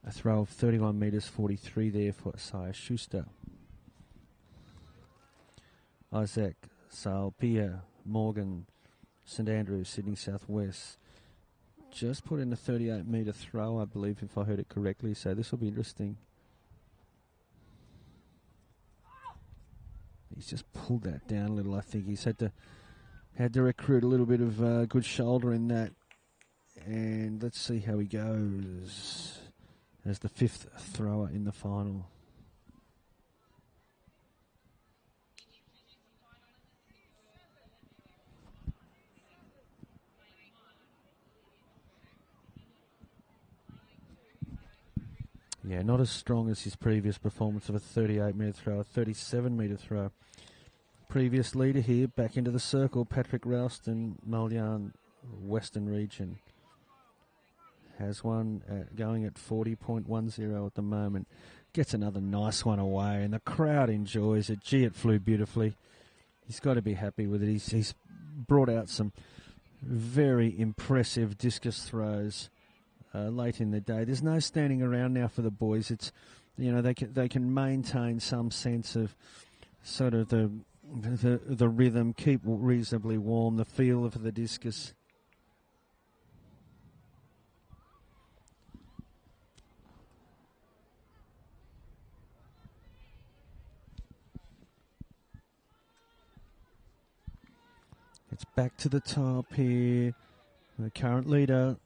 A throw of 31 metres 43 there for Isaiah Schuster. Isaac Salpia, Morgan, St Andrews, Sydney Southwest. Just put in a 38 metre throw, I believe, if I heard it correctly. So this will be interesting. He's just pulled that down a little. I think he's had to recruit a little bit of good shoulder in that. And let's see how he goes as the fifth thrower in the final. Yeah, not as strong as his previous performance of a 38 metre throw, a 37 metre throw. Previous leader here, back into the circle, Patrick Ralston, Mulyan, Western Region. Has one going at 40.10 at the moment. Gets another nice one away, and the crowd enjoys it. Gee, it flew beautifully. He's got to be happy with it. He's brought out some very impressive discus throws late in the day. There's no standing around now for the boys. It's, you know, they can maintain some sense of sort of the rhythm, keep reasonably warm, the feel of the discus. It's back to the top here. The current leader,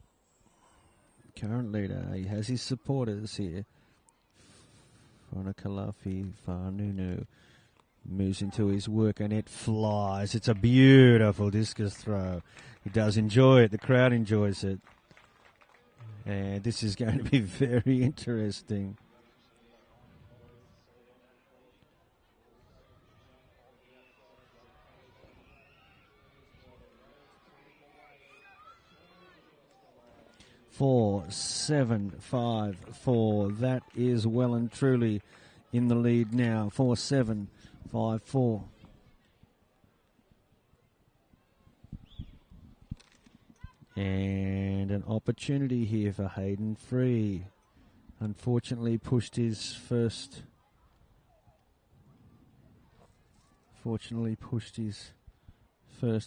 he has his supporters here. Whanakalafi Whanunu moves into his work and it flies. It's a beautiful discus throw. He does enjoy it. The crowd enjoys it. And this is going to be very interesting. Four, 7, 5, 4. That is well and truly in the lead now. 4, 7, 5, 4. And an opportunity here for Hayden Free. Unfortunately pushed his first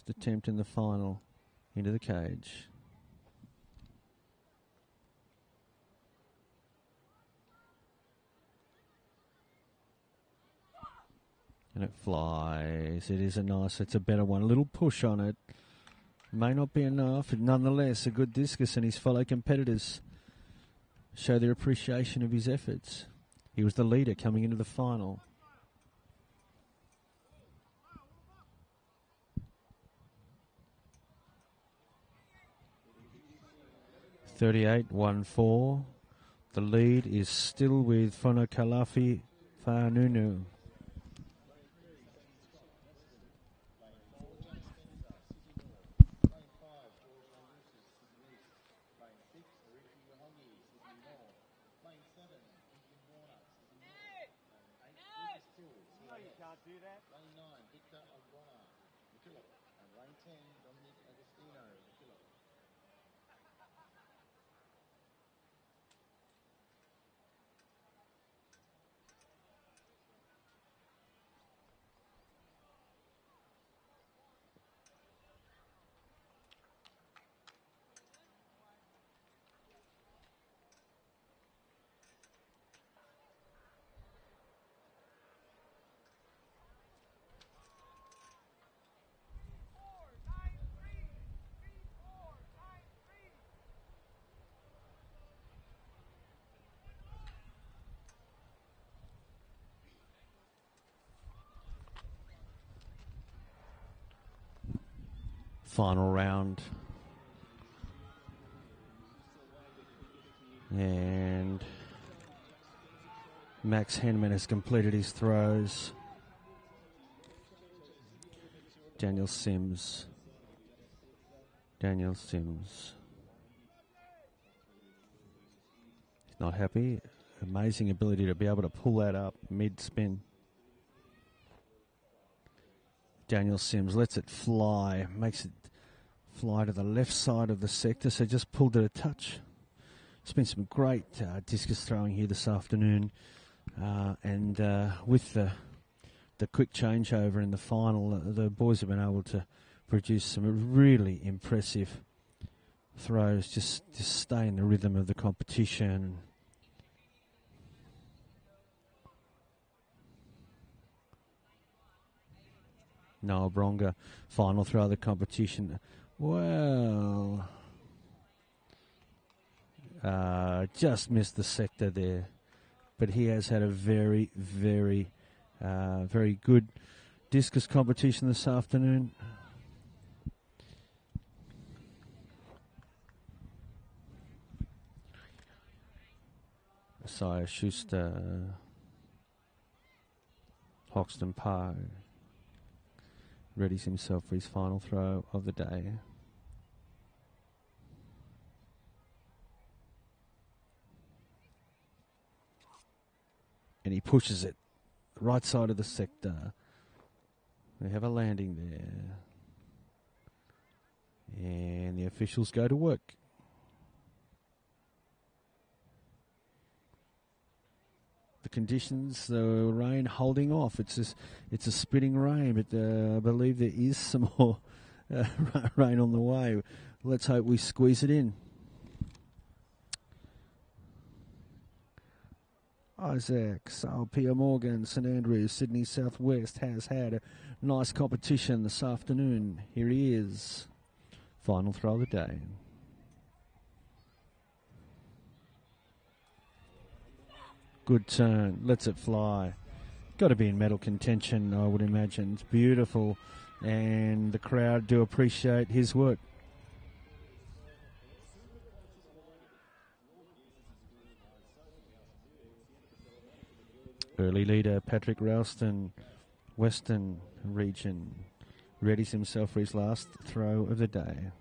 attempt in the final into the cage. And it flies. It is it's a better one. A little push on it. May not be enough, but nonetheless a good discus, and his fellow competitors show their appreciation of his efforts. He was the leader coming into the final. (38.14). The lead is still with Fonokalafi Fanunu. Final round. And Max Henneman has completed his throws. Daniel Sims. He's not happy. Amazing ability to be able to pull that up mid-spin. Daniel Sims lets it fly, makes it fly to the left side of the sector, so just pulled it a touch. It's been some great discus throwing here this afternoon, and with the quick changeover in the final, the boys have been able to produce some really impressive throws, just stay in the rhythm of the competition. Noah Bronga, final throw of the competition. Well, just missed the sector there. But he has had a very, very, very good discus competition this afternoon. Isaiah Schuster, Hoxton Park readies himself for his final throw of the day. And he pushes it right side of the sector. We have a landing there. And the officials go to work. The conditions, the rain holding off. It's a spitting rain, but I believe there is some more rain on the way. Let's hope we squeeze it in. Isaac, Pia Morgan, St Andrews, Sydney Southwest has had a nice competition this afternoon. Here he is. Final throw of the day. Good turn, lets it fly. Got to be in medal contention, I would imagine. It's beautiful, and the crowd do appreciate his work. Early leader Patrick Ralston, Western region, readies himself for his last throw of the day.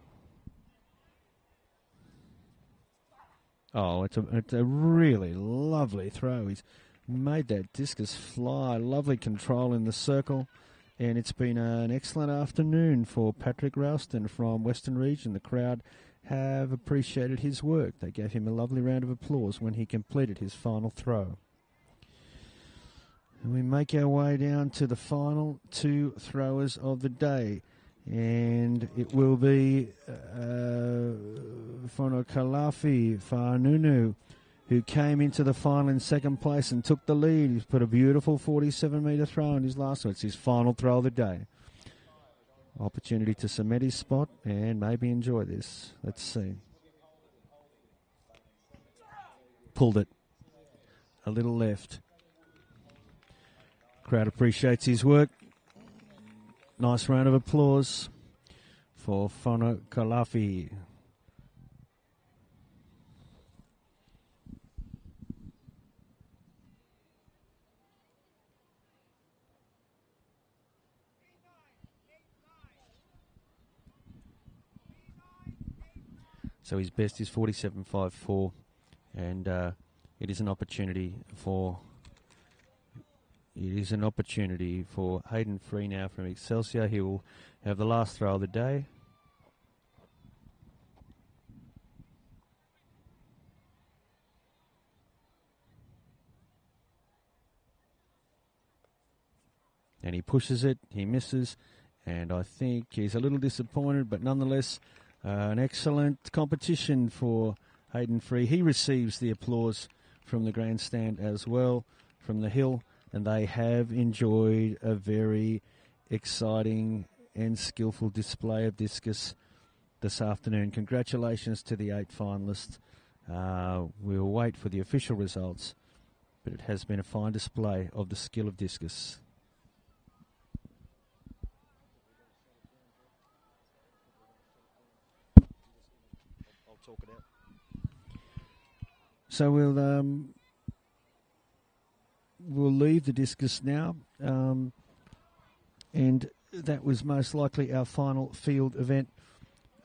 Oh, it's a really lovely throw. He's made that discus fly. Lovely control in the circle. And it's been an excellent afternoon for Patrick Ralston from Western Region. The crowd have appreciated his work. They gave him a lovely round of applause when he completed his final throw. And we make our way down to the final two throwers of the day. And it will be Fonokalafi Fanunu, who came into the final in second place and took the lead. He's put a beautiful 47-metre throw in his last one. It's his final throw of the day. Opportunity to cement his spot and maybe enjoy this. Let's see. Pulled it. A little left. Crowd appreciates his work. Nice round of applause for Fono Kalafi. So his best is 47.54, and it is an opportunity for Hayden Free now from Excelsior. He will have the last throw of the day. And he pushes it, he misses, and I think he's a little disappointed, but nonetheless, an excellent competition for Hayden Free. He receives the applause from the grandstand as well, from the hill, and they have enjoyed a very exciting and skillful display of discus this afternoon. Congratulations to the 8 finalists. We'll wait for the official results, but it has been a fine display of the skill of discus. Talk it out. So we'll leave the discus now, and that was most likely our final field event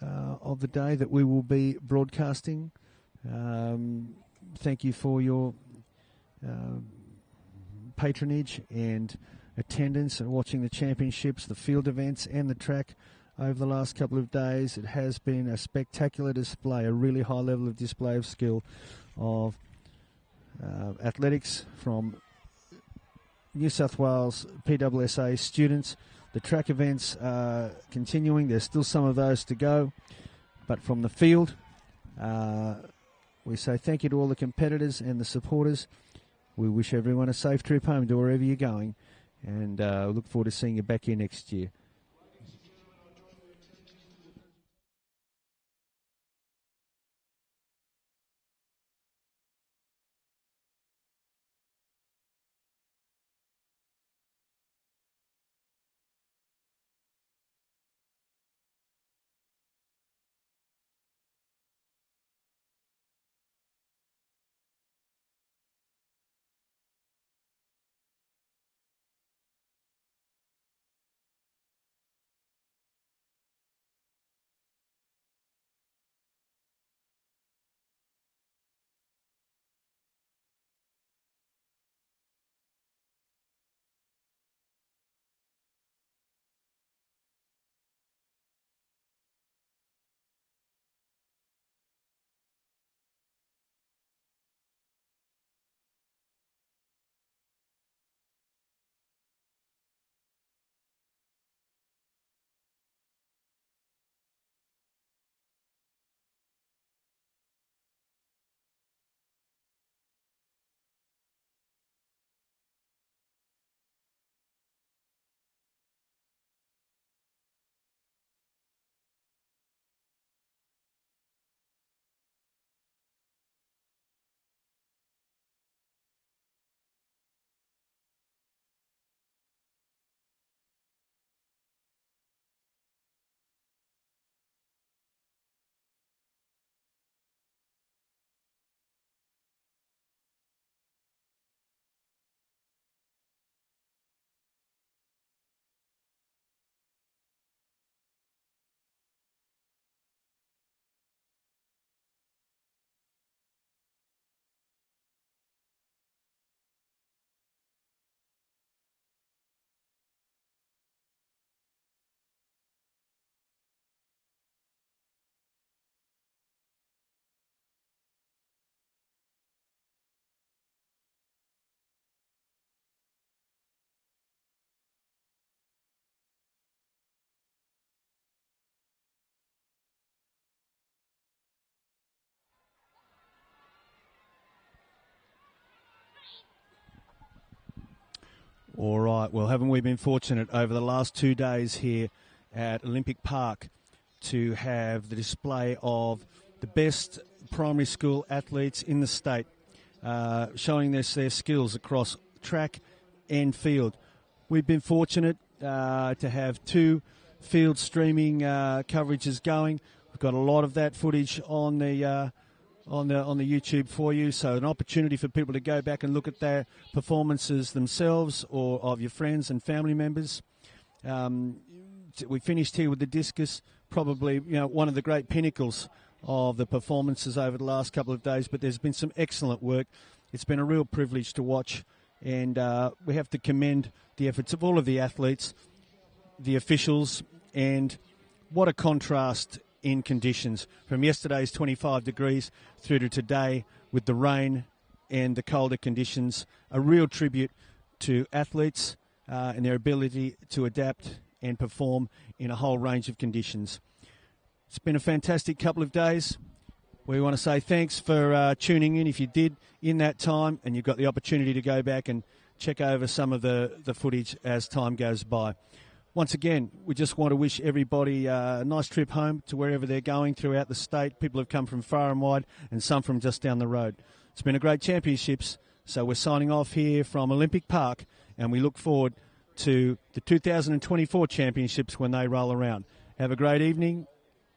of the day that we will be broadcasting. Thank you for your patronage and attendance and watching the championships, the field events and the track over the last couple of days. It has been a spectacular display, a really high level of display of skill of athletics from New South Wales PSSA students. The track events are continuing. There's still some of those to go. But from the field, we say thank you to all the competitors and the supporters. We wish everyone a safe trip home to wherever you're going, and look forward to seeing you back here next year. All right, well, haven't we been fortunate over the last 2 days here at Olympic Park to have the display of the best primary school athletes in the state, showing their skills across track and field. We've been fortunate to have 2 field streaming coverages going. We've got a lot of that footage on the YouTube for you, so an opportunity for people to go back and look at their performances themselves or of your friends and family members. We finished here with the Discus, probably one of the great pinnacles of the performances over the last couple of days, but there's been some excellent work. It's been a real privilege to watch, and we have to commend the efforts of all of the athletes, the officials, and what a contrast in conditions from yesterday's 25 degrees through to today with the rain and the colder conditions. A real tribute to athletes and their ability to adapt and perform in a whole range of conditions. It's been a fantastic couple of days. We want to say thanks for tuning in if you did in that time, and you've got the opportunity to go back and check over some of the footage as time goes by. Once again, we just want to wish everybody a nice trip home to wherever they're going throughout the state. People have come from far and wide, and some from just down the road. It's been a great championships, so we're signing off here from Olympic Park, and we look forward to the 2024 championships when they roll around. Have a great evening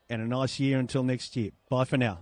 and a nice year until next year. Bye for now.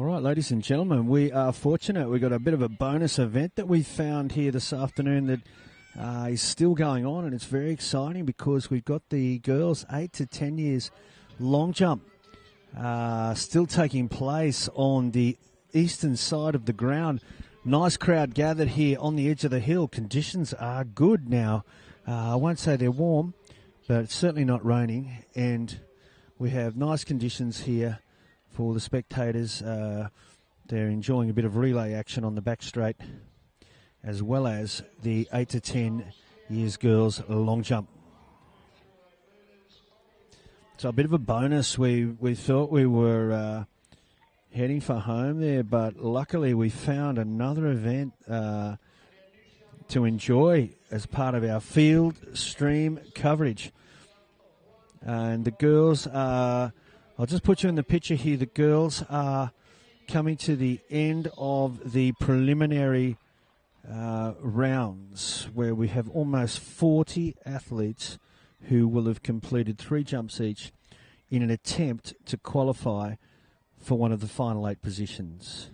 All right, ladies and gentlemen, we are fortunate. We've got a bit of a bonus event that we found here this afternoon that is still going on, and it's very exciting because we've got the girls 8 to 10 years long jump still taking place on the eastern side of the ground. Nice crowd gathered here on the edge of the hill. Conditions are good now. I won't say they're warm, but it's certainly not raining, and we have nice conditions here for the spectators. They're enjoying a bit of relay action on the back straight, as well as the 8 to 10 years girls long jump. So a bit of a bonus. We thought we were heading for home there, but luckily we found another event to enjoy as part of our field stream coverage. And the girls are, I'll just put you in the picture here, the girls are coming to the end of the preliminary rounds, where we have almost 40 athletes who will have completed 3 jumps each in an attempt to qualify for one of the final 8 positions.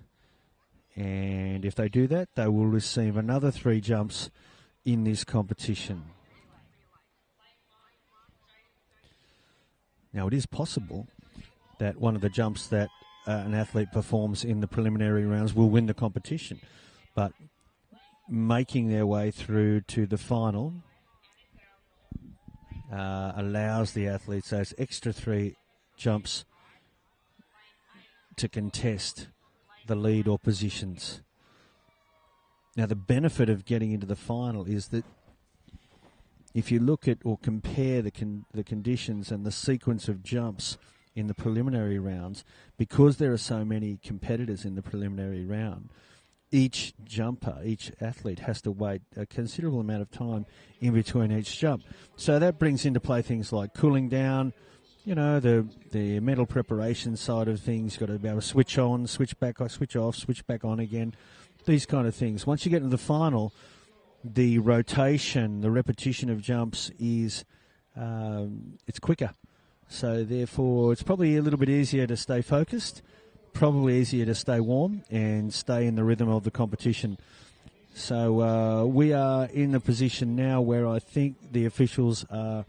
And if they do that, they will receive another 3 jumps in this competition. Now, it is possible that one of the jumps that an athlete performs in the preliminary rounds will win the competition, but making their way through to the final allows the athletes those extra 3 jumps to contest the lead or positions. Now, the benefit of getting into the final is that if you look at or compare the conditions and the sequence of jumps in the preliminary rounds, because there are so many competitors in the preliminary round, each jumper, each athlete has to wait a considerable amount of time in between each jump. So that brings into play things like cooling down, you know, the mental preparation side of things. You've got to be able to switch on, switch back, switch off, switch back on again, these kind of things. Once you get into the final, the rotation, the repetition of jumps is it's quicker. So therefore, it's probably a little bit easier to stay focused, probably easier to stay warm and stay in the rhythm of the competition. So we are in the position now where I think the officials are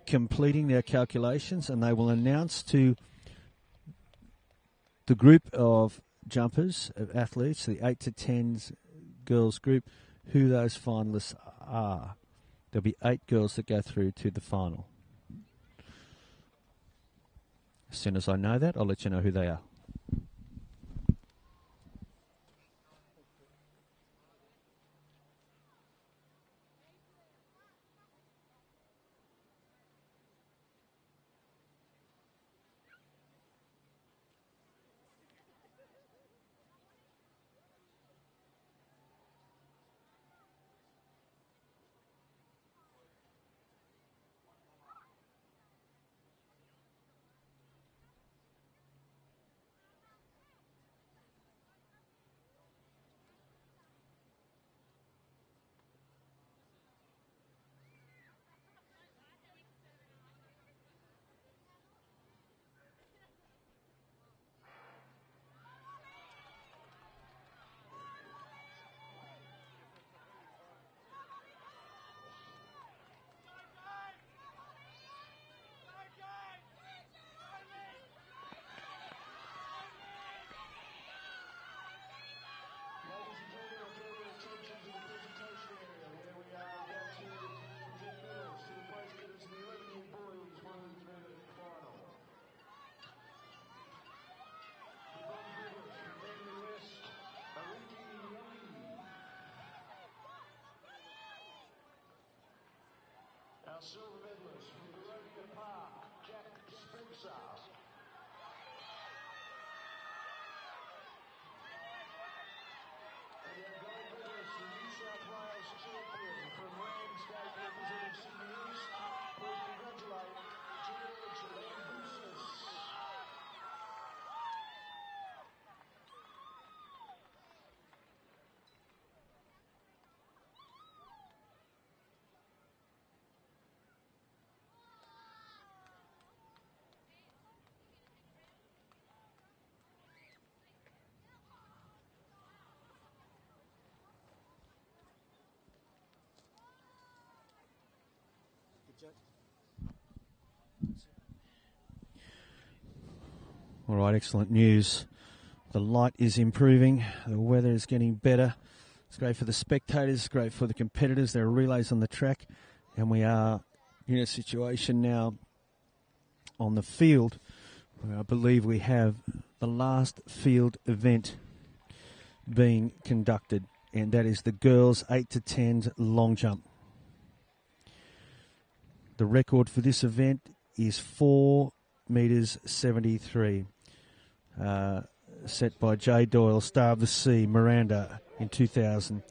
completing their calculations, and they will announce to the group of jumpers, of athletes, the 8 to 10s girls group, who those finalists are. There'll be 8 girls that go through to the final. As soon as I know that, I'll let you know who they are. Our silver medalist from Baronia Park, Jack Spencer. And our gold medalist, the New South Wales champion from Ramsgate, representing Sydney East. Please congratulate George Discus. All right, excellent news. The light is improving. The weather is getting better. It's great for the spectators, great for the competitors. There are relays on the track, and we are in a situation now on the field where I believe we have the last field event being conducted, and that is the girls 8 to 10 long jump. The record for this event is 4 metres 73. Set by Jay Doyle, Star of the Sea, Miranda in 2000.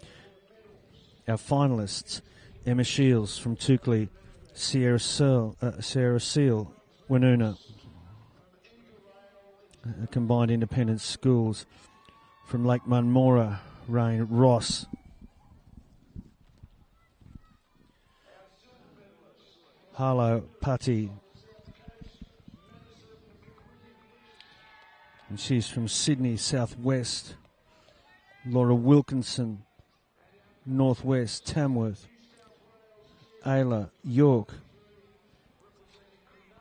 Our finalists, Emma Shields from Tukli, Sierra Seal, Winuna, combined independent schools from Lake Munmora, Rain Ross. Harlow Putty. And she's from Sydney, Southwest. Laura Wilkinson, Northwest, Tamworth. Ayla, York.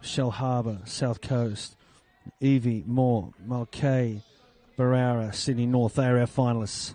Shell Harbour, South Coast. Evie, Moore, Mulcahy, Barara, Sydney North. They are our finalists.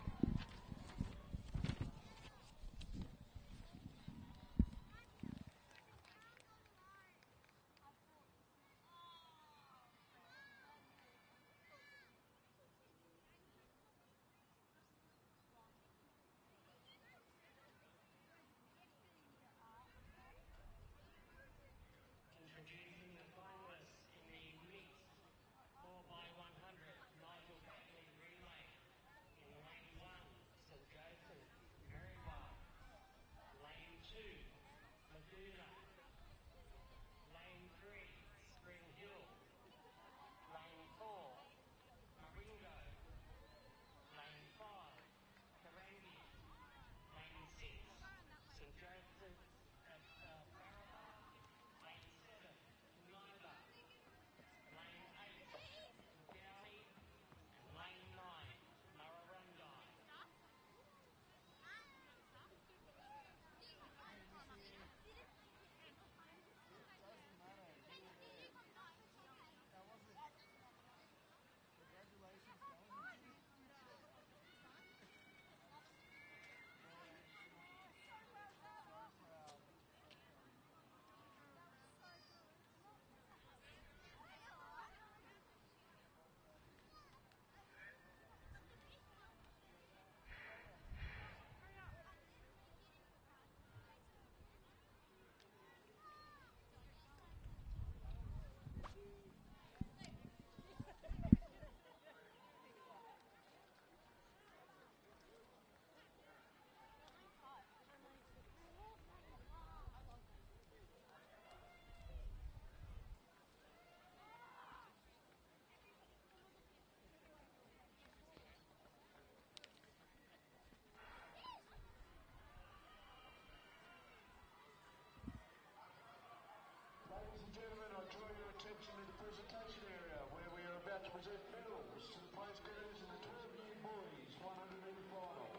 Ladies and gentlemen, I draw your attention to the presentation area where we are about to present medals to the place categories in the 12-year boys 100-metre final.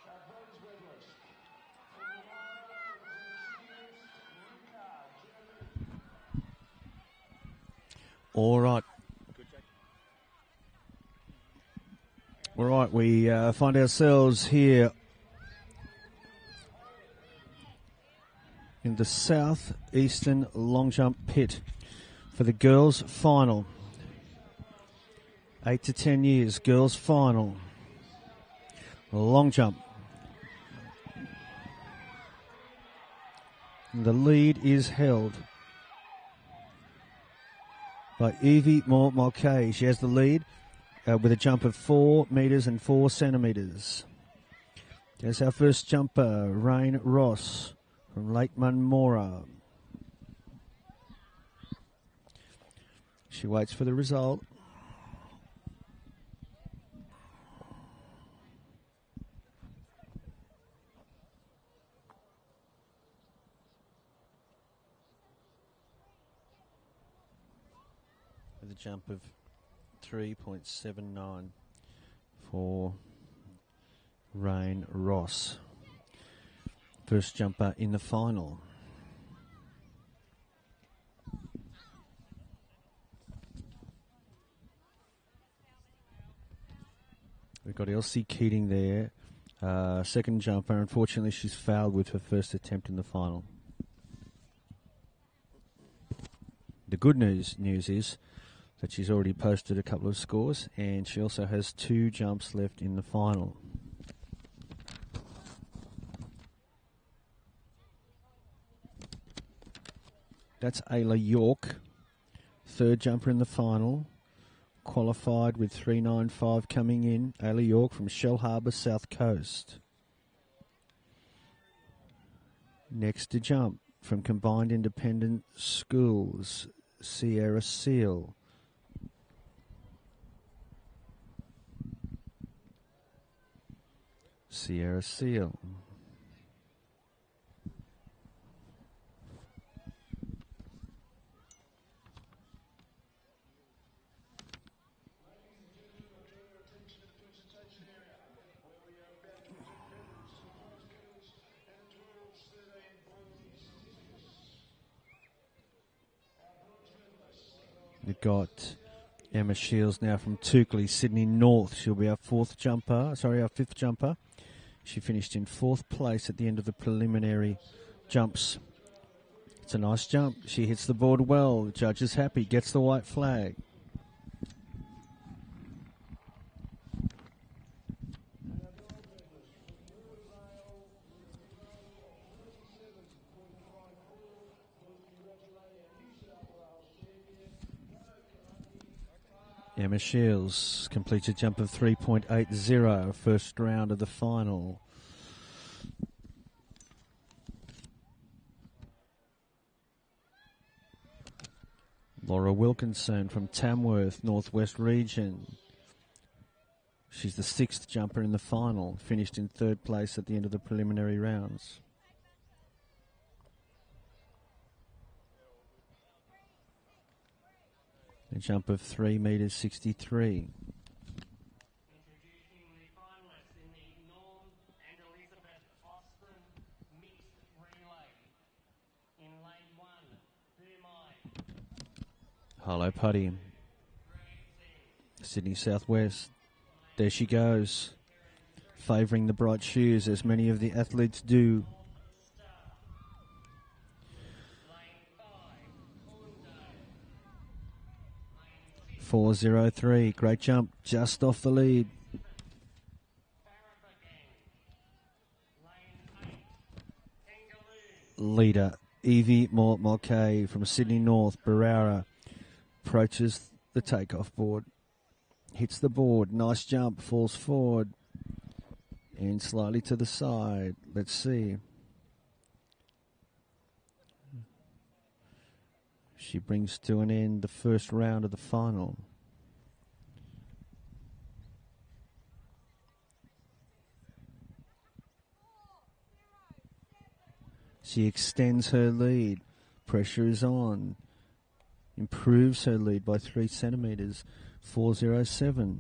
Our bronze medalist from the All right. All right, we find ourselves here in the southeastern long jump pit for the girls' final. 8 to 10 years, girls' final. Long jump. And the lead is held by Evie Moore Mulcahy. She has the lead with a jump of 4 metres and 4 centimetres. There's our first jumper, Rain Ross from Lake Munmora. She waits for the result. With a jump of 3.79 for Rain Ross. First jumper in the final. We've got Elsie Keating there. Second jumper. Unfortunately, she's fouled with her first attempt in the final. The good news is that she's already posted a couple of scores, and she also has 2 jumps left in the final. That's Ayla York, third jumper in the final. Qualified with 3.95 coming in. Ayla York from Shell Harbour, South Coast. Next to jump from Combined Independent Schools, Sierra Seal. Sierra Seal. We've got Emma Shields now from Toukley, Sydney North. She'll be our fifth jumper. She finished in 4th place at the end of the preliminary jumps. It's a nice jump. She hits the board well. The judge is happy, gets the white flag. Emma Shields completes a jump of 3.80, first round of the final. Laura Wilkinson from Tamworth, Northwest Region. She's the 6th jumper in the final, finished in 3rd place at the end of the preliminary rounds. A jump of 3 metres 63. Introducing the finalists in the Norm and Elizabeth Austin mixed relay. In lane 1, Harlow Putty. Sydney Southwest. There she goes. Favouring the bright shoes, as many of the athletes do. 4.03, great jump, just off the lead. Leader, Evie Mulcahy from Sydney North, Barara, approaches the takeoff board, hits the board, nice jump, falls forward, and slightly to the side. Let's see. She brings to an end the first round of the final. She extends her lead. Pressure is on. Improves her lead by 3 centimetres. 4.07.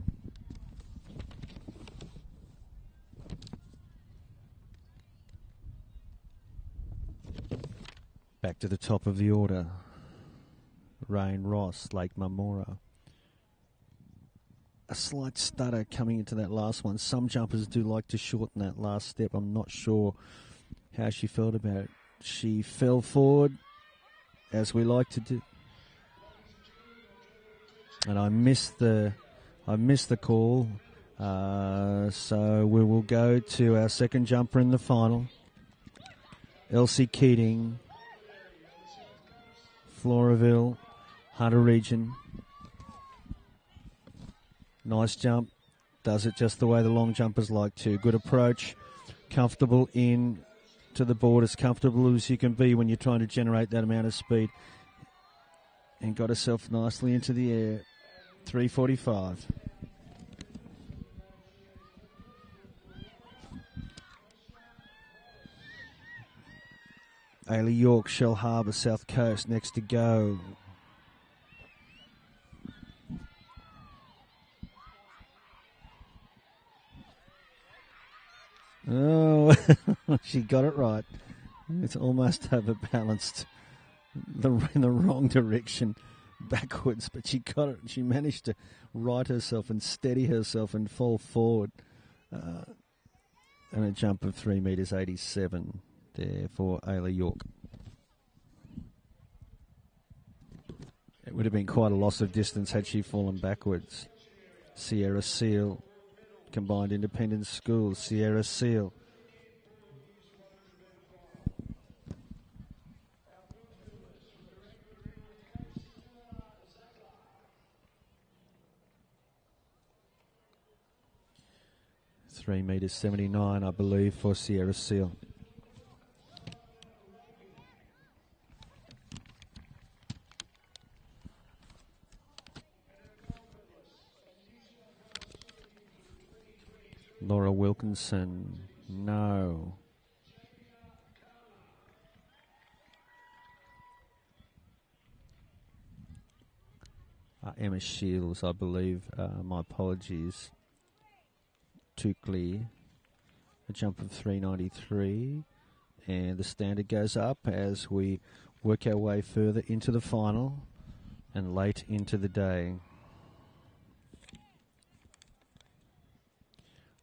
Back to the top of the order. Rain Ross, Lake Marmora. A slight stutter coming into that last one. Some jumpers do like to shorten that last step. I'm not sure how she felt about it. She fell forward, as we like to do. And I missed the call. So we will go to our second jumper in the final. Elsie Keating, Floraville, Hunter Region. Nice jump. Does it just the way the long jumpers like to. Good approach. Comfortable in to the board, as comfortable as you can be when you're trying to generate that amount of speed. And got herself nicely into the air. 3.45. Ayla York, Shell Harbour, South Coast, next to go. Oh, she got it right. It's almost overbalanced in the wrong direction backwards, but she got it. She managed to right herself and steady herself and fall forward. And a jump of 3 metres 87 there for Ayla York. It would have been quite a loss of distance had she fallen backwards. Sierra Seal, Combined Independent Schools, Sierra Seal. $3.79, I believe, for Sierra Seal. Laura Wilkinson, no. Emma Shields, I believe. My apologies. Tukli, a jump of 393, and the standard goes up as we work our way further into the final and late into the day.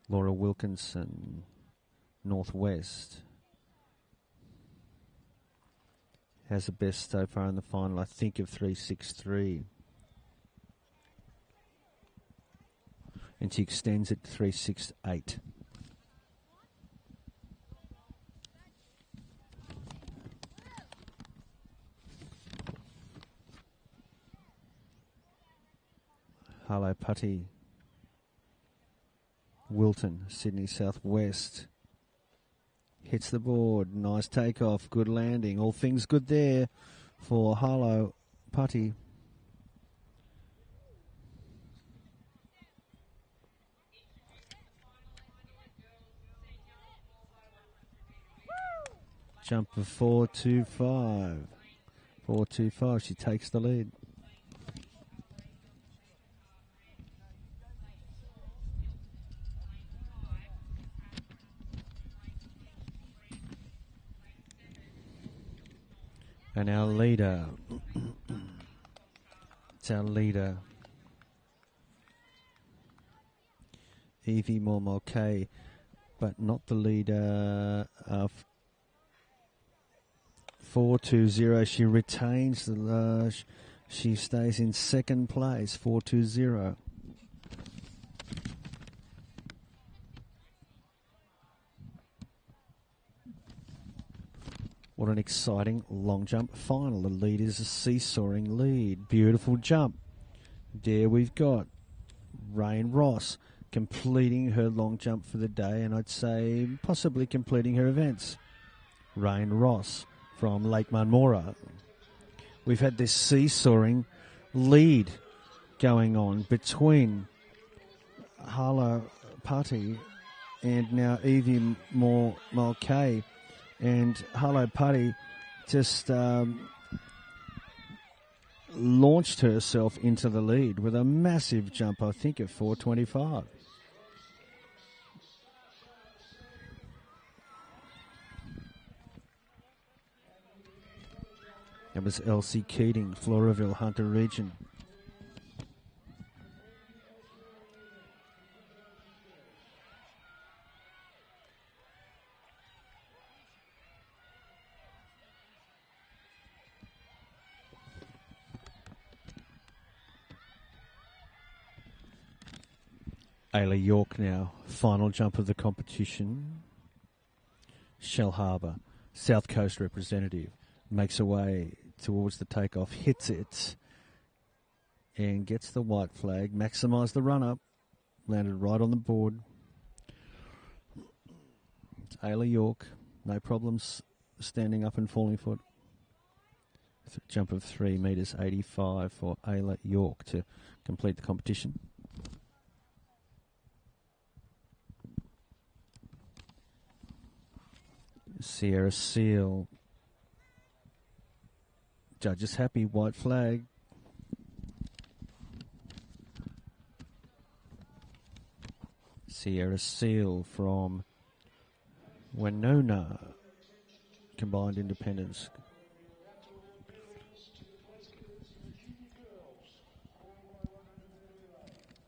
Laura Wilkinson, Northwest, has the best so far in the final, I think, of 363. And she extends it to 368. Hello, Putty. Wilton, Sydney Southwest. Hits the board. Nice takeoff. Good landing. All things good there for Harlow Putty. Jump of 425. 425. She takes the lead. And our leader, it's our leader, Evie Mormolke, but not the leader of 420. She retains the, she stays in second place, 420. What an exciting long jump final. The lead is a seesawing lead. Beautiful jump. There we've got Rain Ross completing her long jump for the day, and I'd say possibly completing her events. Rain Ross from Lake Marmora. We've had this seesawing lead going on between Harlow Putty and now Evie Mulcahy. And Harlow Putty just launched herself into the lead with a massive jump, I think, of 425. That was Elsie Keating, Floraville, Hunter Region. Ayla York now, final jump of the competition. Shell Harbour, South Coast representative, makes her way towards the takeoff, hits it, and gets the white flag. Maximised the run-up, landed right on the board. It's Ayla York, no problems standing up and falling foot. Jump of 3 metres 85 for Ayla York to complete the competition. Sierra Seal. Judges happy, white flag. Sierra Seal from Winona combined independence.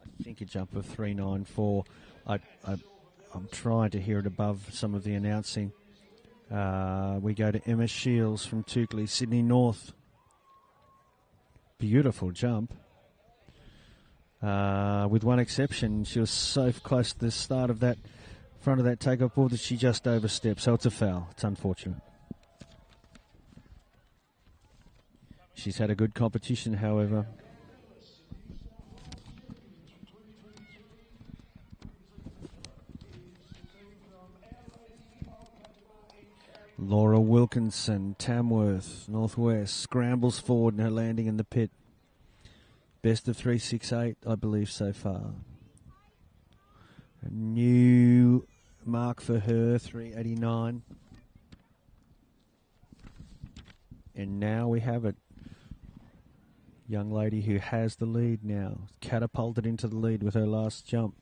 I think a jump of 3.94. I'm trying to hear it above some of the announcing. We go to Emma Shields from Toukley, Sydney North. Beautiful jump. With one exception, she was so close to the start of that front of that takeoff board that she just overstepped. So it's a foul. It's unfortunate. She's had a good competition, however. Laura Wilkinson, Tamworth, Northwest, scrambles forward in her landing in the pit. Best of 3.68, I believe, so far. A new mark for her, 3.89. And now we have it. Young lady who has the lead now, catapulted into the lead with her last jump.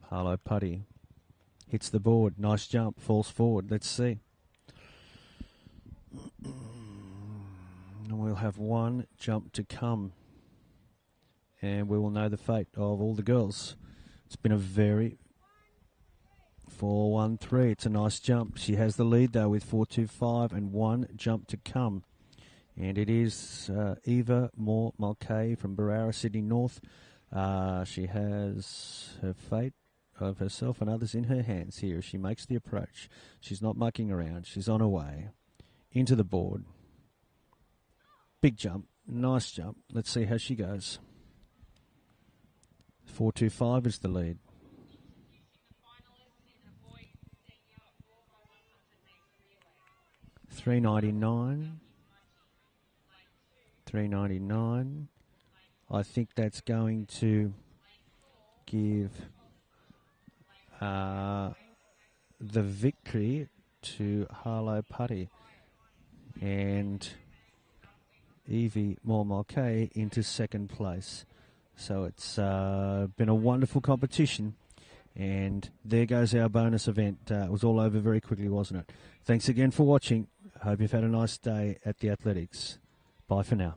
Harlow Putty hits the board. Nice jump. Falls forward. Let's see. And we'll have one jump to come. And we will know the fate of all the girls. It's been a very 4.13. It's a nice jump. She has the lead, though, with 4.25 and one jump to come. And it is Eva Moore-Mulcahy from Barara, Sydney North. She has her fate of herself and others in her hands here as she makes the approach. She's not mucking around. She's on her way into the board. Big jump. Nice jump. Let's see how she goes. 4.25 is the lead. $3.99. I think that's going to give the victory to Harlow Putty and Evie Moore-Mulcahy into second place. So it's been a wonderful competition, and there goes our bonus event. It was all over very quickly, wasn't it? Thanks again for watching. Hope you've had a nice day at the athletics. Bye for now.